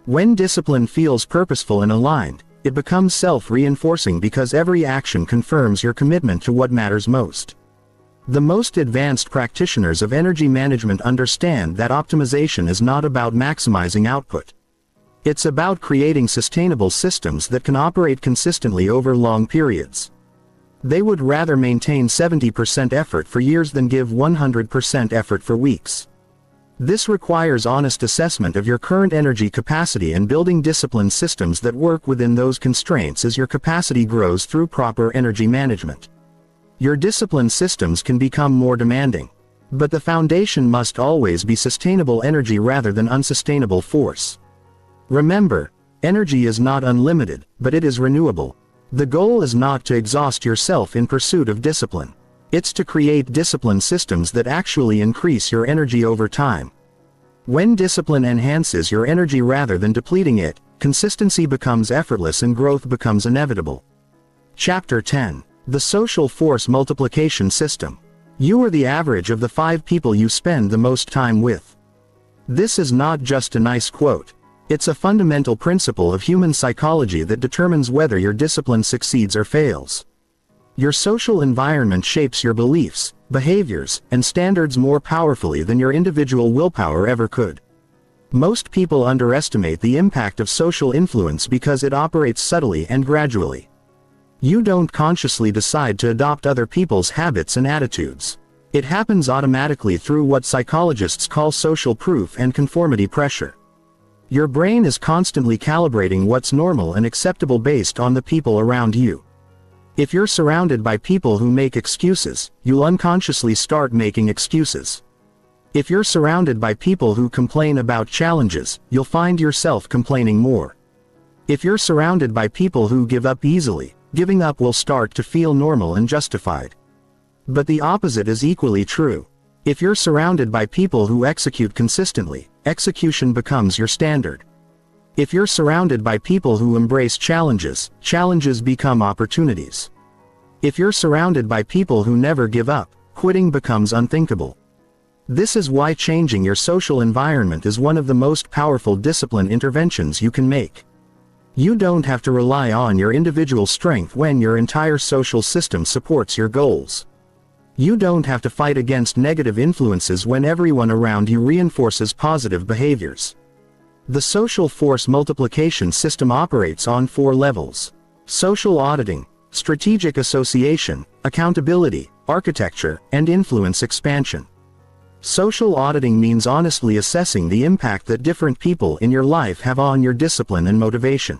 When discipline feels purposeful and aligned, it becomes self-reinforcing because every action confirms your commitment to what matters most. The most advanced practitioners of energy management understand that optimization is not about maximizing output. It's about creating sustainable systems that can operate consistently over long periods. They would rather maintain 70% effort for years than give 100% effort for weeks. This requires honest assessment of your current energy capacity and building disciplined systems that work within those constraints as your capacity grows through proper energy management. Your disciplined systems can become more demanding, but the foundation must always be sustainable energy rather than unsustainable force. Remember, energy is not unlimited, but it is renewable. The goal is not to exhaust yourself in pursuit of discipline. It's to create disciplined systems that actually increase your energy over time. When discipline enhances your energy rather than depleting it, consistency becomes effortless and growth becomes inevitable. Chapter 10. The Social Force Multiplication System. You are the average of the 5 people you spend the most time with. This is not just a nice quote. It's a fundamental principle of human psychology that determines whether your discipline succeeds or fails. Your social environment shapes your beliefs, behaviors, and standards more powerfully than your individual willpower ever could. Most people underestimate the impact of social influence because it operates subtly and gradually. You don't consciously decide to adopt other people's habits and attitudes. It happens automatically through what psychologists call social proof and conformity pressure. Your brain is constantly calibrating what's normal and acceptable based on the people around you. If you're surrounded by people who make excuses, you'll unconsciously start making excuses. If you're surrounded by people who complain about challenges, you'll find yourself complaining more. If you're surrounded by people who give up easily, giving up will start to feel normal and justified. But the opposite is equally true. If you're surrounded by people who execute consistently, execution becomes your standard. If you're surrounded by people who embrace challenges, challenges become opportunities. If you're surrounded by people who never give up, quitting becomes unthinkable. This is why changing your social environment is one of the most powerful discipline interventions you can make. You don't have to rely on your individual strength when your entire social system supports your goals. You don't have to fight against negative influences when everyone around you reinforces positive behaviors. The social force multiplication system operates on 4 levels: social auditing, strategic association, accountability, architecture, and influence expansion. Social auditing means honestly assessing the impact that different people in your life have on your discipline and motivation.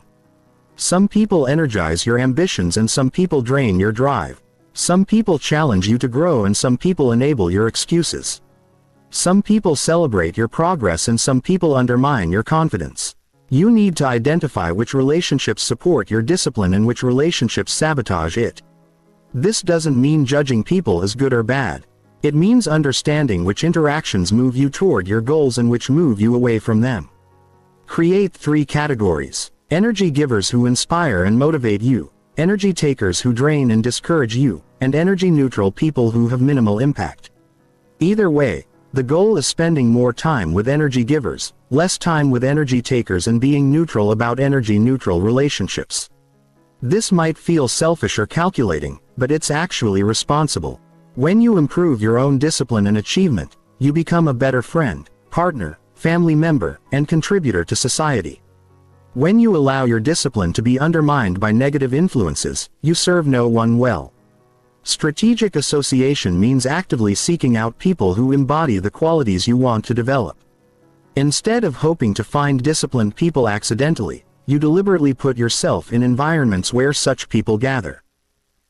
Some people energize your ambitions and some people drain your drive. Some people challenge you to grow and some people enable your excuses. Some people celebrate your progress and some people undermine your confidence. You need to identify which relationships support your discipline and which relationships sabotage it. This doesn't mean judging people as good or bad. It means understanding which interactions move you toward your goals and which move you away from them. Create 3 categories: energy givers who inspire and motivate you, energy takers who drain and discourage you, and energy neutral people who have minimal impact. Either way, The goal is spending more time with energy givers, less time with energy takers, and being neutral about energy-neutral relationships. This might feel selfish or calculating, but it's actually responsible. When you improve your own discipline and achievement, you become a better friend, partner, family member, and contributor to society. When you allow your discipline to be undermined by negative influences, you serve no one well. Strategic association means actively seeking out people who embody the qualities you want to develop. Instead of hoping to find disciplined people accidentally, you deliberately put yourself in environments where such people gather.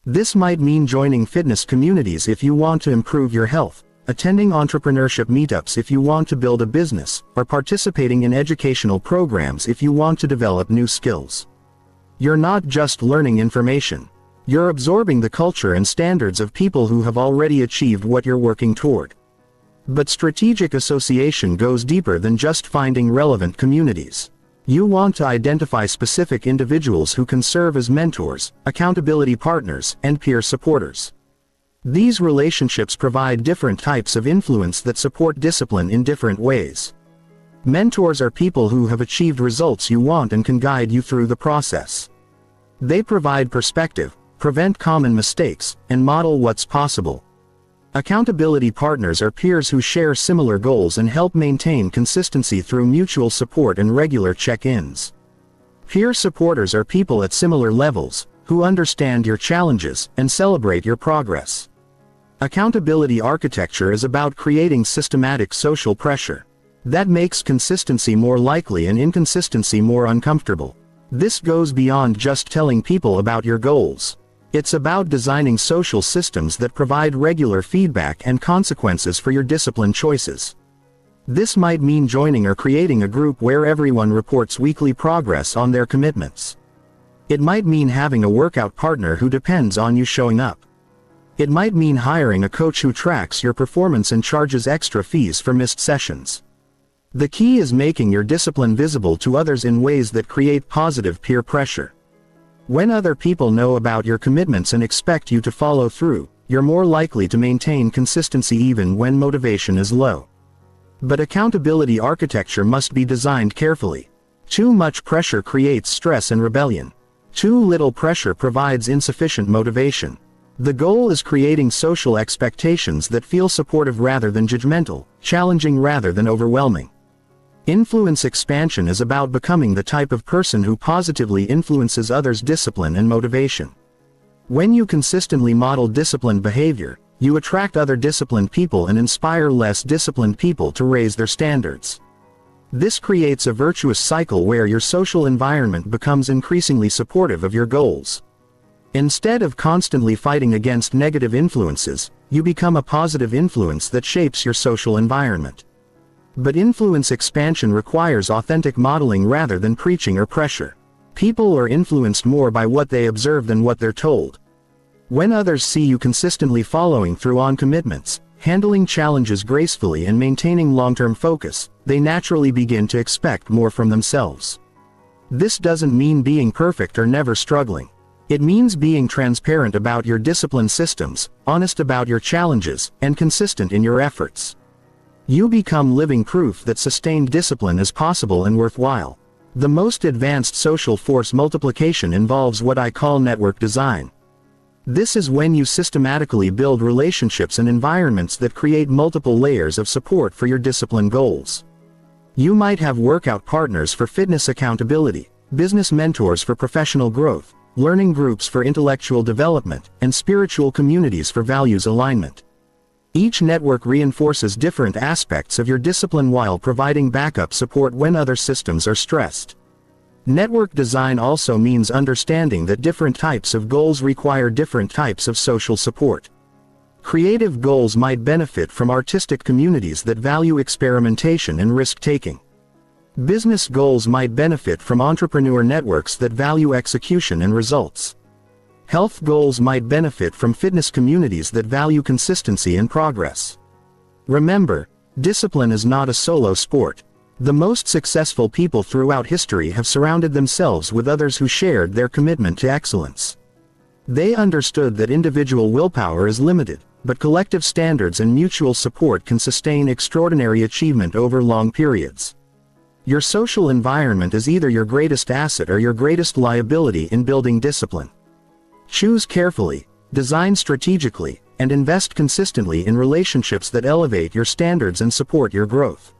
This might mean joining fitness communities if you want to improve your health, attending entrepreneurship meetups if you want to build a business, or participating in educational programs if you want to develop new skills. You're not just learning information. You're absorbing the culture and standards of people who have already achieved what you're working toward. But strategic association goes deeper than just finding relevant communities. You want to identify specific individuals who can serve as mentors, accountability partners, and peer supporters. These relationships provide different types of influence that support discipline in different ways. Mentors are people who have achieved results you want and can guide you through the process. They provide perspective, prevent common mistakes, and model what's possible. Accountability partners are peers who share similar goals and help maintain consistency through mutual support and regular check-ins. Peer supporters are people at similar levels, who understand your challenges and celebrate your progress. Accountability architecture is about creating systematic social pressure. That makes consistency more likely and inconsistency more uncomfortable. This goes beyond just telling people about your goals. It's about designing social systems that provide regular feedback and consequences for your discipline choices. This might mean joining or creating a group where everyone reports weekly progress on their commitments. It might mean having a workout partner who depends on you showing up. It might mean hiring a coach who tracks your performance and charges extra fees for missed sessions. The key is making your discipline visible to others in ways that create positive peer pressure. When other people know about your commitments and expect you to follow through, you're more likely to maintain consistency even when motivation is low. But accountability architecture must be designed carefully. Too much pressure creates stress and rebellion. Too little pressure provides insufficient motivation. The goal is creating social expectations that feel supportive rather than judgmental, challenging rather than overwhelming. Influence expansion is about becoming the type of person who positively influences others' discipline and motivation. When you consistently model disciplined behavior, you attract other disciplined people and inspire less disciplined people to raise their standards. This creates a virtuous cycle where your social environment becomes increasingly supportive of your goals. Instead of constantly fighting against negative influences, you become a positive influence that shapes your social environment. But influence expansion requires authentic modeling rather than preaching or pressure. People are influenced more by what they observe than what they're told. When others see you consistently following through on commitments, handling challenges gracefully and maintaining long-term focus, they naturally begin to expect more from themselves. This doesn't mean being perfect or never struggling. It means being transparent about your discipline systems, honest about your challenges, and consistent in your efforts. You become living proof that sustained discipline is possible and worthwhile. The most advanced social force multiplication involves what I call network design. This is when you systematically build relationships and environments that create multiple layers of support for your discipline goals. You might have workout partners for fitness accountability, business mentors for professional growth, learning groups for intellectual development, and spiritual communities for values alignment. Each network reinforces different aspects of your discipline while providing backup support when other systems are stressed. Network design also means understanding that different types of goals require different types of social support. Creative goals might benefit from artistic communities that value experimentation and risk-taking. Business goals might benefit from entrepreneur networks that value execution and results. Health goals might benefit from fitness communities that value consistency and progress. Remember, discipline is not a solo sport. The most successful people throughout history have surrounded themselves with others who shared their commitment to excellence. They understood that individual willpower is limited, but collective standards and mutual support can sustain extraordinary achievement over long periods. Your social environment is either your greatest asset or your greatest liability in building discipline. Choose carefully, design strategically, and invest consistently in relationships that elevate your standards and support your growth.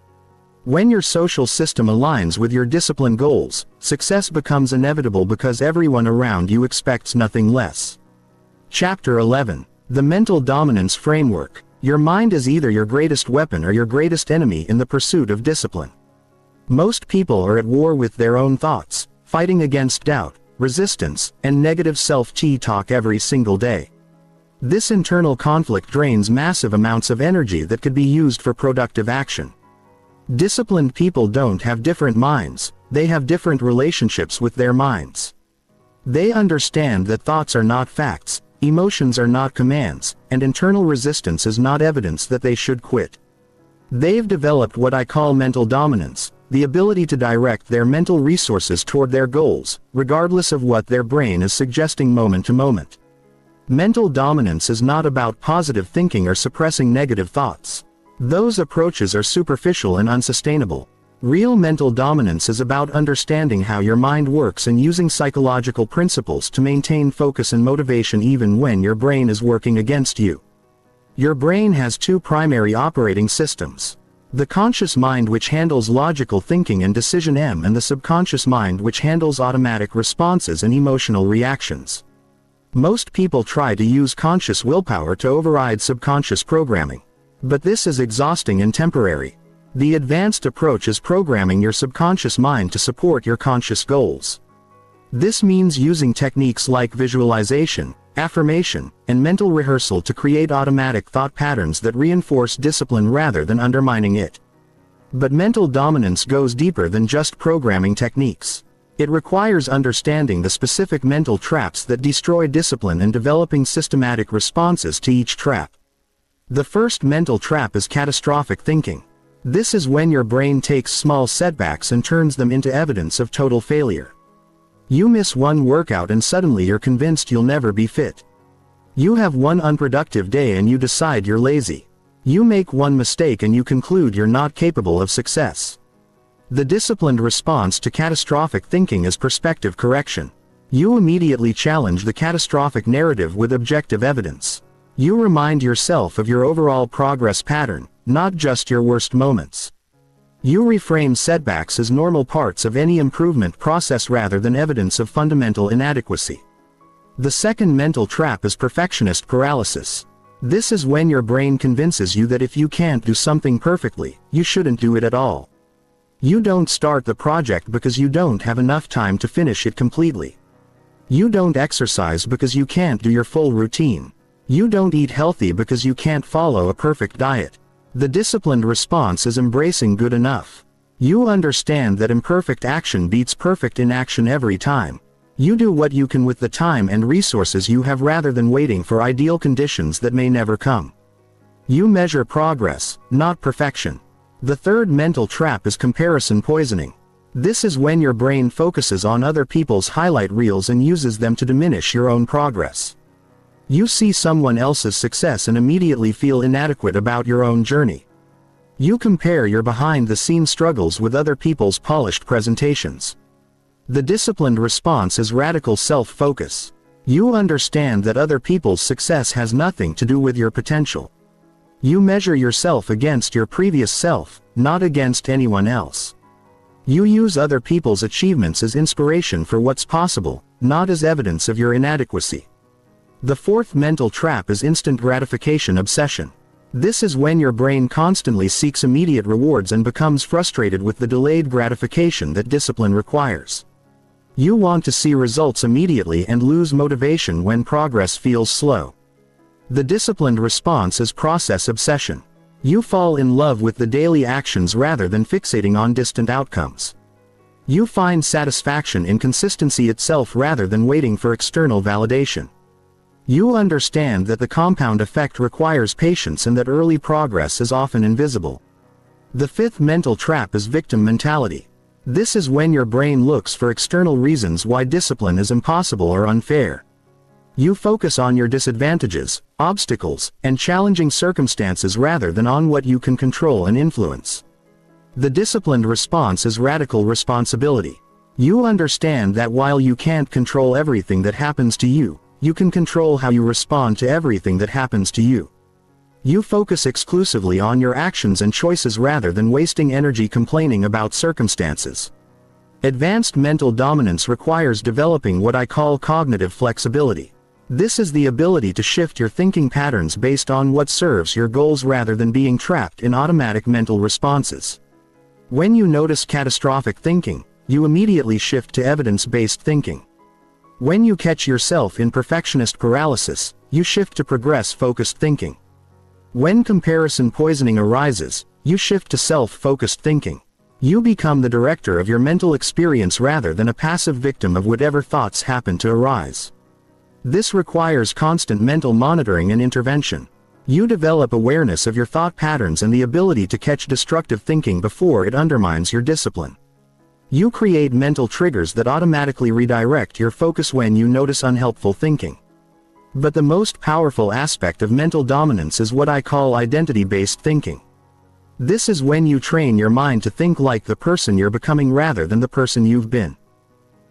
When your social system aligns with your discipline goals, success becomes inevitable because everyone around you expects nothing less. Chapter 11. The Mental Dominance Framework. Your mind is either your greatest weapon or your greatest enemy in the pursuit of discipline. Most people are at war with their own thoughts, fighting against doubt, resistance, and negative self-talk every single day. This internal conflict drains massive amounts of energy that could be used for productive action. Disciplined people don't have different minds, they have different relationships with their minds. They understand that thoughts are not facts, emotions are not commands, and internal resistance is not evidence that they should quit. They've developed what I call mental dominance, the ability to direct their mental resources toward their goals, regardless of what their brain is suggesting moment to moment. Mental dominance is not about positive thinking or suppressing negative thoughts. Those approaches are superficial and unsustainable. Real mental dominance is about understanding how your mind works and using psychological principles to maintain focus and motivation even when your brain is working against you. Your brain has two primary operating systems. The conscious mind, which handles logical thinking and decision and the subconscious mind, which handles automatic responses and emotional reactions. Most people try to use conscious willpower to override subconscious programming. But this is exhausting and temporary. The advanced approach is programming your subconscious mind to support your conscious goals. This means using techniques like visualization, affirmation, and mental rehearsal to create automatic thought patterns that reinforce discipline rather than undermining it. But mental dominance goes deeper than just programming techniques. It requires understanding the specific mental traps that destroy discipline and developing systematic responses to each trap. The first mental trap is catastrophic thinking. This is when your brain takes small setbacks and turns them into evidence of total failure. You miss one workout and suddenly you're convinced you'll never be fit. You have one unproductive day and you decide you're lazy. You make one mistake and you conclude you're not capable of success. The disciplined response to catastrophic thinking is perspective correction. You immediately challenge the catastrophic narrative with objective evidence. You remind yourself of your overall progress pattern, not just your worst moments. You reframe setbacks as normal parts of any improvement process rather than evidence of fundamental inadequacy. The second mental trap is perfectionist paralysis. This is when your brain convinces you that if you can't do something perfectly, you shouldn't do it at all. You don't start the project because you don't have enough time to finish it completely. You don't exercise because you can't do your full routine. You don't eat healthy because you can't follow a perfect diet. The disciplined response is embracing good enough. You understand that imperfect action beats perfect inaction every time. You do what you can with the time and resources you have rather than waiting for ideal conditions that may never come. You measure progress, not perfection. The third mental trap is comparison poisoning. This is when your brain focuses on other people's highlight reels and uses them to diminish your own progress. You see someone else's success and immediately feel inadequate about your own journey. You compare your behind-the-scenes struggles with other people's polished presentations. The disciplined response is radical self-focus. You understand that other people's success has nothing to do with your potential. You measure yourself against your previous self, not against anyone else. You use other people's achievements as inspiration for what's possible, not as evidence of your inadequacy. The fourth mental trap is instant gratification obsession. This is when your brain constantly seeks immediate rewards and becomes frustrated with the delayed gratification that discipline requires. You want to see results immediately and lose motivation when progress feels slow. The disciplined response is process obsession. You fall in love with the daily actions rather than fixating on distant outcomes. You find satisfaction in consistency itself rather than waiting for external validation. You understand that the compound effect requires patience and that early progress is often invisible. The fifth mental trap is victim mentality. This is when your brain looks for external reasons why discipline is impossible or unfair. You focus on your disadvantages, obstacles, and challenging circumstances rather than on what you can control and influence. The disciplined response is radical responsibility. You understand that while you can't control everything that happens to you, you can control how you respond to everything that happens to you. You focus exclusively on your actions and choices rather than wasting energy complaining about circumstances. Advanced mental dominance requires developing what I call cognitive flexibility. This is the ability to shift your thinking patterns based on what serves your goals rather than being trapped in automatic mental responses. When you notice catastrophic thinking, you immediately shift to evidence-based thinking. When you catch yourself in perfectionist paralysis, you shift to progress-focused thinking. When comparison poisoning arises, you shift to self-focused thinking. You become the director of your mental experience rather than a passive victim of whatever thoughts happen to arise. This requires constant mental monitoring and intervention. You develop awareness of your thought patterns and the ability to catch destructive thinking before it undermines your discipline. You create mental triggers that automatically redirect your focus when you notice unhelpful thinking. But the most powerful aspect of mental dominance is what I call identity-based thinking. This is when you train your mind to think like the person you're becoming rather than the person you've been.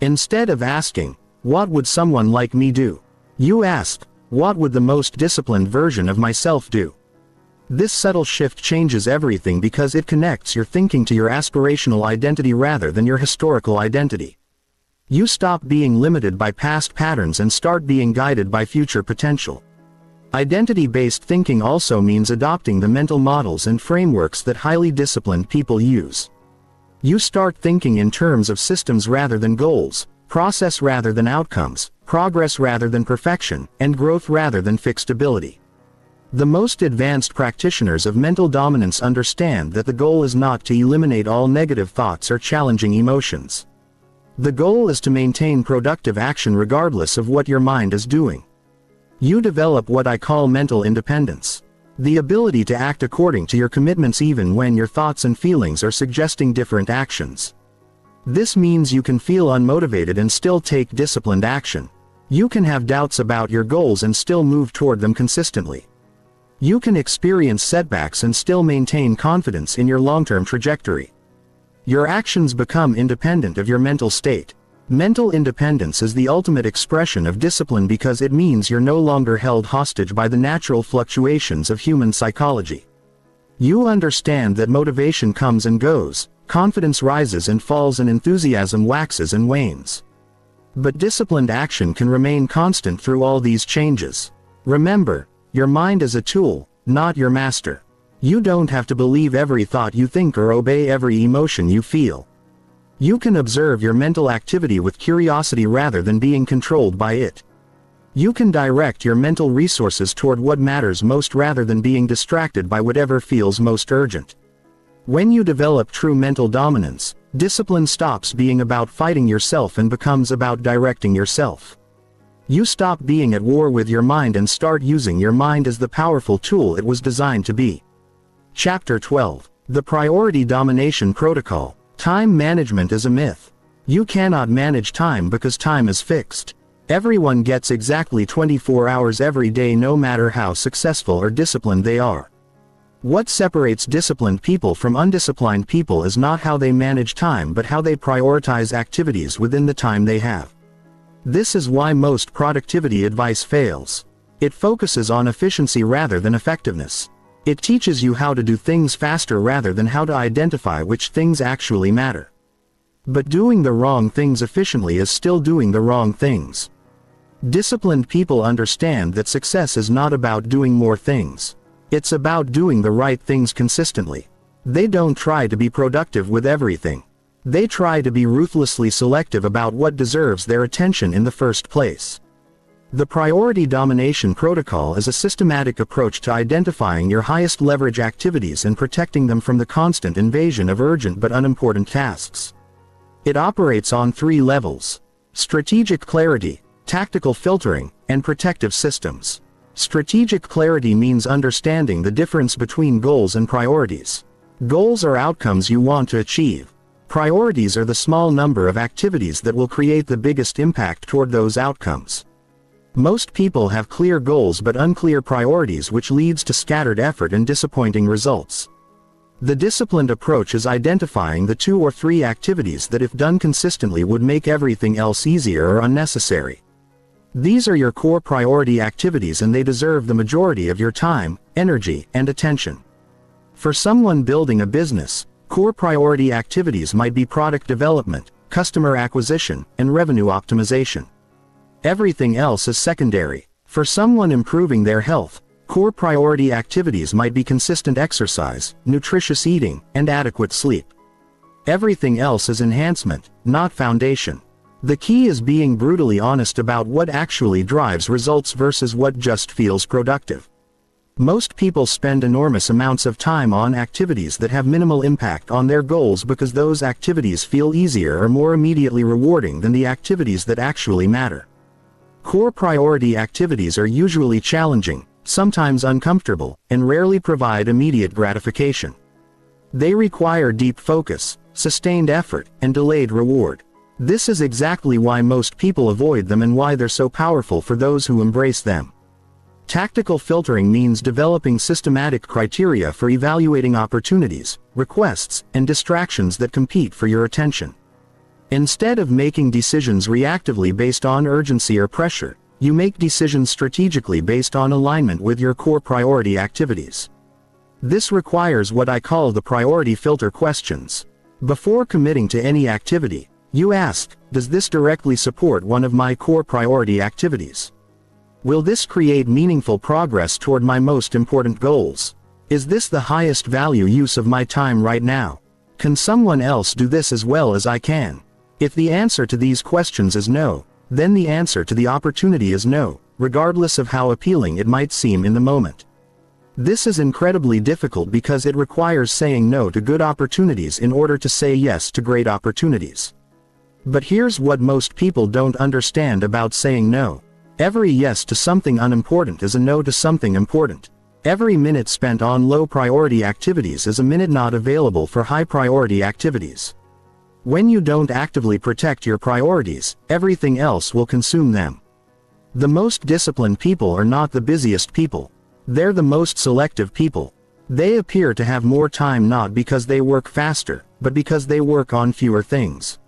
Instead of asking, "What would someone like me do?" you ask, "What would the most disciplined version of myself do?" This subtle shift changes everything because it connects your thinking to your aspirational identity rather than your historical identity. You stop being limited by past patterns and start being guided by future potential. Identity-based thinking also means adopting the mental models and frameworks that highly disciplined people use. You start thinking in terms of systems rather than goals, process rather than outcomes, progress rather than perfection, and growth rather than fixed ability. The most advanced practitioners of mental dominance understand that the goal is not to eliminate all negative thoughts or challenging emotions. The goal is to maintain productive action regardless of what your mind is doing. You develop what I call mental independence. The ability to act according to your commitments even when your thoughts and feelings are suggesting different actions. This means you can feel unmotivated and still take disciplined action. You can have doubts about your goals and still move toward them consistently. You can experience setbacks and still maintain confidence in your long-term trajectory. Your actions become independent of your mental state. Mental independence is the ultimate expression of discipline because it means you're no longer held hostage by the natural fluctuations of human psychology. You understand that motivation comes and goes, confidence rises and falls, and enthusiasm waxes and wanes. But disciplined action can remain constant through all these changes. Remember, your mind is a tool, not your master. You don't have to believe every thought you think or obey every emotion you feel. You can observe your mental activity with curiosity rather than being controlled by it. You can direct your mental resources toward what matters most rather than being distracted by whatever feels most urgent. When you develop true mental dominance, discipline stops being about fighting yourself and becomes about directing yourself. You stop being at war with your mind and start using your mind as the powerful tool it was designed to be. Chapter 12. The Priority Domination Protocol. Time management is a myth. You cannot manage time because time is fixed. Everyone gets exactly 24 hours every day no matter how successful or disciplined they are. What separates disciplined people from undisciplined people is not how they manage time but how they prioritize activities within the time they have. This is why most productivity advice fails. It focuses on efficiency rather than effectiveness. It teaches you how to do things faster rather than how to identify which things actually matter. But doing the wrong things efficiently is still doing the wrong things. Disciplined people understand that success is not about doing more things. It's about doing the right things consistently. They don't try to be productive with everything. They try to be ruthlessly selective about what deserves their attention in the first place. The Priority Domination Protocol is a systematic approach to identifying your highest leverage activities and protecting them from the constant invasion of urgent but unimportant tasks. It operates on 3 levels: strategic clarity, tactical filtering, and protective systems. Strategic clarity means understanding the difference between goals and priorities. Goals are outcomes you want to achieve. Priorities are the small number of activities that will create the biggest impact toward those outcomes. Most people have clear goals but unclear priorities, which leads to scattered effort and disappointing results. The disciplined approach is identifying the 2 or 3 activities that, if done consistently, would make everything else easier or unnecessary. These are your core priority activities, and they deserve the majority of your time, energy, and attention. For someone building a business, core priority activities might be product development, customer acquisition, and revenue optimization. Everything else is secondary. For someone improving their health, core priority activities might be consistent exercise, nutritious eating, and adequate sleep. Everything else is enhancement, not foundation. The key is being brutally honest about what actually drives results versus what just feels productive. Most people spend enormous amounts of time on activities that have minimal impact on their goals because those activities feel easier or more immediately rewarding than the activities that actually matter. Core priority activities are usually challenging, sometimes uncomfortable, and rarely provide immediate gratification. They require deep focus, sustained effort, and delayed reward. This is exactly why most people avoid them and why they're so powerful for those who embrace them. Tactical filtering means developing systematic criteria for evaluating opportunities, requests, and distractions that compete for your attention. Instead of making decisions reactively based on urgency or pressure, you make decisions strategically based on alignment with your core priority activities. This requires what I call the priority filter questions. Before committing to any activity, you ask, does this directly support one of my core priority activities? Will this create meaningful progress toward my most important goals? Is this the highest value use of my time right now? Can someone else do this as well as I can? If the answer to these questions is no, then the answer to the opportunity is no, regardless of how appealing it might seem in the moment. This is incredibly difficult because it requires saying no to good opportunities in order to say yes to great opportunities. But here's what most people don't understand about saying no. Every yes to something unimportant is a no to something important. Every minute spent on low priority activities is a minute not available for high priority activities. When you don't actively protect your priorities, everything else will consume them. The most disciplined people are not the busiest people. They're the most selective people. They appear to have more time not because they work faster, but because they work on fewer things.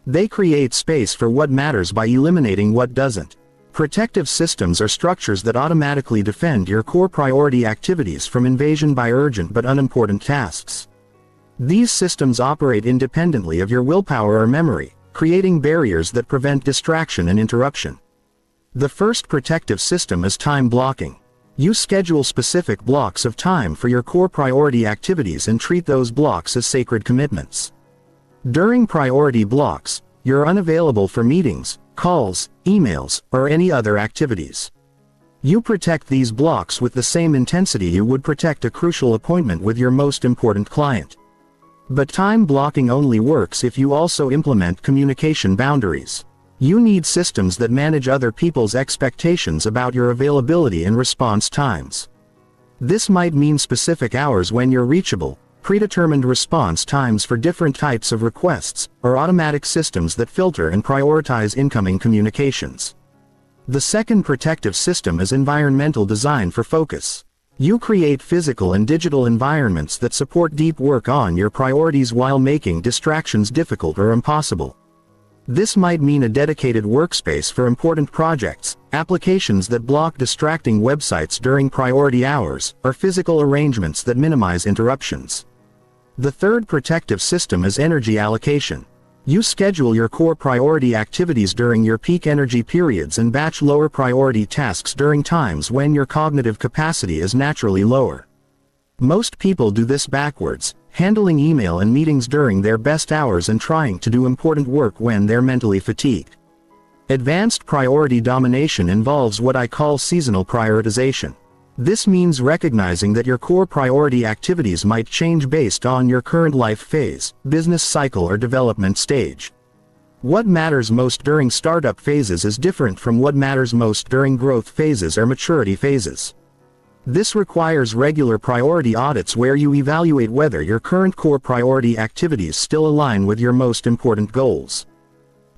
They create space for what matters by eliminating what doesn't. Protective systems are structures that automatically defend your core priority activities from invasion by urgent but unimportant tasks. These systems operate independently of your willpower or memory, creating barriers that prevent distraction and interruption. The first protective system is time blocking. You schedule specific blocks of time for your core priority activities and treat those blocks as sacred commitments. During priority blocks, you're unavailable for meetings, calls, emails, or any other activities. You protect these blocks with the same intensity you would protect a crucial appointment with your most important client. But time blocking only works if you also implement communication boundaries. You need systems that manage other people's expectations about your availability and response times. This might mean specific hours when you're reachable, predetermined response times for different types of requests, or automatic systems that filter and prioritize incoming communications. The second protective system is environmental design for focus. You create physical and digital environments that support deep work on your priorities while making distractions difficult or impossible. This might mean a dedicated workspace for important projects, applications that block distracting websites during priority hours, or physical arrangements that minimize interruptions. The third protective system is energy allocation. You schedule your core priority activities during your peak energy periods and batch lower priority tasks during times when your cognitive capacity is naturally lower. Most people do this backwards, handling email and meetings during their best hours and trying to do important work when they're mentally fatigued. Advanced priority domination involves what I call seasonal prioritization. This means recognizing that your core priority activities might change based on your current life phase, business cycle, or development stage. What matters most during startup phases is different from what matters most during growth phases or maturity phases. This requires regular priority audits where you evaluate whether your current core priority activities still align with your most important goals.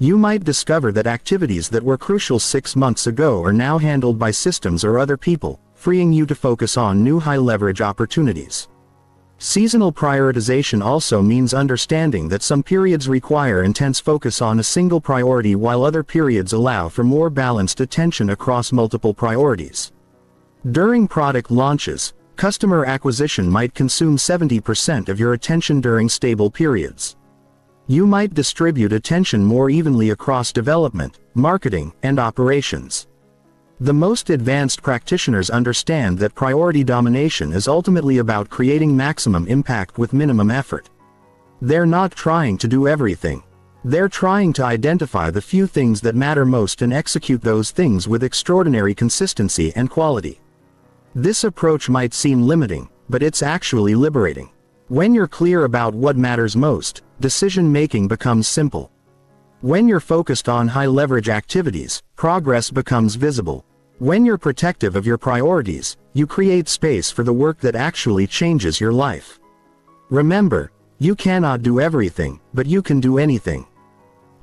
You might discover that activities that were crucial 6 months ago are now handled by systems or other people, freeing you to focus on new high-leverage opportunities. Seasonal prioritization also means understanding that some periods require intense focus on a single priority while other periods allow for more balanced attention across multiple priorities. During product launches, customer acquisition might consume 70% of your attention during stable periods. You might distribute attention more evenly across development, marketing, and operations. The most advanced practitioners understand that priority domination is ultimately about creating maximum impact with minimum effort. They're not trying to do everything. They're trying to identify the few things that matter most and execute those things with extraordinary consistency and quality. This approach might seem limiting, but it's actually liberating. When you're clear about what matters most, decision-making becomes simple. When you're focused on high-leverage activities, progress becomes visible. When you're protective of your priorities, you create space for the work that actually changes your life. Remember, you cannot do everything, but you can do anything.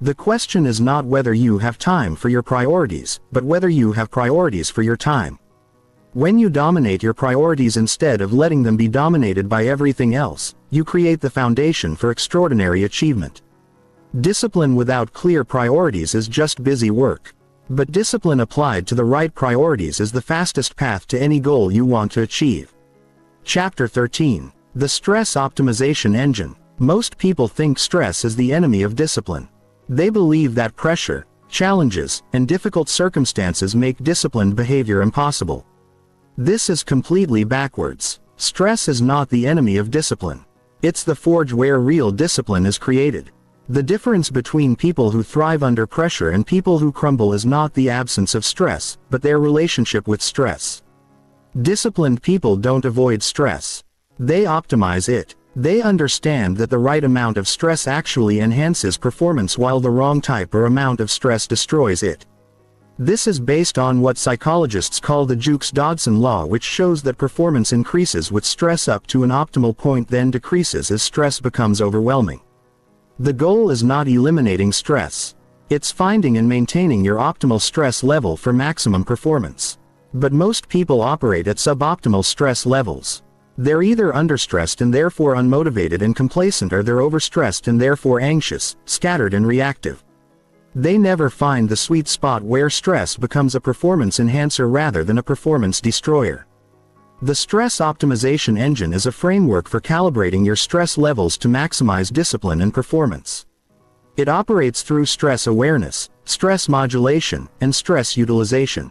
The question is not whether you have time for your priorities, but whether you have priorities for your time. When you dominate your priorities instead of letting them be dominated by everything else, you create the foundation for extraordinary achievement. Discipline without clear priorities is just busy work. But discipline applied to the right priorities is the fastest path to any goal you want to achieve. Chapter 13. The Stress Optimization Engine. Most people think stress is the enemy of discipline. They believe that pressure, challenges, and difficult circumstances make disciplined behavior impossible. This is completely backwards. Stress is not the enemy of discipline. It's the forge where real discipline is created. The difference between people who thrive under pressure and people who crumble is not the absence of stress, but their relationship with stress. Disciplined people don't avoid stress. They optimize it. They understand that the right amount of stress actually enhances performance while the wrong type or amount of stress destroys it. This is based on what psychologists call the Jukes-Dodson law, which shows that performance increases with stress up to an optimal point, then decreases as stress becomes overwhelming. The goal is not eliminating stress. It's finding and maintaining your optimal stress level for maximum performance. But most people operate at suboptimal stress levels. They're either understressed and therefore unmotivated and complacent, or they're overstressed and therefore anxious, scattered and reactive. They never find the sweet spot where stress becomes a performance enhancer rather than a performance destroyer. The stress optimization engine is a framework for calibrating your stress levels to maximize discipline and performance. It operates through stress awareness, stress modulation, and stress utilization.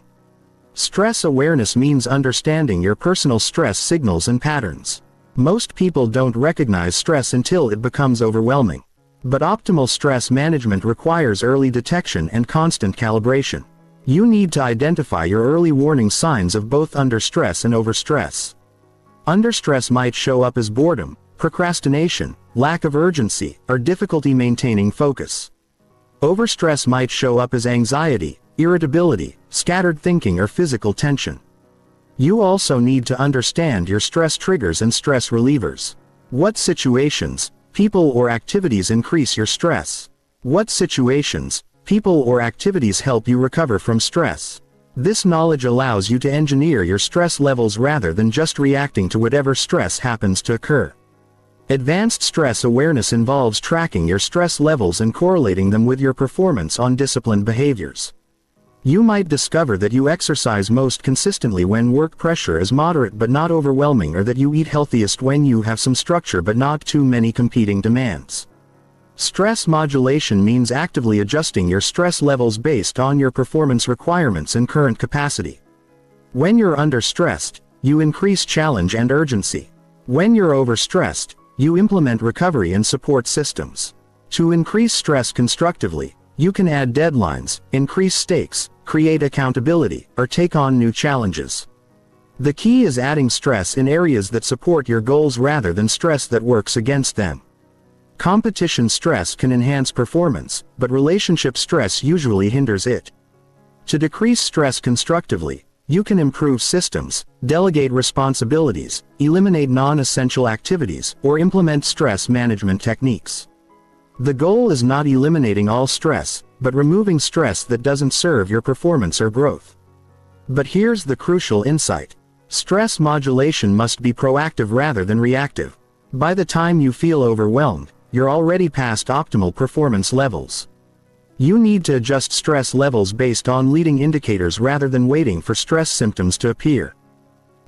Stress awareness means understanding your personal stress signals and patterns. Most people don't recognize stress until it becomes overwhelming. But optimal stress management requires early detection and constant calibration. You need to identify your early warning signs of both understress and overstress. Understress might show up as boredom, procrastination, lack of urgency, or difficulty maintaining focus. Overstress might show up as anxiety, irritability, scattered thinking, or physical tension. You also need to understand your stress triggers and stress relievers. What situations, people, or activities increase your stress? What situations, people, or activities help you recover from stress? This knowledge allows you to engineer your stress levels rather than just reacting to whatever stress happens to occur. Advanced stress awareness involves tracking your stress levels and correlating them with your performance on disciplined behaviors. You might discover that you exercise most consistently when work pressure is moderate but not overwhelming, or that you eat healthiest when you have some structure but not too many competing demands. Stress modulation means actively adjusting your stress levels based on your performance requirements and current capacity. When you're understressed, you increase challenge and urgency. When you're overstressed, you implement recovery and support systems. To increase stress constructively, you can add deadlines, increase stakes, create accountability, or take on new challenges. The key is adding stress in areas that support your goals rather than stress that works against them. Competition stress can enhance performance, but relationship stress usually hinders it. To decrease stress constructively, you can improve systems, delegate responsibilities, eliminate non-essential activities, or implement stress management techniques. The goal is not eliminating all stress, but removing stress that doesn't serve your performance or growth. But here's the crucial insight. Stress modulation must be proactive rather than reactive. By the time you feel overwhelmed, you're already past optimal performance levels. You need to adjust stress levels based on leading indicators rather than waiting for stress symptoms to appear.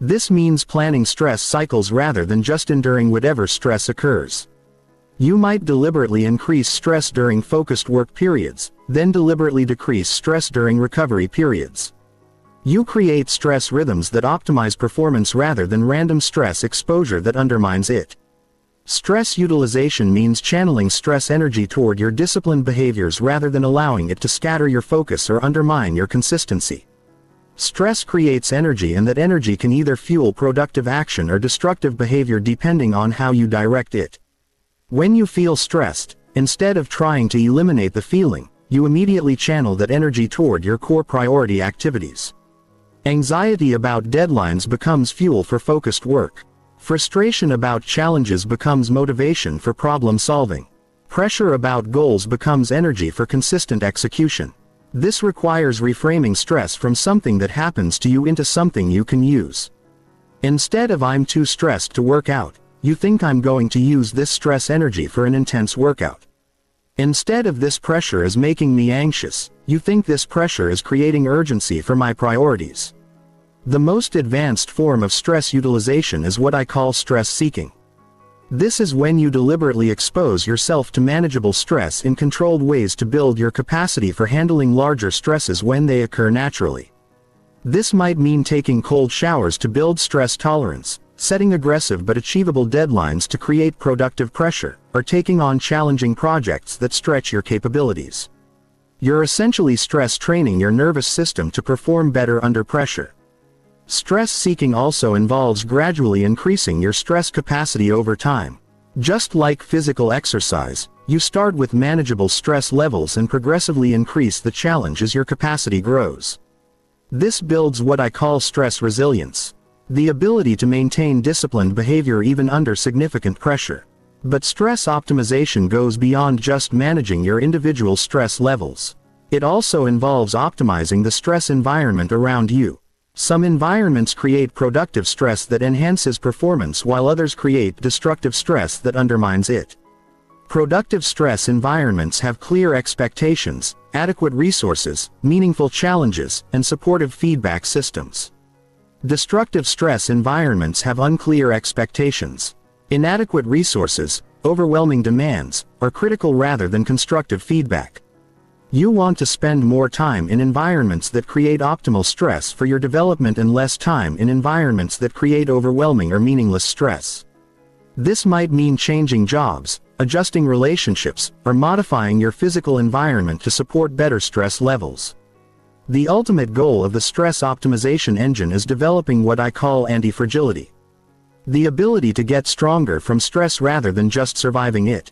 This means planning stress cycles rather than just enduring whatever stress occurs. You might deliberately increase stress during focused work periods, then deliberately decrease stress during recovery periods. You create stress rhythms that optimize performance rather than random stress exposure that undermines it. Stress utilization means channeling stress energy toward your disciplined behaviors rather than allowing it to scatter your focus or undermine your consistency. Stress creates energy, and that energy can either fuel productive action or destructive behavior depending on how you direct it. When you feel stressed, instead of trying to eliminate the feeling, you immediately channel that energy toward your core priority activities. Anxiety about deadlines becomes fuel for focused work. Frustration about challenges becomes motivation for problem solving. Pressure about goals becomes energy for consistent execution. This requires reframing stress from something that happens to you into something you can use. Instead of "I'm too stressed to work out," you think "I'm going to use this stress energy for an intense workout." Instead of "this pressure is making me anxious," you think "this pressure is creating urgency for my priorities." The most advanced form of stress utilization is what I call stress seeking. This is when you deliberately expose yourself to manageable stress in controlled ways to build your capacity for handling larger stresses when they occur naturally. This might mean taking cold showers to build stress tolerance, setting aggressive but achievable deadlines to create productive pressure, or taking on challenging projects that stretch your capabilities. You're essentially stress training your nervous system to perform better under pressure. Stress seeking also involves gradually increasing your stress capacity over time. Just like physical exercise, you start with manageable stress levels and progressively increase the challenge as your capacity grows. This builds what I call stress resilience, the ability to maintain disciplined behavior even under significant pressure. But stress optimization goes beyond just managing your individual stress levels. It also involves optimizing the stress environment around you. Some environments create productive stress that enhances performance, while others create destructive stress that undermines it. Productive stress environments have clear expectations, adequate resources, meaningful challenges, and supportive feedback systems. Destructive stress environments have unclear expectations, inadequate resources, overwhelming demands, or critical rather than constructive feedback. You want to spend more time in environments that create optimal stress for your development and less time in environments that create overwhelming or meaningless stress. This might mean changing jobs, adjusting relationships, or modifying your physical environment to support better stress levels. The ultimate goal of the stress optimization engine is developing what I call anti-fragility. The ability to get stronger from stress rather than just surviving it.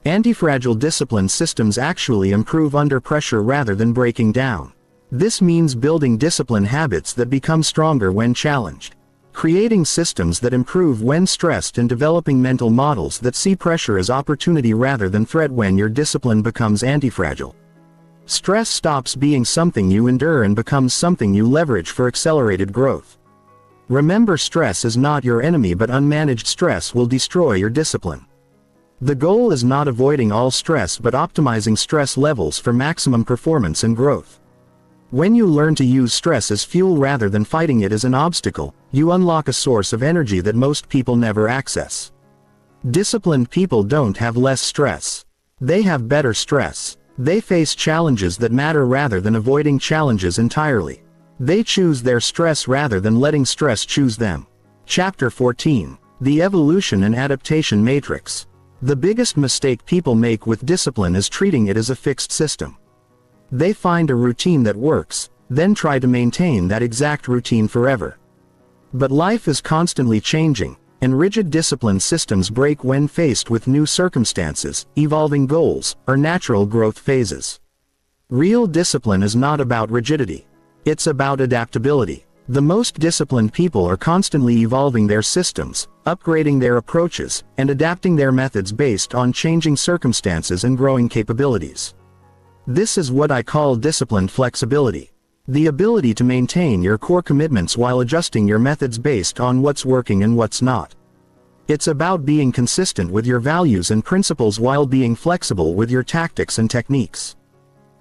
Antifragile discipline systems actually improve under pressure rather than breaking down. This means building discipline habits that become stronger when challenged, creating systems that improve when stressed, and developing mental models that see pressure as opportunity rather than threat. When your discipline becomes antifragile, stress stops being something you endure and becomes something you leverage for accelerated growth. Remember, stress is not your enemy, but unmanaged stress will destroy your discipline. The goal is not avoiding all stress but optimizing stress levels for maximum performance and growth. When you learn to use stress as fuel rather than fighting it as an obstacle, you unlock a source of energy that most people never access. Disciplined people don't have less stress. They have better stress. They face challenges that matter rather than avoiding challenges entirely. They choose their stress rather than letting stress choose them. Chapter 14. The Evolution and Adaptation Matrix. The biggest mistake people make with discipline is treating it as a fixed system. They find a routine that works, then try to maintain that exact routine forever. But life is constantly changing, and rigid discipline systems break when faced with new circumstances, evolving goals, or natural growth phases. Real discipline is not about rigidity. It's about adaptability. The most disciplined people are constantly evolving their systems, upgrading their approaches, and adapting their methods based on changing circumstances and growing capabilities. This is what I call disciplined flexibility. The ability to maintain your core commitments while adjusting your methods based on what's working and what's not. It's about being consistent with your values and principles while being flexible with your tactics and techniques.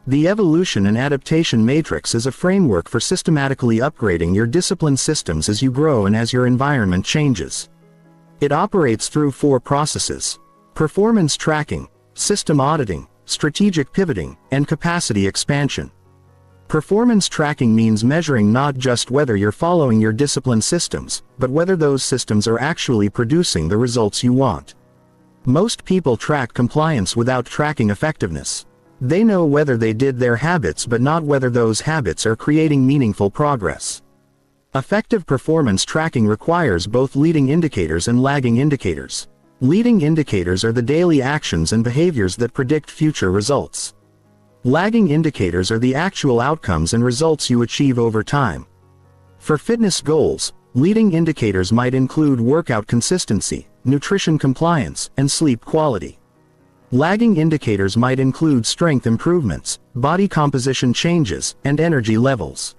The evolution and adaptation matrix is a framework for systematically upgrading your discipline systems as you grow and as your environment changes. It operates through 4 processes: performance tracking, system auditing, strategic pivoting, and capacity expansion. Performance tracking means measuring not just whether you're following your discipline systems, but whether those systems are actually producing the results you want. Most people track compliance without tracking effectiveness. They know whether they did their habits but not whether those habits are creating meaningful progress. Effective performance tracking requires both leading indicators and lagging indicators. Leading indicators are the daily actions and behaviors that predict future results. Lagging indicators are the actual outcomes and results you achieve over time. For fitness goals, leading indicators might include workout consistency, nutrition compliance, and sleep quality. Lagging indicators might include strength improvements, body composition changes, and energy levels.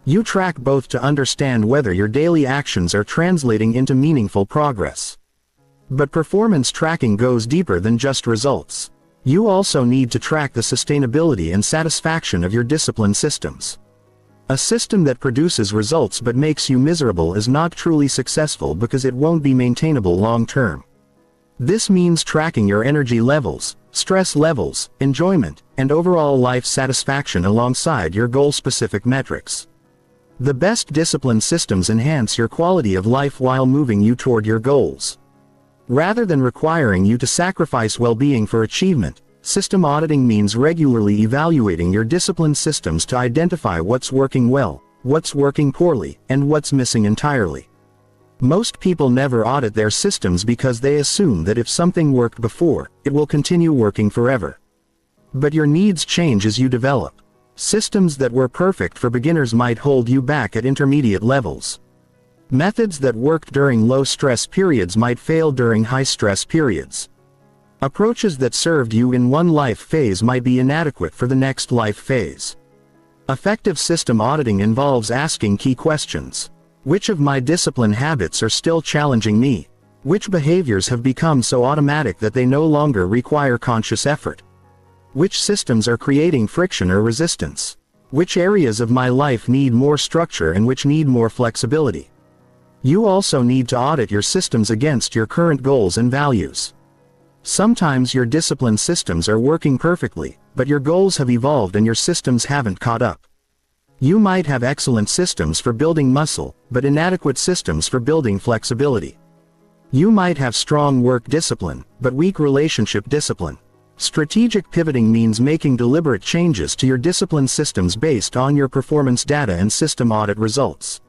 You track both to understand whether your daily actions are translating into meaningful progress. But performance tracking goes deeper than just results. You also need to track the sustainability and satisfaction of your discipline systems. A system that produces results but makes you miserable is not truly successful because it won't be maintainable long term. This means tracking your energy levels, stress levels, enjoyment, and overall life satisfaction alongside your goal-specific metrics. The best discipline systems enhance your quality of life while moving you toward your goals. Rather than requiring you to sacrifice well-being for achievement, system auditing means regularly evaluating your discipline systems to identify what's working well, what's working poorly, and what's missing entirely. Most people never audit their systems because they assume that if something worked before, it will continue working forever. But your needs change as you develop. Systems that were perfect for beginners might hold you back at intermediate levels. Methods that worked during low-stress periods might fail during high-stress periods. Approaches that served you in one life phase might be inadequate for the next life phase. Effective system auditing involves asking key questions. Which of my discipline habits are still challenging me? Which behaviors have become so automatic that they no longer require conscious effort? Which systems are creating friction or resistance? Which areas of my life need more structure and which need more flexibility? You also need to audit your systems against your current goals and values. Sometimes your discipline systems are working perfectly, but your goals have evolved and your systems haven't caught up. You might have excellent systems for building muscle, but inadequate systems for building flexibility. You might have strong work discipline, but weak relationship discipline. Strategic pivoting means making deliberate changes to your discipline systems based on your performance data and system audit results.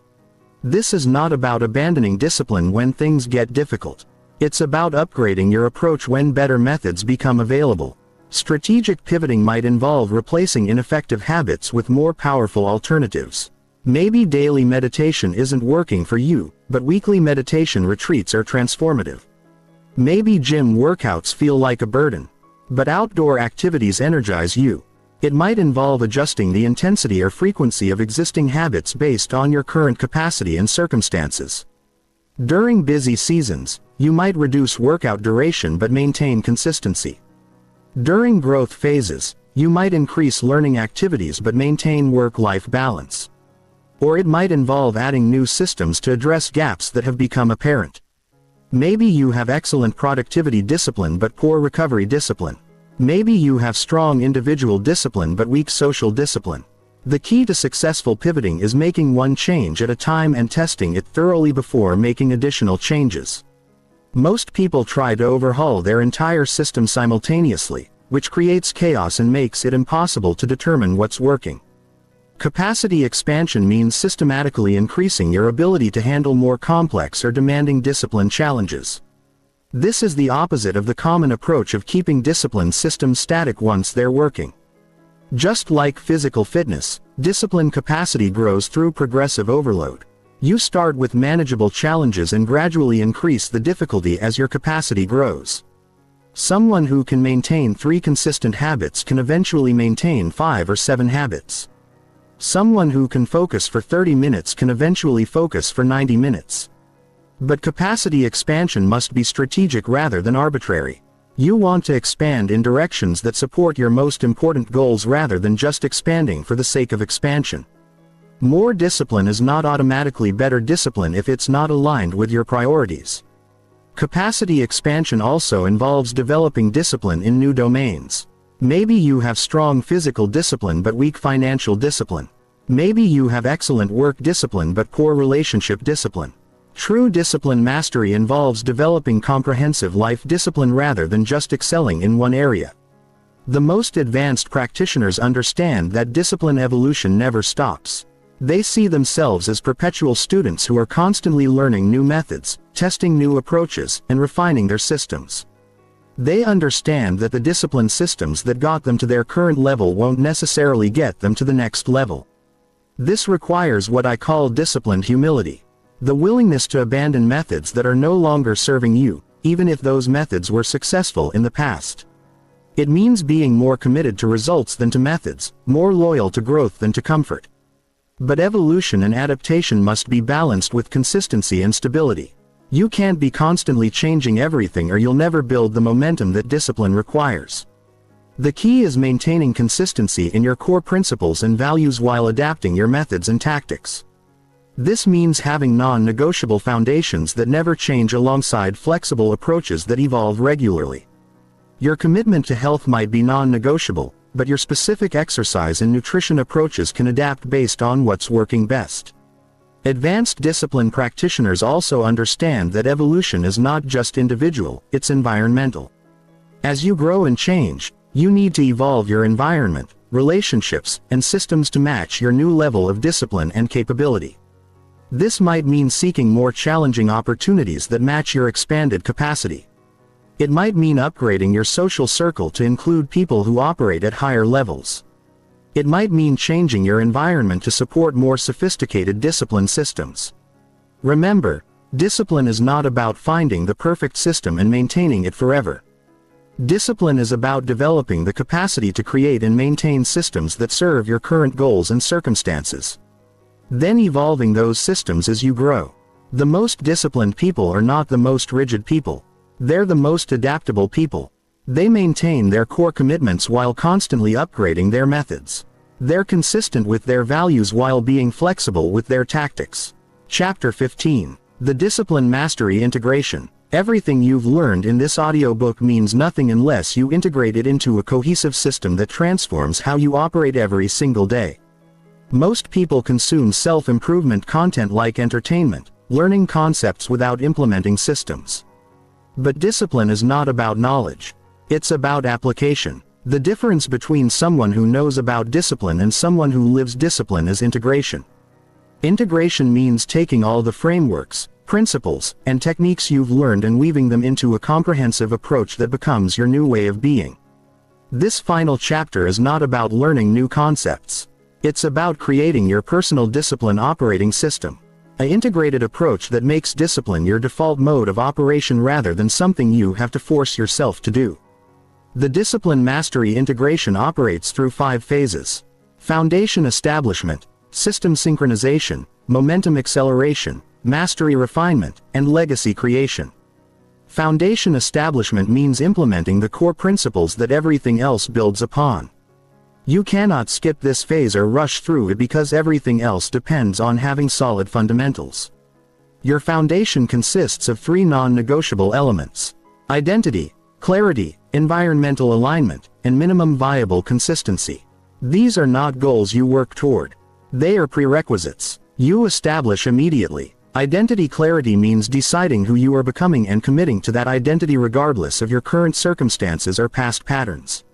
This is not about abandoning discipline when things get difficult. It's about upgrading your approach when better methods become available. Strategic pivoting might involve replacing ineffective habits with more powerful alternatives. Maybe daily meditation isn't working for you, but weekly meditation retreats are transformative. Maybe gym workouts feel like a burden, but outdoor activities energize you. It might involve adjusting the intensity or frequency of existing habits based on your current capacity and circumstances. During busy seasons, you might reduce workout duration but maintain consistency. During growth phases, you might increase learning activities but maintain work-life balance. Or it might involve adding new systems to address gaps that have become apparent. Maybe you have excellent productivity discipline but poor recovery discipline. Maybe you have strong individual discipline but weak social discipline. The key to successful pivoting is making one change at a time and testing it thoroughly before making additional changes. Most people try to overhaul their entire system simultaneously, which creates chaos and makes it impossible to determine what's working. Capacity expansion means systematically increasing your ability to handle more complex or demanding discipline challenges. This is the opposite of the common approach of keeping discipline systems static once they're working. Just like physical fitness, discipline capacity grows through progressive overload. You start with manageable challenges and gradually increase the difficulty as your capacity grows. Someone who can maintain 3 consistent habits can eventually maintain 5 or 7 habits. Someone who can focus for 30 minutes can eventually focus for 90 minutes. But capacity expansion must be strategic rather than arbitrary. You want to expand in directions that support your most important goals rather than just expanding for the sake of expansion. More discipline is not automatically better discipline if it's not aligned with your priorities. Capacity expansion also involves developing discipline in new domains. Maybe you have strong physical discipline but weak financial discipline. Maybe you have excellent work discipline but poor relationship discipline. True discipline mastery involves developing comprehensive life discipline rather than just excelling in one area. The most advanced practitioners understand that discipline evolution never stops. They see themselves as perpetual students who are constantly learning new methods, testing new approaches, and refining their systems. They understand that the discipline systems that got them to their current level won't necessarily get them to the next level. This requires what I call disciplined humility. The willingness to abandon methods that are no longer serving you, even if those methods were successful in the past. It means being more committed to results than to methods, more loyal to growth than to comfort. But evolution and adaptation must be balanced with consistency and stability. You can't be constantly changing everything or you'll never build the momentum that discipline requires. The key is maintaining consistency in your core principles and values while adapting your methods and tactics. This means having non-negotiable foundations that never change alongside flexible approaches that evolve regularly. Your commitment to health might be non-negotiable, but your specific exercise and nutrition approaches can adapt based on what's working best. Advanced discipline practitioners also understand that evolution is not just individual, it's environmental. As you grow and change, you need to evolve your environment, relationships, and systems to match your new level of discipline and capability. This might mean seeking more challenging opportunities that match your expanded capacity. It might mean upgrading your social circle to include people who operate at higher levels. It might mean changing your environment to support more sophisticated discipline systems. Remember, discipline is not about finding the perfect system and maintaining it forever. Discipline is about developing the capacity to create and maintain systems that serve your current goals and circumstances. Then evolving those systems as you grow. The most disciplined people are not the most rigid people. They're the most adaptable people. They maintain their core commitments while constantly upgrading their methods. They're consistent with their values while being flexible with their tactics. Chapter 15. The Discipline Mastery Integration. Everything you've learned in this audiobook means nothing unless you integrate it into a cohesive system that transforms how you operate every single day. Most people consume self-improvement content like entertainment, learning concepts without implementing systems. But discipline is not about knowledge. It's about application. The difference between someone who knows about discipline and someone who lives discipline is integration. Integration means taking all the frameworks, principles, and techniques you've learned and weaving them into a comprehensive approach that becomes your new way of being. This final chapter is not about learning new concepts. It's about creating your personal discipline operating system. An integrated approach that makes discipline your default mode of operation rather than something you have to force yourself to do. The discipline mastery integration operates through 5 phases: foundation establishment, system synchronization, momentum acceleration, mastery refinement, and legacy creation. Foundation establishment means implementing the core principles that everything else builds upon. You cannot skip this phase or rush through it because everything else depends on having solid fundamentals. Your foundation consists of 3 non-negotiable elements: identity, clarity, environmental alignment, and minimum viable consistency. These are not goals you work toward. They are prerequisites you establish immediately. Identity clarity means deciding who you are becoming and committing to that identity regardless of your current circumstances or past patterns.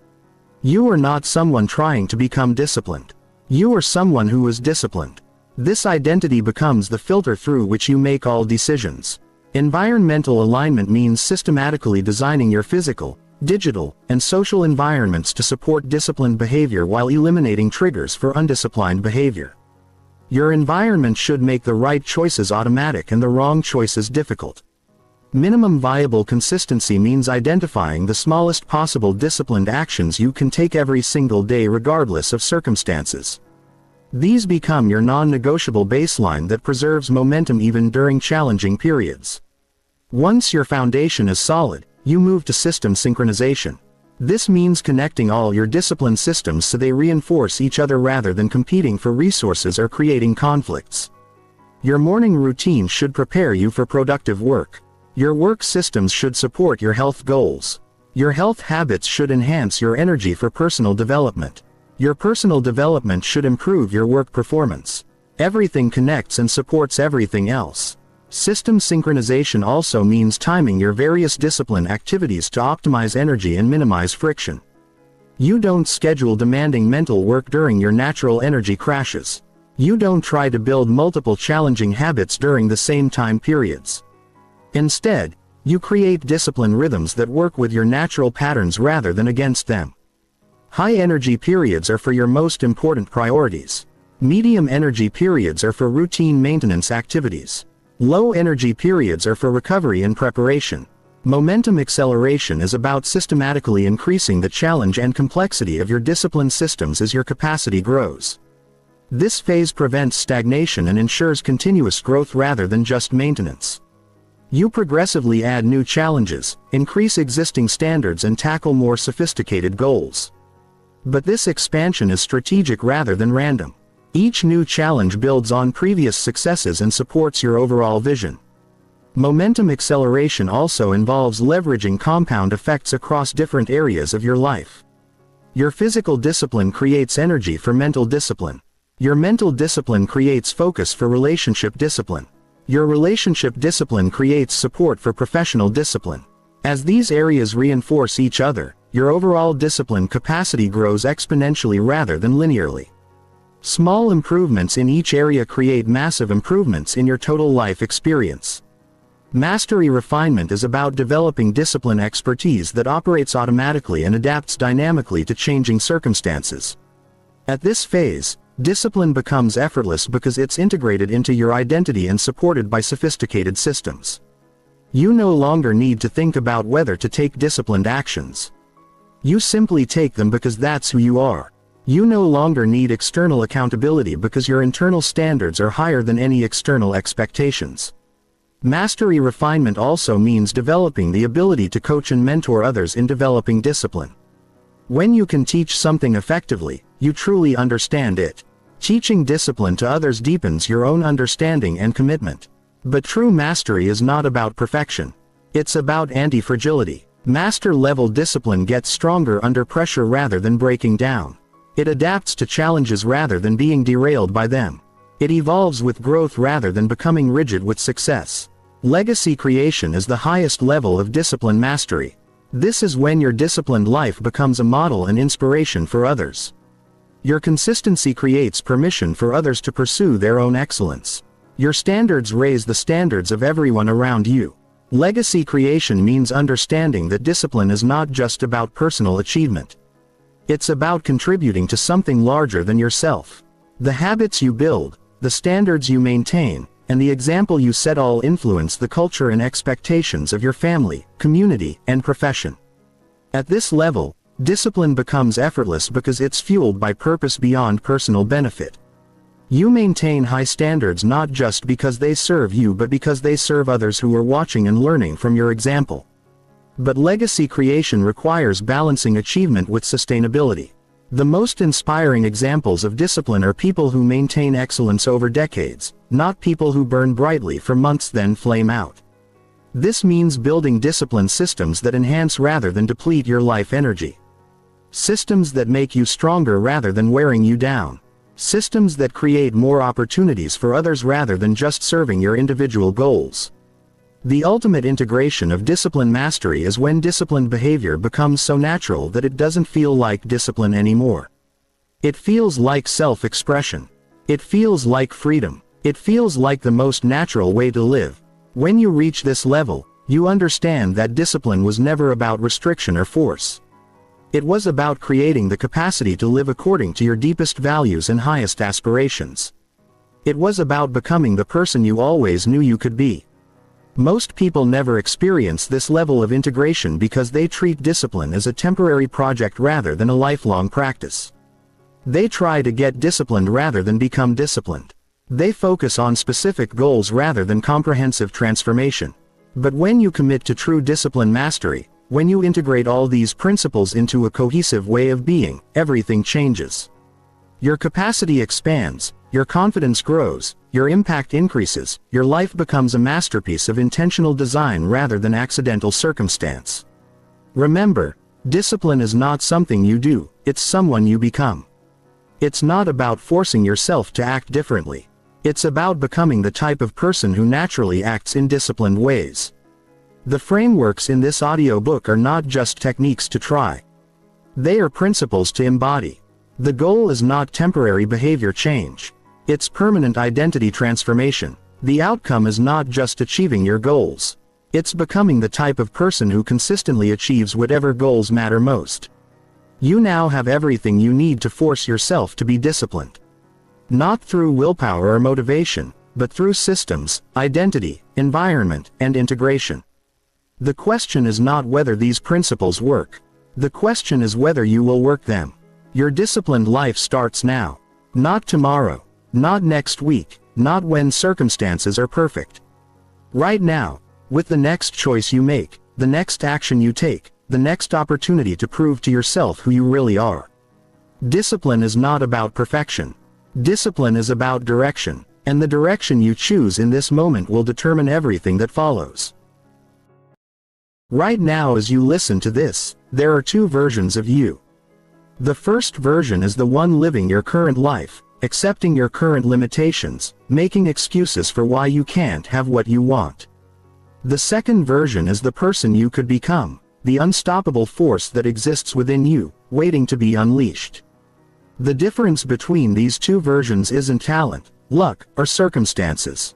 You are not someone trying to become disciplined. You are someone who is disciplined. This identity becomes the filter through which you make all decisions. Environmental alignment means systematically designing your physical, digital, and social environments to support disciplined behavior while eliminating triggers for undisciplined behavior. Your environment should make the right choices automatic and the wrong choices difficult. Minimum viable consistency means identifying the smallest possible disciplined actions you can take every single day regardless of circumstances. These become your non-negotiable baseline that preserves momentum even during challenging periods. Once your foundation is solid, you move to system synchronization. This means connecting all your discipline systems so they reinforce each other rather than competing for resources or creating conflicts. Your morning routine should prepare you for productive work. Your work systems should support your health goals. Your health habits should enhance your energy for personal development. Your personal development should improve your work performance. Everything connects and supports everything else. System synchronization also means timing your various discipline activities to optimize energy and minimize friction. You don't schedule demanding mental work during your natural energy crashes. You don't try to build multiple challenging habits during the same time periods. Instead, you create discipline rhythms that work with your natural patterns rather than against them. High energy periods are for your most important priorities. Medium energy periods are for routine maintenance activities. Low energy periods are for recovery and preparation. Momentum acceleration is about systematically increasing the challenge and complexity of your discipline systems as your capacity grows. This phase prevents stagnation and ensures continuous growth rather than just maintenance. You progressively add new challenges, increase existing standards and tackle more sophisticated goals. But this expansion is strategic rather than random. Each new challenge builds on previous successes and supports your overall vision. Momentum acceleration also involves leveraging compound effects across different areas of your life. Your physical discipline creates energy for mental discipline. Your mental discipline creates focus for relationship discipline. Your relationship discipline creates support for professional discipline. As these areas reinforce each other, your overall discipline capacity grows exponentially rather than linearly. Small improvements in each area create massive improvements in your total life experience. Mastery refinement is about developing discipline expertise that operates automatically and adapts dynamically to changing circumstances. At this phase, discipline becomes effortless because it's integrated into your identity and supported by sophisticated systems. You no longer need to think about whether to take disciplined actions. You simply take them because that's who you are. You no longer need external accountability because your internal standards are higher than any external expectations. Mastery refinement also means developing the ability to coach and mentor others in developing discipline. When you can teach something effectively, you truly understand it. Teaching discipline to others deepens your own understanding and commitment. But true mastery is not about perfection. It's about anti-fragility. Master-level discipline gets stronger under pressure rather than breaking down. It adapts to challenges rather than being derailed by them. It evolves with growth rather than becoming rigid with success. Legacy creation is the highest level of discipline mastery. This is when your disciplined life becomes a model and inspiration for others. Your consistency creates permission for others to pursue their own excellence. Your standards raise the standards of everyone around you. Legacy creation means understanding that discipline is not just about personal achievement. It's about contributing to something larger than yourself. The habits you build, the standards you maintain, and the example you set all influence the culture and expectations of your family, community, and profession. At this level, discipline becomes effortless because it's fueled by purpose beyond personal benefit. You maintain high standards not just because they serve you but because they serve others who are watching and learning from your example. But legacy creation requires balancing achievement with sustainability. The most inspiring examples of discipline are people who maintain excellence over decades, not people who burn brightly for months then flame out. This means building discipline systems that enhance rather than deplete your life energy. Systems that make you stronger rather than wearing you down. Systems that create more opportunities for others rather than just serving your individual goals. The ultimate integration of discipline mastery is when disciplined behavior becomes so natural that it doesn't feel like discipline anymore. It feels like self-expression. It feels like freedom. It feels like the most natural way to live. When you reach this level, you understand that discipline was never about restriction or force. It was about creating the capacity to live according to your deepest values and highest aspirations. It was about becoming the person you always knew you could be. Most people never experience this level of integration because they treat discipline as a temporary project rather than a lifelong practice. They try to get disciplined rather than become disciplined. They focus on specific goals rather than comprehensive transformation. But when you commit to true discipline mastery, when you integrate all these principles into a cohesive way of being, everything changes. Your capacity expands, your confidence grows, your impact increases, your life becomes a masterpiece of intentional design rather than accidental circumstance. Remember, discipline is not something you do, it's someone you become. It's not about forcing yourself to act differently. It's about becoming the type of person who naturally acts in disciplined ways. The frameworks in this audiobook are not just techniques to try. They are principles to embody. The goal is not temporary behavior change. It's permanent identity transformation. The outcome is not just achieving your goals. It's becoming the type of person who consistently achieves whatever goals matter most. You now have everything you need to force yourself to be disciplined. Not through willpower or motivation, but through systems, identity, environment, and integration. The question is not whether these principles work. The question is whether you will work them. Your disciplined life starts now. Not tomorrow. Not next week. Not when circumstances are perfect. Right now, with the next choice you make, the next action you take, the next opportunity to prove to yourself who you really are. Discipline is not about perfection. Discipline is about direction, and the direction you choose in this moment will determine everything that follows. Right now, as you listen to this, there are two versions of you. The first version is the one living your current life, accepting your current limitations, making excuses for why you can't have what you want. The second version is the person you could become, the unstoppable force that exists within you, waiting to be unleashed. The difference between these two versions isn't talent, luck, or circumstances.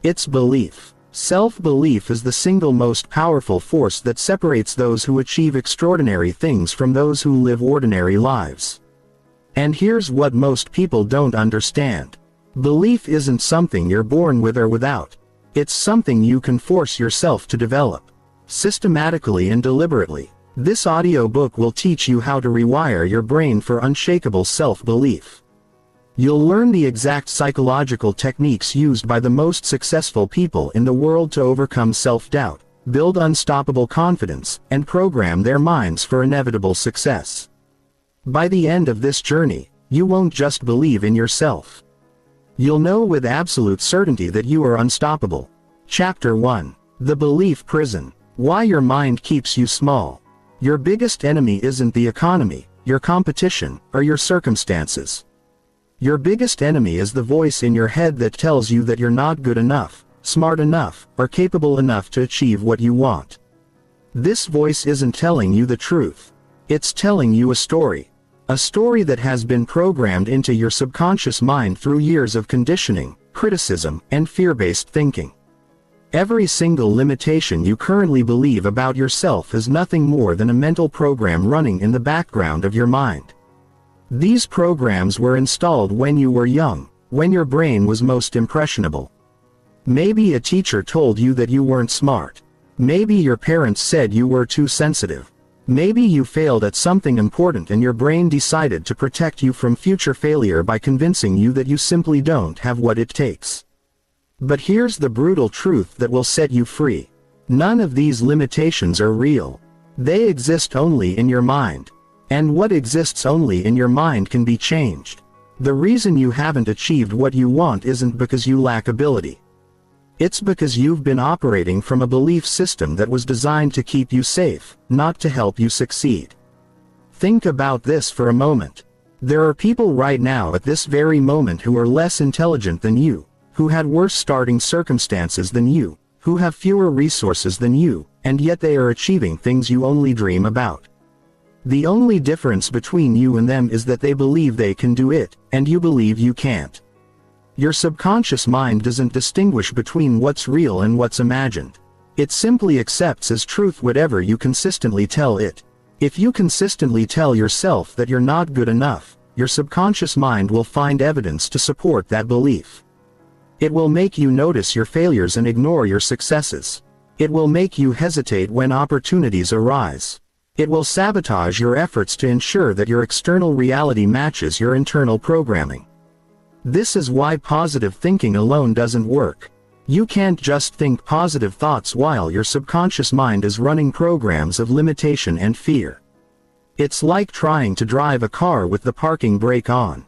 It's belief. Self-belief is the single most powerful force that separates those who achieve extraordinary things from those who live ordinary lives. And here's what most people don't understand. Belief isn't something you're born with or without. It's something you can force yourself to develop. Systematically and deliberately. This audiobook will teach you how to rewire your brain for unshakable self-belief. You'll learn the exact psychological techniques used by the most successful people in the world to overcome self-doubt, build unstoppable confidence, and program their minds for inevitable success. By the end of this journey, you won't just believe in yourself. You'll know with absolute certainty that you are unstoppable. Chapter 1. The Belief Prison. Why your mind keeps you small. Your biggest enemy isn't the economy, your competition, or your circumstances. Your biggest enemy is the voice in your head that tells you that you're not good enough, smart enough, or capable enough to achieve what you want. This voice isn't telling you the truth. It's telling you a story. A story that has been programmed into your subconscious mind through years of conditioning, criticism, and fear-based thinking. Every single limitation you currently believe about yourself is nothing more than a mental program running in the background of your mind. These programs were installed when you were young, when your brain was most impressionable. Maybe a teacher told you that you weren't smart. Maybe your parents said you were too sensitive. Maybe you failed at something important and your brain decided to protect you from future failure by convincing you that you simply don't have what it takes. But here's the brutal truth that will set you free. None of these limitations are real. They exist only in your mind. And what exists only in your mind can be changed. The reason you haven't achieved what you want isn't because you lack ability. It's because you've been operating from a belief system that was designed to keep you safe, not to help you succeed. Think about this for a moment. There are people right now at this very moment who are less intelligent than you, who had worse starting circumstances than you, who have fewer resources than you, and yet they are achieving things you only dream about. The only difference between you and them is that they believe they can do it, and you believe you can't. Your subconscious mind doesn't distinguish between what's real and what's imagined. It simply accepts as truth whatever you consistently tell it. If you consistently tell yourself that you're not good enough, your subconscious mind will find evidence to support that belief. It will make you notice your failures and ignore your successes. It will make you hesitate when opportunities arise. It will sabotage your efforts to ensure that your external reality matches your internal programming. This is why positive thinking alone doesn't work. You can't just think positive thoughts while your subconscious mind is running programs of limitation and fear. It's like trying to drive a car with the parking brake on.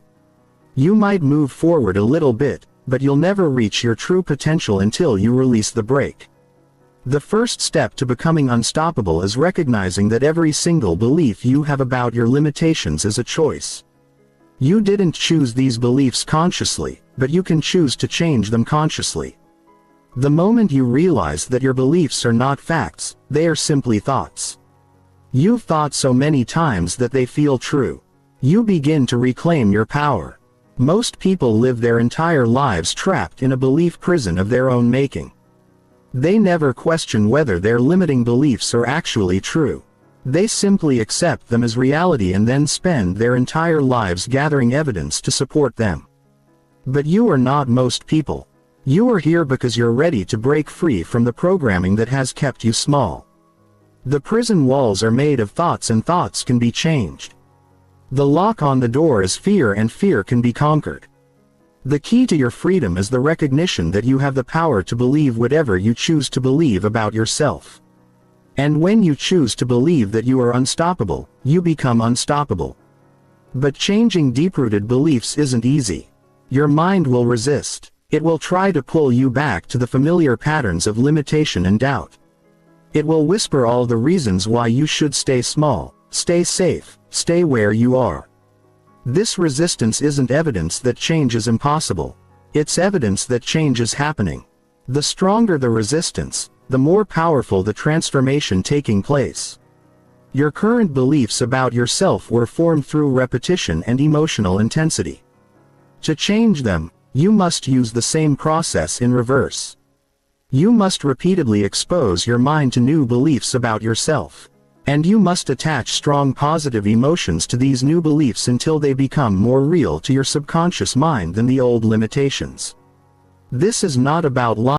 You might move forward a little bit, but you'll never reach your true potential until you release the brake. The first step to becoming unstoppable is recognizing that every single belief you have about your limitations is a choice. You didn't choose these beliefs consciously, but you can choose to change them consciously. The moment you realize that your beliefs are not facts, they are simply thoughts. You've thought so many times that they feel true. You begin to reclaim your power. Most people live their entire lives trapped in a belief prison of their own making. They never question whether their limiting beliefs are actually true. They simply accept them as reality and then spend their entire lives gathering evidence to support them. But you are not most people. You are here because you're ready to break free from the programming that has kept you small. The prison walls are made of thoughts and thoughts can be changed. The lock on the door is fear and fear can be conquered. The key to your freedom is the recognition that you have the power to believe whatever you choose to believe about yourself. And when you choose to believe that you are unstoppable, you become unstoppable. But changing deep-rooted beliefs isn't easy. Your mind will resist. It will try to pull you back to the familiar patterns of limitation and doubt. It will whisper all the reasons why you should stay small, stay safe, stay where you are. This resistance isn't evidence that change is impossible. It's evidence that change is happening. The stronger the resistance, the more powerful the transformation taking place. Your current beliefs about yourself were formed through repetition and emotional intensity. To change them, you must use the same process in reverse. You must repeatedly expose your mind to new beliefs about yourself. And you must attach strong positive emotions to these new beliefs until they become more real to your subconscious mind than the old limitations. This is not about lying.